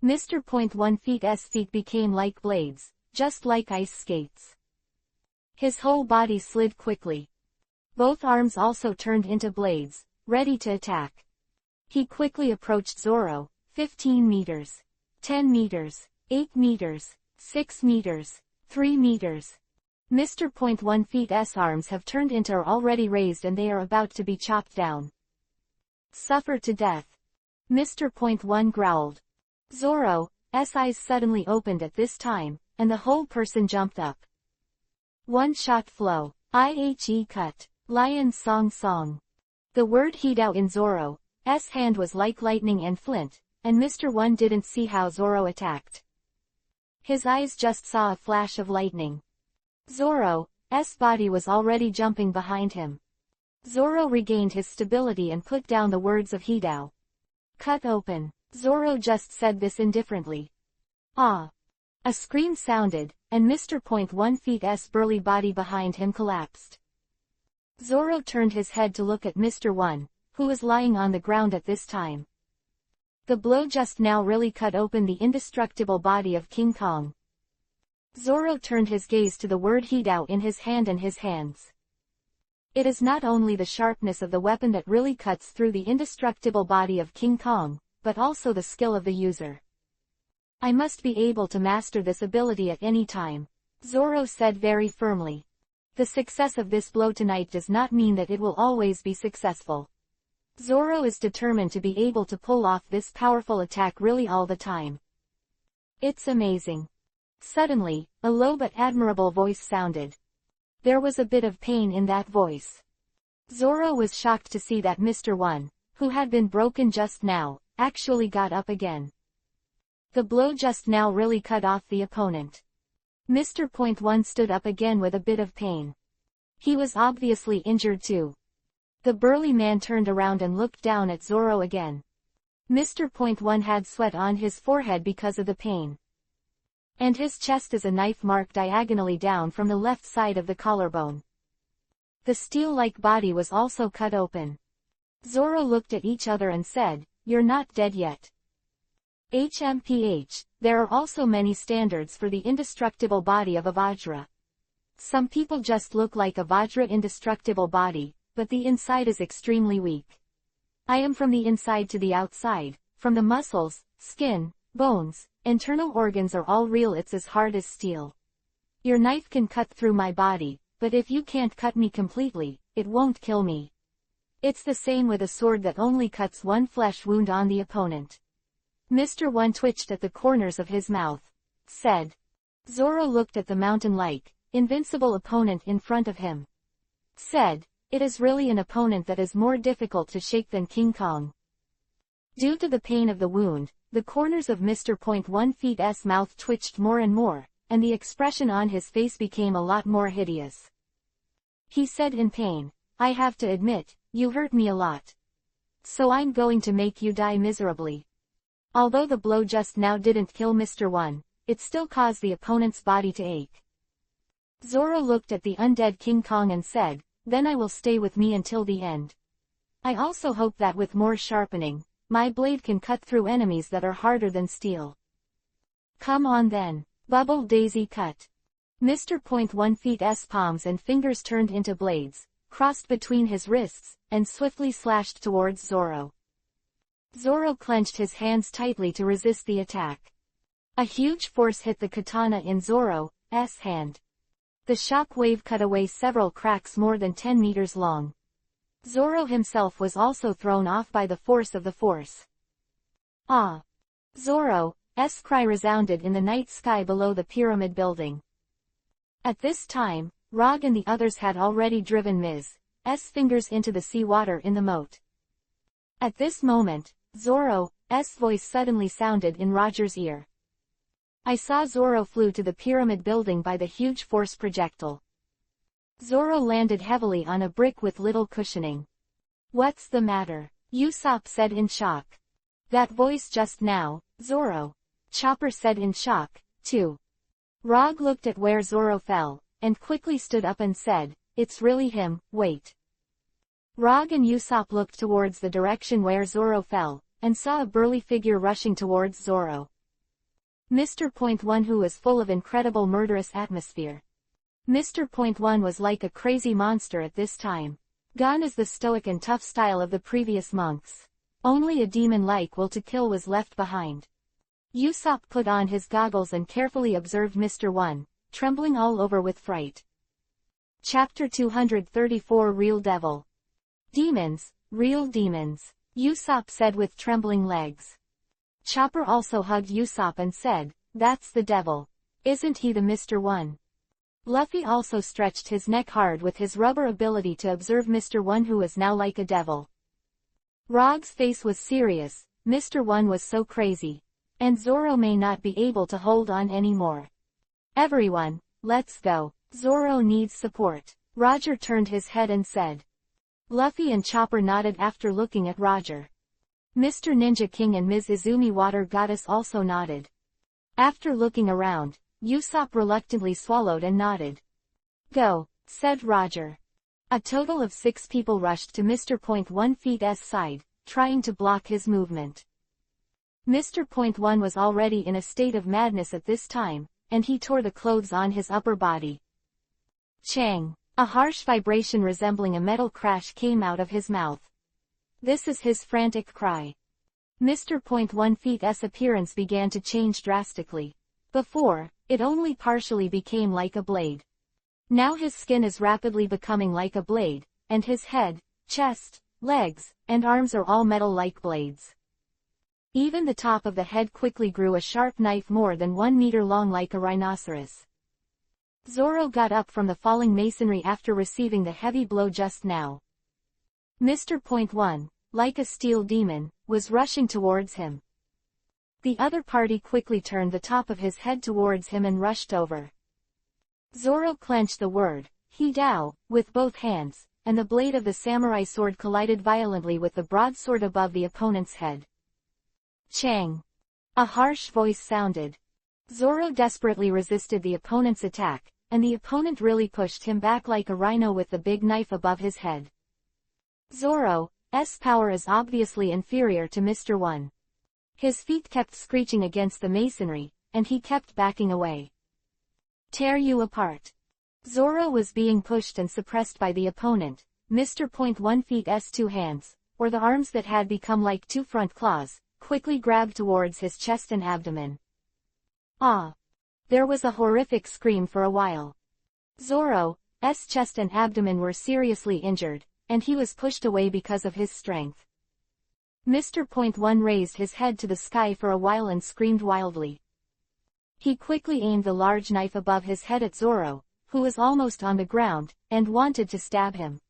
Mr. 1's feet became like blades, just like ice skates. His whole body slid quickly. Both arms also turned into blades, ready to attack. He quickly approached Zoro. 15 meters. 10 meters. 8 meters. 6 meters. 3 meters. Mr. 1's arms have turned into are already raised and they are about to be chopped down. Suffer to death. Mr. 1 growled. Zoro's eyes suddenly opened at this time, and the whole person jumped up. One-shot flow. IHE cut. Lion song song. The word Hidao in Zoro's hand was like lightning and flint, and Mr. 1 didn't see how Zoro attacked. His eyes just saw a flash of lightning. Zoro's body was already jumping behind him. Zoro regained his stability and put down the words of Hidao. Cut open. Zoro just said this indifferently. Ah! A scream sounded, and Mr. Point 1 Feet's burly body behind him collapsed. Zoro turned his head to look at Mr. 1, who was lying on the ground at this time. The blow just now really cut open the indestructible body of King Kong. Zoro turned his gaze to the word Hidao in his hand and his hands. It is not only the sharpness of the weapon that really cuts through the indestructible body of King Kong, but also the skill of the user. I must be able to master this ability at any time, Zoro said very firmly. The success of this blow tonight does not mean that it will always be successful. Zoro is determined to be able to pull off this powerful attack really all the time. It's amazing. Suddenly, a low but admirable voice sounded. There was a bit of pain in that voice. Zoro was shocked to see that Mr. 1, who had been broken just now, actually got up again. The blow just now really cut off the opponent. Mr. Point 1 stood up again with a bit of pain. He was obviously injured too. The burly man turned around and looked down at Zoro again. Mr. Point 1 had sweat on his forehead because of the pain. And his chest is a knife mark diagonally down from the left side of the collarbone. The steel-like body was also cut open. Zoro looked at each other and said, "You're not dead yet." HMPH, there are also many standards for the indestructible body of a Vajra. Some people just look like a Vajra indestructible body, but the inside is extremely weak. I am from the inside to the outside, from the muscles, skin, bones, internal organs are all real. It's as hard as steel. Your knife can cut through my body, but if you can't cut me completely, it won't kill me. It's the same with a sword that only cuts one flesh wound on the opponent. Mr. 1 twitched at the corners of his mouth. Said. Zoro looked at the mountain-like, invincible opponent in front of him. Said, "It is really an opponent that is more difficult to shake than King Kong." Due to the pain of the wound, the corners of Mr. Point 1 Feet's mouth twitched more and more, and the expression on his face became a lot more hideous. He said in pain, "I have to admit, you hurt me a lot. So I'm going to make you die miserably." Although the blow just now didn't kill Mr. 1, it still caused the opponent's body to ache. Zoro looked at the undead King Kong and said, "Then I will stay with me until the end. I also hope that with more sharpening, my blade can cut through enemies that are harder than steel." "Come on then," bubbled Daisy Cut. Mr. Point 1 Feet's palms and fingers turned into blades, crossed between his wrists, and swiftly slashed towards Zoro. Zoro clenched his hands tightly to resist the attack. A huge force hit the katana in Zoro's hand. The shock wave cut away several cracks more than 10 meters long. Zoro himself was also thrown off by the force of the force. Ah! Zoro's cry resounded in the night sky below the pyramid building. At this time, Rog and the others had already driven Miz's fingers into the sea water in the moat. At this moment, Zoro's voice suddenly sounded in Roger's ear. "I saw Zoro flew to the pyramid building by the huge force projectile. Zoro landed heavily on a brick with little cushioning." "What's the matter?" Usopp said in shock. "That voice just now, Zoro." Chopper said in shock, too. Rog looked at where Zoro fell, and quickly stood up and said, "It's really him, wait." Rog and Usopp looked towards the direction where Zoro fell, and saw a burly figure rushing towards Zoro. Mr. Point 1 who was full of incredible murderous atmosphere. Mr. Point 1 was like a crazy monster at this time. Gone is the stoic and tough style of the previous monks. Only a demon-like will to kill was left behind. Usopp put on his goggles and carefully observed Mr. 1, trembling all over with fright. Chapter 234 Real Devil. "Demons, real demons," Usopp said with trembling legs. Chopper also hugged Usopp and said, "That's the devil. Isn't he the Mr. 1? Luffy also stretched his neck hard with his rubber ability to observe Mr. 1 who was now like a devil. Rog's face was serious, Mr. 1 was so crazy. And Zoro may not be able to hold on anymore. "Everyone, let's go," Zoro needs support. Roger turned his head and said. Luffy and Chopper nodded after looking at Roger. Mr. Ninja King and Ms. Izumi Water Goddess also nodded. After looking around, Usopp reluctantly swallowed and nodded. Go, said Roger. A total of 6 people rushed to Mr. Point 1's side, trying to block his movement. Mr. Point 1 was already in a state of madness at this time, and he tore the clothes on his upper body. Chang! A harsh vibration resembling a metal crash came out of his mouth. This is his frantic cry. Mr. Point 1's appearance began to change drastically. Before, it only partially became like a blade. Now his skin is rapidly becoming like a blade, and his head, chest, legs, and arms are all metal-like blades. Even the top of the head quickly grew a sharp knife more than 1 meter long like a rhinoceros. Zoro got up from the falling masonry after receiving the heavy blow just now. Mr. Point 1, like a steel demon, was rushing towards him. The other party quickly turned the top of his head towards him and rushed over. Zoro clenched the word, Hidao, with both hands, and the blade of the samurai sword collided violently with the broadsword above the opponent's head. Chang! A harsh voice sounded. Zoro desperately resisted the opponent's attack, and the opponent really pushed him back like a rhino with the big knife above his head. Zoro's power is obviously inferior to Mr. 1. His feet kept screeching against the masonry, and he kept backing away. Tear you apart. Zoro was being pushed and suppressed by the opponent, Mr. Point 1's 2 hands, or the arms that had become like 2 front claws, quickly grabbed towards his chest and abdomen. Ah! There was a horrific scream for a while. Zoro's chest and abdomen were seriously injured, and he was pushed away because of his strength. Mr. Point 1 raised his head to the sky for a while and screamed wildly. He quickly aimed the large knife above his head at Zoro, who was almost on the ground, and wanted to stab him.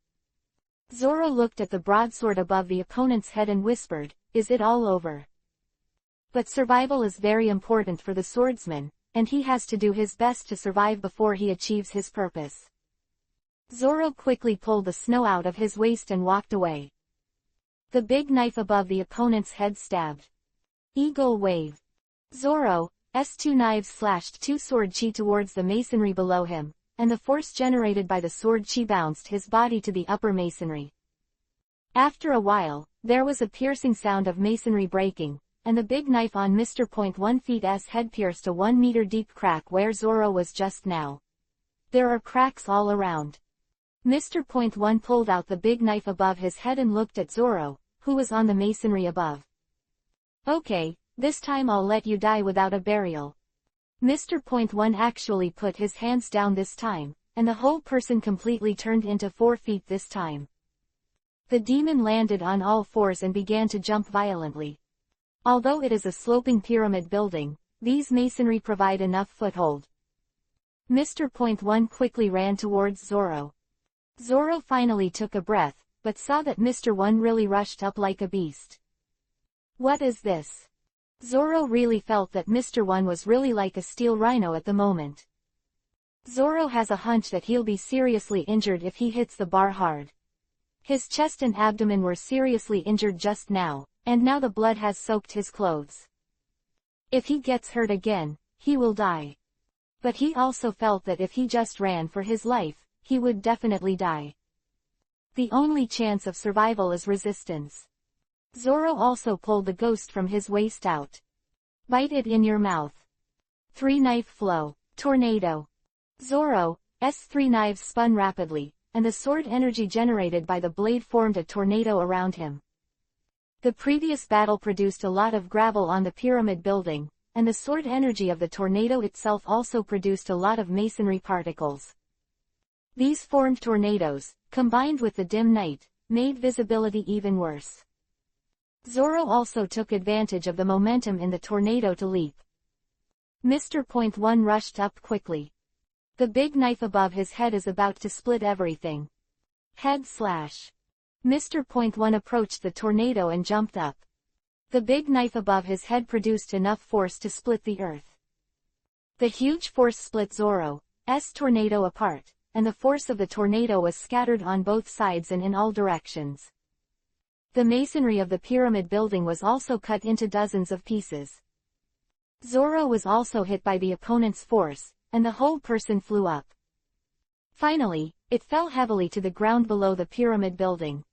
Zoro looked at the broadsword above the opponent's head and whispered, "Is it all over?" But survival is very important for the swordsman, and he has to do his best to survive before he achieves his purpose. Zoro quickly pulled the snow out of his waist and walked away. The big knife above the opponent's head stabbed. Eagle wave. Zoro's 2 knives slashed 2 sword chi towards the masonry below him, and the force generated by the sword chi bounced his body to the upper masonry. After a while, there was a piercing sound of masonry breaking, and the big knife on Mr. Point 1's head pierced a 1 meter deep crack where Zoro was just now. There are cracks all around. Mr. Point 1 pulled out the big knife above his head and looked at Zoro, who was on the masonry above. Okay, this time I'll let you die without a burial. Mr. Point 1 actually put his hands down this time, and the whole person completely turned into 4 feet this time. The demon landed on all fours and began to jump violently. Although it is a sloping pyramid building, these masonry provide enough foothold. Mr. Point 1 quickly ran towards Zoro. Zoro finally took a breath, but saw that Mr. 1 really rushed up like a beast. What is this? Zoro really felt that Mr. 1 was really like a steel rhino at the moment. Zoro has a hunch that he'll be seriously injured if he hits the bar hard. His chest and abdomen were seriously injured just now, and now the blood has soaked his clothes. If he gets hurt again, he will die. But he also felt that if he just ran for his life, he would definitely die. The only chance of survival is resistance. Zoro also pulled the ghost from his waist out. Bite it in your mouth. 3 knife flow, tornado. Zoro's 3 knives spun rapidly, and the sword energy generated by the blade formed a tornado around him. The previous battle produced a lot of gravel on the pyramid building, and the sword energy of the tornado itself also produced a lot of masonry particles. These formed tornadoes, combined with the dim night, made visibility even worse. Zoro also took advantage of the momentum in the tornado to leap. Mr. Point 1 rushed up quickly. The big knife above his head is about to split everything. Head slash. Mr. Point 1 approached the tornado and jumped up. The big knife above his head produced enough force to split the earth. The huge force split Zoro's tornado apart, and the force of the tornado was scattered on both sides and in all directions. The masonry of the pyramid building was also cut into dozens of pieces. Zoro was also hit by the opponent's force, and the whole person flew up. Finally, it fell heavily to the ground below the pyramid building.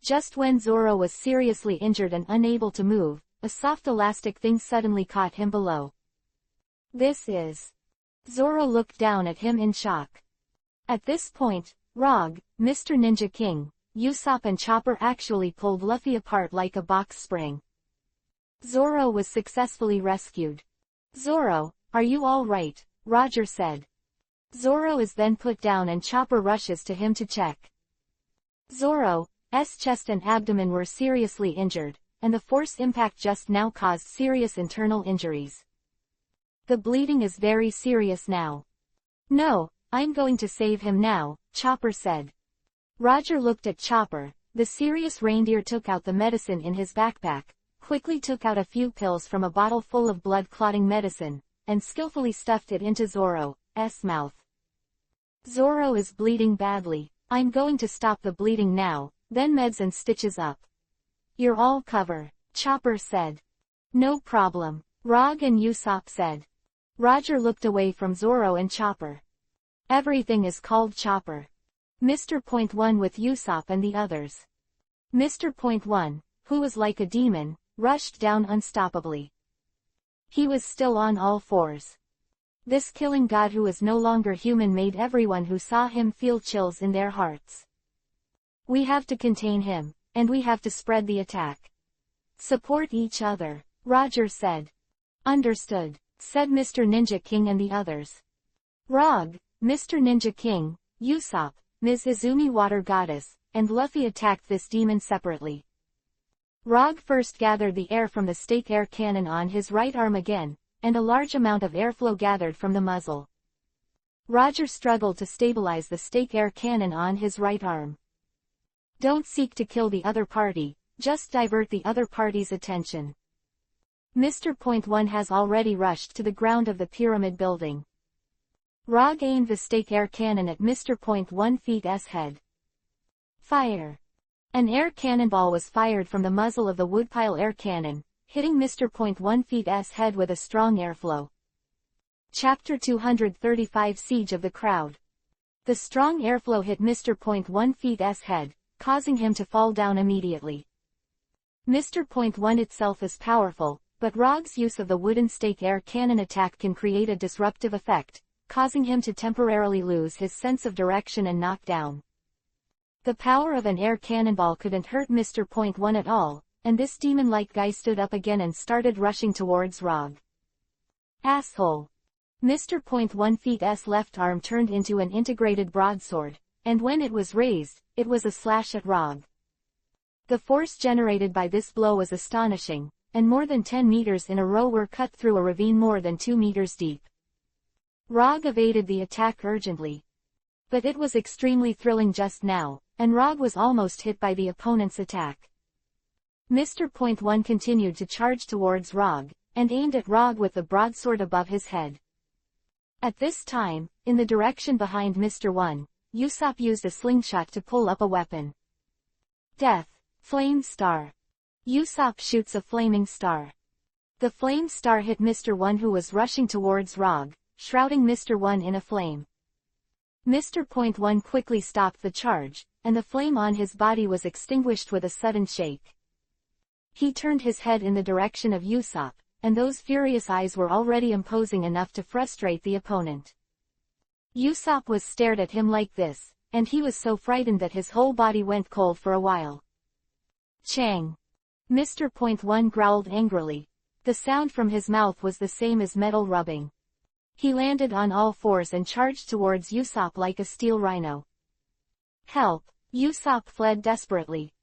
Just when Zoro was seriously injured and unable to move, a soft elastic thing suddenly caught him below. This is... Zoro looked down at him in shock. At this point, Rog, Mr. Ninja King, Usopp and Chopper actually pulled Luffy apart like a box spring. Zoro was successfully rescued. "Zoro, are you all right?" Roger said. Zoro is then put down and Chopper rushes to him to check. Zoro's chest and abdomen were seriously injured, and the force impact just now caused serious internal injuries. The bleeding is very serious now. "No, I'm going to save him now," Chopper said. Roger looked at Chopper. The serious reindeer took out the medicine in his backpack, quickly took out a few pills from a bottle full of blood-clotting medicine, and skillfully stuffed it into Zoro's mouth. "Zoro is bleeding badly. I'm going to stop the bleeding now, then meds and stitches up." "You're all cover," Chopper said. "No problem," Rog and Usopp said. Roger looked away from Zoro and Chopper. Everything is called Chopper. Mr. Point One with Usopp and the others. Mr. Point One, who was like a demon, rushed down unstoppably. He was still on all fours. This killing god who is no longer human made everyone who saw him feel chills in their hearts. "We have to contain him, and we have to spread the attack. Support each other," Roger said. "Understood," said Mr. Ninja King and the others. Rog, Mr. Ninja King, Usopp, Ms. Izumi Water Goddess, and Luffy attacked this demon separately. Rog first gathered the air from the stake air cannon on his right arm again, and a large amount of airflow gathered from the muzzle. Roger struggled to stabilize the stake air cannon on his right arm. "Don't seek to kill the other party, just divert the other party's attention." Mr. Point One has already rushed to the ground of the pyramid building. Rog aimed the stake air cannon at Mr. Point One's head. Fire! An air cannonball was fired from the muzzle of the woodpile air cannon, hitting Mr. Point One's head with a strong airflow. Chapter 235 Siege of the Crowd. The strong airflow hit Mr. Point One's head, causing him to fall down immediately. Mr. Point One itself is powerful, but Rog's use of the wooden stake air cannon attack can create a disruptive effect, causing him to temporarily lose his sense of direction and knock down. The power of an air cannonball couldn't hurt Mr. Point One at all, and this demon-like guy stood up again and started rushing towards Rog. Asshole! Mr. Point One's left arm turned into an integrated broadsword, and when it was raised, it was a slash at Rog. The force generated by this blow was astonishing, and more than 10 meters in a row were cut through a ravine more than 2 meters deep. Rog evaded the attack urgently. But it was extremely thrilling just now, and Rog was almost hit by the opponent's attack. Mr. Point One continued to charge towards Rog, and aimed at Rog with the broadsword above his head. At this time, in the direction behind Mr. One, Usopp used a slingshot to pull up a weapon. Death! Flame Star! Usopp shoots a flaming star. The flame star hit Mr. One who was rushing towards Rog, shrouding Mr. One in a flame. Mr. Point One quickly stopped the charge, and the flame on his body was extinguished with a sudden shake. He turned his head in the direction of Usopp, and those furious eyes were already imposing enough to frustrate the opponent. Usopp was stared at him like this, and he was so frightened that his whole body went cold for a while. Chang! Mr. Point One growled angrily. The sound from his mouth was the same as metal rubbing. He landed on all fours and charged towards Usopp like a steel rhino. Help! Usopp fled desperately.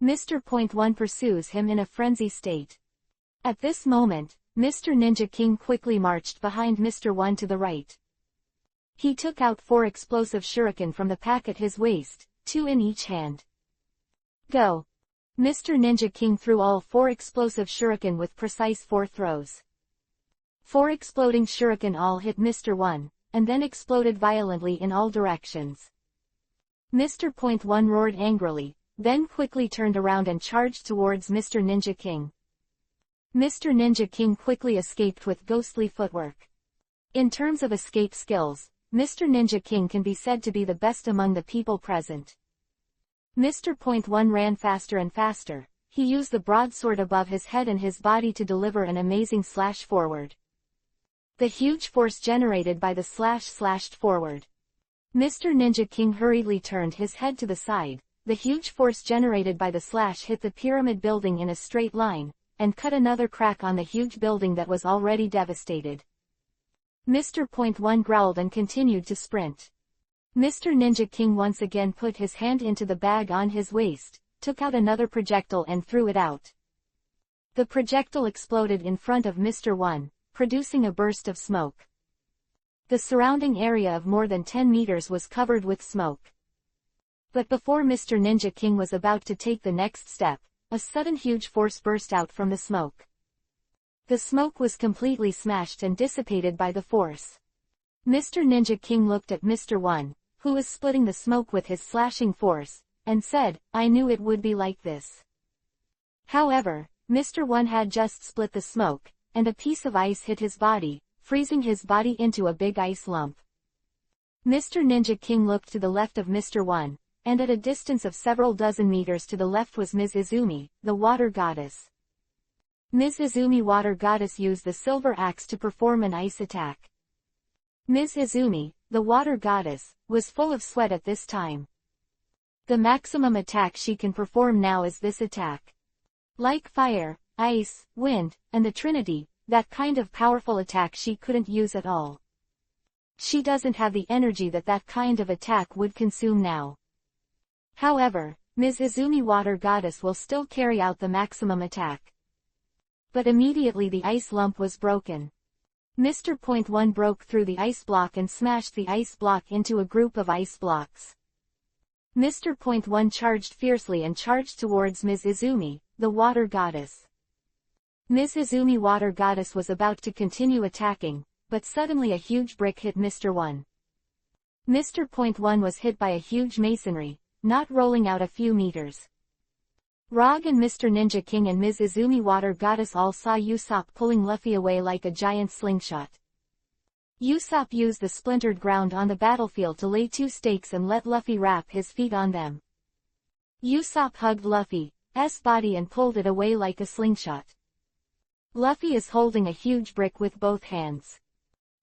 Mr. Point One pursues him in a frenzy state. At this moment, Mr. Ninja King quickly marched behind Mr. One to the right. He took out 4 explosive shuriken from the pack at his waist, 2 in each hand. Go! Mr. Ninja King threw all 4 explosive shuriken with precise 4 throws. 4 exploding shuriken all hit Mr. One, and then exploded violently in all directions. Mr. Point 1 roared angrily, then quickly turned around and charged towards Mr. Ninja King. Mr. Ninja King quickly escaped with ghostly footwork. In terms of escape skills, Mr. Ninja King can be said to be the best among the people present. Mr. Point 1 ran faster and faster. He used the broadsword above his head and his body to deliver an amazing slash forward. The huge force generated by the slash slashed forward. Mr. Ninja King hurriedly turned his head to the side. The huge force generated by the slash hit the pyramid building in a straight line, and cut another crack on the huge building that was already devastated. Mr. Point 1 growled and continued to sprint. Mr. Ninja King once again put his hand into the bag on his waist, took out another projectile and threw it out. The projectile exploded in front of Mr. 1, producing a burst of smoke. The surrounding area of more than 10 meters was covered with smoke. But before Mr. Ninja King was about to take the next step, a sudden huge force burst out from the smoke. The smoke was completely smashed and dissipated by the force. Mr. Ninja King looked at Mr. 1, who was splitting the smoke with his slashing force, and said, "I knew it would be like this." However, Mr. 1 had just split the smoke, and a piece of ice hit his body, freezing his body into a big ice lump. Mr. Ninja King looked to the left of Mr. 1, and at a distance of several dozen meters to the left was Ms. Izumi, the water goddess. Ms. Izumi water goddess used the silver axe to perform an ice attack. Ms. Izumi, the water goddess, was full of sweat at this time. The maximum attack she can perform now is this attack. Like fire, ice, wind, and the Trinity, that kind of powerful attack she couldn't use at all. She doesn't have the energy that kind of attack would consume now. However, Ms. Izumi water goddess will still carry out the maximum attack. But immediately the ice lump was broken. Mr. Point 1 broke through the ice block and smashed the ice block into a group of ice blocks. Mr. Point 1 charged fiercely and charged towards Ms. Izumi, the water goddess. Ms. Izumi water goddess was about to continue attacking, but suddenly a huge brick hit Mr. 1. Mr. Point 1 was hit by a huge masonry, not rolling out a few meters. Rog and Mr. Ninja King and Ms. Izumi water goddess all saw Usopp pulling Luffy away like a giant slingshot. Usopp used the splintered ground on the battlefield to lay 2 stakes and let Luffy wrap his feet on them. Usopp hugged Luffy's body and pulled it away like a slingshot. Luffy is holding a huge brick with both hands.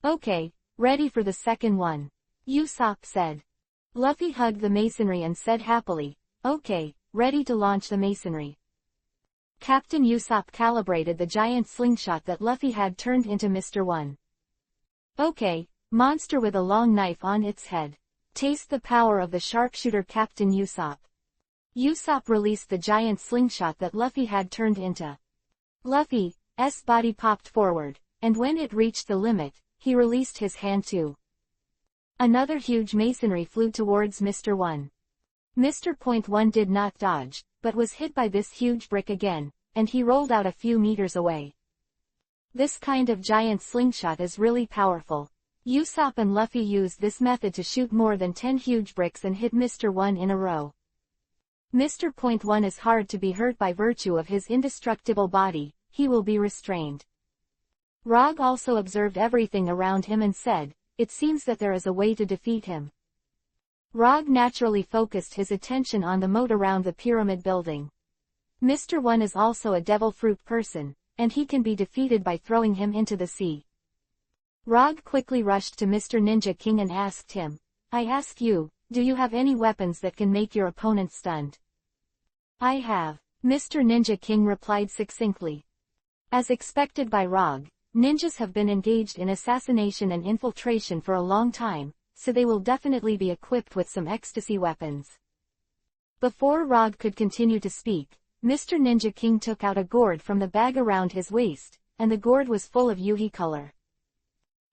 "Okay, ready for the second one," Usopp said. Luffy hugged the masonry and said happily, "Okay, ready to launch the masonry." Captain Usopp calibrated the giant slingshot that Luffy had turned into Mr. 1. "Okay, monster with a long knife on its head. Taste the power of the sharpshooter, Captain Usopp." Usopp released the giant slingshot that Luffy had turned into. Luffy's body popped forward, and when it reached the limit, he released his hand too. Another huge masonry flew towards Mr. 1. Mr. Point 1 did not dodge, but was hit by this huge brick again, and he rolled out a few meters away. This kind of giant slingshot is really powerful. Usopp and Luffy used this method to shoot more than 10 huge bricks and hit Mr. 1 in a row. Mr. Point 1 is hard to be hurt by virtue of his indestructible body, he will be restrained. Rog also observed everything around him and said, "It seems that there is a way to defeat him." Rog naturally focused his attention on the moat around the pyramid building. Mr. 1 is also a devil fruit person, and he can be defeated by throwing him into the sea. Rog quickly rushed to Mr. Ninja King and asked him, "I ask you, do you have any weapons that can make your opponent stunned?" "I have," Mr. Ninja King replied succinctly. As expected by Rog, ninjas have been engaged in assassination and infiltration for a long time, so they will definitely be equipped with some ecstasy weapons. Before Rog could continue to speak, Mr. Ninja King took out a gourd from the bag around his waist, and the gourd was full of Yuhi color.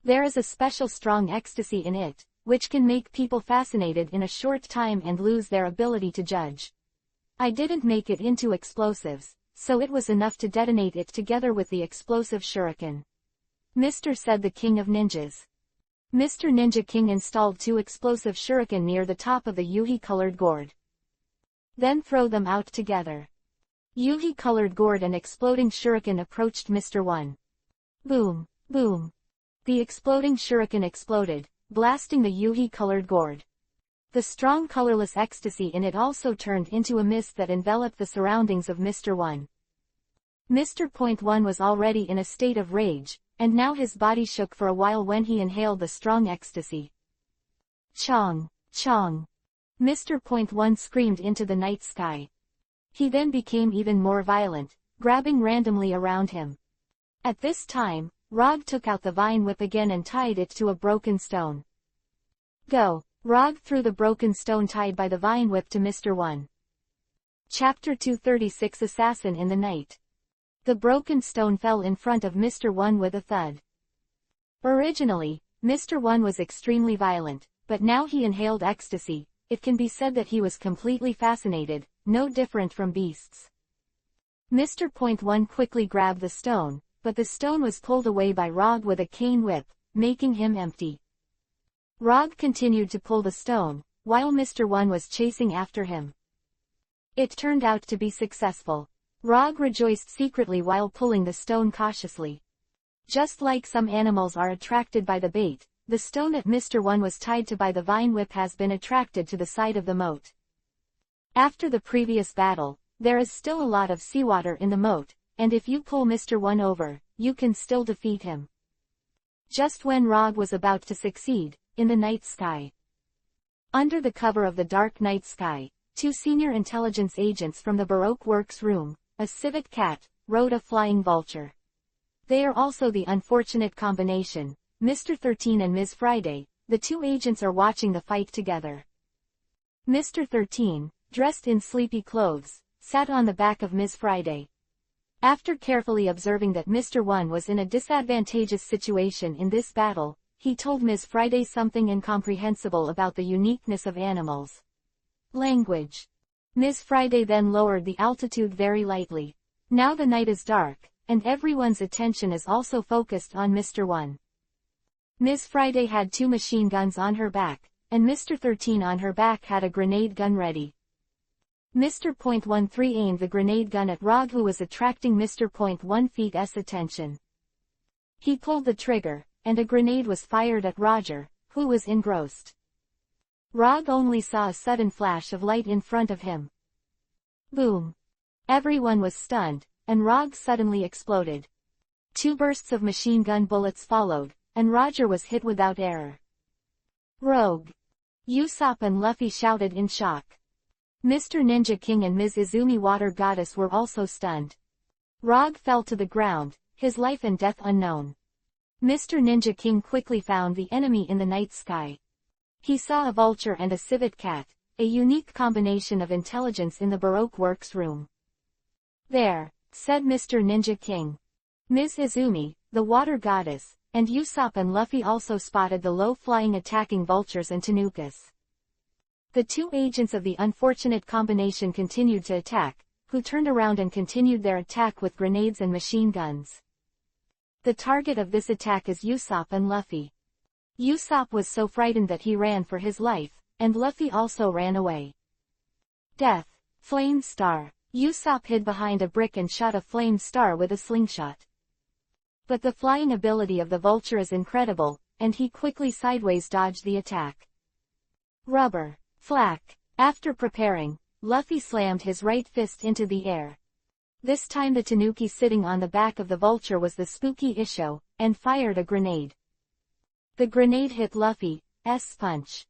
There is a special strong ecstasy in it, which can make people fascinated in a short time and lose their ability to judge. I didn't make it into explosives, so it was enough to detonate it together with the explosive shuriken. Mr. said the King of Ninjas. Mr. Ninja King installed 2 explosive shuriken near the top of the Yuhi-colored gourd. Then throw them out together. Yuhi-colored gourd and exploding shuriken approached Mr. 1. Boom, boom. The exploding shuriken exploded, blasting the Yuhi-colored gourd. The strong colorless ecstasy in it also turned into a mist that enveloped the surroundings of Mr. 1. Mr. Point 1 was already in a state of rage, and now his body shook for a while when he inhaled the strong ecstasy. Chong, chong. Mr. Point 1 screamed into the night sky. He then became even more violent, grabbing randomly around him. At this time, Rog took out the vine whip again and tied it to a broken stone. Go! Rog threw the broken stone tied by the vine whip to Mr. 1. Chapter 236 Assassin in the Night. The broken stone fell in front of Mr. 1 with a thud. Originally, Mr. 1 was extremely violent, but now he inhaled ecstasy. It can be said that he was completely fascinated, no different from beasts. Mr. Point 1 quickly grabbed the stone, but the stone was pulled away by Rog with a cane whip, making him empty. Rog continued to pull the stone, while Mr. 1 was chasing after him. It turned out to be successful. Rog rejoiced secretly while pulling the stone cautiously. Just like some animals are attracted by the bait, the stone that Mr. 1 was tied to by the vine whip has been attracted to the side of the moat. After the previous battle, there is still a lot of seawater in the moat, and if you pull Mr. 1 over, you can still defeat him. Just when Rog was about to succeed, in the night sky. Under the cover of the dark night sky, 2 senior intelligence agents from the Baroque Works room, a civet cat, rode a flying vulture. They are also the unfortunate combination, Mr. 13 and Ms. Friday. The 2 agents are watching the fight together. Mr. 13, dressed in sleepy clothes, sat on the back of Ms. Friday. After carefully observing that Mr. 1 was in a disadvantageous situation in this battle, he told Ms. Friday something incomprehensible about the uniqueness of animals. Language. Ms. Friday then lowered the altitude very lightly. Now the night is dark, and everyone's attention is also focused on Mr. 1. Ms. Friday had 2 machine guns on her back, and Mr. 13 on her back had a grenade gun ready. Mr. Point 13 aimed the grenade gun at Rog, who was attracting Mr. Point 1's attention. He pulled the trigger, and a grenade was fired at Roger, who was engrossed. Rog only saw a sudden flash of light in front of him. Boom! Everyone was stunned, and Rog suddenly exploded. 2 bursts of machine gun bullets followed, and Roger was hit without error. Rogue! Usopp and Luffy shouted in shock. Mr. Ninja King and Ms. Izumi Water Goddess were also stunned. Rog fell to the ground, his life and death unknown. Mr. Ninja King quickly found the enemy in the night sky. He saw a vulture and a civet cat, a unique combination of intelligence in the Baroque Works room. There, said Mr. Ninja King. Ms. Izumi, the Water Goddess, and Usopp and Luffy also spotted the low-flying attacking vultures and Tanukas. The 2 agents of the unfortunate combination continued to attack, who turned around and continued their attack with grenades and machine guns. The target of this attack is Usopp and Luffy. Usopp was so frightened that he ran for his life, and Luffy also ran away. Death. Flame Star. Usopp hid behind a brick and shot a flame star with a slingshot. But the flying ability of the vulture is incredible, and he quickly sideways dodged the attack. Rubber. Flak. After preparing, Luffy slammed his right fist into the air. This time the Tanuki sitting on the back of the vulture was the spooky Isho, and fired a grenade. The grenade hit Luffy's punch.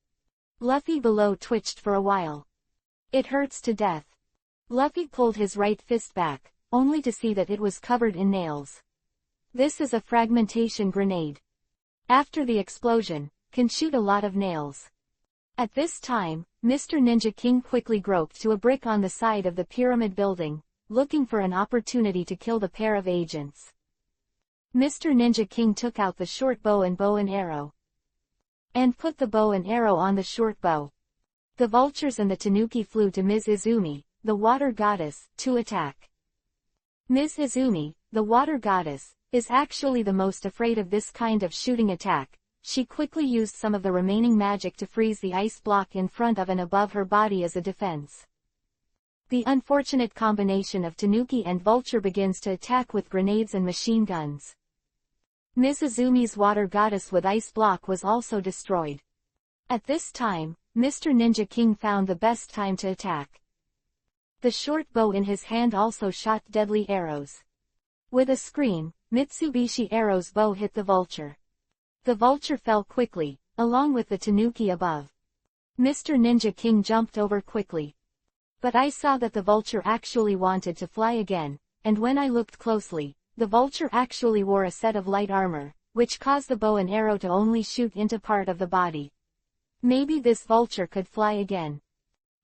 Luffy below twitched for a while. It hurts to death. Luffy pulled his right fist back, only to see that it was covered in nails. This is a fragmentation grenade. After the explosion, can shoot a lot of nails. At this time, Mr. Ninja King quickly groped to a brick on the side of the pyramid building, looking for an opportunity to kill the pair of agents. Mr. Ninja King took out the short bow and arrow. And put the bow and arrow on the short bow. The vultures and the Tanuki flew to Ms. Izumi, the Water Goddess, to attack. Ms. Izumi, the Water Goddess, is actually the most afraid of this kind of shooting attack, she quickly used some of the remaining magic to freeze the ice block in front of and above her body as a defense. The unfortunate combination of tanuki and vulture begins to attack with grenades and machine guns. Ms. Izumi's water goddess with ice block was also destroyed. At this time, Mr. Ninja King found the best time to attack. The short bow in his hand also shot deadly arrows. With a scream, Mitsubishi Arrow's bow hit the vulture. The vulture fell quickly, along with the tanuki above. Mr. Ninja King jumped over quickly. But I saw that the vulture actually wanted to fly again, and when I looked closely, the vulture actually wore a set of light armor, which caused the bow and arrow to only shoot into part of the body. Maybe this vulture could fly again.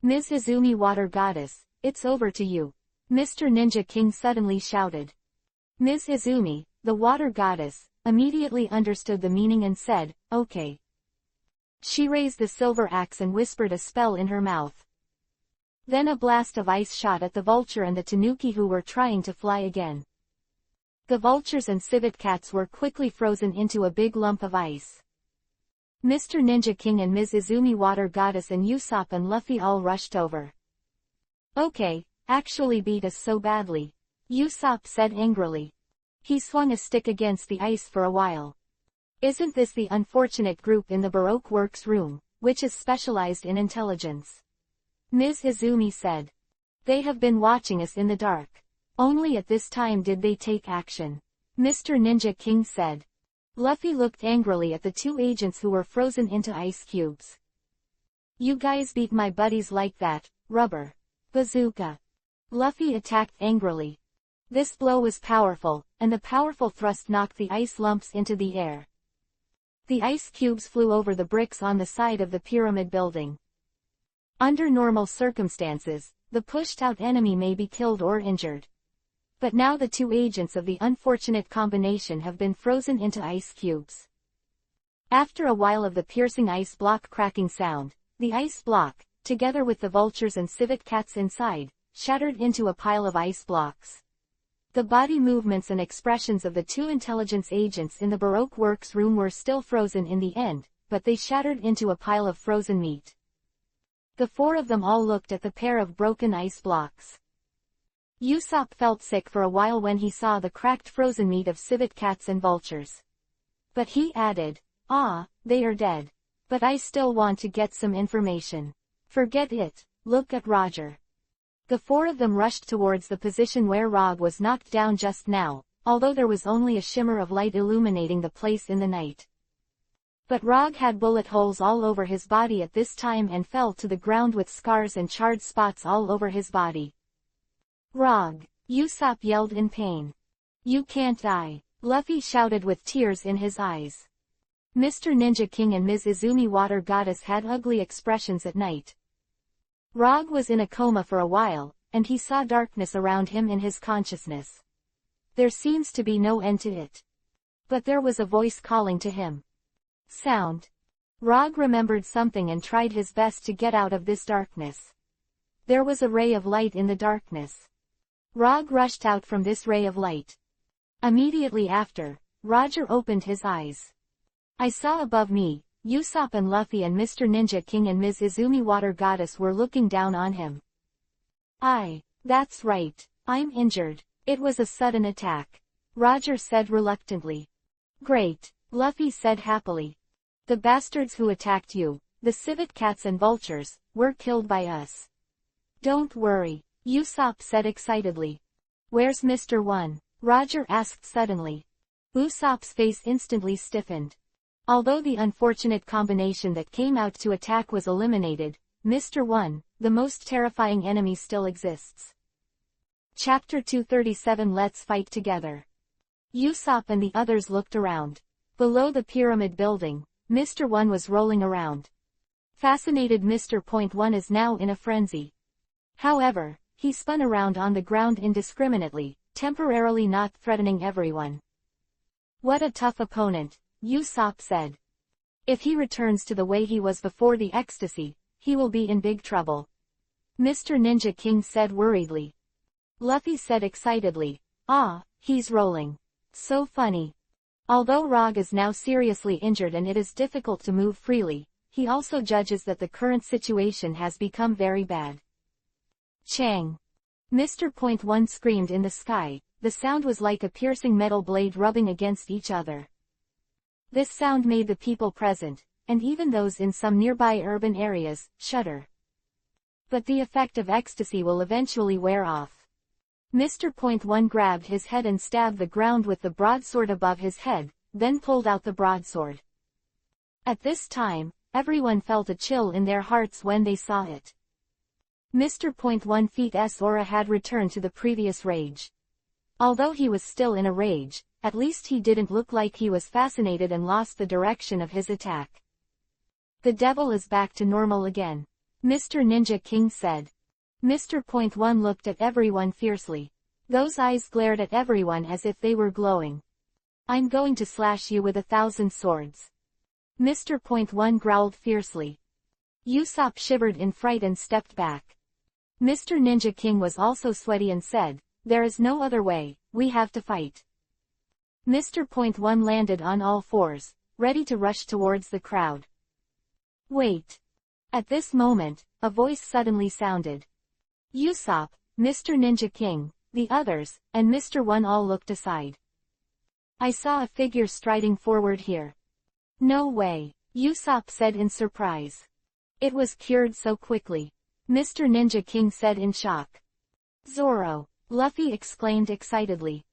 Ms. Izumi Water Goddess, it's over to you. Mr. Ninja King suddenly shouted. Ms. Izumi, the Water Goddess, immediately understood the meaning and said, okay. She raised the silver axe and whispered a spell in her mouth. Then a blast of ice shot at the vulture and the tanuki who were trying to fly again. The vultures and civet cats were quickly frozen into a big lump of ice. Mr. Ninja King and Ms. Izumi Water Goddess and Usopp and Luffy all rushed over. Okay, actually beat us so badly, Usopp said angrily. He swung a stick against the ice for a while. Isn't this the unfortunate group in the Baroque Works room, which is specialized in intelligence? Ms. Izumi said. They have been watching us in the dark. Only at this time did they take action. Mr. Ninja King said. Luffy looked angrily at the two agents who were frozen into ice cubes. You guys beat my buddies like that, rubber. Bazooka. Luffy attacked angrily. This blow was powerful, and the powerful thrust knocked the ice lumps into the air. The ice cubes flew over the bricks on the side of the pyramid building. Under normal circumstances, the pushed-out enemy may be killed or injured. But now the two agents of the unfortunate combination have been frozen into ice cubes. After a while of the piercing ice block cracking sound, the ice block, together with the vultures and civet cats inside, shattered into a pile of ice blocks. The body movements and expressions of the two intelligence agents in the Baroque Works room were still frozen in the end, but they shattered into a pile of frozen meat. The four of them all looked at the pair of broken ice blocks. Usopp felt sick for a while when he saw the cracked frozen meat of civet cats and vultures. But he added, they are dead. But I still want to get some information. Forget it, look at Roger. The four of them rushed towards the position where Rog was knocked down just now, although there was only a shimmer of light illuminating the place in the night. But Rog had bullet holes all over his body at this time and fell to the ground with scars and charred spots all over his body. Rog, Usopp yelled in pain. You can't die, Luffy shouted with tears in his eyes. Mr. Ninja King and Ms. Izumi Water Goddess had ugly expressions at night. Rog was in a coma for a while, and he saw darkness around him in his consciousness. There seems to be no end to it. But there was a voice calling to him. Sound. Rog remembered something and tried his best to get out of this darkness. There was a ray of light in the darkness. Rog rushed out from this ray of light. Immediately after, Roger opened his eyes. I saw above me, Usopp and Luffy and Mr. Ninja King and Ms. Izumi Water Goddess were looking down on him. That's right, I'm injured. It was a sudden attack. Roger said reluctantly. Great, Luffy said happily. The bastards who attacked you, the civet cats and vultures, were killed by us. Don't worry, Usopp said excitedly. Where's Mr. 1? Roger asked suddenly. Usopp's face instantly stiffened. Although the unfortunate combination that came out to attack was eliminated, Mr. 1, the most terrifying enemy still exists. Chapter 237 Let's Fight Together. Usopp and the others looked around. Below the pyramid building, Mr. 1 was rolling around. Fascinated Mr. Point 1 is now in a frenzy. However, he spun around on the ground indiscriminately, temporarily not threatening everyone. What a tough opponent, Usopp said. If he returns to the way he was before the ecstasy, he will be in big trouble. Mr. Ninja King said worriedly. Luffy said excitedly, he's rolling. So funny. Although Rog is now seriously injured and it is difficult to move freely, he also judges that the current situation has become very bad. Chang! Mr. Point One screamed in the sky. The sound was like a piercing metal blade rubbing against each other. This sound made the people present, and even those in some nearby urban areas, shudder. But the effect of ecstasy will eventually wear off. Mr. Point One grabbed his head and stabbed the ground with the broadsword above his head, then pulled out the broadsword. At this time, everyone felt a chill in their hearts when they saw it. Mr. Point One Feet's aura had returned to the previous rage. Although he was still in a rage, at least he didn't look like he was fascinated and lost the direction of his attack. The devil is back to normal again, Mr. Ninja King said. Mr. Point One looked at everyone fiercely. Those eyes glared at everyone as if they were glowing. I'm going to slash you with 1,000 swords. Mr. Point One growled fiercely. Usopp shivered in fright and stepped back. Mr. Ninja King was also sweaty and said, there is no other way, we have to fight. Mr. Point One landed on all fours, ready to rush towards the crowd. Wait. At this moment, a voice suddenly sounded. Usopp, Mr. Ninja King, the others, and Mr. One all looked aside. I saw a figure striding forward here. No way, Usopp said in surprise. It was cured so quickly. Mr. Ninja King said in shock. Zoro, Luffy exclaimed excitedly.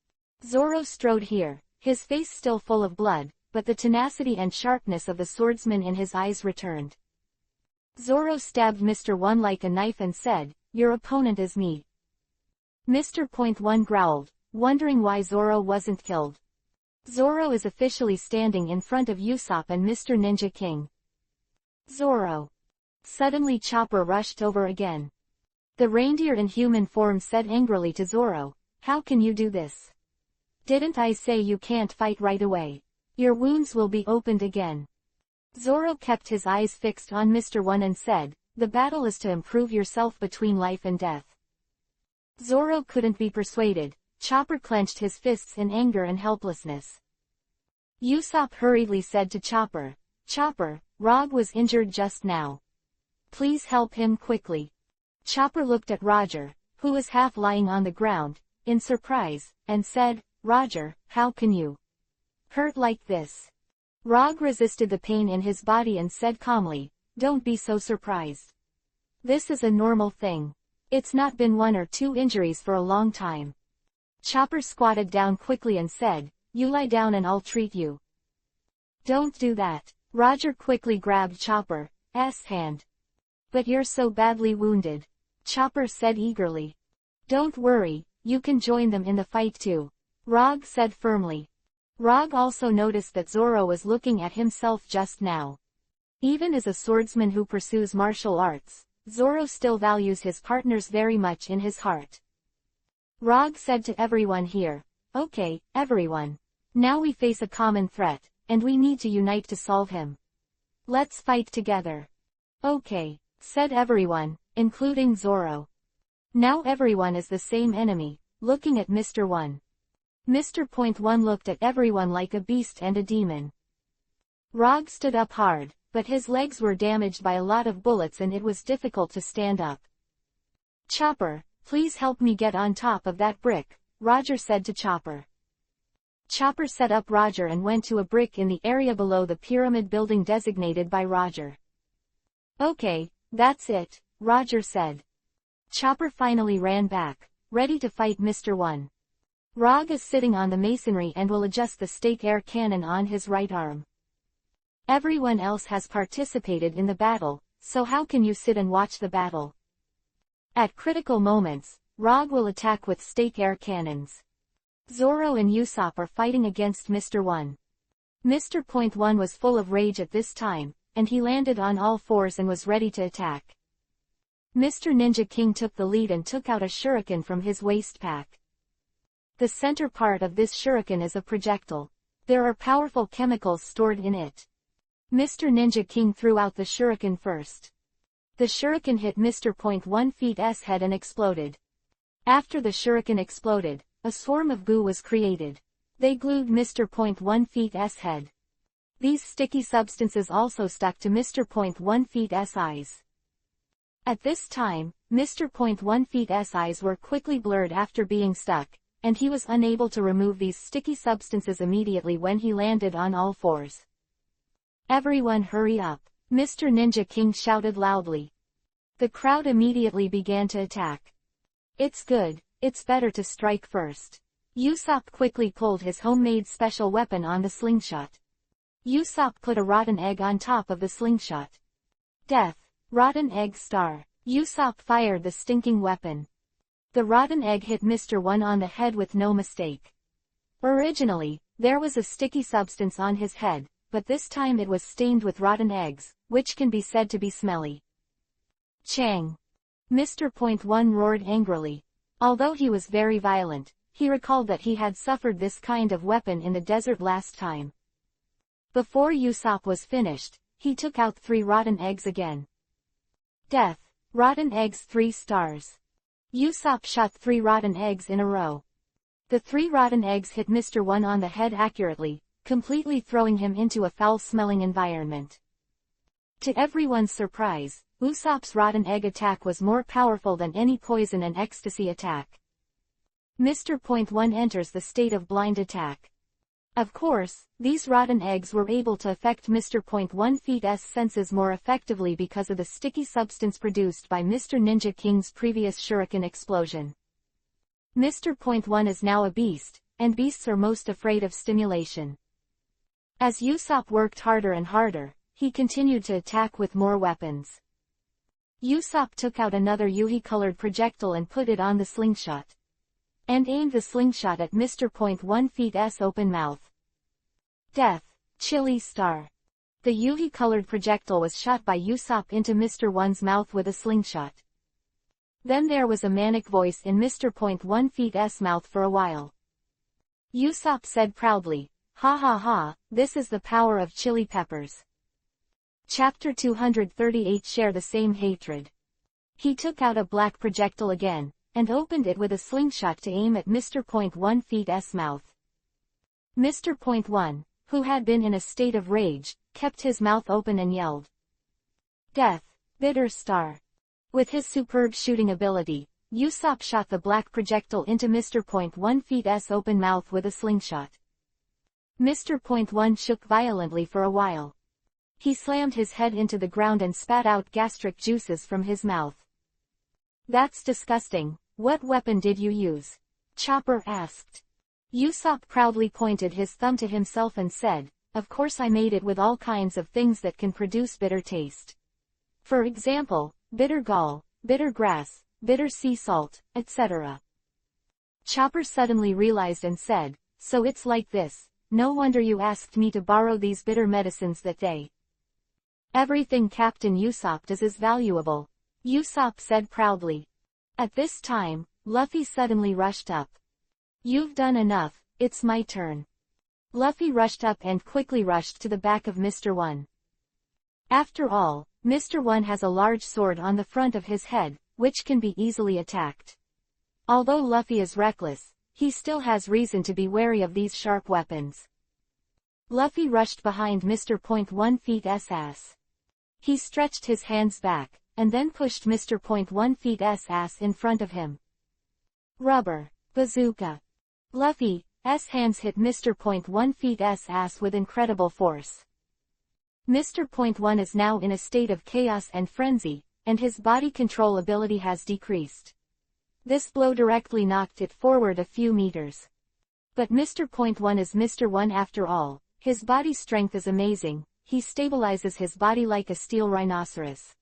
Zoro strode here, his face still full of blood, but the tenacity and sharpness of the swordsman in his eyes returned. Zoro stabbed Mr. One like a knife and said, your opponent is me. Mr. Point One growled, wondering why Zoro wasn't killed. Zoro is officially standing in front of Usopp and Mr. Ninja King. Zoro. Suddenly Chopper rushed over again. The reindeer in human form said angrily to Zoro, how can you do this? Didn't I say you can't fight right away? Your wounds will be opened again. Zoro kept his eyes fixed on Mr. One and said, the battle is to improve yourself between life and death. Zoro couldn't be persuaded. Chopper clenched his fists in anger and helplessness. Usopp hurriedly said to Chopper, Chopper, Rog was injured just now. Please help him quickly. Chopper looked at Roger, who was half lying on the ground, in surprise, and said, Roger, how can you hurt like this? Rog resisted the pain in his body and said calmly, don't be so surprised. This is a normal thing. It's not been 1 or 2 injuries for a long time. Chopper squatted down quickly and said, you lie down and I'll treat you. Don't do that. Roger quickly grabbed Chopper's hand. But you're so badly wounded. Chopper said eagerly. Don't worry, you can join them in the fight too. Rog said firmly. Rog also noticed that Zoro was looking at himself just now. Even as a swordsman who pursues martial arts, Zoro still values his partners very much in his heart. Rog said to everyone here, okay, everyone. Now we face a common threat, and we need to unite to solve him. Let's fight together. Okay, said everyone, including Zoro. Now everyone is the same enemy, looking at Mr. One. Mr. Point One looked at everyone like a beast and a demon. Rog stood up hard, but his legs were damaged by a lot of bullets and it was difficult to stand up. Chopper, please help me get on top of that brick, Roger said to Chopper. Chopper set up Roger and went to a brick in the area below the pyramid building designated by Roger. Okay, that's it, Roger said. Chopper finally ran back, ready to fight Mr. One. Rog is sitting on the masonry and will adjust the stake air cannon on his right arm. Everyone else has participated in the battle, so how can you sit and watch the battle? At critical moments, Rog will attack with stake air cannons. Zoro and Usopp are fighting against Mr. One. Mr. Point One was full of rage at this time, and he landed on all fours and was ready to attack. Mr. Ninja King took the lead and took out a shuriken from his waist pack. The center part of this shuriken is a projectile. There are powerful chemicals stored in it. Mr. Ninja King threw out the shuriken first. The shuriken hit Mr. Point One Feet's head and exploded. After the shuriken exploded, a swarm of goo was created. They glued Mr. Point 1 feet's head. These sticky substances also stuck to Mr. Point 1 feet's eyes. At this time, Mr. Point 1 feet's eyes were quickly blurred after being stuck, and he was unable to remove these sticky substances immediately when he landed on all fours. "Everyone hurry up!" Mr. Ninja King shouted loudly. The crowd immediately began to attack. "It's good, it's better to strike first." Usopp quickly pulled his homemade special weapon on the slingshot. Usopp put a rotten egg on top of the slingshot. Death! Rotten egg star! Usopp fired the stinking weapon. The rotten egg hit Mr. 1 on the head with no mistake. Originally, there was a sticky substance on his head, but this time it was stained with rotten eggs, which can be said to be smelly. Chang! Mr. Point 1 roared angrily. Although he was very violent, he recalled that he had suffered this kind of weapon in the desert last time. Before Usopp was finished, he took out 3 rotten eggs again. Death! Rotten eggs 3 stars. Usopp shot 3 rotten eggs in a row. The 3 rotten eggs hit Mr. 1 on the head accurately, completely throwing him into a foul-smelling environment. To everyone's surprise, Usopp's rotten egg attack was more powerful than any poison and ecstasy attack. Mr. Point 1 enters the state of blind attack. Of course, these rotten eggs were able to affect Mr. Point 1 feet's senses more effectively because of the sticky substance produced by Mr. Ninja King's previous shuriken explosion. Mr. Point 1 is now a beast, and beasts are most afraid of stimulation. As Usopp worked harder and harder, he continued to attack with more weapons. Usopp took out another Yuhi-colored projectile and put it on the slingshot. And aimed the slingshot at Mr. Point 1 feet's open mouth. Death! Chilly star! The Yuhi-colored projectile was shot by Usopp into Mr. 1's mouth with a slingshot. Then there was a manic voice in Mr. Point 1 feet's mouth for a while. Usopp said proudly, "Ha ha ha, this is the power of chili peppers." Chapter 238 Share the Same Hatred. He took out a black projectile again, and opened it with a slingshot to aim at Mr. Point 1 feet's mouth. Mr. Point 1, who had been in a state of rage, kept his mouth open and yelled. Death! Bitter star! With his superb shooting ability, Usopp shot the black projectile into Mr. Point 1 feet's open mouth with a slingshot. Mr. Point 1 shook violently for a while. He slammed his head into the ground and spat out gastric juices from his mouth. "That's disgusting. What weapon did you use?" Chopper asked. Usopp proudly pointed his thumb to himself and said, "Of course I made it with all kinds of things that can produce bitter taste. For example, bitter gall, bitter grass, bitter sea salt, etc." Chopper suddenly realized and said, "So it's like this. No wonder you asked me to borrow these bitter medicines that day." "Everything Captain Usopp does is valuable," Usopp said proudly. At this time, Luffy suddenly rushed up. "You've done enough, it's my turn." Luffy rushed up and quickly rushed to the back of Mr. 1. After all, Mr. 1 has a large sword on the front of his head, which can be easily attacked. Although Luffy is reckless, he still has reason to be wary of these sharp weapons. Luffy rushed behind Mr. Point 1 feet's ass. He stretched his hands back, and then pushed Mr. Point 1 feet's ass in front of him. Rubber bazooka. Luffy's hands hit Mr. Point 1 feet's ass with incredible force. Mr. Point 1 is now in a state of chaos and frenzy, and his body control ability has decreased. This blow directly knocked it forward a few meters. But Mr. Point 1 is Mr. 1 after all. His body strength is amazing. He stabilizes his body like a steel rhinoceros.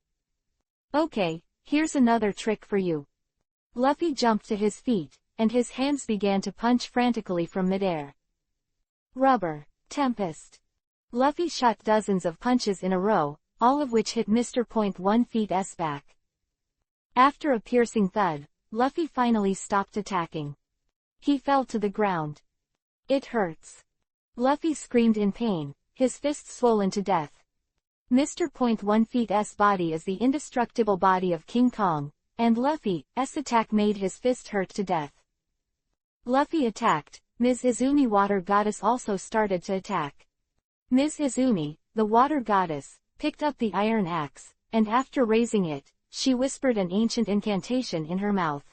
"Okay, here's another trick for you." Luffy jumped to his feet, and his hands began to punch frantically from midair. Rubber tempest. Luffy shot dozens of punches in a row, all of which hit Mr. Point 1 feet's back. After a piercing thud, Luffy finally stopped attacking. He fell to the ground. "It hurts." Luffy screamed in pain, his fists swollen to death. Mr. Point 1 feet's body is the indestructible body of King Kong, and Luffy's attack made his fist hurt to death. Luffy attacked, Ms. Izumi Water Goddess also started to attack. Ms. Izumi, the water goddess, picked up the iron axe, and after raising it, she whispered an ancient incantation in her mouth.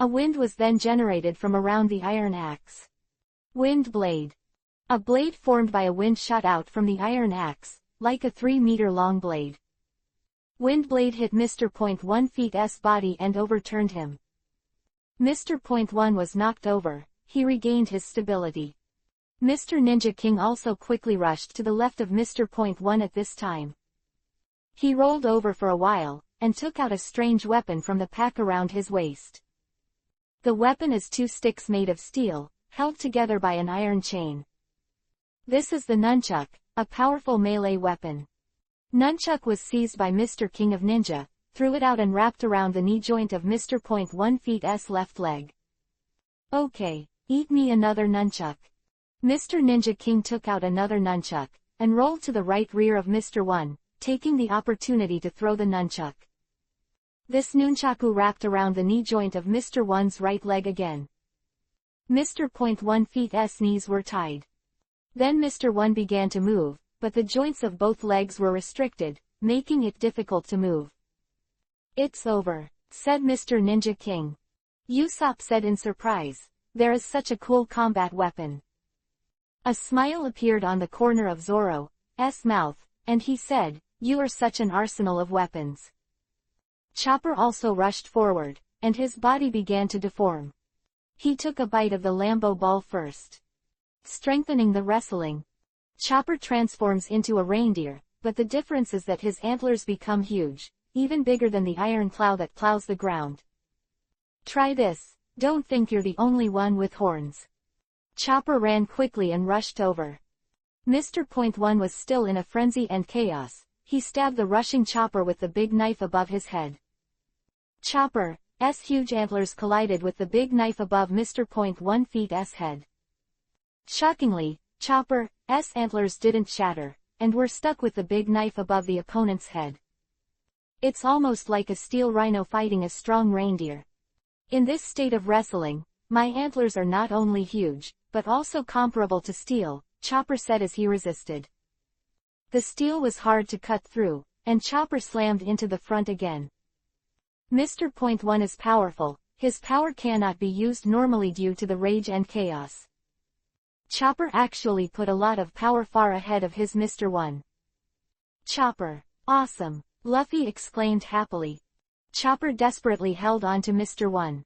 A wind was then generated from around the iron axe. Wind blade. A blade formed by a wind shot out from the iron axe, like a 3-meter-long blade. Wind blade hit Mr. .1 feet's body and overturned him. Mr. .1 was knocked over, he regained his stability. Mr. Ninja King also quickly rushed to the left of Mr. .1 at this time. He rolled over for a while, and took out a strange weapon from the pack around his waist. The weapon is 2 sticks made of steel, held together by an iron chain. This is the nunchuck, a powerful melee weapon. Nunchuck was seized by Mr. King of Ninja, threw it out and wrapped around the knee joint of Mr. .1 feet's left leg. Okay, eat me another nunchuck. Mr. Ninja King took out another nunchuck, and rolled to the right rear of Mr. 1, taking the opportunity to throw the nunchuck. This nunchaku wrapped around the knee joint of Mr. 1's right leg again. Mr. .1 feet's knees were tied. Then Mr. 1 began to move, but the joints of both legs were restricted, making it difficult to move. It's over, said Mr. Ninja King. Usopp said in surprise, there is such a cool combat weapon. A smile appeared on the corner of Zoro's mouth, and he said, you are such an arsenal of weapons. Chopper also rushed forward, and his body began to deform. He took a bite of the Lambo ball first. Strengthening the wrestling. Chopper transforms into a reindeer, but the difference is that his antlers become huge, even bigger than the iron plow that plows the ground. Try this, don't think you're the only one with horns. Chopper ran quickly and rushed over. Mr. .1 was still in a frenzy and chaos. He stabbed the rushing Chopper with the big knife above his head. Chopper's huge antlers collided with the big knife above Mr. .1 feet's head. Shockingly, Chopper's antlers didn't shatter, and were stuck with the big knife above the opponent's head. It's almost like a steel rhino fighting a strong reindeer. In this state of wrestling, my antlers are not only huge, but also comparable to steel, Chopper said as he resisted. The steel was hard to cut through, and Chopper slammed into the front again. Mr. .1 is powerful, his power cannot be used normally due to the rage and chaos. Chopper actually put a lot of power far ahead of his Mr. 1. Chopper, awesome, Luffy exclaimed happily. Chopper desperately held on to Mr. 1.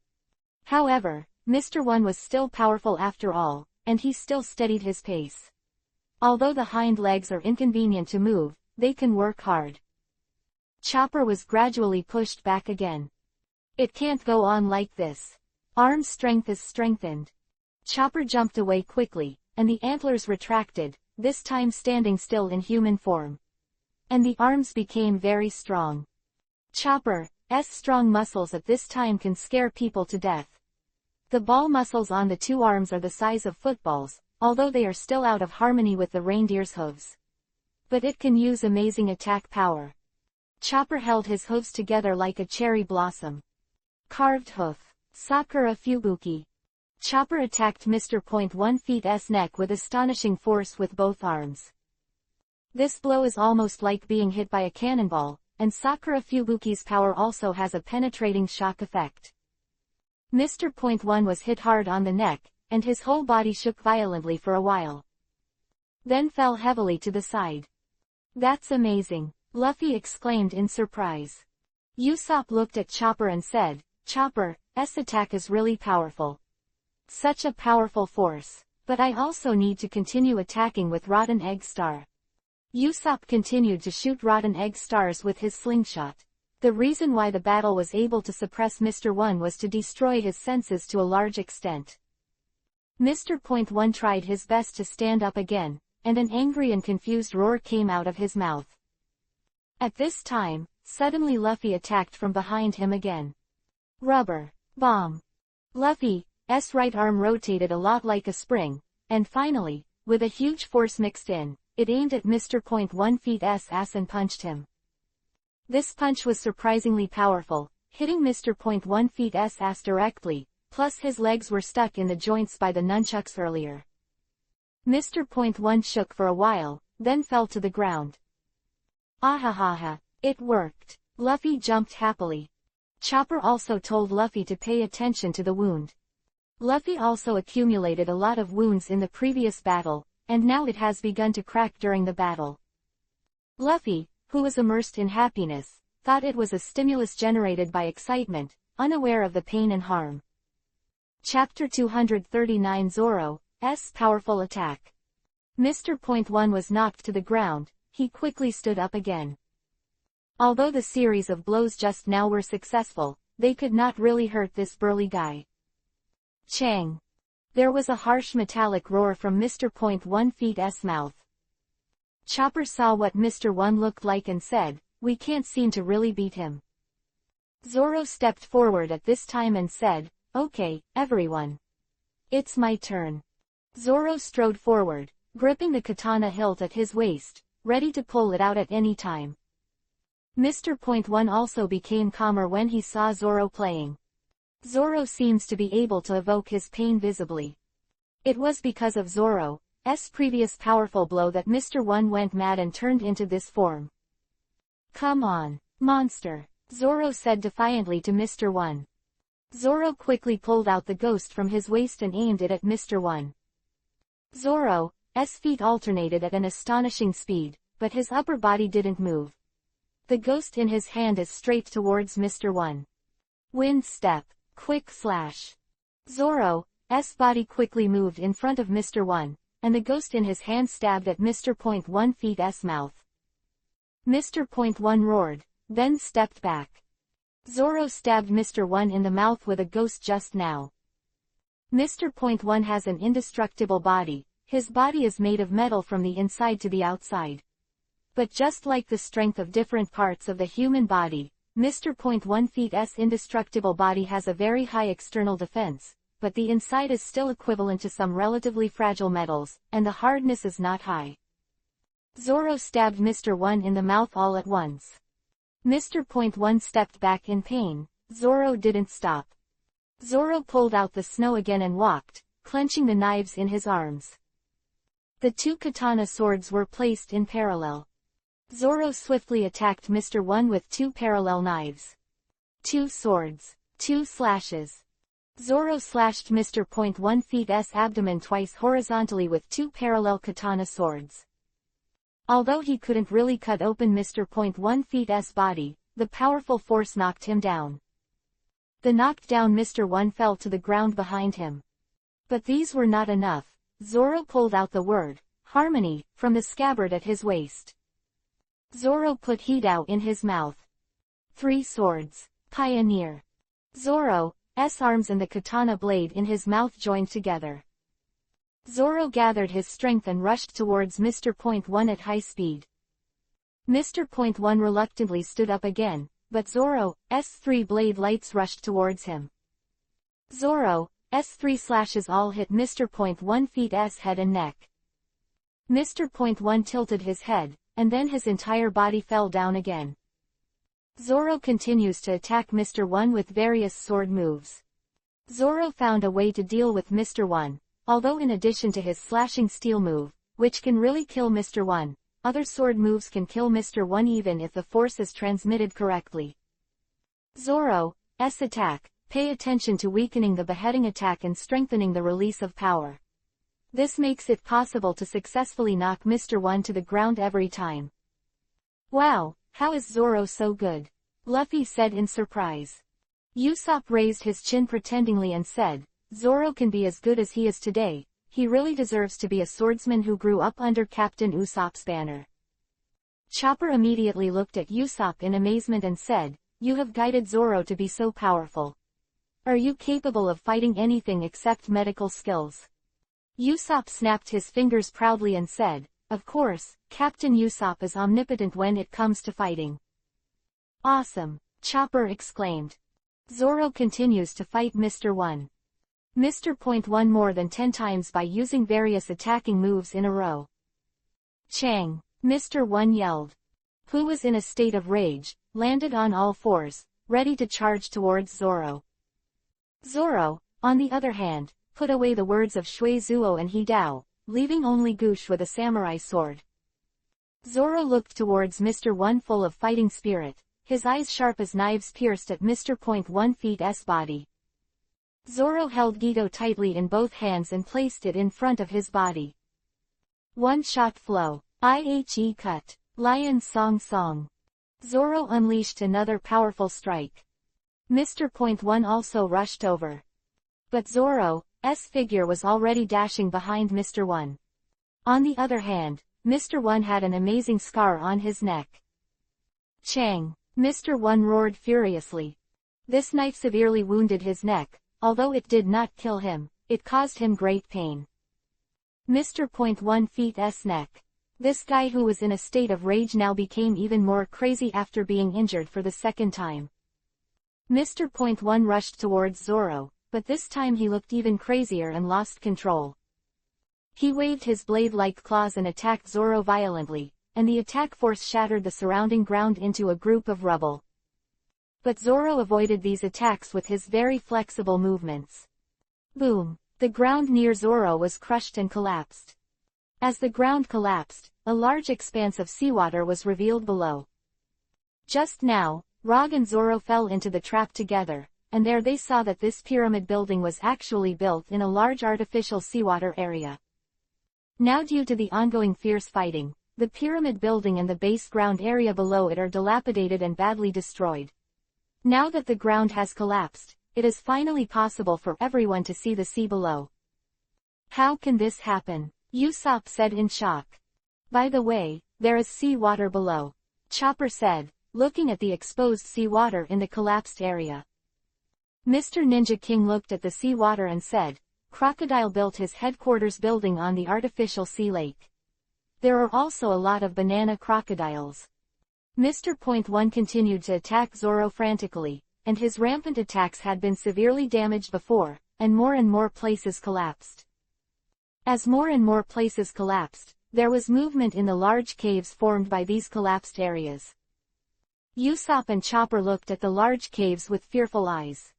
However, Mr. 1 was still powerful after all, and he still steadied his pace. Although the hind legs are inconvenient to move, they can work hard. Chopper was gradually pushed back again. It can't go on like this. Arm strength is strengthened. Chopper jumped away quickly, and the antlers retracted, this time standing still in human form. And the arms became very strong. Chopper's strong muscles at this time can scare people to death. The ball muscles on the 2 arms are the size of footballs, although they are still out of harmony with the reindeer's hooves. But it can use amazing attack power. Chopper held his hooves together like a cherry blossom. Carved hoof. Sakura Fubuki. Chopper attacked Mr. .1 feet's neck with astonishing force with both arms. This blow is almost like being hit by a cannonball, and Sakura Fubuki's power also has a penetrating shock effect. Mr. .1 was hit hard on the neck, and his whole body shook violently for a while. Then fell heavily to the side. That's amazing, Luffy exclaimed in surprise. Usopp looked at Chopper and said, Chopper's attack is really powerful. Such a powerful force, but I also need to continue attacking with Rotten Egg Star. Usopp continued to shoot Rotten Egg Stars with his slingshot. The reason why the battle was able to suppress Mr. 1 was to destroy his senses to a large extent. Mr. .1 tried his best to stand up again, and an angry and confused roar came out of his mouth. At this time, suddenly Luffy attacked from behind him again. Rubber bomb. Luffy's right arm rotated a lot like a spring, and finally, with a huge force mixed in, it aimed at Mr. .1 feet's ass and punched him. This punch was surprisingly powerful, hitting Mr. .1 feet's ass directly, plus his legs were stuck in the joints by the nunchucks earlier. Mr. Point 1 shook for a while, then fell to the ground. Ahahaha, it worked. Luffy jumped happily. Chopper also told Luffy to pay attention to the wound. Luffy also accumulated a lot of wounds in the previous battle, and now it has begun to crack during the battle. Luffy, who was immersed in happiness, thought it was a stimulus generated by excitement, unaware of the pain and harm. Chapter 239 Zoro's Powerful Attack. Mr. Point 1 was knocked to the ground, he quickly stood up again. Although the series of blows just now were successful, they could not really hurt this burly guy. Chang! There was a harsh metallic roar from Mr. Point 1's mouth. Chopper saw what Mr. 1 looked like and said, "We can't seem to really beat him." Zoro stepped forward at this time and said, "Okay, everyone. It's my turn." Zoro strode forward, gripping the katana hilt at his waist, ready to pull it out at any time. Mr. Point 1 also became calmer when he saw Zoro playing. Zoro seems to be able to evoke his pain visibly. It was because of Zoro's previous powerful blow that Mr. 1 went mad and turned into this form. "Come on, monster," Zoro said defiantly to Mr. 1. Zoro quickly pulled out the ghost from his waist and aimed it at Mr. 1. Zoro's feet alternated at an astonishing speed, but his upper body didn't move. The ghost in his hand is straight towards Mr. 1. Wind step, quick slash. Zoro's body quickly moved in front of Mr. 1, and the ghost in his hand stabbed at Mr. Point 1's mouth. Mr. Point 1 roared, then stepped back. Zoro stabbed Mr. 1 in the mouth with a ghost just now. Mr. Point 1 has an indestructible body, his body is made of metal from the inside to the outside. But just like the strength of different parts of the human body, Mr. Point 1's indestructible body has a very high external defense, but the inside is still equivalent to some relatively fragile metals, and the hardness is not high. Zoro stabbed Mr. 1 in the mouth all at once. Mr. Point 1 stepped back in pain. Zoro didn't stop. Zoro pulled out the snow again and walked, clenching the knives in his arms. The two katana swords were placed in parallel. Zoro swiftly attacked Mr. 1 with two parallel knives. Two swords. Two slashes. Zoro slashed Mr. Point 1's abdomen twice horizontally with two parallel katana swords. Although he couldn't really cut open Mr. Point 1's body, the powerful force knocked him down. The knocked down Mr. 1 fell to the ground behind him. But these were not enough. Zoro pulled out the word, "Harmony," from the scabbard at his waist. Zoro put Hidao in his mouth. Three swords. Pioneer. Zoro's arms and the katana blade in his mouth joined together. Zoro gathered his strength and rushed towards Mr. Point 1 at high speed. Mr. Point 1 reluctantly stood up again, but Zoro's three blade lights rushed towards him. Zoro's three slashes all hit Mr. Point 1's head and neck. Mr. Point 1 tilted his head, and then his entire body fell down again. Zoro continues to attack Mr. 1 with various sword moves. Zoro found a way to deal with Mr. 1, although in addition to his slashing steel move, which can really kill Mr. 1, other sword moves can kill Mr. 1 even if the force is transmitted correctly. Zoro's attack, pay attention to weakening the beheading attack and strengthening the release of power. This makes it possible to successfully knock Mr. 1 to the ground every time. Wow, how is Zoro so good? Luffy said in surprise. Usopp raised his chin pretendingly and said, Zoro can be as good as he is today, he really deserves to be a swordsman who grew up under Captain Usopp's banner. Chopper immediately looked at Usopp in amazement and said, "You have guided Zoro to be so powerful. Are you capable of fighting anything except medical skills?" Usopp snapped his fingers proudly and said, "Of course, Captain Usopp is omnipotent when it comes to fighting." "Awesome!" Chopper exclaimed. Zoro continues to fight Mr. 1. Mr. Point 1 more than 10 times by using various attacking moves in a row. Chang! Mr. 1 yelled. Who was in a state of rage, landed on all fours, ready to charge towards Zoro. Zoro's on the other hand, put away the words of Shui Zuo and He Dao, leaving only Gush with a samurai sword. Zoro looked towards Mr. One full of fighting spirit, his eyes sharp as knives pierced at Mr. 1 Feet's body. Zoro held Gito tightly in both hands and placed it in front of his body. One-shot flow. IHE cut. Lion song song. Zoro unleashed another powerful strike. Mr. 1 also rushed over. But Zoro's figure was already dashing behind Mr. 1. On the other hand, Mr. 1 had an amazing scar on his neck. Chang! Mr. 1 roared furiously. This knife severely wounded his neck, although it did not kill him, it caused him great pain. Mr. 1 Feet's neck. This guy who was in a state of rage now became even more crazy after being injured for the second time. Mr. 1 rushed towards Zoro, but this time he looked even crazier and lost control. He waved his blade-like claws and attacked Zoro violently, and the attack force shattered the surrounding ground into a group of rubble. But Zoro avoided these attacks with his very flexible movements. Boom! The ground near Zoro was crushed and collapsed. As the ground collapsed, a large expanse of seawater was revealed below. Just now, Rog and Zoro fell into the trap together, and there they saw that this pyramid building was actually built in a large artificial seawater area. Now due to the ongoing fierce fighting, the pyramid building and the base ground area below it are dilapidated and badly destroyed. Now that the ground has collapsed, it is finally possible for everyone to see the sea below. How can this happen? Usopp said in shock. By the way, there is sea water below, Chopper said, looking at the exposed sea water in the collapsed area. Mr. Ninja King looked at the sea water and said, Crocodile built his headquarters building on the artificial sea lake. There are also a lot of banana crocodiles. Mr. 1 continued to attack Zoro frantically, and his rampant attacks had been severely damaged before, and more places collapsed. As more and more places collapsed, there was movement in the large caves formed by these collapsed areas. Usopp and Chopper looked at the large caves with fearful eyes.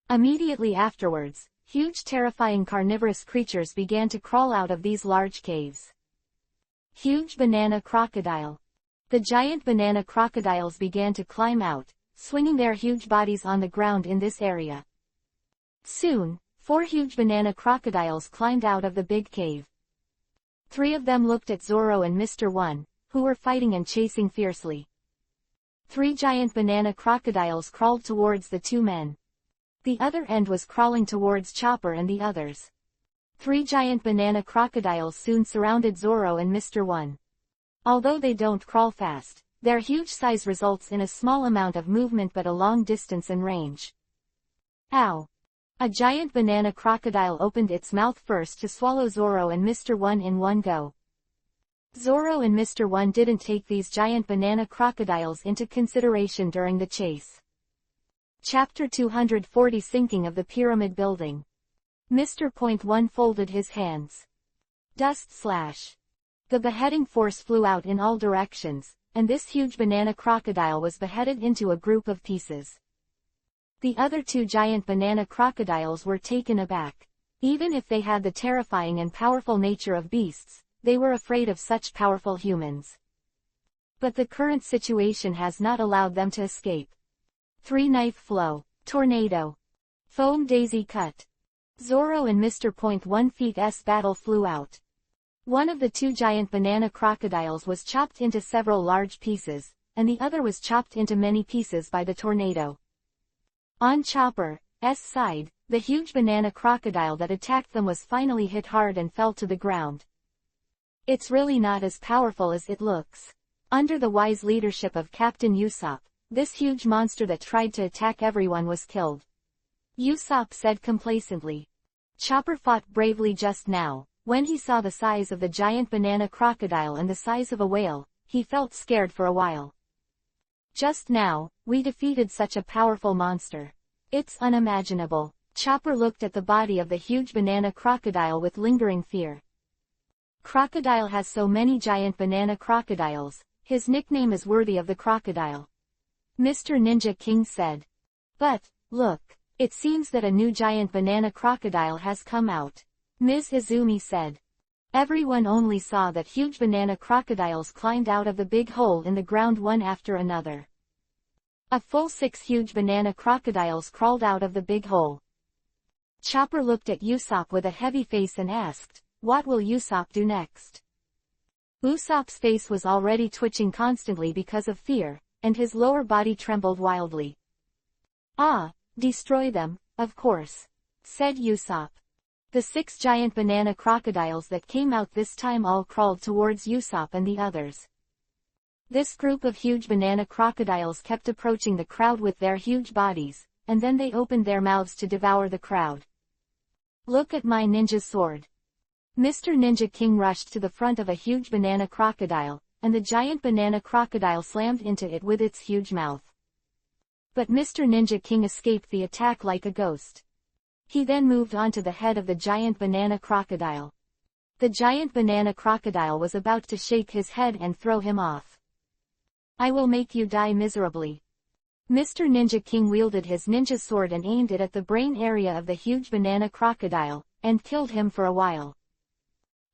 Immediately afterwards, huge terrifying carnivorous creatures began to crawl out of these large caves. Huge banana crocodile. The giant banana crocodiles began to climb out, swinging their huge bodies on the ground in this area. Soon, 4 huge banana crocodiles climbed out of the big cave. 3 of them looked at Zoro and Mr. 1, who were fighting and chasing fiercely. 3 giant banana crocodiles crawled towards the 2 men. The other end was crawling towards Chopper and the others. 3 giant banana crocodiles soon surrounded Zoro and Mr. 1. Although they don't crawl fast, their huge size results in a small amount of movement but a long distance and range. Ow! A giant banana crocodile opened its mouth first to swallow Zoro and Mr. 1 in one go. Zoro and Mr. 1 didn't take these giant banana crocodiles into consideration during the chase. Chapter 240 Sinking of the Pyramid Building. Mr. 1 folded his hands. Dust slash. The beheading force flew out in all directions, and this huge banana crocodile was beheaded into a group of pieces. The other 2 giant banana crocodiles were taken aback. Even if they had the terrifying and powerful nature of beasts, they were afraid of such powerful humans. But the current situation has not allowed them to escape. 3 knife flow. Tornado. Foam daisy cut. Zoro and Mr. 1 Feet's battle flew out. One of the 2 giant banana crocodiles was chopped into several large pieces, and the other was chopped into many pieces by the tornado. On Chopper's side, the huge banana crocodile that attacked them was finally hit hard and fell to the ground. It's really not as powerful as it looks. Under the wise leadership of Captain Usopp, this huge monster that tried to attack everyone was killed. Usopp said complacently. Chopper fought bravely just now. When he saw the size of the giant banana crocodile and the size of a whale, he felt scared for a while. Just now, we defeated such a powerful monster. It's unimaginable. Chopper looked at the body of the huge banana crocodile with lingering fear. Crocodile has so many giant banana crocodiles, his nickname is worthy of the crocodile. Mr. Ninja King said. But, look, It seems that a new giant banana crocodile has come out, Ms. Izumi said. Everyone only saw that huge banana crocodiles climbed out of the big hole in the ground one after another. A full 6 huge banana crocodiles crawled out of the big hole. Chopper looked at Usopp with a heavy face and asked, "What will Usopp do next?" Usopp's face was already twitching constantly because of fear, and his lower body trembled wildly. "Ah, destroy them, of course," said Usopp. The 6 giant banana crocodiles that came out this time all crawled towards Usopp and the others. This group of huge banana crocodiles kept approaching the crowd with their huge bodies, and then they opened their mouths to devour the crowd. "Look at my ninja sword." Mr. Ninja King rushed to the front of a huge banana crocodile, and the giant banana crocodile slammed into it with its huge mouth. But Mr. Ninja King escaped the attack like a ghost. He then moved on to the head of the giant banana crocodile. The giant banana crocodile was about to shake his head and throw him off. "I will make you die miserably." Mr. Ninja King wielded his ninja sword and aimed it at the brain area of the huge banana crocodile, and killed him for a while.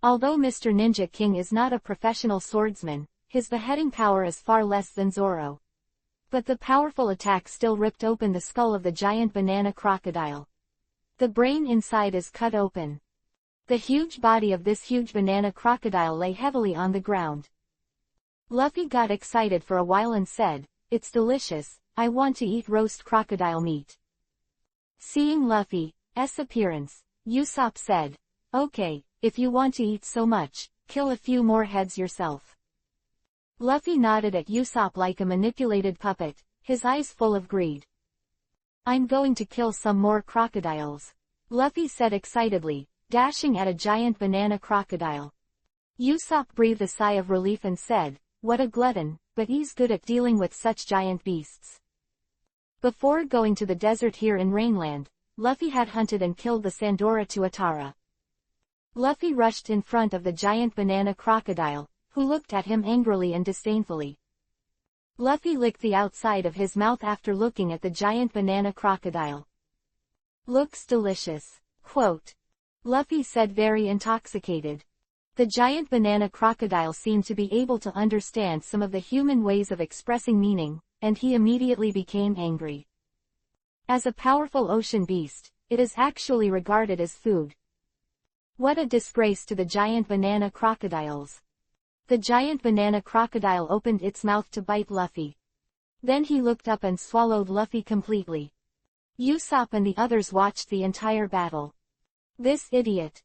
Although Mr. Ninja King is not a professional swordsman, his beheading power is far less than Zoro. But the powerful attack still ripped open the skull of the giant banana crocodile. The brain inside is cut open. The huge body of this huge banana crocodile lay heavily on the ground. Luffy got excited for a while and said, "It's delicious, I want to eat roast crocodile meat." Seeing Luffy's appearance, Usopp said, "Okay, if you want to eat so much, kill a few more heads yourself." Luffy nodded at Usopp like a manipulated puppet, his eyes full of greed. "I'm going to kill some more crocodiles," Luffy said excitedly, dashing at a giant banana crocodile. Usopp breathed a sigh of relief and said, "What a glutton, but he's good at dealing with such giant beasts." Before going to the desert here in Rainland, Luffy had hunted and killed the Sandora Tuatara. Luffy rushed in front of the giant banana crocodile, who looked at him angrily and disdainfully. Luffy licked the outside of his mouth after looking at the giant banana crocodile. "Looks delicious," quote. Luffy said, very intoxicated. The giant banana crocodile seemed to be able to understand some of the human ways of expressing meaning, and he immediately became angry. As a powerful ocean beast, it is actually regarded as food. What a disgrace to the giant banana crocodiles. The giant banana crocodile opened its mouth to bite Luffy. Then he looked up and swallowed Luffy completely. Usopp and the others watched the entire battle. "This idiot."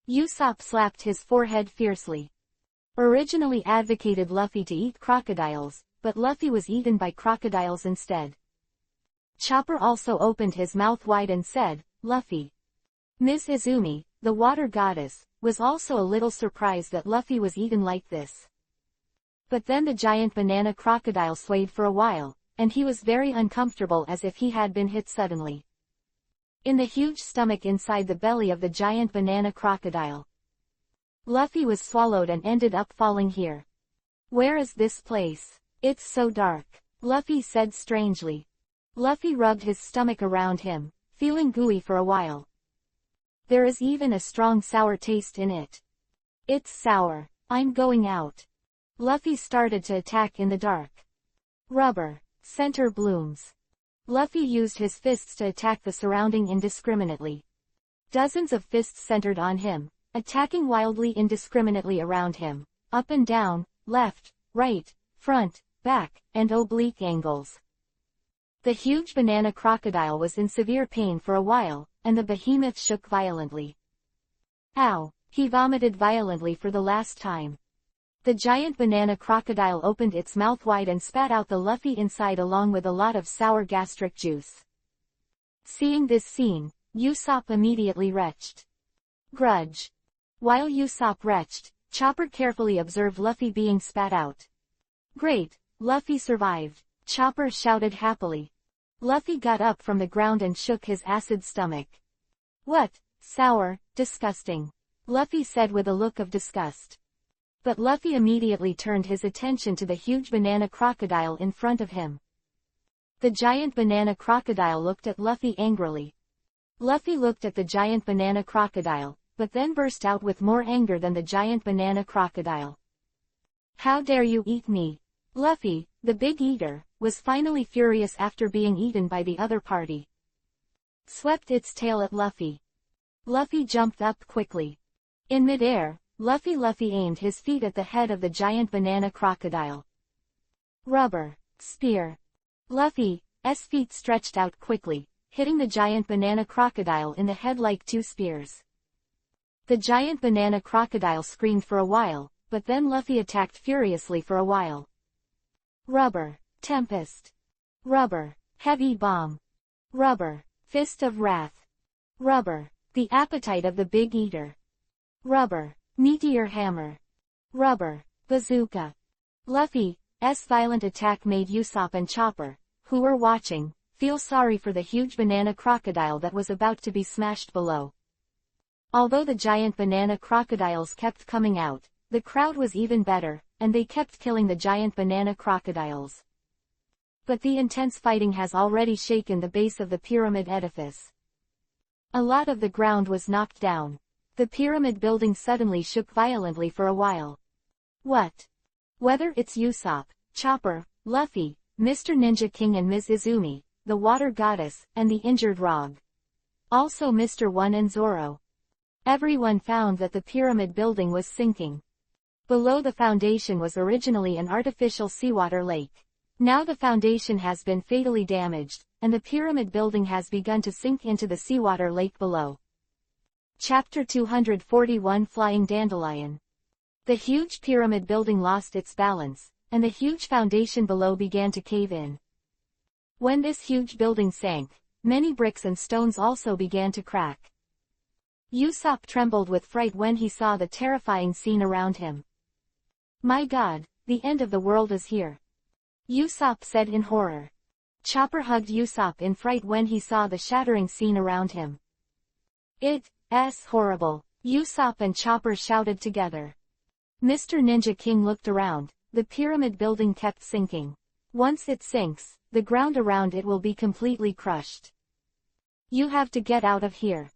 Usopp slapped his forehead fiercely. Originally advocated Luffy to eat crocodiles, but Luffy was eaten by crocodiles instead. Chopper also opened his mouth wide and said, "Luffy." Ms. Izumi, the water goddess, was also a little surprised that Luffy was eaten like this. But then the giant banana crocodile swayed for a while, and he was very uncomfortable as if he had been hit suddenly. In the huge stomach inside the belly of the giant banana crocodile, Luffy was swallowed and ended up falling here. "Where is this place? It's so dark," Luffy said strangely. Luffy rubbed his stomach around him, feeling gooey for a while. "There is even a strong sour taste in it. It's sour. I'm going out." Luffy started to attack in the dark. Rubber. Center blooms. Luffy used his fists to attack the surrounding indiscriminately. Dozens of fists centered on him, attacking wildly indiscriminately around him, up and down, left, right, front, back, and oblique angles. The huge banana crocodile was in severe pain for a while, and the behemoth shook violently. "Ow!" He vomited violently for the last time. The giant banana crocodile opened its mouth wide and spat out the Luffy inside along with a lot of sour gastric juice. Seeing this scene, Usopp immediately retched. Grudge. While Usopp retched, Chopper carefully observed Luffy being spat out. "Great, Luffy survived," Chopper shouted happily. Luffy got up from the ground and shook his acid stomach. "What? Sour, disgusting," Luffy said with a look of disgust. But Luffy immediately turned his attention to the huge banana crocodile in front of him. The giant banana crocodile looked at Luffy angrily. Luffy looked at the giant banana crocodile, but then burst out with more anger than the giant banana crocodile. How dare you eat me? Luffy, the big eater, was finally furious after being eaten by the other party. Swept its tail at Luffy. Luffy jumped up quickly. In midair, Luffy aimed his feet at the head of the giant banana crocodile. Rubber. Spear. Luffy's feet stretched out quickly, hitting the giant banana crocodile in the head like two spears. The giant banana crocodile screamed for a while, but then Luffy attacked furiously for a while. Rubber. Tempest. Rubber. Heavy bomb. Rubber. Fist of wrath. Rubber. The appetite of the big eater. Rubber. Meteor hammer. Rubber. Bazooka. Luffy's violent attack made Usopp and Chopper, who were watching, feel sorry for the huge banana crocodile that was about to be smashed below. Although the giant banana crocodiles kept coming out, the crowd was even better, and they kept killing the giant banana crocodiles. But the intense fighting has already shaken the base of the pyramid edifice. A lot of the ground was knocked down. The pyramid building suddenly shook violently for a while. What? Whether it's Usopp, Chopper, Luffy, Mr. Ninja King and Ms. Izumi, the water goddess, and the injured Rog. Also Mr. One and Zoro. Everyone found that the pyramid building was sinking. Below the foundation was originally an artificial seawater lake. Now the foundation has been fatally damaged, and the pyramid building has begun to sink into the seawater lake below. Chapter 241 Flying Dandelion. The huge pyramid building lost its balance, and the huge foundation below began to cave in. When this huge building sank, many bricks and stones also began to crack. Usopp trembled with fright when he saw the terrifying scene around him. My God, the end of the world is here. Usopp said in horror. Chopper hugged Usopp in fright when he saw the shattering scene around him. It's horrible, Usopp and Chopper shouted together. Mr. Ninja King looked around. The pyramid building kept sinking. Once it sinks, the ground around it will be completely crushed. You have to get out of here.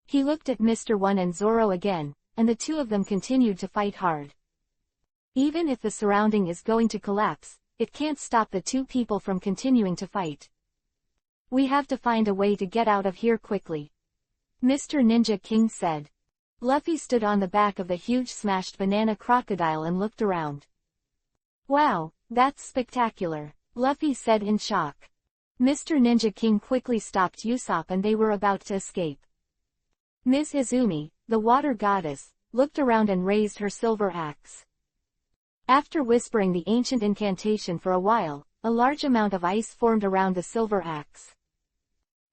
He looked at Mr. One and Zoro again, and the two of them continued to fight hard. Even if the surrounding is going to collapse, it can't stop the two people from continuing to fight. We have to find a way to get out of here quickly. Mr. Ninja King said. Luffy stood on the back of the huge smashed banana crocodile and looked around. Wow, that's spectacular, Luffy said in shock. Mr. Ninja King quickly stopped Usopp and they were about to escape. Ms. Izumi, the water goddess, looked around and raised her silver axe. After whispering the ancient incantation for a while, a large amount of ice formed around the silver axe.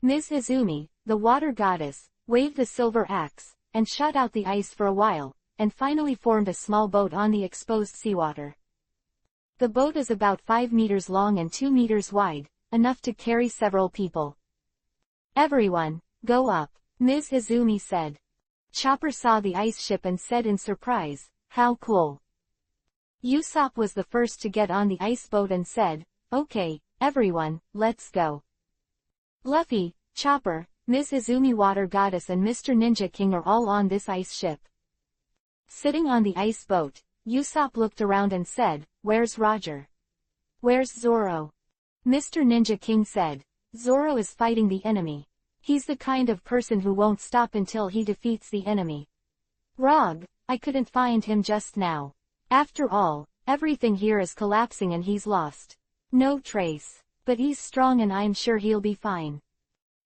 Ms. Izumi, the water goddess, waved the silver axe, and shot out the ice for a while, and finally formed a small boat on the exposed seawater. The boat is about 5 meters long and 2 meters wide, enough to carry several people. Everyone, go up, Ms. Izumi said. Chopper saw the ice ship and said in surprise, how cool. Usopp was the first to get on the ice boat and said, okay, everyone, let's go. Luffy, Chopper, Ms. Izumi Water Goddess and Mr. Ninja King are all on this ice ship. Sitting on the ice boat, Usopp looked around and said, where's Roger? Where's Zoro? Mr. Ninja King said, Zoro is fighting the enemy. He's the kind of person who won't stop until he defeats the enemy. Rog, I couldn't find him just now. After all, everything here is collapsing and he's lost. No trace. But he's strong and I'm sure he'll be fine.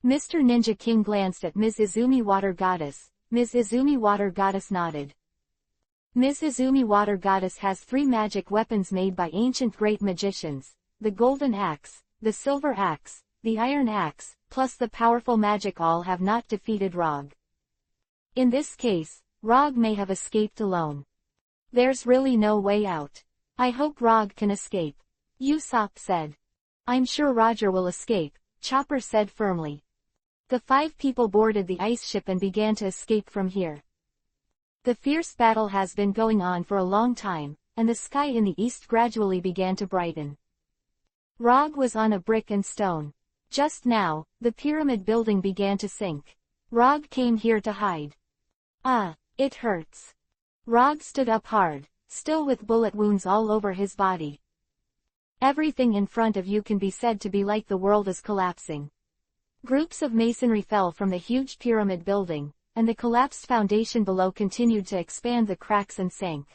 Mr. Ninja King glanced at Ms. Izumi Water Goddess. Ms. Izumi Water Goddess nodded. Ms. Izumi Water Goddess has 3 magic weapons made by ancient great magicians, the golden axe, the silver axe, the iron axe, plus the powerful magic. All have not defeated Rog. In this case, Rog may have escaped alone. There's really no way out. I hope Rog can escape. Usopp said. I'm sure Roger will escape, Chopper said firmly. The 5 people boarded the ice ship and began to escape from here. The fierce battle has been going on for a long time, and the sky in the east gradually began to brighten. Rog was on a brick and stone. Just now, the pyramid building began to sink. Rog came here to hide. It hurts. Rog stood up hard, still with bullet wounds all over his body. Everything in front of you can be said to be like the world is collapsing. Groups of masonry fell from the huge pyramid building, and the collapsed foundation below continued to expand the cracks and sank.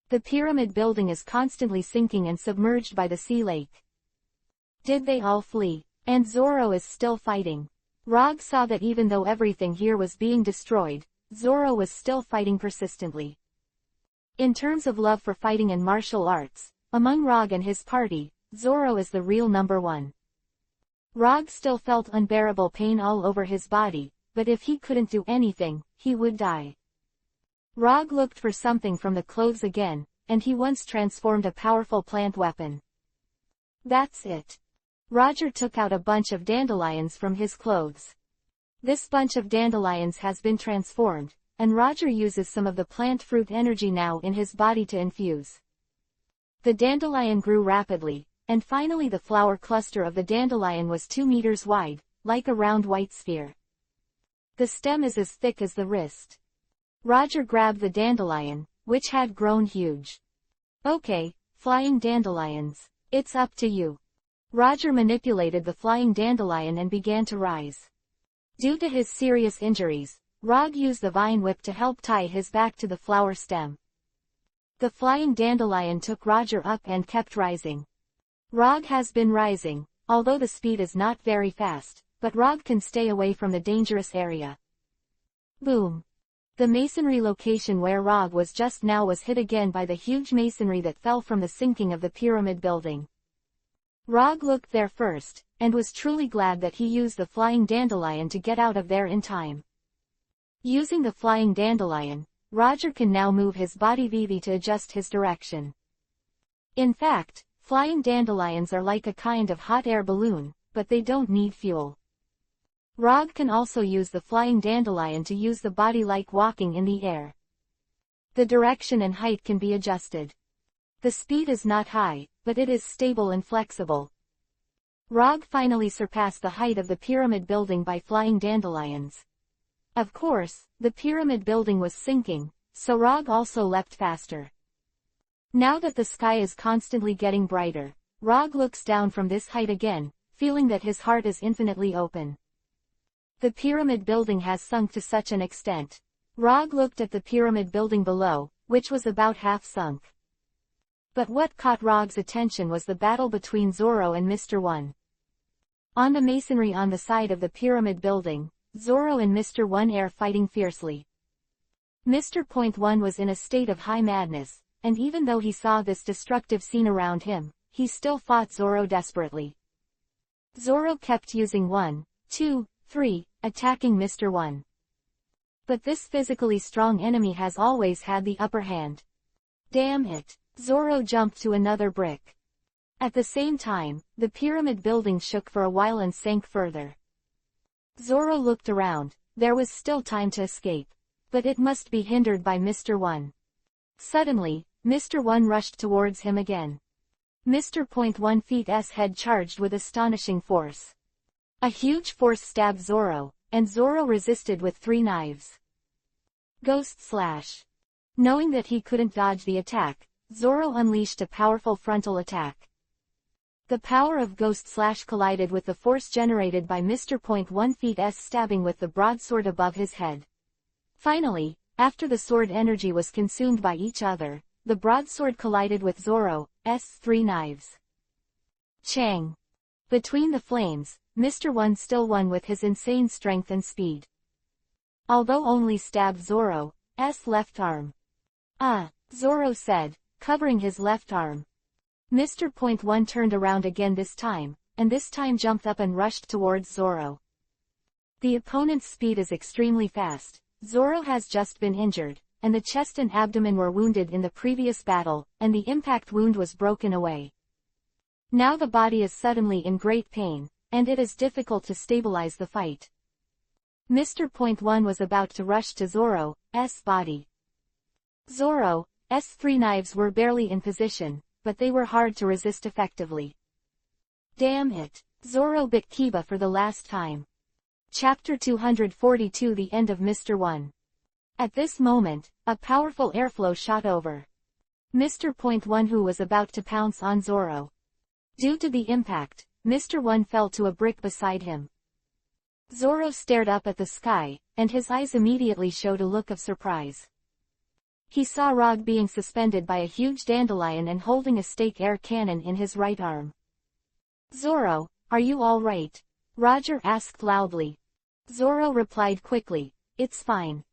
The pyramid building is constantly sinking and submerged by the sea lake. Did they all flee? And Zoro is still fighting. Rog saw that even though everything here was being destroyed, Zoro was still fighting persistently. In terms of love for fighting and martial arts, among Rog and his party, Zoro is the real number one. Rog still felt unbearable pain all over his body, but if he couldn't do anything, he would die. Rog looked for something from the clothes again, and he once transformed a powerful plant weapon. That's it. Roger took out a bunch of dandelions from his clothes. This bunch of dandelions has been transformed, and Roger uses some of the plant fruit energy now in his body to infuse. The dandelion grew rapidly, and finally the flower cluster of the dandelion was 2 meters wide, like a round white sphere. The stem is as thick as the wrist. Roger grabbed the dandelion, which had grown huge. Okay, flying dandelions, it's up to you. Roger manipulated the flying dandelion and began to rise. Due to his serious injuries, Rog used the vine whip to help tie his back to the flower stem. The flying dandelion took Roger up and kept rising. Rog has been rising, although the speed is not very fast, but Rog can stay away from the dangerous area. Boom! The masonry location where Rog was just now was hit again by the huge masonry that fell from the sinking of the pyramid building. Rog looked there first, and was truly glad that he used the flying dandelion to get out of there in time. Using the flying dandelion, Roger can now move his body VV to adjust his direction. In fact, flying dandelions are like a kind of hot air balloon, but they don't need fuel. Rog can also use the flying dandelion to use the body like walking in the air. The direction and height can be adjusted. The speed is not high, but it is stable and flexible. Rog finally surpassed the height of the pyramid building by flying dandelions. Of course, the pyramid building was sinking, so Rog also leapt faster. Now that the sky is constantly getting brighter, Rog looks down from this height again, feeling that his heart is infinitely open. The pyramid building has sunk to such an extent. Rog looked at the pyramid building below, which was about half sunk. But what caught Rog's attention was the battle between Zoro and Mr. One. On the masonry on the side of the pyramid building, Zoro and Mr. One are fighting fiercely. Mr. One was in a state of high madness, and even though he saw this destructive scene around him, he still fought Zoro desperately. Zoro kept using 1, 2, 3, attacking Mr. One. But this physically strong enemy has always had the upper hand. Damn it! Zoro jumped to another brick. At the same time, the pyramid building shook for a while and sank further. Zoro looked around. There was still time to escape. But it must be hindered by Mr. One. Suddenly, Mr. One rushed towards him again. Mr. One Feet's head charged with astonishing force. A huge force stabbed Zoro, and Zoro resisted with 3 knives. Ghost Slash. Knowing that he couldn't dodge the attack, Zoro unleashed a powerful frontal attack. The power of Ghost Slash collided with the force generated by Mr. One Feet's stabbing with the broadsword above his head. Finally, after the sword energy was consumed by each other, the broadsword collided with Zoro's 3 knives. Chang! Between the flames, Mr. One still won with his insane strength and speed. Although only stabbed Zoro's left arm. Zoro said, covering his left arm. Mr. One turned around again this time, and this time jumped up and rushed towards Zoro. The opponent's speed is extremely fast. Zoro has just been injured, and the chest and abdomen were wounded in the previous battle, and the impact wound was broken away. Now the body is suddenly in great pain, and it is difficult to stabilize the fight. Mr. One was about to rush to Zoro's body. Zoro's 3 knives were barely in position, but they were hard to resist effectively. Damn it. Zoro bit Kiba for the last time. Chapter 242 The End of Mr. 1. At this moment, a powerful airflow shot over Mr. Point 1, who was about to pounce on Zoro. Due to the impact, Mr. 1 fell to a brick beside him. Zoro stared up at the sky, and his eyes immediately showed a look of surprise. He saw Rog being suspended by a huge dandelion and holding a stake air cannon in his right arm. Zoro, are you all right? Roger asked loudly. Zoro replied quickly, it's fine.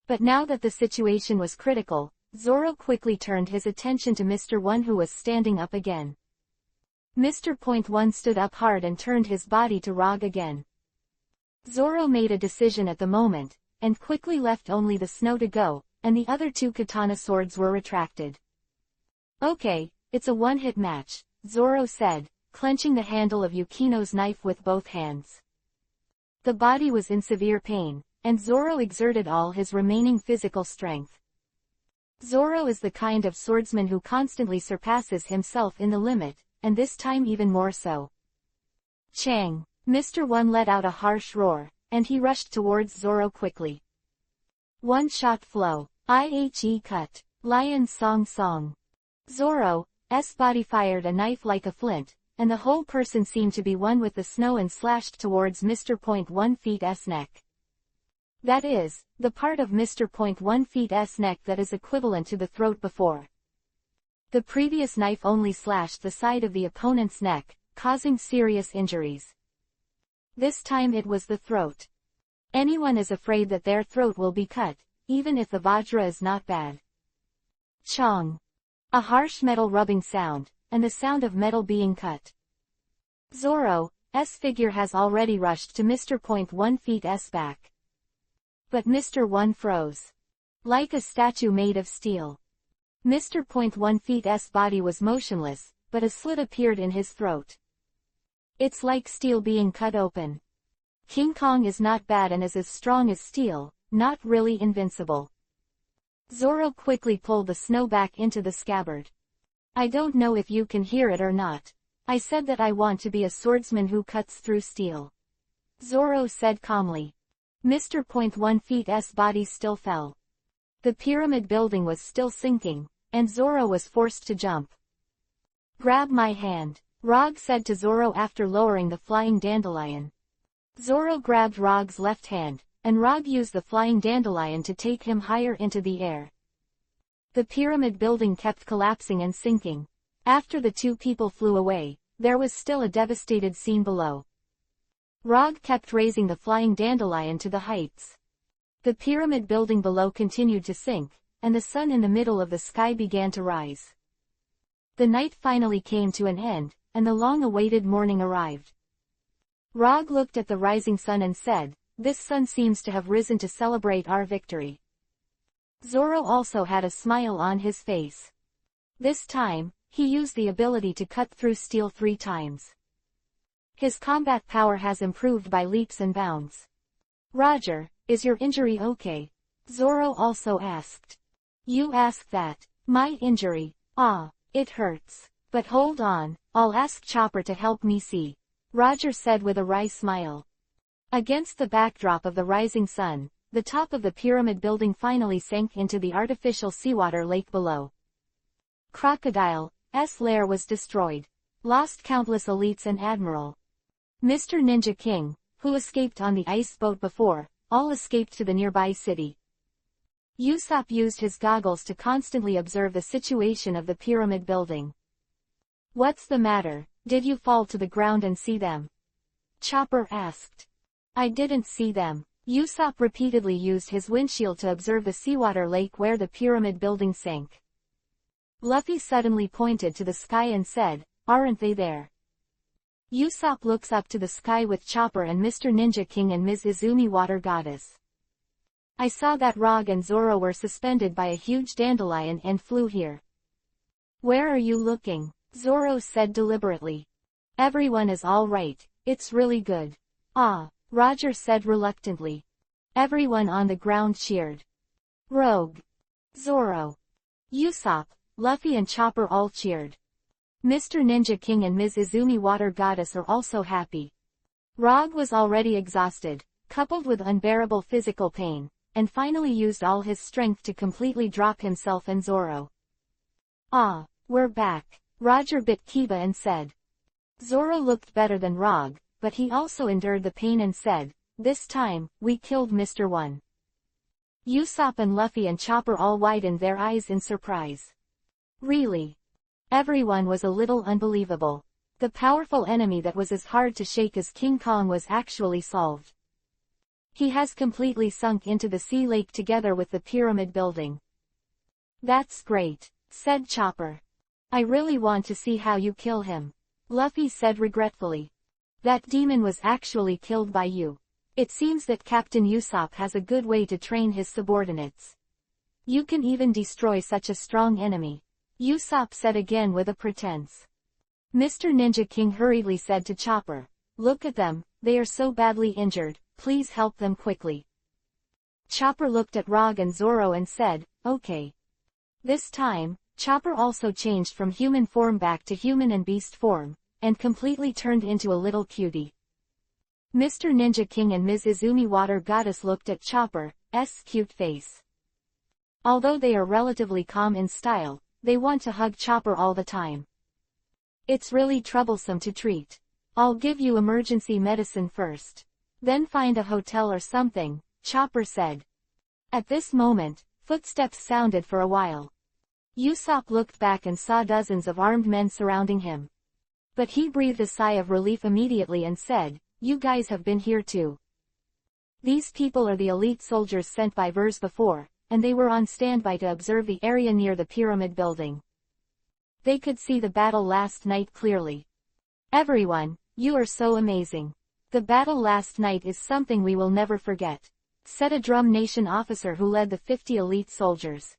But now that the situation was critical, Zoro quickly turned his attention to Mr. 1, who was standing up again. Mr. Point 1 stood up hard and turned his body to Rog again. Zoro made a decision at the moment, and quickly left only the snow to go, and the other two katana swords were retracted. Okay, it's a one-hit match, Zoro said, clenching the handle of Yukino's knife with both hands. The body was in severe pain, and Zoro exerted all his remaining physical strength. Zoro is the kind of swordsman who constantly surpasses himself in the limit, and this time even more so. Chang! Mr. 1 let out a harsh roar, and he rushed towards Zoro quickly. One-shot flow. IHE cut. Lion song song. Zoro's body fired a knife like a flint, and the whole person seemed to be one with the snow and slashed towards Mr. Point 1 feet's neck. That is, the part of Mr. Point 1 feet's neck that is equivalent to the throat before. The previous knife only slashed the side of the opponent's neck, causing serious injuries. This time it was the throat. Anyone is afraid that their throat will be cut, even if the vajra is not bad. Chong. A harsh metal rubbing sound, and the sound of metal being cut. Zoro's figure has already rushed to Mr. Point 1 feet's back. But Mr. 1 froze. Like a statue made of steel. Mr. Point 1 feet's body was motionless, but a slit appeared in his throat. It's like steel being cut open. King Kong is not bad and is as strong as steel, not really invincible. Zoro quickly pulled the snow back into the scabbard. I don't know if you can hear it or not. I said that I want to be a swordsman who cuts through steel. Zoro said calmly. Mr. Point 1 feet's body still fell. The pyramid building was still sinking, and Zoro was forced to jump. Grab my hand, Rog said to Zoro after lowering the flying dandelion. Zoro grabbed Rog's left hand, and Rog used the flying dandelion to take him higher into the air. The pyramid building kept collapsing and sinking. After the two people flew away, there was still a devastated scene below. Rog kept raising the flying dandelion to the heights. The pyramid building below continued to sink, and the sun in the middle of the sky began to rise. The night finally came to an end, and the long-awaited morning arrived. Rog looked at the rising sun and said, "This sun seems to have risen to celebrate our victory." Zoro also had a smile on his face. This time, he used the ability to cut through steel 3 times. His combat power has improved by leaps and bounds. Roger, is your injury okay? Zoro also asked. You ask that. My injury? Ah, it hurts. But hold on, I'll ask Chopper to help me see. Roger said with a wry smile. Against the backdrop of the rising sun, the top of the pyramid building finally sank into the artificial seawater lake below. Crocodile's lair was destroyed. Lost countless elites and admiral. Mr. Ninja King, who escaped on the ice boat before, all escaped to the nearby city. Usopp used his goggles to constantly observe the situation of the pyramid building. What's the matter? Did you fall to the ground and see them? Chopper asked. I didn't see them. Usopp repeatedly used his windshield to observe the seawater lake where the pyramid building sank. Luffy suddenly pointed to the sky and said, aren't they there? Usopp looks up to the sky with Chopper and Mr. Ninja King and Ms. Izumi Water Goddess. I saw that Rog and Zoro were suspended by a huge dandelion and flew here. Where are you looking? Zoro said deliberately. Everyone is all right, it's really good. Ah, Roger said reluctantly. Everyone on the ground cheered. Rogue. Zoro. Usopp, Luffy and Chopper all cheered. Mr. Ninja King and Ms. Izumi Water Goddess are also happy. Rog was already exhausted, coupled with unbearable physical pain, and finally used all his strength to completely drop himself and Zoro. "Ah, we're back," Roger bit Kiba and said. Zoro looked better than Rog, but he also endured the pain and said, "This time, we killed Mr. One." Usopp and Luffy and Chopper all widened their eyes in surprise. Really? Everyone was a little unbelievable. The powerful enemy that was as hard to shake as King Kong was actually solved. He has completely sunk into the sea lake together with the pyramid building. "That's great," said Chopper. "I really want to see how you kill him," Luffy said regretfully. "That demon was actually killed by you. It seems that Captain Usopp has a good way to train his subordinates. You can even destroy such a strong enemy," Usopp said again with a pretense. Mr. Ninja King hurriedly said to Chopper, "Look at them, they are so badly injured, please help them quickly." Chopper looked at Rog and Zoro and said, "Okay." This time, Chopper also changed from human form back to human and beast form, and completely turned into a little cutie. Mr. Ninja King and Ms. Izumi Water Goddess looked at Chopper's cute face. Although they are relatively calm in style, they want to hug Chopper all the time. "It's really troublesome to treat. I'll give you emergency medicine first. Then find a hotel or something," Chopper said. At this moment, footsteps sounded for a while. Usopp looked back and saw dozens of armed men surrounding him. But he breathed a sigh of relief immediately and said, "You guys have been here too." These people are the elite soldiers sent by Vers before, and they were on standby to observe the area near the pyramid building. They could see the battle last night clearly. "Everyone, you are so amazing. The battle last night is something we will never forget," said a Drum Nation officer who led the 50 elite soldiers.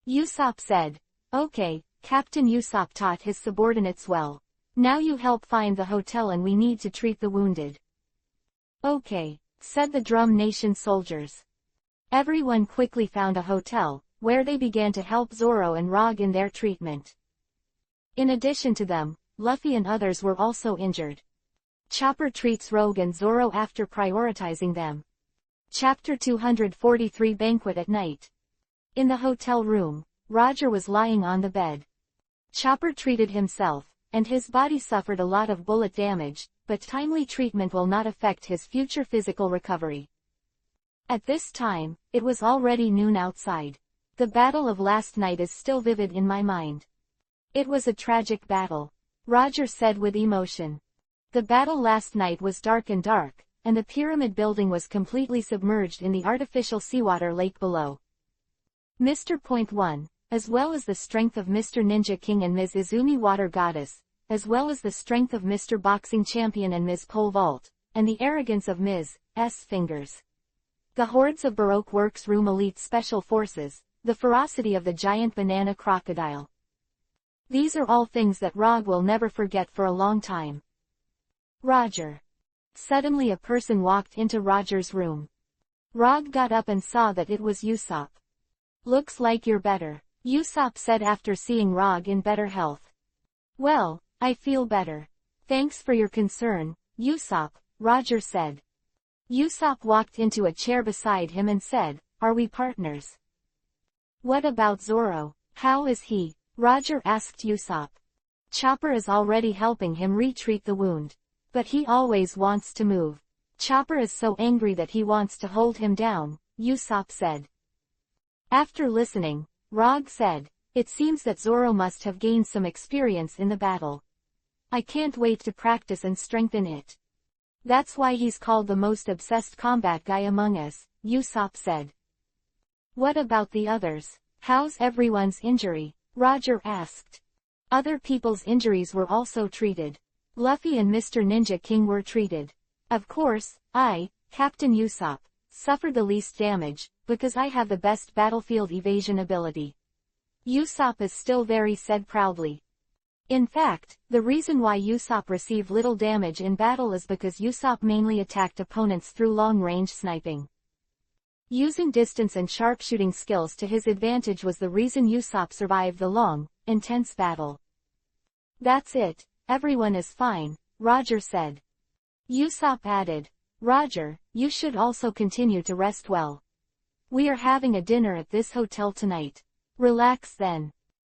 Usopp said, "Okay, Captain Usopp taught his subordinates well. Now you help find the hotel and we need to treat the wounded." "Okay," said the Drum Nation soldiers. Everyone quickly found a hotel, where they began to help Zoro and Rog in their treatment. In addition to them, Luffy and others were also injured. Chopper treats Rogue and Zoro after prioritizing them. Chapter 243 Banquet at Night. In the hotel room, Roger was lying on the bed. Chopper treated himself, and his body suffered a lot of bullet damage, but timely treatment will not affect his future physical recovery. At this time, it was already noon outside. The battle of last night is still vivid in my mind. "It was a tragic battle," Roger said with emotion. "The battle last night was dark, and the pyramid building was completely submerged in the artificial seawater lake below. Mr. Point 1, as well as the strength of Mr. Ninja King and Ms. Izumi Water Goddess, as well as the strength of Mr. Boxing Champion and Ms. Pole Vault, and the arrogance of Ms. S. Fingers. The hordes of Baroque Works Room Elite Special Forces, the ferocity of the giant banana crocodile. These are all things that Rog will never forget for a long time." Roger. Suddenly a person walked into Roger's room. Rog got up and saw that it was Usopp. "Looks like you're better," Usopp said after seeing Rog in better health. "Well, I feel better. Thanks for your concern, Usopp," Roger said. Usopp walked into a chair beside him and said, "Are we partners?" "What about Zoro? How is he?" Roger asked Usopp. "Chopper is already helping him retreat the wound. But he always wants to move. Chopper is so angry that he wants to hold him down," Usopp said. After listening, Rog said, "It seems that Zoro must have gained some experience in the battle. I can't wait to practice and strengthen it. That's why he's called the most obsessed combat guy among us," Usopp said. "What about the others? How's everyone's injury?" Roger asked. Other people's injuries were also treated. Luffy and Mr. Ninja King were treated. Of course, I, Captain Usopp, suffered the least damage, because I have the best battlefield evasion ability. Usopp is still very said proudly. In fact, the reason why Usopp received little damage in battle is because Usopp mainly attacked opponents through long-range sniping. Using distance and sharpshooting skills to his advantage was the reason Usopp survived the long, intense battle. That's it, everyone is fine, Roger said. Usopp added, Roger, you should also continue to rest well. We are having a dinner at this hotel tonight. Relax then.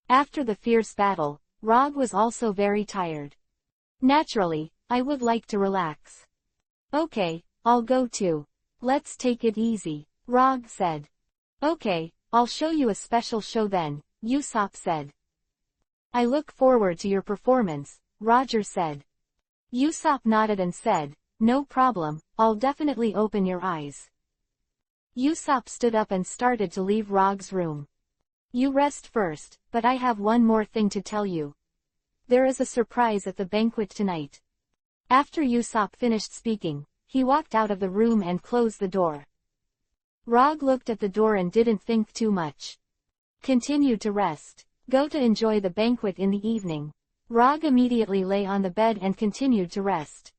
After the fierce battle, Rog was also very tired. Naturally, I would like to relax. Okay, I'll go too. Let's take it easy, Rog said. Okay, I'll show you a special show then, Usopp said. I look forward to your performance, Roger said. Usopp nodded and said, no problem, I'll definitely open your eyes. Usopp stood up and started to leave Rog's room. You rest first, but I have one more thing to tell you. There is a surprise at the banquet tonight. After Usopp finished speaking, he walked out of the room and closed the door. Rog looked at the door and didn't think too much. Continue to rest. Go to enjoy the banquet in the evening. Rog immediately lay on the bed and continued to rest.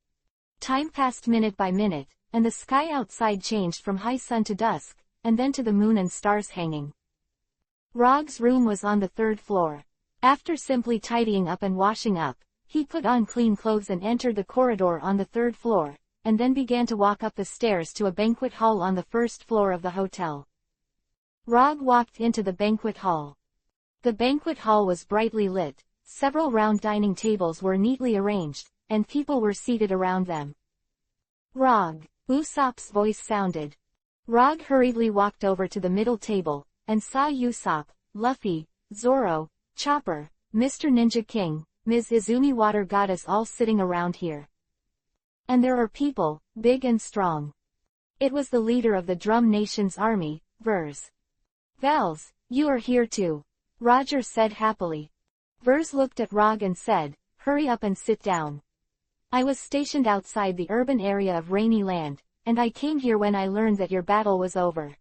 Time passed minute by minute, and the sky outside changed from high sun to dusk, and then to the moon and stars hanging. Rog's room was on the 3rd floor. After simply tidying up and washing up, he put on clean clothes and entered the corridor on the 3rd floor, and then began to walk up the stairs to a banquet hall on the 1st floor of the hotel. Rog walked into the banquet hall. The banquet hall was brightly lit, several round dining tables were neatly arranged, and people were seated around them. Rog, Usopp's voice sounded. Rog hurriedly walked over to the middle table, and saw Usopp, Luffy, Zoro, Chopper, Mr. Ninja King, Ms. Izumi Water Goddess all sitting around here. And there are people, big and strong. It was the leader of the Drum Nation's army, Vers. Vels, you are here too, Roger said happily. Vers looked at Rog and said, hurry up and sit down. I was stationed outside the urban area of Rainy Land, and I came here when I learned that your battle was over.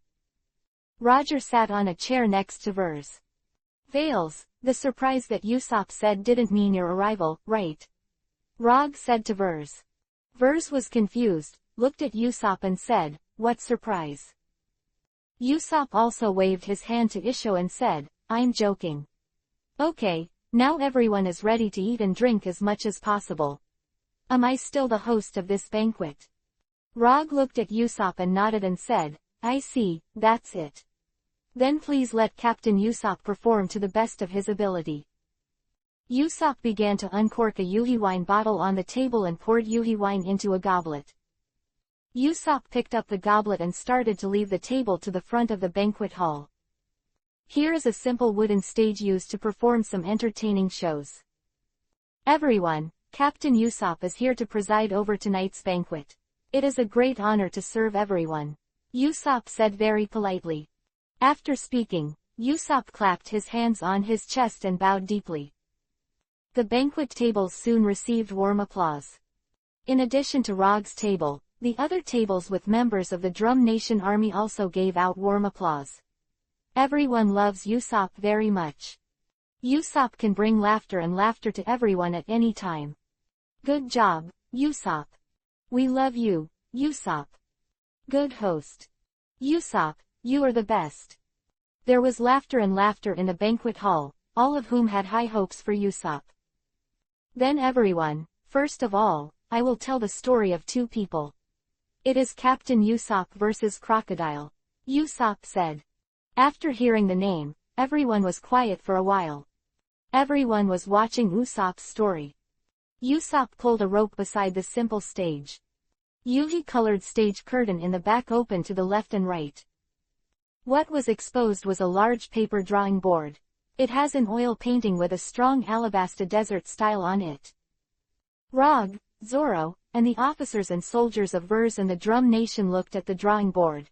Roger sat on a chair next to Vers. Vales, the surprise that Usopp said didn't mean your arrival, right? Rog said to Vers. Vers was confused, looked at Usopp and said, what surprise? Usopp also waved his hand to Isho and said, I'm joking. Okay, now everyone is ready to eat and drink as much as possible. Am I still the host of this banquet? Rog looked at Usopp and nodded and said, I see, that's it. Then please let Captain Usopp perform to the best of his ability. Usopp began to uncork a Yuhi wine bottle on the table and poured Yuhi wine into a goblet. Usopp picked up the goblet and started to leave the table to the front of the banquet hall. Here is a simple wooden stage used to perform some entertaining shows. Everyone, Captain Usopp is here to preside over tonight's banquet. It is a great honor to serve everyone, Usopp said very politely. After speaking, Usopp clapped his hands on his chest and bowed deeply. The banquet tables soon received warm applause. In addition to Rog's table, the other tables with members of the Drum Nation army also gave out warm applause. Everyone loves Usopp very much. Usopp can bring laughter and laughter to everyone at any time. Good job, Usopp. We love you, Usopp. Good host. Usopp, you are the best. There was laughter and laughter in the banquet hall, all of whom had high hopes for Usopp. Then everyone, first of all, I will tell the story of two people. It is Captain Usopp versus Crocodile, Usopp said. After hearing the name, everyone was quiet for a while. Everyone was watching Usopp's story. Usopp pulled a rope beside the simple stage. Yuhi-colored stage curtain in the back opened to the left and right. What was exposed was a large paper drawing board. It has an oil painting with a strong Alabasta desert style on it. Rog, Zoro, and the officers and soldiers of Vers and the Drum Nation looked at the drawing board.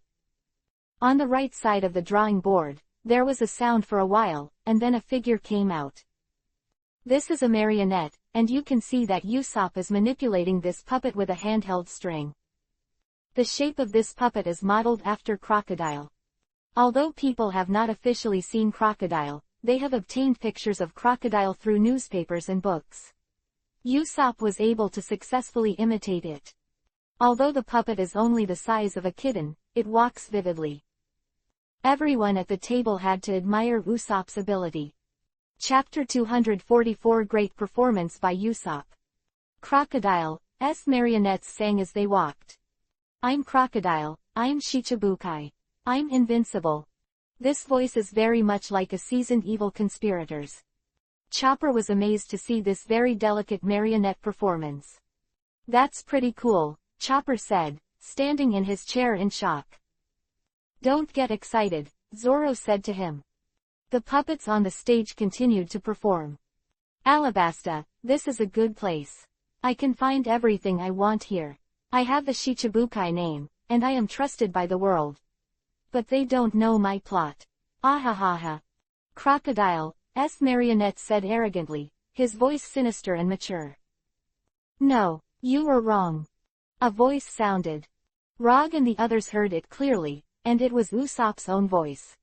On the right side of the drawing board, there was a sound for a while, and then a figure came out. This is a marionette, and you can see that Usopp is manipulating this puppet with a handheld string. The shape of this puppet is modeled after Crocodile. Although people have not officially seen Crocodile, they have obtained pictures of Crocodile through newspapers and books. Usopp was able to successfully imitate it. Although the puppet is only the size of a kitten, it walks vividly. Everyone at the table had to admire Usopp's ability. Chapter 244 Great Performance by Usopp. Crocodile's marionettes sang as they walked. I'm Crocodile, I'm Shichibukai. I'm invincible. This voice is very much like a seasoned evil conspirator's. Chopper was amazed to see this very delicate marionette performance. That's pretty cool, Chopper said, standing in his chair in shock. Don't get excited, Zoro said to him. The puppets on the stage continued to perform. Alabasta, this is a good place. I can find everything I want here. I have the Shichibukai name, and I am trusted by the world. But they don't know my plot. Ahahaha. Crocodile's marionette said arrogantly, his voice sinister and mature. No, you were wrong. A voice sounded. Rog and the others heard it clearly, and it was Usopp's own voice.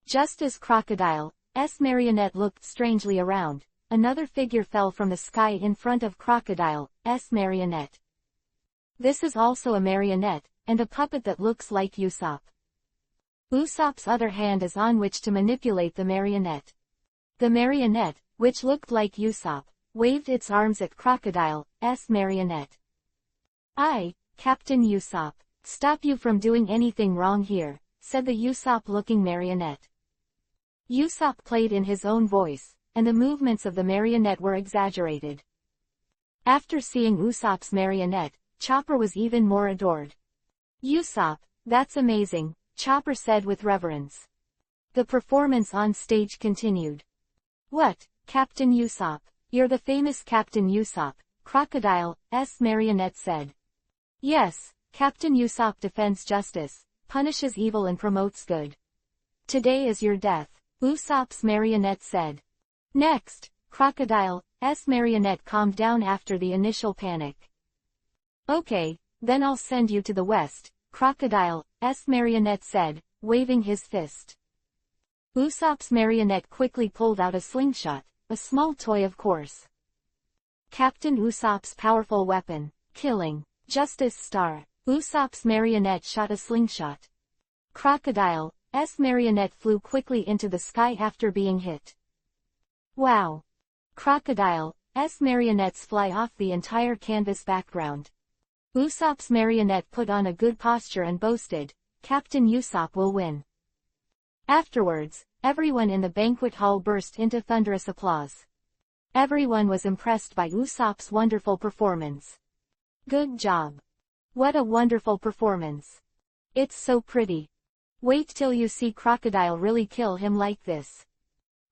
Just as Crocodile's marionette looked strangely around, another figure fell from the sky in front of Crocodile's marionette. This is also a marionette, and a puppet that looks like Usopp. Usopp's other hand is on which to manipulate the marionette. The marionette, which looked like Usopp, waved its arms at Crocodile's marionette. Captain Usopp, stop you from doing anything wrong here, said the Usopp-looking marionette. Usopp played in his own voice, and the movements of the marionette were exaggerated. After seeing Usopp's marionette, Chopper was even more adored. Usopp, that's amazing, Chopper said with reverence. The performance on stage continued. What, Captain Usopp, you're the famous Captain Usopp, Crocodile's marionette said. Yes, Captain Usopp defends justice, punishes evil and promotes good. Today is your death, Usopp's marionette said. Next, Crocodile's marionette calmed down after the initial panic. Okay, then I'll send you to the west, Crocodile's marionette said, waving his fist. Usopp's marionette quickly pulled out a slingshot, a small toy of course. Captain Usopp's powerful weapon, killing, Justice Star. Usopp's marionette shot a slingshot. Crocodile's marionette flew quickly into the sky after being hit. Wow! Crocodile's marionettes fly off the entire canvas background. Usopp's marionette put on a good posture and boasted, Captain Usopp will win. Afterwards, everyone in the banquet hall burst into thunderous applause. Everyone was impressed by Usopp's wonderful performance. Good job. What a wonderful performance. It's so pretty. Wait till you see Crocodile really kill him like this.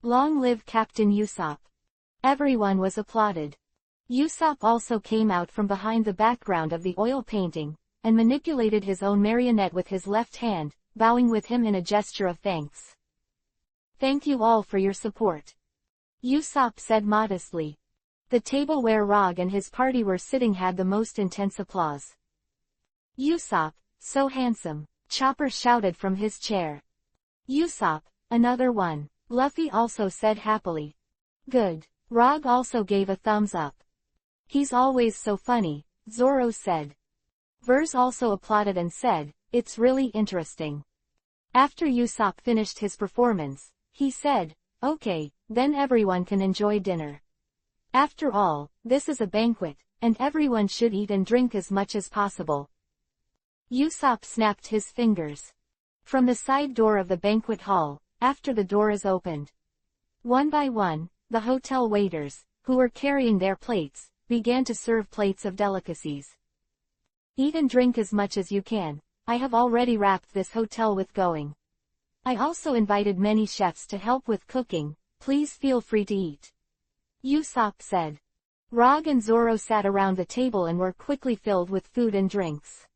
Long live Captain Usopp. Everyone was applauded. Usopp also came out from behind the background of the oil painting, and manipulated his own marionette with his left hand, bowing with him in a gesture of thanks. Thank you all for your support. Usopp said modestly. The table where Rog and his party were sitting had the most intense applause. Usopp, so handsome, Chopper shouted from his chair. Usopp, another one, Luffy also said happily. Good. Rog also gave a thumbs up. He's always so funny, Zoro said. Vers also applauded and said, it's really interesting. After Usopp finished his performance, he said, okay, then everyone can enjoy dinner. After all, this is a banquet, and everyone should eat and drink as much as possible. Usopp snapped his fingers. From the side door of the banquet hall, after the door is opened. One by one, the hotel waiters, who were carrying their plates, began to serve plates of delicacies. Eat and drink as much as you can, I have already wrapped this hotel with going. I also invited many chefs to help with cooking, please feel free to eat. Usopp said. Rog and Zoro sat around the table and were quickly filled with food and drinks.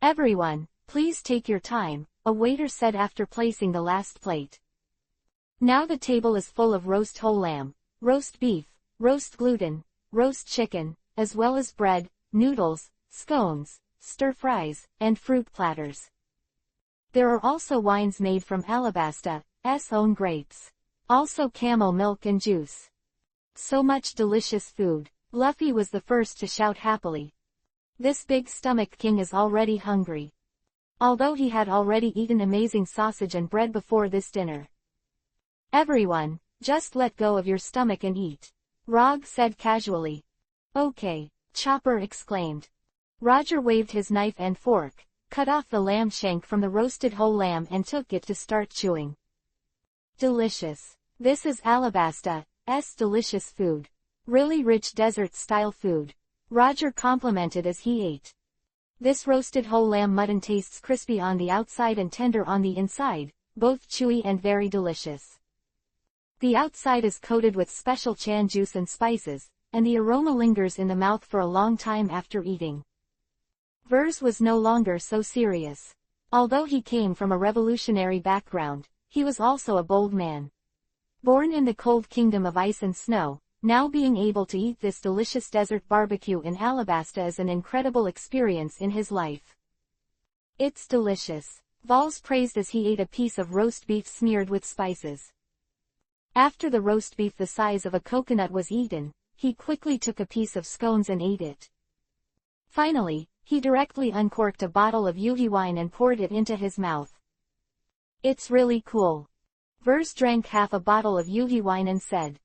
Everyone, please take your time, a waiter said after placing the last plate. Now the table is full of roast whole lamb, roast beef, roast gluten, roast chicken, as well as bread, noodles, scones, stir-fries, and fruit platters. There are also wines made from Alabasta's own grapes. Also camel milk and juice. So much delicious food. Luffy was the first to shout happily. This big stomach king is already hungry. Although he had already eaten amazing sausage and bread before this dinner. Everyone, Just let go of your stomach and eat. Rog said casually. Okay, Chopper exclaimed. Roger waved his knife and fork, cut off the lamb shank from the roasted whole lamb and took it to start chewing. Delicious. This is Alabasta's delicious food. Really rich desert-style food. Roger complimented as he ate. This roasted whole lamb mutton tastes crispy on the outside and tender on the inside, both chewy and very delicious. The outside is coated with special chan juice and spices, and the aroma lingers in the mouth for a long time after eating. Vers was no longer so serious. Although he came from a revolutionary background, he was also a bold man. Born in the cold kingdom of ice and snow, now being able to eat this delicious desert barbecue in Alabasta is an incredible experience in his life. It's delicious, Vols praised as he ate a piece of roast beef smeared with spices. After the roast beef the size of a coconut was eaten, he quickly took a piece of scones and ate it. Finally, he directly uncorked a bottle of Yuhi wine and poured it into his mouth. It's really cool. Vers drank half a bottle of Yuhi wine and said,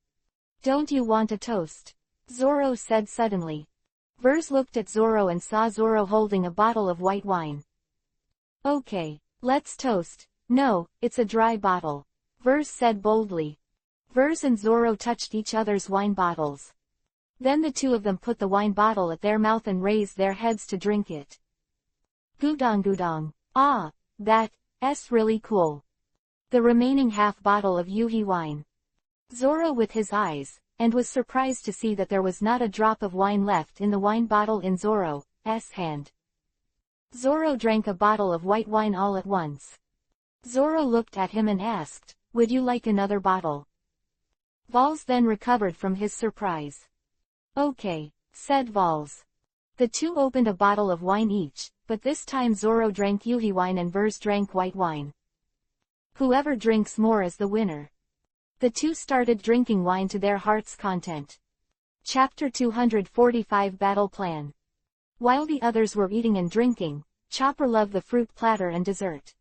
"Don't you want a toast?" Zoro said suddenly. Vers looked at Zoro and saw Zoro holding a bottle of white wine. Okay, let's toast. No, it's a dry bottle. Vers said boldly. Vers and Zoro touched each other's wine bottles. Then the two of them put the wine bottle at their mouth and raised their heads to drink it. Gudong gudong. Ah, that's really cool. The remaining half bottle of Yuhi wine. Zoro with his eyes, and was surprised to see that there was not a drop of wine left in the wine bottle in Zoro's hand. Zoro drank a bottle of white wine all at once. Zoro looked at him and asked, "Would you like another bottle?" Vols then recovered from his surprise. Okay, said Vols. The two opened a bottle of wine each, but this time Zoro drank Yuhi wine and Vers drank white wine. Whoever drinks more is the winner. The two started drinking wine to their heart's content. Chapter 245 Battle Plan. While the others were eating and drinking, Chopper loved the fruit platter and dessert.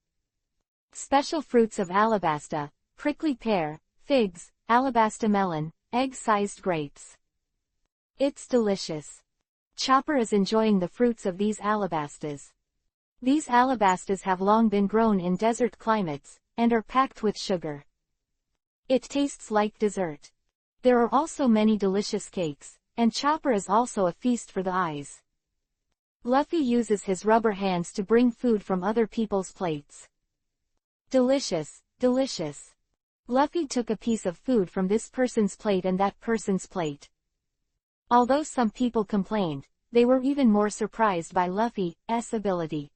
Special fruits of Alabasta, prickly pear, figs, Alabasta melon, egg-sized grapes. It's delicious. Chopper is enjoying the fruits of these alabastas. These alabastas have long been grown in desert climates, and are packed with sugar. It tastes like dessert. There are also many delicious cakes, and Chopper is also a feast for the eyes. Luffy uses his rubber hands to bring food from other people's plates. Delicious, delicious. Luffy took a piece of food from this person's plate and that person's plate. Although some people complained, they were even more surprised by Luffy's ability.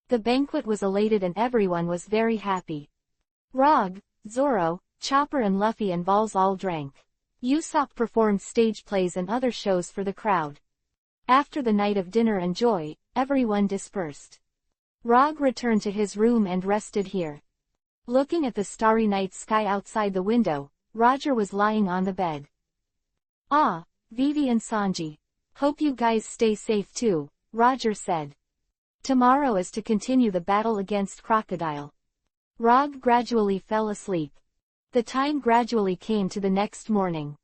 The banquet was elated and everyone was very happy. Rog, Zoro, Chopper and Luffy and Vols all drank. Usopp performed stage plays and other shows for the crowd. After the night of dinner and joy, everyone dispersed. Rog returned to his room and rested here. Looking at the starry night sky outside the window, Roger was lying on the bed. "Ah, Vivi and Sanji. Hope you guys stay safe too," Roger said. "Tomorrow is to continue the battle against Crocodile." Rog gradually fell asleep. The time gradually came to the next morning.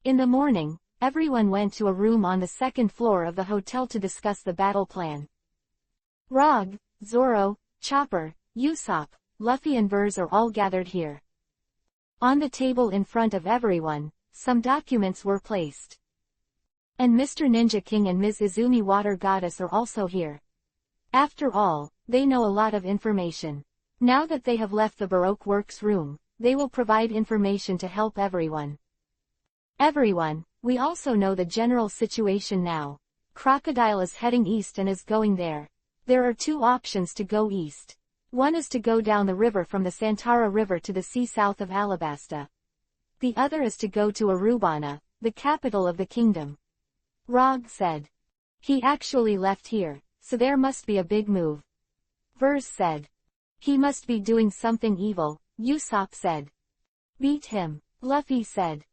In the morning, everyone went to a room on the second floor of the hotel to discuss the battle plan. Rog, Zoro, Chopper, Usopp, Luffy and Vers are all gathered here. On the table in front of everyone, some documents were placed. And Mr. Ninja King and Ms. Izumi Water Goddess are also here. After all, they know a lot of information. Now that they have left the Baroque Works room, they will provide information to help everyone. Everyone, we also know the general situation now. Crocodile is heading east and is going there. There are two options to go east. One is to go down the river from the Santara River to the sea south of Alabasta. The other is to go to Arubana, the capital of the kingdom. Rog said. He actually left here, so there must be a big move. Vers said. He must be doing something evil, Usopp said. Beat him, Luffy said.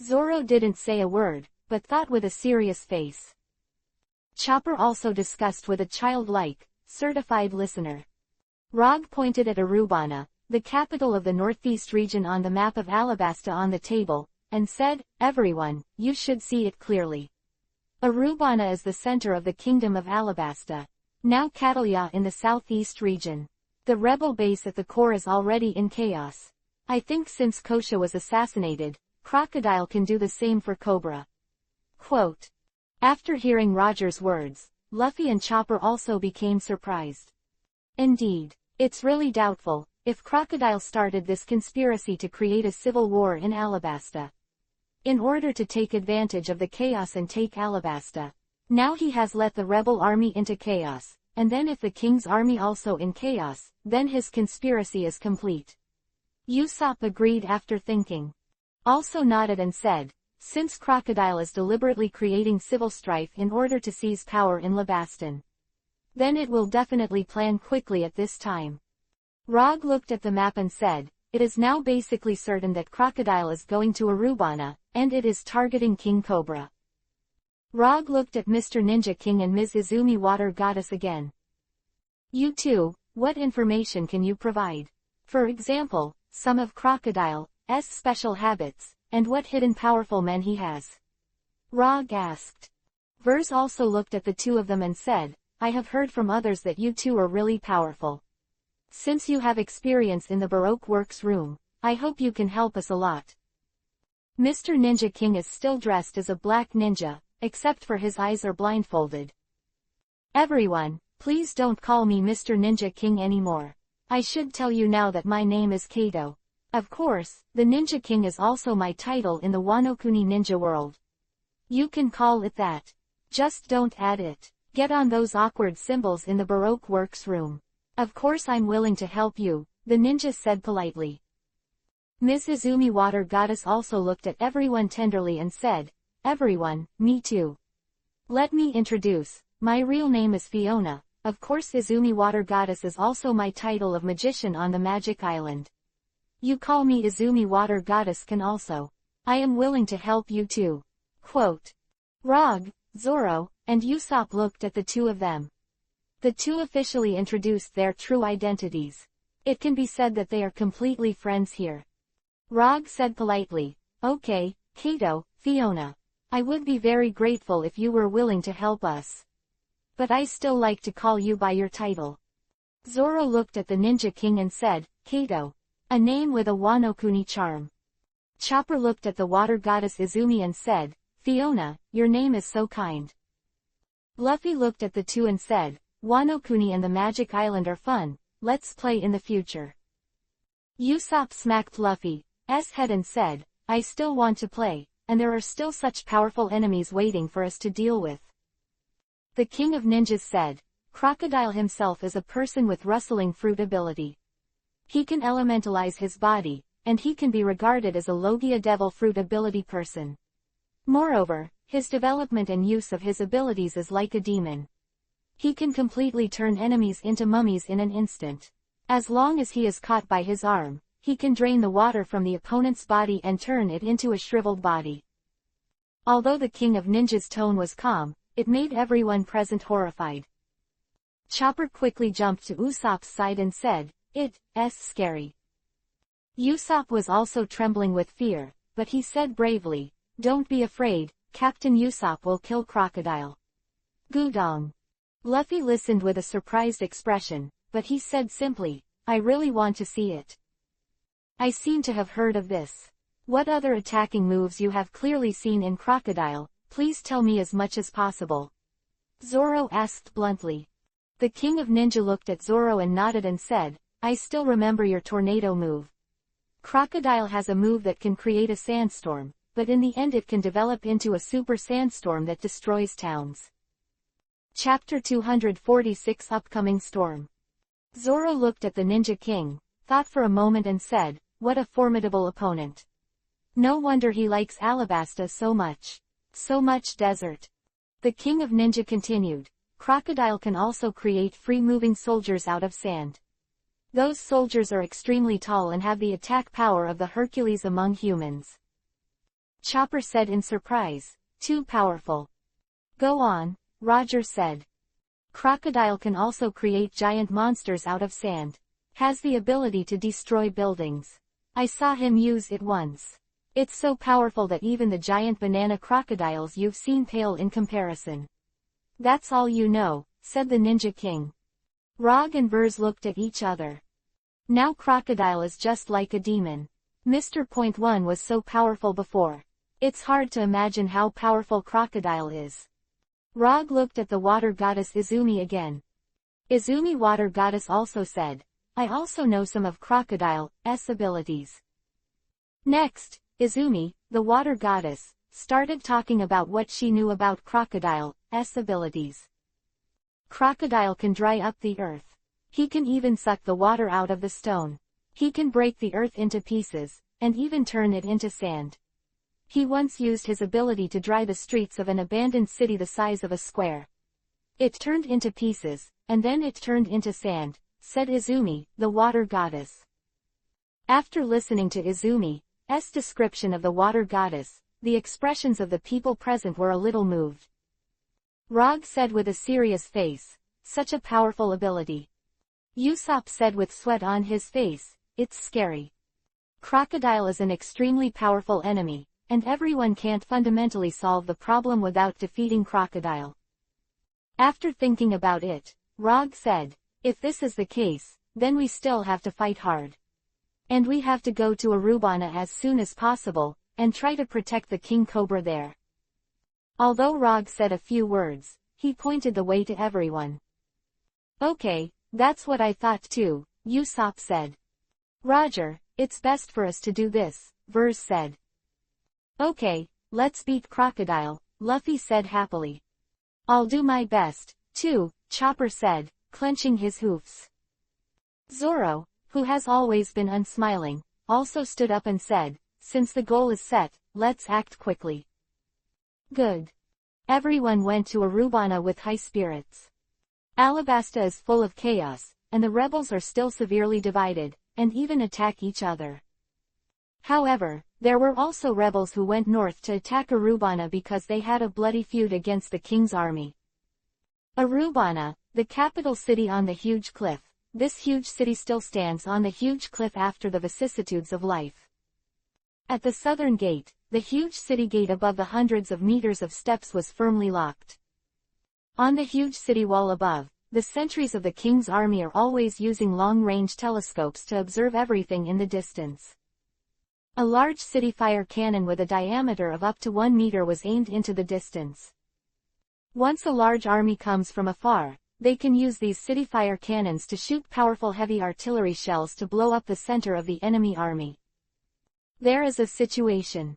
Zoro didn't say a word, but thought with a serious face. Chopper also discussed with a childlike, certified listener. Rog pointed at Arubana, the capital of the northeast region, on the map of Alabasta on the table, and said, "Everyone, you should see it clearly. Arubana is the center of the kingdom of Alabasta. Now Catalia in the southeast region. The rebel base at the core is already in chaos. I think since Kosha was assassinated, Crocodile can do the same for Cobra." Quote. After hearing Roger's words, Luffy and Chopper also became surprised. Indeed, it's really doubtful if Crocodile started this conspiracy to create a civil war in Alabasta, in order to take advantage of the chaos and take Alabasta. Now he has let the rebel army into chaos, and then if the king's army also in chaos, then his conspiracy is complete. Usopp agreed after thinking. Also nodded and said, since Crocodile is deliberately creating civil strife in order to seize power in Labastan, then it will definitely plan quickly at this time. Rog looked at the map and said, it is now basically certain that Crocodile is going to Arubana, and it is targeting King Cobra. Rog looked at Mr. Ninja King and Ms. Izumi Water Goddess again. You two, what information can you provide? For example, some of Crocodile's special habits, and what hidden powerful men he has? Rog asked. Vers also looked at the two of them and said, I have heard from others that you two are really powerful. Since you have experience in the Baroque Works room, I hope you can help us a lot. Mr. Ninja King is still dressed as a black ninja, except for his eyes are blindfolded. Everyone, please don't call me Mr. Ninja King anymore. I should tell you now that my name is Kato. Of course, the Ninja King is also my title in the Wano-kuni ninja world. You can call it that. Just don't add it. Get on those awkward symbols in the Baroque Works room. Of course I'm willing to help you, the ninja said politely. Ms. Izumi Water Goddess also looked at everyone tenderly and said, everyone, me too. Let me introduce, my real name is Fiona. Of course Izumi Water Goddess is also my title of magician on the Magic Island. You call me Izumi Water Goddess can also. I am willing to help you too. Quote. Rog, Zoro, and Usopp looked at the two of them. The two officially introduced their true identities. It can be said that they are completely friends here. Rog said politely, okay, Kato, Fiona. I would be very grateful if you were willing to help us. But I still like to call you by your title. Zoro looked at the Ninja King and said, Kato. A name with a Wano-kuni charm. Chopper looked at the water goddess Izumi and said, Fiona, your name is so kind. Luffy looked at the two and said, Wano-kuni and the Magic Island are fun, let's play in the future. Usopp smacked Luffy's head and said, I still want to play, and there are still such powerful enemies waiting for us to deal with. The King of Ninjas said, Crocodile himself is a person with rustling fruit ability. He can elementalize his body, and he can be regarded as a Logia devil fruit ability person. Moreover, his development and use of his abilities is like a demon. He can completely turn enemies into mummies in an instant. As long as he is caught by his arm, he can drain the water from the opponent's body and turn it into a shriveled body. Although the King of Ninja's tone was calm, it made everyone present horrified. Chopper quickly jumped to Usopp's side and said, It's scary. Usopp was also trembling with fear, but he said bravely, Don't be afraid, Captain Usopp will kill Crocodile. Gudong. Luffy listened with a surprised expression, but he said simply, I really want to see it. I seem to have heard of this. What other attacking moves you have clearly seen in Crocodile, please tell me as much as possible. Zoro asked bluntly. The King of Ninja looked at Zoro and nodded and said, I still remember your tornado move. Crocodile has a move that can create a sandstorm, but in the end it can develop into a super sandstorm that destroys towns. Chapter 246 Upcoming Storm. Zoro looked at the Ninja King, thought for a moment and said, what a formidable opponent. No wonder he likes Alabasta so much. So much desert. The King of Ninja continued, Crocodile can also create free-moving soldiers out of sand. Those soldiers are extremely tall and have the attack power of the Hercules among humans. Chopper said in surprise, too powerful. Go on, Roger said. Crocodile can also create giant monsters out of sand. has the ability to destroy buildings. I saw him use it once. It's so powerful that even the giant banana crocodiles you've seen pale in comparison. That's all you know, said the Ninja King. Rog and Burz looked at each other. Now Crocodile is just like a demon. Mr. Point One was so powerful before. It's hard to imagine how powerful Crocodile is. Rog looked at the water goddess Izumi again. Izumi Water Goddess also said, I also know some of Crocodile's abilities. Next, Izumi, the water goddess, started talking about what she knew about Crocodile's abilities. Crocodile can dry up the earth. He can even suck the water out of the stone. He can break the earth into pieces, and even turn it into sand. He once used his ability to dry the streets of an abandoned city the size of a square. It turned into pieces, and then it turned into sand, said Izumi, the water goddess. After listening to Izumi's description of the water goddess, the expressions of the people present were a little moved. Rog said with a serious face, such a powerful ability. Usopp said with sweat on his face, it's scary. Crocodile is an extremely powerful enemy, and everyone can't fundamentally solve the problem without defeating Crocodile. After thinking about it, Rog said, if this is the case, then we still have to fight hard. And we have to go to Arubana as soon as possible, and try to protect the King Cobra there. Although Rog said a few words, he pointed the way to everyone. Okay, that's what I thought too, Usopp said. Roger, it's best for us to do this, Burz said. Okay, let's beat Crocodile, Luffy said happily. I'll do my best, too, Chopper said, clenching his hoofs. Zoro, who has always been unsmiling, also stood up and said, since the goal is set, let's act quickly. Good. Everyone went to Arubana with high spirits. Alabasta is full of chaos, and the rebels are still severely divided, and even attack each other. However, there were also rebels who went north to attack Arubana because they had a bloody feud against the king's army. Arubana, the capital city on the huge cliff. This huge city still stands on the huge cliff after the vicissitudes of life. At the southern gate, the huge city gate above the hundreds of meters of steps was firmly locked. On the huge city wall above, the sentries of the king's army are always using long-range telescopes to observe everything in the distance. A large city fire cannon with a diameter of up to 1 meter was aimed into the distance. Once a large army comes from afar, they can use these city fire cannons to shoot powerful heavy artillery shells to blow up the center of the enemy army. There is a situation.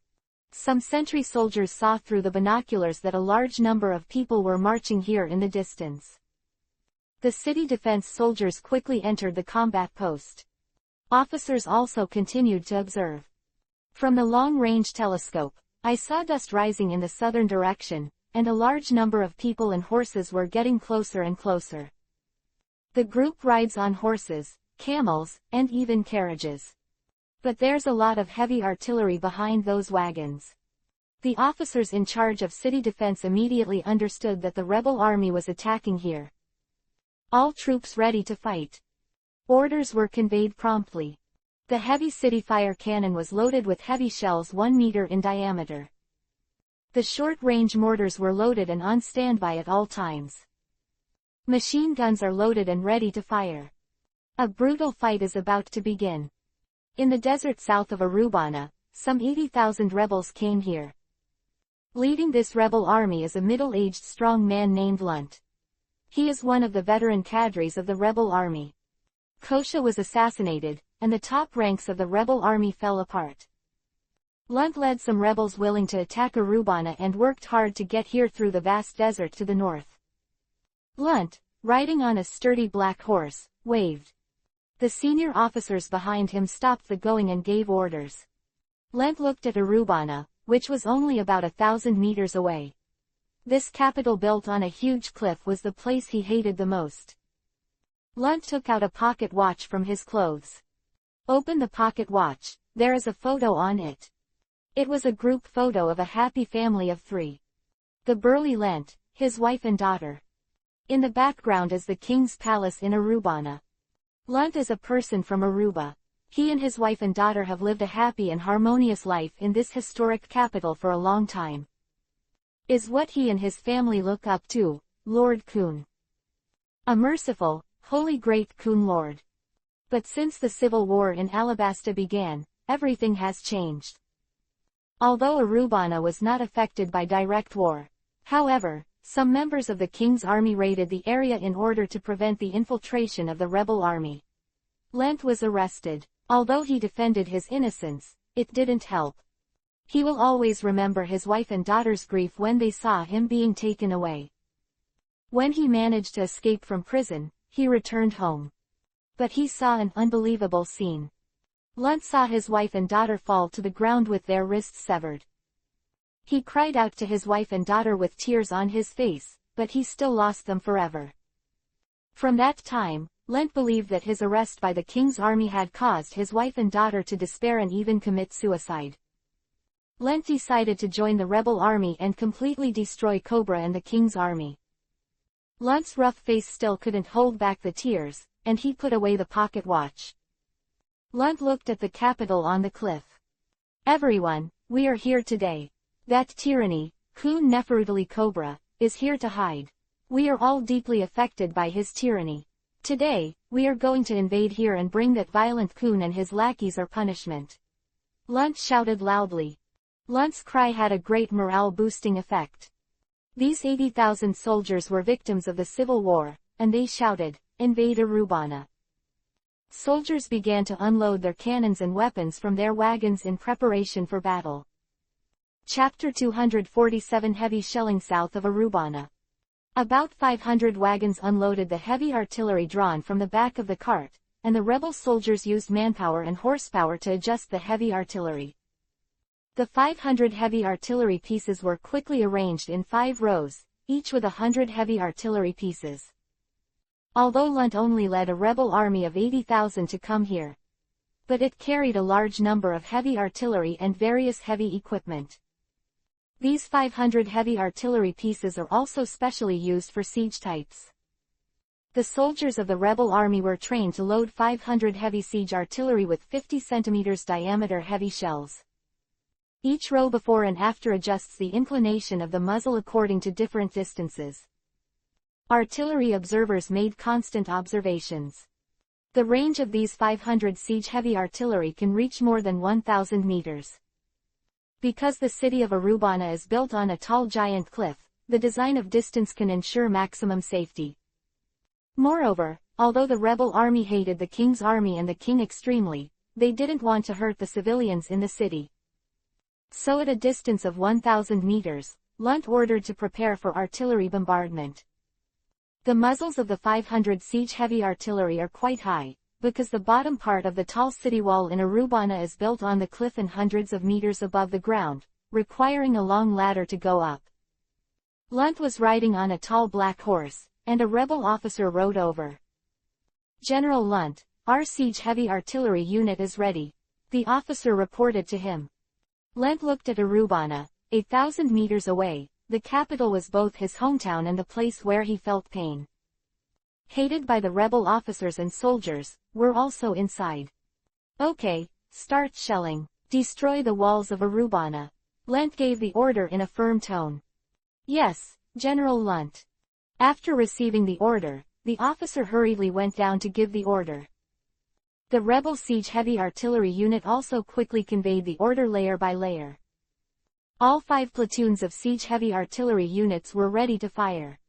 Some sentry soldiers saw through the binoculars that a large number of people were marching here in the distance. The city defense soldiers quickly entered the combat post. Officers also continued to observe. From the long-range telescope, I saw dust rising in the southern direction, and a large number of people and horses were getting closer and closer. The group rides on horses, camels, and even carriages. But there's a lot of heavy artillery behind those wagons. The officers in charge of city defense immediately understood that the rebel army was attacking here. All troops ready to fight. Orders were conveyed promptly. The heavy city fire cannon was loaded with heavy shells 1 meter in diameter. The short-range mortars were loaded and on standby at all times. Machine guns are loaded and ready to fire. A brutal fight is about to begin. In the desert south of Arubana, some 80,000 rebels came here. Leading this rebel army is a middle-aged strong man named Lunt. He is one of the veteran cadres of the rebel army. Kosha was assassinated, and the top ranks of the rebel army fell apart. Lunt led some rebels willing to attack Arubana and worked hard to get here through the vast desert to the north. Lunt, riding on a sturdy black horse, waved. The senior officers behind him stopped the going and gave orders. Lunt looked at Arubana, which was only about 1,000 meters away. This capital built on a huge cliff was the place he hated the most. Lunt took out a pocket watch from his clothes. Open the pocket watch, there is a photo on it. It was a group photo of a happy family of 3. The burly Lunt, his wife and daughter. In the background is the king's palace in Arubana. Lunt is a person from Aruba. He and his wife and daughter have lived a happy and harmonious life in this historic capital for a long time. Is what he and his family look up to, Lord Kun. A merciful, holy great Kun Lord. But since the civil war in Alabasta began, everything has changed. Although Arubana was not affected by direct war, however, some members of the king's army raided the area in order to prevent the infiltration of the rebel army. Lent was arrested. Although he defended his innocence, it didn't help. He will always remember his wife and daughter's grief when they saw him being taken away. When he managed to escape from prison, he returned home. But he saw an unbelievable scene. Lunt saw his wife and daughter fall to the ground with their wrists severed. He cried out to his wife and daughter with tears on his face, but he still lost them forever. From that time, Lent believed that his arrest by the king's army had caused his wife and daughter to despair and even commit suicide. Lent decided to join the rebel army and completely destroy Cobra and the king's army. Lunt's rough face still couldn't hold back the tears, and he put away the pocket watch. Lunt looked at the capital on the cliff. Everyone, we are here today. That tyranny, Kun Neferutali Cobra, is here to hide. We are all deeply affected by his tyranny. Today, we are going to invade here and bring that violent Kun and his lackeys our punishment. Lunt shouted loudly. Lunt's cry had a great morale-boosting effect. These 80,000 soldiers were victims of the civil war, and they shouted, "Invade Arubana." Soldiers began to unload their cannons and weapons from their wagons in preparation for battle. Chapter 247 Heavy shelling south of Arubana. About 500 wagons unloaded the heavy artillery drawn from the back of the cart, and the rebel soldiers used manpower and horsepower to adjust the heavy artillery. The 500 heavy artillery pieces were quickly arranged in 5 rows, each with 100 heavy artillery pieces. Although Lunt only led a rebel army of 80,000 to come here, but it carried a large number of heavy artillery and various heavy equipment. These 500 heavy artillery pieces are also specially used for siege types. The soldiers of the rebel army were trained to load 500 heavy siege artillery with 50 cm diameter heavy shells. Each row before and after adjusts the inclination of the muzzle according to different distances. Artillery observers made constant observations. The range of these 500 siege heavy artillery can reach more than 1,000 meters. Because the city of Arubana is built on a tall giant cliff, the design of distance can ensure maximum safety. Moreover, although the rebel army hated the king's army and the king extremely, they didn't want to hurt the civilians in the city. So at a distance of 1,000 meters, Lunt ordered to prepare for artillery bombardment. The muzzles of the 500 siege heavy artillery are quite high, because the bottom part of the tall city wall in Arubana is built on the cliff and hundreds of meters above the ground, requiring a long ladder to go up. Lunt was riding on a tall black horse, and a rebel officer rode over. "General Lunt, our siege heavy artillery unit is ready," the officer reported to him. Lunt looked at Arubana, 1,000 meters away. The capital was both his hometown and the place where he felt pain. Hated by the rebel officers and soldiers, were also inside. "Okay, start shelling. Destroy the walls of Arubana." Lunt gave the order in a firm tone. "Yes, General Lunt." After receiving the order, the officer hurriedly went down to give the order. The rebel siege heavy artillery unit also quickly conveyed the order layer by layer. All 5 platoons of siege heavy artillery units were ready to fire.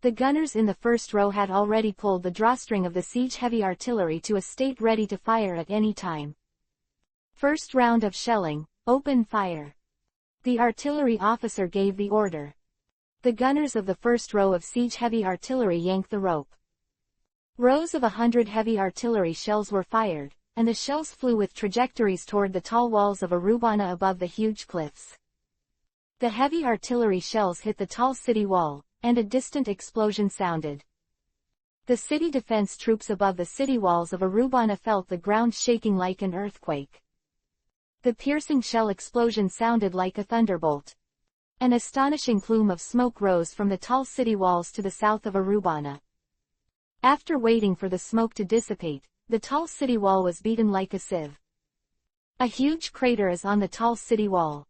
The gunners in the first row had already pulled the drawstring of the siege heavy artillery to a state ready to fire at any time. "First round of shelling, open fire." The artillery officer gave the order. The gunners of the first row of siege heavy artillery yanked the rope. Rows of 100 heavy artillery shells were fired, and the shells flew with trajectories toward the tall walls of Arubana above the huge cliffs. The heavy artillery shells hit the tall city wall, and a distant explosion sounded. The city defense troops above the city walls of Arubana felt the ground shaking like an earthquake. The piercing shell explosion sounded like a thunderbolt. An astonishing plume of smoke rose from the tall city walls to the south of Arubana. After waiting for the smoke to dissipate, the tall city wall was beaten like a sieve. A huge crater is on the tall city wall.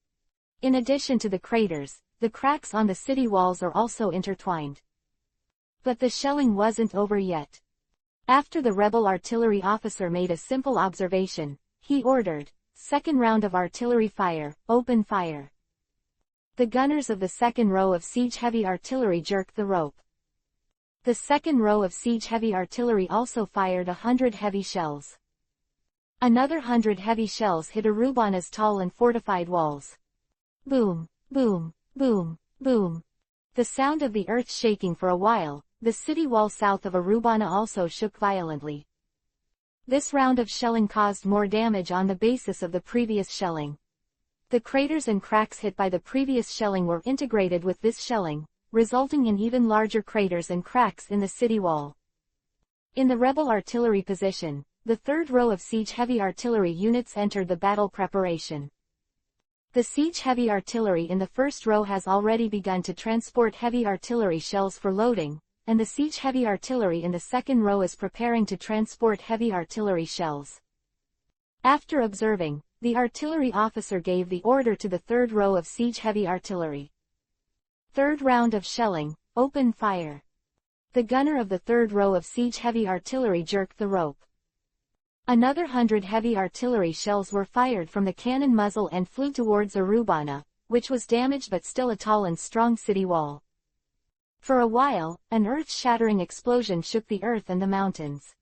In addition to the craters, the cracks on the city walls are also intertwined. But the shelling wasn't over yet. After the rebel artillery officer made a simple observation, he ordered, "Second round of artillery fire, open fire." The gunners of the second row of siege heavy artillery jerked the rope. The second row of siege heavy artillery also fired 100 heavy shells. Another 100 heavy shells hit Arubana's tall and fortified walls. Boom, boom, boom, boom. The sound of the earth shaking for a while, the city wall south of Arubana also shook violently. This round of shelling caused more damage on the basis of the previous shelling. The craters and cracks hit by the previous shelling were integrated with this shelling, resulting in even larger craters and cracks in the city wall. In the rebel artillery position, the third row of siege heavy artillery units entered the battle preparation. The siege heavy artillery in the first row has already begun to transport heavy artillery shells for loading, and the siege heavy artillery in the second row is preparing to transport heavy artillery shells. After observing, the artillery officer gave the order to the third row of siege heavy artillery. Third round of shelling, open fire. The gunner of the third row of siege heavy artillery jerked the rope. Another 100 heavy artillery shells were fired from the cannon muzzle and flew towards Arubana, which was damaged but still a tall and strong city wall. For a while, an earth-shattering explosion shook the earth and the mountains.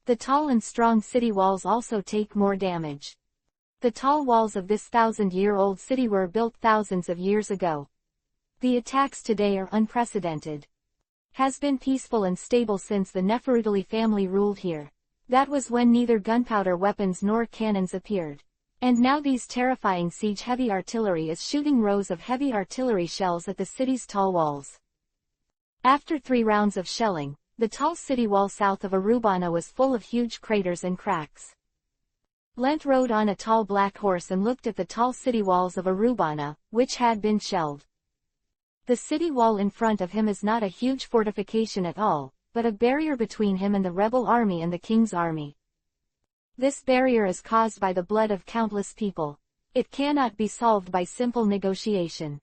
The tall and strong city walls also take more damage. The tall walls of this 1,000-year-old city were built thousands of years ago. The attacks today are unprecedented. Has been peaceful and stable since the Neferutali family ruled here. That was when neither gunpowder weapons nor cannons appeared. And now these terrifying siege heavy artillery is shooting rows of heavy artillery shells at the city's tall walls. After 3 rounds of shelling, the tall city wall south of Arubana was full of huge craters and cracks. Lent rode on a tall black horse and looked at the tall city walls of Arubana, which had been shelled. The city wall in front of him is not a huge fortification at all, but a barrier between him and the rebel army and the king's army. This barrier is caused by the blood of countless people. It cannot be solved by simple negotiation.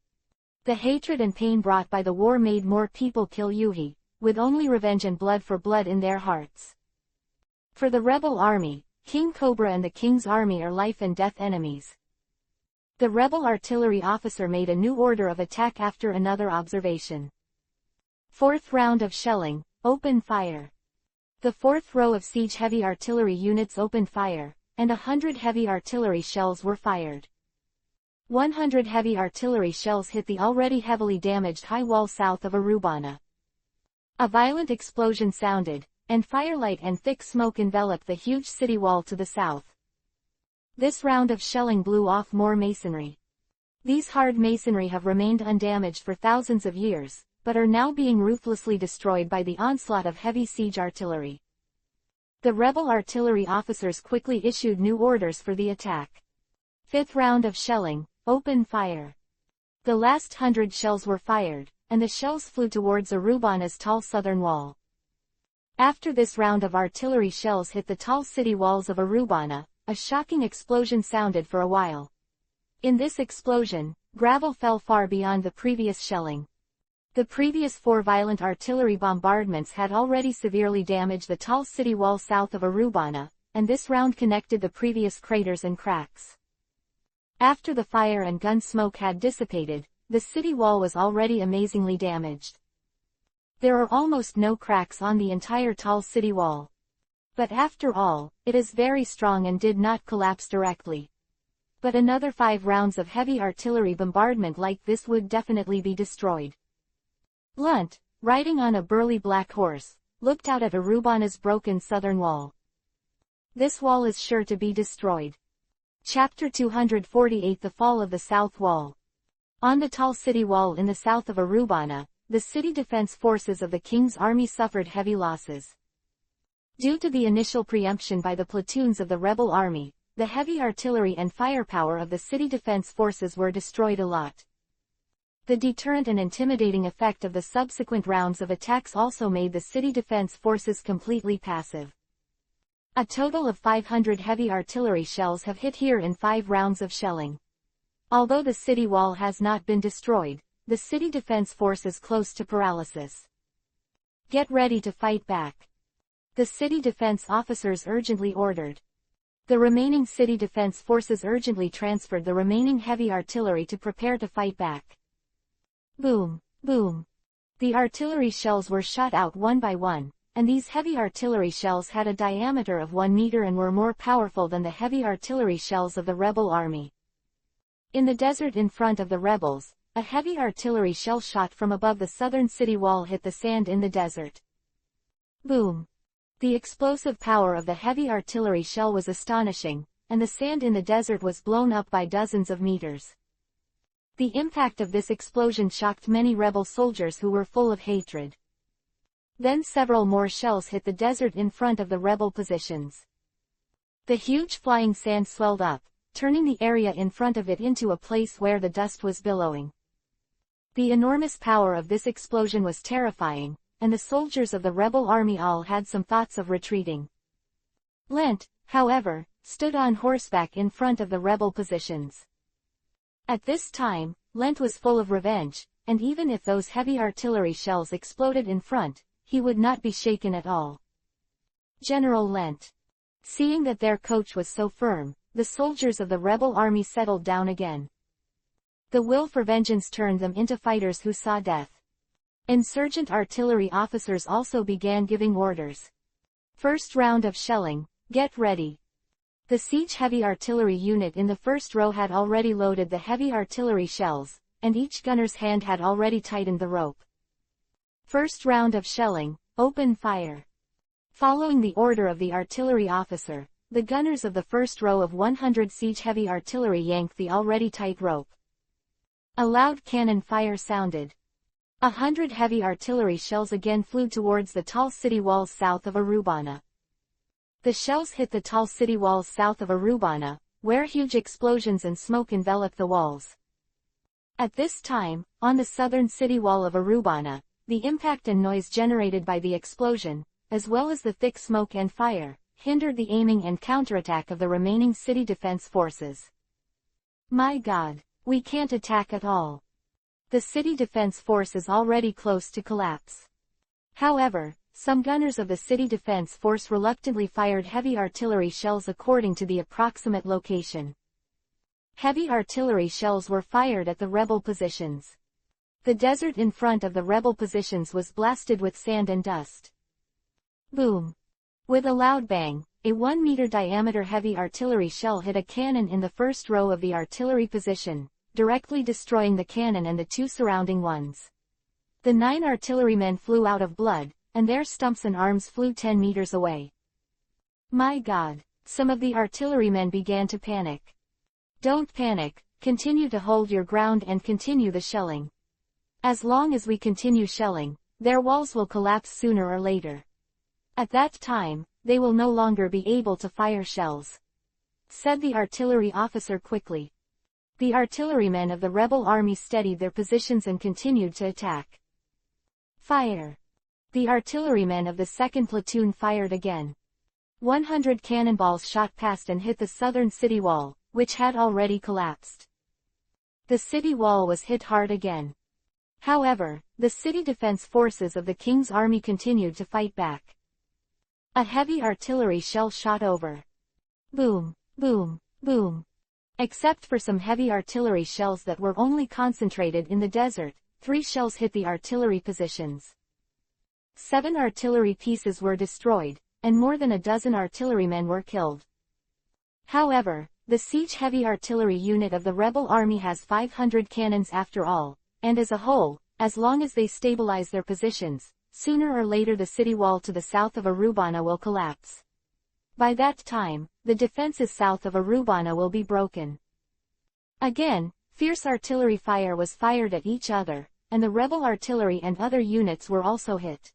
The hatred and pain brought by the war made more people kill Yuhi, with only revenge and blood for blood in their hearts. For the rebel army, King Cobra and the king's army are life and death enemies. The rebel artillery officer made a new order of attack after another observation. Fourth round of shelling, open fire. The fourth row of siege heavy artillery units opened fire, and 100 heavy artillery shells were fired. 100 heavy artillery shells hit the already heavily damaged high wall south of Arubana. A violent explosion sounded, and firelight and thick smoke enveloped the huge city wall to the south. This round of shelling blew off more masonry. These hard masonry have remained undamaged for thousands of years, but are now being ruthlessly destroyed by the onslaught of heavy siege artillery. The rebel artillery officers quickly issued new orders for the attack. Fifth round of shelling, open fire. The last 100 shells were fired, and the shells flew towards Arubana's tall southern wall. After this round of artillery shells hit the tall city walls of Arubana, a shocking explosion sounded for a while. In this explosion, gravel fell far beyond the previous shelling. The previous 4 violent artillery bombardments had already severely damaged the tall city wall south of Arubana, and this round connected the previous craters and cracks. After the fire and gun smoke had dissipated, the city wall was already amazingly damaged. There are almost no cracks on the entire tall city wall. But after all, it is very strong and did not collapse directly. But another 5 rounds of heavy artillery bombardment like this would definitely be destroyed. Lunt, riding on a burly black horse, looked out at Arubana's broken southern wall. This wall is sure to be destroyed. Chapter 248 The Fall of the South Wall. On the tall city wall in the south of Arubana, the city defense forces of the king's army suffered heavy losses. Due to the initial preemption by the platoons of the rebel army, the heavy artillery and firepower of the city defense forces were destroyed a lot. The deterrent and intimidating effect of the subsequent rounds of attacks also made the city defense forces completely passive. A total of 500 heavy artillery shells have hit here in 5 rounds of shelling. Although the city wall has not been destroyed, the city defense force is close to paralysis. Get ready to fight back. The city defense officers urgently ordered. The remaining city defense forces urgently transferred the remaining heavy artillery to prepare to fight back. Boom, boom. The artillery shells were shot out one by one, and these heavy artillery shells had a diameter of 1 meter and were more powerful than the heavy artillery shells of the rebel army. In the desert in front of the rebels, a heavy artillery shell shot from above the southern city wall hit the sand in the desert. Boom. The explosive power of the heavy artillery shell was astonishing, and the sand in the desert was blown up by dozens of meters. The impact of this explosion shocked many rebel soldiers who were full of hatred. Then several more shells hit the desert in front of the rebel positions. The huge flying sand swelled up, turning the area in front of it into a place where the dust was billowing. The enormous power of this explosion was terrifying, and the soldiers of the rebel army all had some thoughts of retreating. Lent, however, stood on horseback in front of the rebel positions. At this time, Lent was full of revenge, and even if those heavy artillery shells exploded in front, he would not be shaken at all. General Lent. Seeing that their coach was so firm, the soldiers of the rebel army settled down again. The will for vengeance turned them into fighters who saw death. Insurgent artillery officers also began giving orders. First round of shelling, get ready. The siege heavy artillery unit in the first row had already loaded the heavy artillery shells, and each gunner's hand had already tightened the rope. First round of shelling, open fire. Following the order of the artillery officer, the gunners of the first row of 100 siege heavy artillery yanked the already tight rope. A loud cannon fire sounded. 100 heavy artillery shells again flew towards the tall city walls south of Arubana. The shells hit the tall city walls south of Arubana, where huge explosions and smoke enveloped the walls. At this time, on the southern city wall of Arubana, the impact and noise generated by the explosion, as well as the thick smoke and fire, hindered the aiming and counterattack of the remaining city defense forces. My God, we can't attack at all. The city defense force is already close to collapse. However, some gunners of the city defense force reluctantly fired heavy artillery shells according to the approximate location. Heavy artillery shells were fired at the rebel positions. The desert in front of the rebel positions was blasted with sand and dust. Boom. With a loud bang, a 1-meter diameter heavy artillery shell hit a cannon in the first row of the artillery position, directly destroying the cannon and the 2 surrounding ones. The 9 artillerymen flew out of blood, and their stumps and arms flew 10 meters away. My God, some of the artillerymen began to panic. Don't panic, continue to hold your ground and continue the shelling. As long as we continue shelling, their walls will collapse sooner or later. At that time, they will no longer be able to fire shells," said the artillery officer quickly. The artillerymen of the rebel army steadied their positions and continued to attack. Fire! The artillerymen of the second platoon fired again. 100 cannonballs shot past and hit the southern city wall, which had already collapsed. The city wall was hit hard again. However, the city defense forces of the king's army continued to fight back. A heavy artillery shell shot over. Boom, boom, boom. Except for some heavy artillery shells that were only concentrated in the desert, 3 shells hit the artillery positions. 7 artillery pieces were destroyed, and more than a dozen artillerymen were killed. However, the siege heavy artillery unit of the rebel army has 500 cannons after all, and as a whole, as long as they stabilize their positions, sooner or later the city wall to the south of Arubana will collapse. By that time, the defenses south of Arubana will be broken. Again, fierce artillery fire was fired at each other, and the rebel artillery and other units were also hit.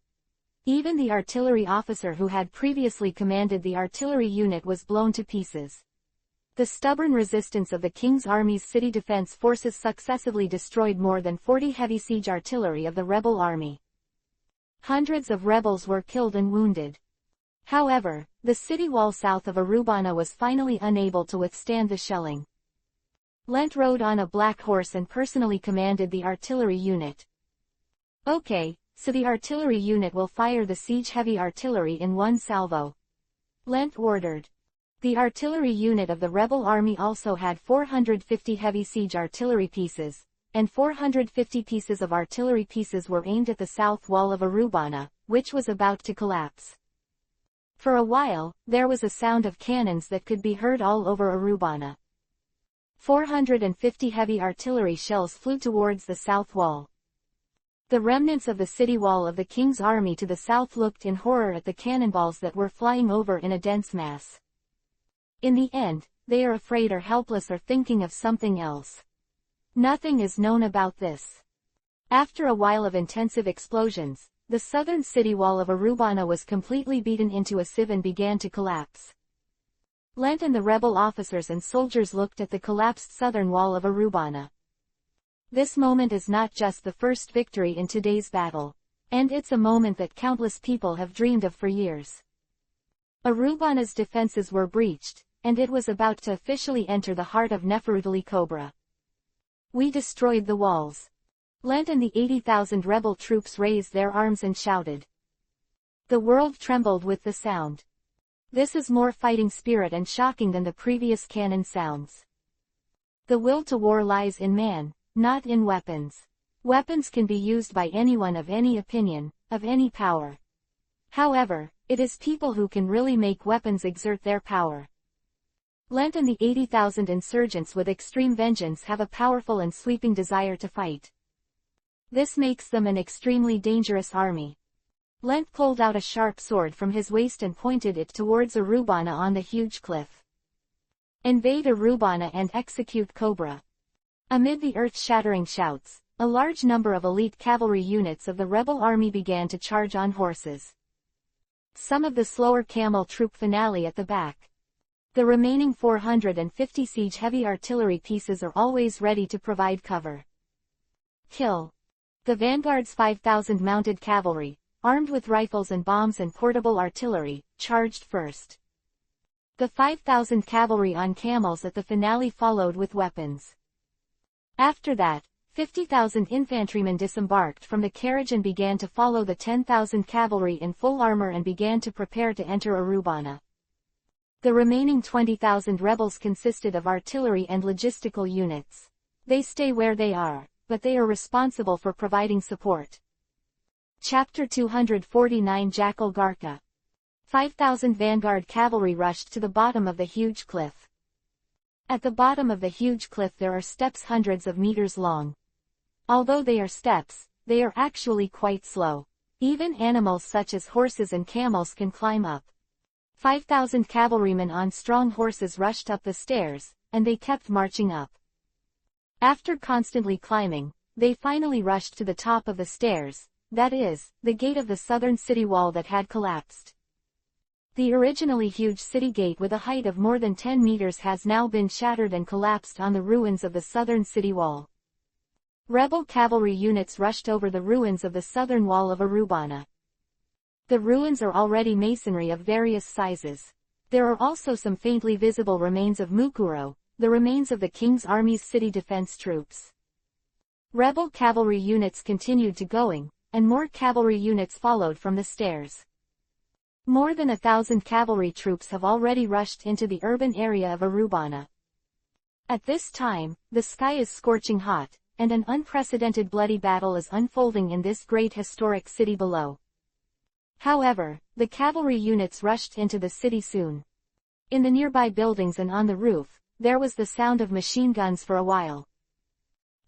Even the artillery officer who had previously commanded the artillery unit was blown to pieces. The stubborn resistance of the King's Army's city defense forces successively destroyed more than 40 heavy siege artillery of the rebel army. Hundreds of rebels were killed and wounded. However, the city wall south of Arubana was finally unable to withstand the shelling. Lent rode on a black horse and personally commanded the artillery unit. Okay, so the artillery unit will fire the siege heavy artillery in one salvo. Lent ordered. The artillery unit of the rebel army also had 450 heavy siege artillery pieces, and 450 pieces of artillery pieces were aimed at the south wall of Arubana, which was about to collapse. For a while, there was a sound of cannons that could be heard all over Arubana. 450 heavy artillery shells flew towards the south wall. The remnants of the city wall of the King's army to the south looked in horror at the cannonballs that were flying over in a dense mass. In the end, they are afraid or helpless or thinking of something else. Nothing is known about this. After a while of intensive explosions, the southern city wall of Arubana was completely beaten into a sieve and began to collapse. Lent and the rebel officers and soldiers looked at the collapsed southern wall of Arubana. This moment is not just the first victory in today's battle, and it's a moment that countless people have dreamed of for years. Arubana's defenses were breached, and it was about to officially enter the heart of Neferutali Cobra. We destroyed the walls. Lent and the 80,000 rebel troops raised their arms and shouted. The world trembled with the sound. This is more fighting spirit and shocking than the previous cannon sounds. The will to war lies in man, not in weapons. Weapons can be used by anyone of any opinion, of any power. However, it is people who can really make weapons exert their power. Lent and the 80,000 insurgents with extreme vengeance have a powerful and sweeping desire to fight. This makes them an extremely dangerous army. Lent pulled out a sharp sword from his waist and pointed it towards Arubana on the huge cliff. Invade Arubana and execute Cobra. Amid the earth-shattering shouts, a large number of elite cavalry units of the rebel army began to charge on horses. Some of the slower camel troop finale at the back. The remaining 450 siege heavy artillery pieces are always ready to provide cover. Kill. The vanguard's 5,000 mounted cavalry, armed with rifles and bombs and portable artillery, charged first. The 5,000 cavalry on camels at the finale followed with weapons. After that, 50,000 infantrymen disembarked from the carriage and began to follow the 10,000 cavalry in full armor and began to prepare to enter Arubana. The remaining 20,000 rebels consisted of artillery and logistical units. They stay where they are, but they are responsible for providing support. Chapter 249 Jackal Garka. 5,000 vanguard cavalry rushed to the bottom of the huge cliff. At the bottom of the huge cliff there are steps hundreds of meters long. Although they are steps, they are actually quite slow. Even animals such as horses and camels can climb up. 5,000 cavalrymen on strong horses rushed up the stairs, and they kept marching up. After constantly climbing, they finally rushed to the top of the stairs, that is, the gate of the southern city wall that had collapsed. The originally huge city gate with a height of more than 10 meters has now been shattered and collapsed on the ruins of the southern city wall. Rebel cavalry units rushed over the ruins of the southern wall of Arubana. The ruins are already masonry of various sizes. There are also some faintly visible remains of Mukuro, the remains of the King's Army's city defense troops. Rebel cavalry units continued to going, and more cavalry units followed from the stairs. More than 1,000 cavalry troops have already rushed into the urban area of Arubana. At this time, the sky is scorching hot, and an unprecedented bloody battle is unfolding in this great historic city below. However, the cavalry units rushed into the city soon. In the nearby buildings and on the roof, there was the sound of machine guns for a while.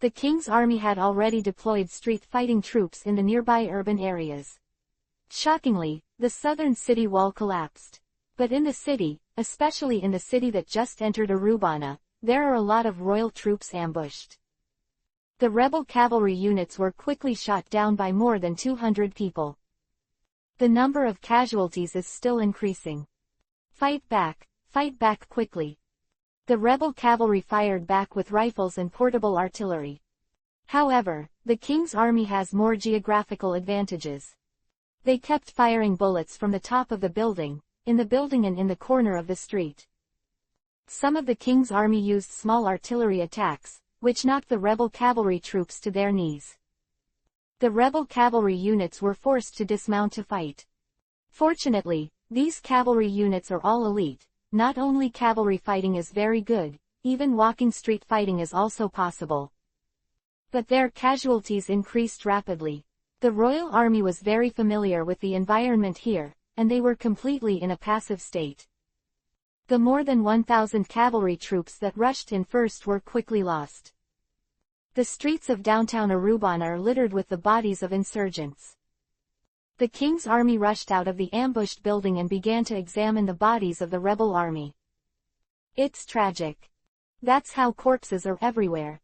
The King's army had already deployed street fighting troops in the nearby urban areas. Shockingly, the southern city wall collapsed. But in the city, especially in the city that just entered Arubana, there are a lot of royal troops ambushed. The rebel cavalry units were quickly shot down by more than 200 people. The number of casualties is still increasing. Fight back quickly. The rebel cavalry fired back with rifles and portable artillery. However, the king's army has more geographical advantages. They kept firing bullets from the top of the building, in the building and in the corner of the street. Some of the king's army used small artillery attacks, which knocked the rebel cavalry troops to their knees. The rebel cavalry units were forced to dismount to fight. Fortunately, these cavalry units are all elite. Not only cavalry fighting is very good, even walking street fighting is also possible. But their casualties increased rapidly. The royal army was very familiar with the environment here, and they were completely in a passive state. The more than 1,000 cavalry troops that rushed in first were quickly lost. The streets of downtown Aruban are littered with the bodies of insurgents. The king's army rushed out of the ambushed building and began to examine the bodies of the rebel army. It's tragic. That's how corpses are everywhere.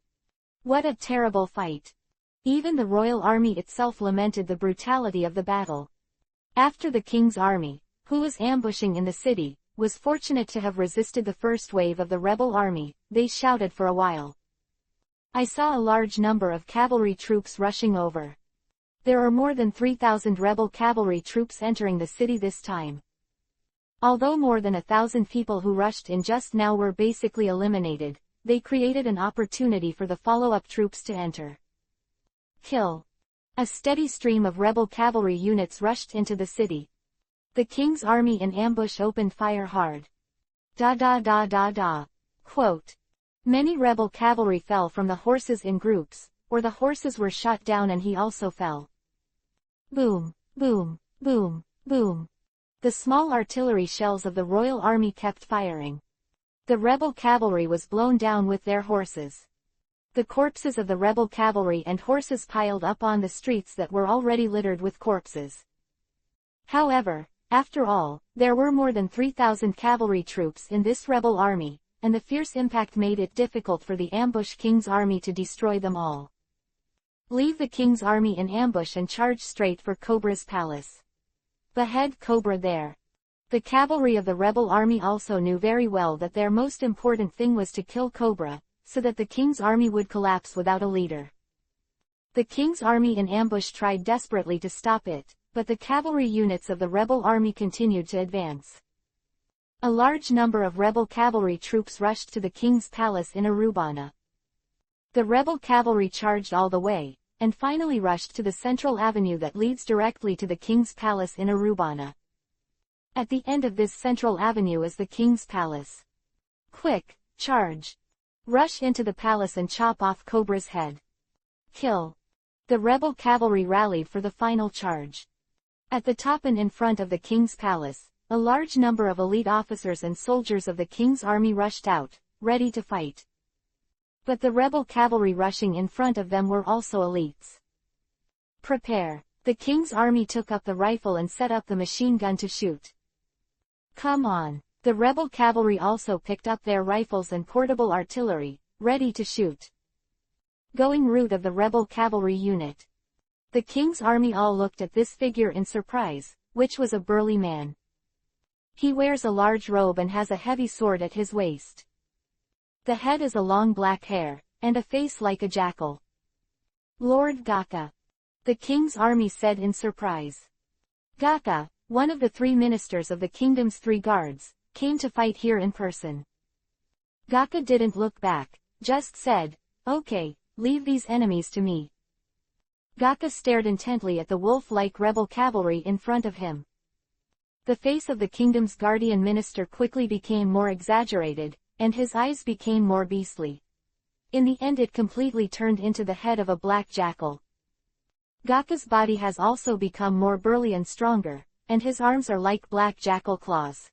What a terrible fight. Even the royal army itself lamented the brutality of the battle. After the king's army, who was ambushing in the city, was fortunate to have resisted the first wave of the rebel army, they shouted for a while. I saw a large number of cavalry troops rushing over. There are more than 3,000 rebel cavalry troops entering the city this time. Although more than 1,000 people who rushed in just now were basically eliminated, they created an opportunity for the follow-up troops to enter. Kill. A steady stream of rebel cavalry units rushed into the city. The king's army in ambush opened fire hard. Quote. Many rebel cavalry fell from the horses in groups, or the horses were shot down and he also fell. Boom, boom, boom, boom. The small artillery shells of the royal army kept firing. The rebel cavalry was blown down with their horses. The corpses of the rebel cavalry and horses piled up on the streets that were already littered with corpses. However, after all, there were more than 3,000 cavalry troops in this rebel army, and the fierce impact made it difficult for the ambush king's army to destroy them all. Leave the king's army in ambush and charge straight for Cobra's palace. Behead Cobra there. The cavalry of the rebel army also knew very well that their most important thing was to kill Cobra, so that the king's army would collapse without a leader. The king's army in ambush tried desperately to stop it, but the cavalry units of the rebel army continued to advance. A large number of rebel cavalry troops rushed to the king's palace in Arubana. The rebel cavalry charged all the way, and finally rushed to the central avenue that leads directly to the king's palace in Arubana. At the end of this central avenue is the king's palace. Quick, charge! Rush into the palace and chop off Cobra's head. Kill! The rebel cavalry rallied for the final charge. At the top and in front of the king's palace, a large number of elite officers and soldiers of the king's army rushed out, ready to fight. But the rebel cavalry rushing in front of them were also elites. Prepare. The king's army took up the rifle and set up the machine gun to shoot. Come on. The rebel cavalry also picked up their rifles and portable artillery, ready to shoot. Going route of the rebel cavalry unit. The king's army all looked at this figure in surprise, which was a burly man. He wears a large robe and has a heavy sword at his waist. The head is a long black hair, and a face like a jackal. Lord Gaka. The king's army said in surprise. Gaka, one of the 3 ministers of the kingdom's 3 guards, came to fight here in person. Gaka didn't look back, just said, "Okay, leave these enemies to me." Gaka stared intently at the wolf-like rebel cavalry in front of him. The face of the kingdom's guardian minister quickly became more exaggerated, and his eyes became more beastly. In the end it completely turned into the head of a black jackal. Gaka's body has also become more burly and stronger, and his arms are like black jackal claws.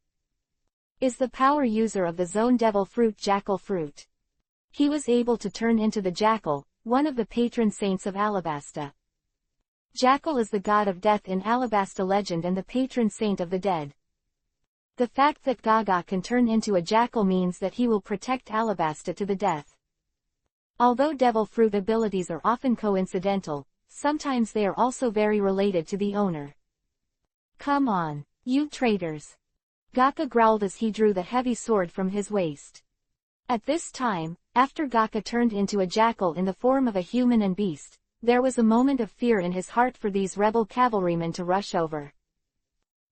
Is the power user of the zone devil fruit jackal fruit. He was able to turn into the jackal, one of the patron saints of Alabasta. Jackal is the god of death in Alabasta legend and the patron saint of the dead. The fact that Gaga can turn into a jackal means that he will protect Alabasta to the death. Although devil fruit abilities are often coincidental, sometimes they are also very related to the owner. Come on, you traitors! Gaka growled as he drew the heavy sword from his waist. At this time, after Gaka turned into a jackal in the form of a human and beast, there was a moment of fear in his heart for these rebel cavalrymen to rush over.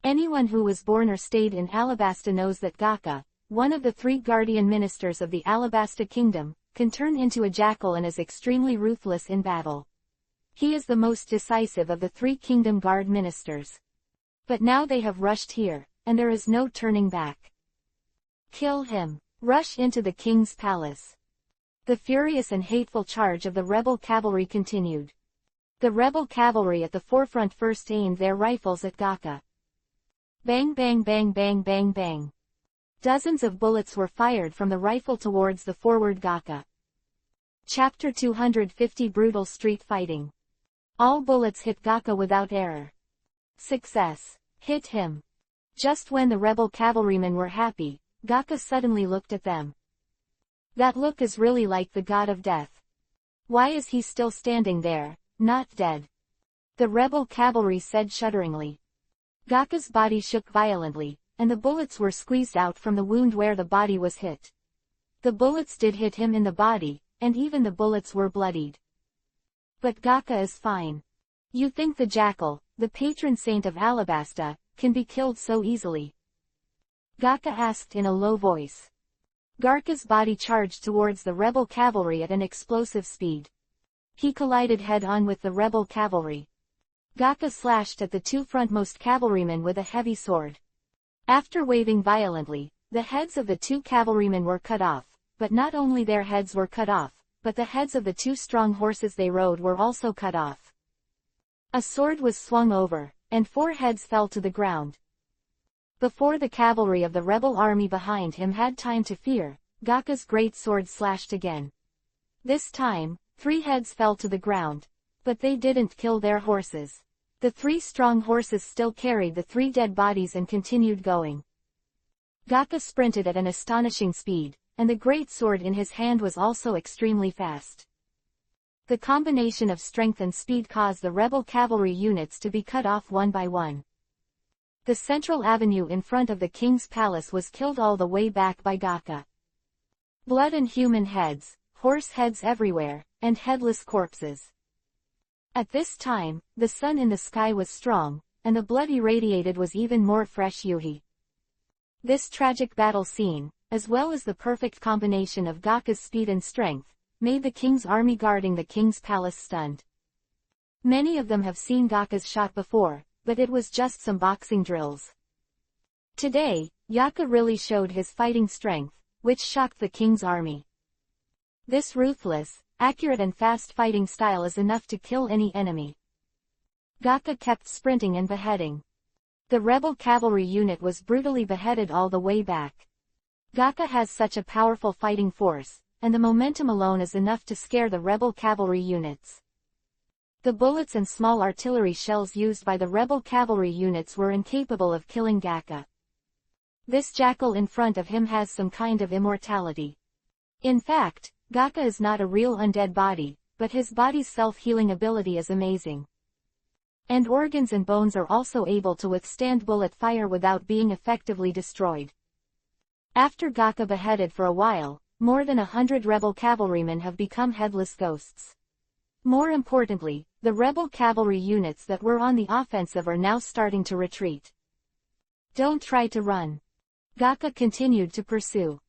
Anyone who was born or stayed in Alabasta knows that Gaka, one of the 3 guardian ministers of the Alabasta kingdom, can turn into a jackal and is extremely ruthless in battle. He is the most decisive of the 3 kingdom guard ministers. But now they have rushed here, and there is no turning back. Kill him. Rush into the king's palace. The furious and hateful charge of the rebel cavalry continued. The rebel cavalry at the forefront first aimed their rifles at Gaka. Bang bang bang bang bang bang. Dozens of bullets were fired from the rifle towards the forward Gaka. Chapter 250 Brutal Street Fighting. All bullets hit Gaka without error. Success. Hit him. Just when the rebel cavalrymen were happy, Gaka suddenly looked at them. That look is really like the god of death. Why is he still standing there, not dead? The rebel cavalry said shudderingly. Gaka's body shook violently, and the bullets were squeezed out from the wound where the body was hit. The bullets did hit him in the body, and even the bullets were bloodied. But Gaka is fine. You think the jackal, the patron saint of Alabasta, can be killed so easily? Gaka asked in a low voice. Gaka's body charged towards the rebel cavalry at an explosive speed. He collided head-on with the rebel cavalry. Gaka slashed at the 2 frontmost cavalrymen with a heavy sword. After waving violently, the heads of the 2 cavalrymen were cut off, but not only their heads were cut off, but the heads of the 2 strong horses they rode were also cut off. A sword was swung over, and 4 heads fell to the ground. Before the cavalry of the rebel army behind him had time to fear, Gaka's great sword slashed again. This time, 3 heads fell to the ground. But they didn't kill their horses. The 3 strong horses still carried the 3 dead bodies and continued going. Gaka sprinted at an astonishing speed, and the great sword in his hand was also extremely fast. The combination of strength and speed caused the rebel cavalry units to be cut off one by one. The central avenue in front of the king's palace was killed all the way back by Gaka. Blood and human heads, horse heads everywhere, and headless corpses. At this time, the sun in the sky was strong, and the blood irradiated was even more fresh yuhi. This tragic battle scene, as well as the perfect combination of Gaka's speed and strength, made the king's army guarding the king's palace stunned. Many of them have seen Gaka's shot before, but it was just some boxing drills. Today, Gaka really showed his fighting strength, which shocked the king's army. This ruthless, accurate and fast fighting style is enough to kill any enemy. Gaka kept sprinting and beheading. The rebel cavalry unit was brutally beheaded all the way back. Gaka has such a powerful fighting force, and the momentum alone is enough to scare the rebel cavalry units. The bullets and small artillery shells used by the rebel cavalry units were incapable of killing Gaka. This jackal in front of him has some kind of immortality. In fact, Gaka is not a real undead body, but his body's self-healing ability is amazing. And organs and bones are also able to withstand bullet fire without being effectively destroyed. After Gaka beheaded for a while, more than 100 rebel cavalrymen have become headless ghosts. More importantly, the rebel cavalry units that were on the offensive are now starting to retreat. Don't try to run. Gaka continued to pursue.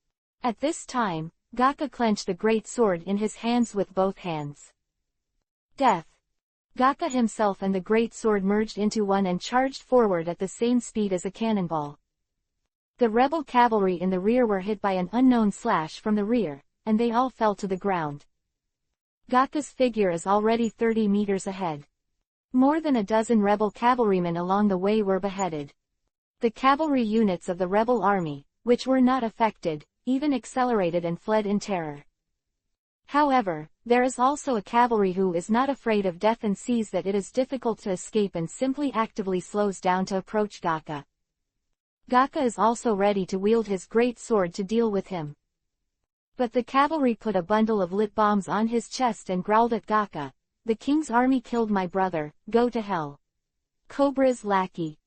At this time, Gaka clenched the great sword in his hands with both hands. Death. Gaka himself and the great sword merged into one and charged forward at the same speed as a cannonball. The rebel cavalry in the rear were hit by an unknown slash from the rear, and they all fell to the ground. Gaka's figure is already 30 meters ahead. More than a dozen rebel cavalrymen along the way were beheaded. The cavalry units of the rebel army, which were not affected, even accelerated and fled in terror. However, there is also a cavalry who is not afraid of death and sees that it is difficult to escape and simply actively slows down to approach Gaka. Gaka is also ready to wield his great sword to deal with him. But the cavalry put a bundle of lit bombs on his chest and growled at Gaka. The king's army killed my brother, go to hell. Cobra's lackey.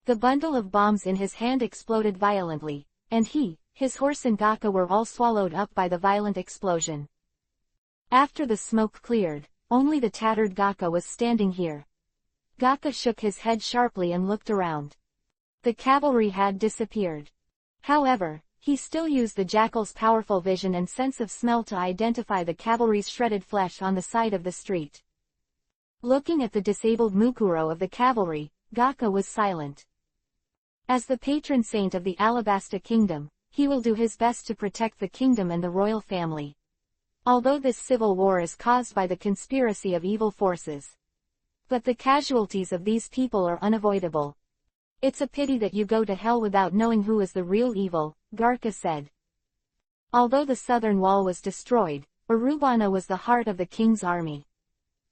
The bundle of bombs in his hand exploded violently, and he, his horse and Gaka were all swallowed up by the violent explosion. After the smoke cleared, only the tattered Gaka was standing here. Gaka shook his head sharply and looked around. The cavalry had disappeared. However, he still used the jackal's powerful vision and sense of smell to identify the cavalry's shredded flesh on the side of the street. Looking at the disabled Mukuro of the cavalry, Gaka was silent. As the patron saint of the Alabasta kingdom, he will do his best to protect the kingdom and the royal family. Although this civil war is caused by the conspiracy of evil forces. But the casualties of these people are unavoidable. It's a pity that you go to hell without knowing who is the real evil, Garka said. Although the southern wall was destroyed, Urubana was the heart of the king's army.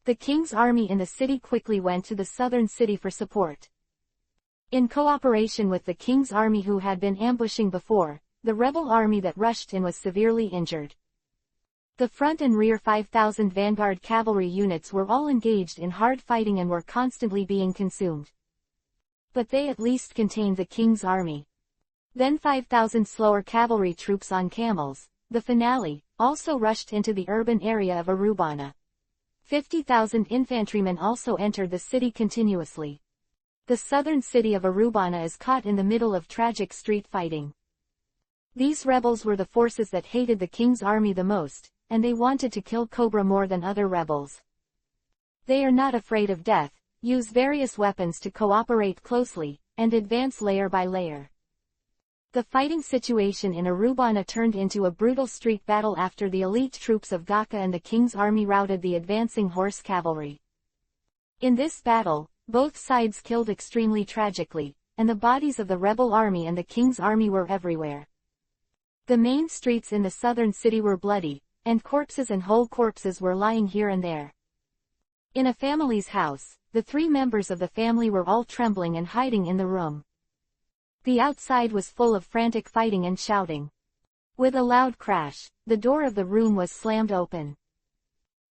The king's army in the city quickly went to the southern city for support. In cooperation with the king's army who had been ambushing before, the rebel army that rushed in was severely injured. The front and rear 5,000 vanguard cavalry units were all engaged in hard fighting and were constantly being consumed. But they at least contained the king's army. Then 5,000 slower cavalry troops on camels, the finale, also rushed into the urban area of Urubana. 50,000 infantrymen also entered the city continuously. The southern city of Urubana is caught in the middle of tragic street fighting. These rebels were the forces that hated the king's army the most, and they wanted to kill Cobra more than other rebels. They are not afraid of death, use various weapons to cooperate closely, and advance layer by layer. The fighting situation in Urubana turned into a brutal street battle after the elite troops of Gaka and the king's army routed the advancing horse cavalry. In this battle, both sides killed extremely tragically, and the bodies of the rebel army and the king's army were everywhere. The main streets in the southern city were bloody, and corpses and whole corpses were lying here and there. In a family's house, the 3 members of the family were all trembling and hiding in the room. The outside was full of frantic fighting and shouting. With a loud crash, the door of the room was slammed open.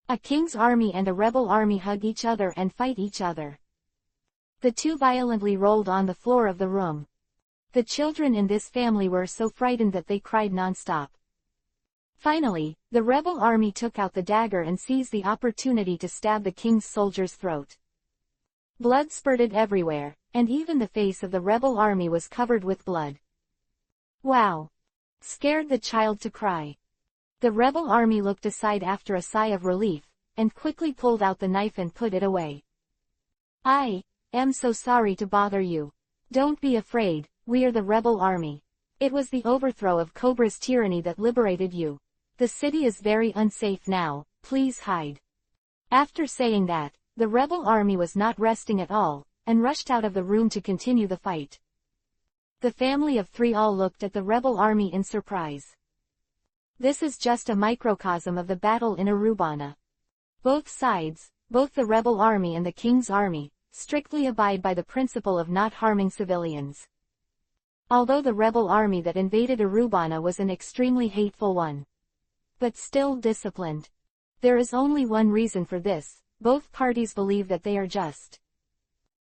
A king's army and a rebel army hug each other and fight each other. The 2 violently rolled on the floor of the room. The children in this family were so frightened that they cried non-stop. Finally, the rebel army took out the dagger and seized the opportunity to stab the king's soldier's throat. Blood spurted everywhere, and even the face of the rebel army was covered with blood. Wow! Scared the child to cry. The rebel army looked aside after a sigh of relief, and quickly pulled out the knife and put it away. I am so sorry to bother you. Don't be afraid, we are the rebel army. It was the overthrow of Cobra's tyranny that liberated you. The city is very unsafe now, please hide. After saying that, the rebel army was not resting at all, and rushed out of the room to continue the fight. The family of 3 all looked at the rebel army in surprise. This is just a microcosm of the battle in Urubana. Both sides, both the rebel army and the king's army, strictly abide by the principle of not harming civilians. Although the rebel army that invaded Urubana was an extremely hateful one, but still disciplined. There is only one reason for this, both parties believe that they are just.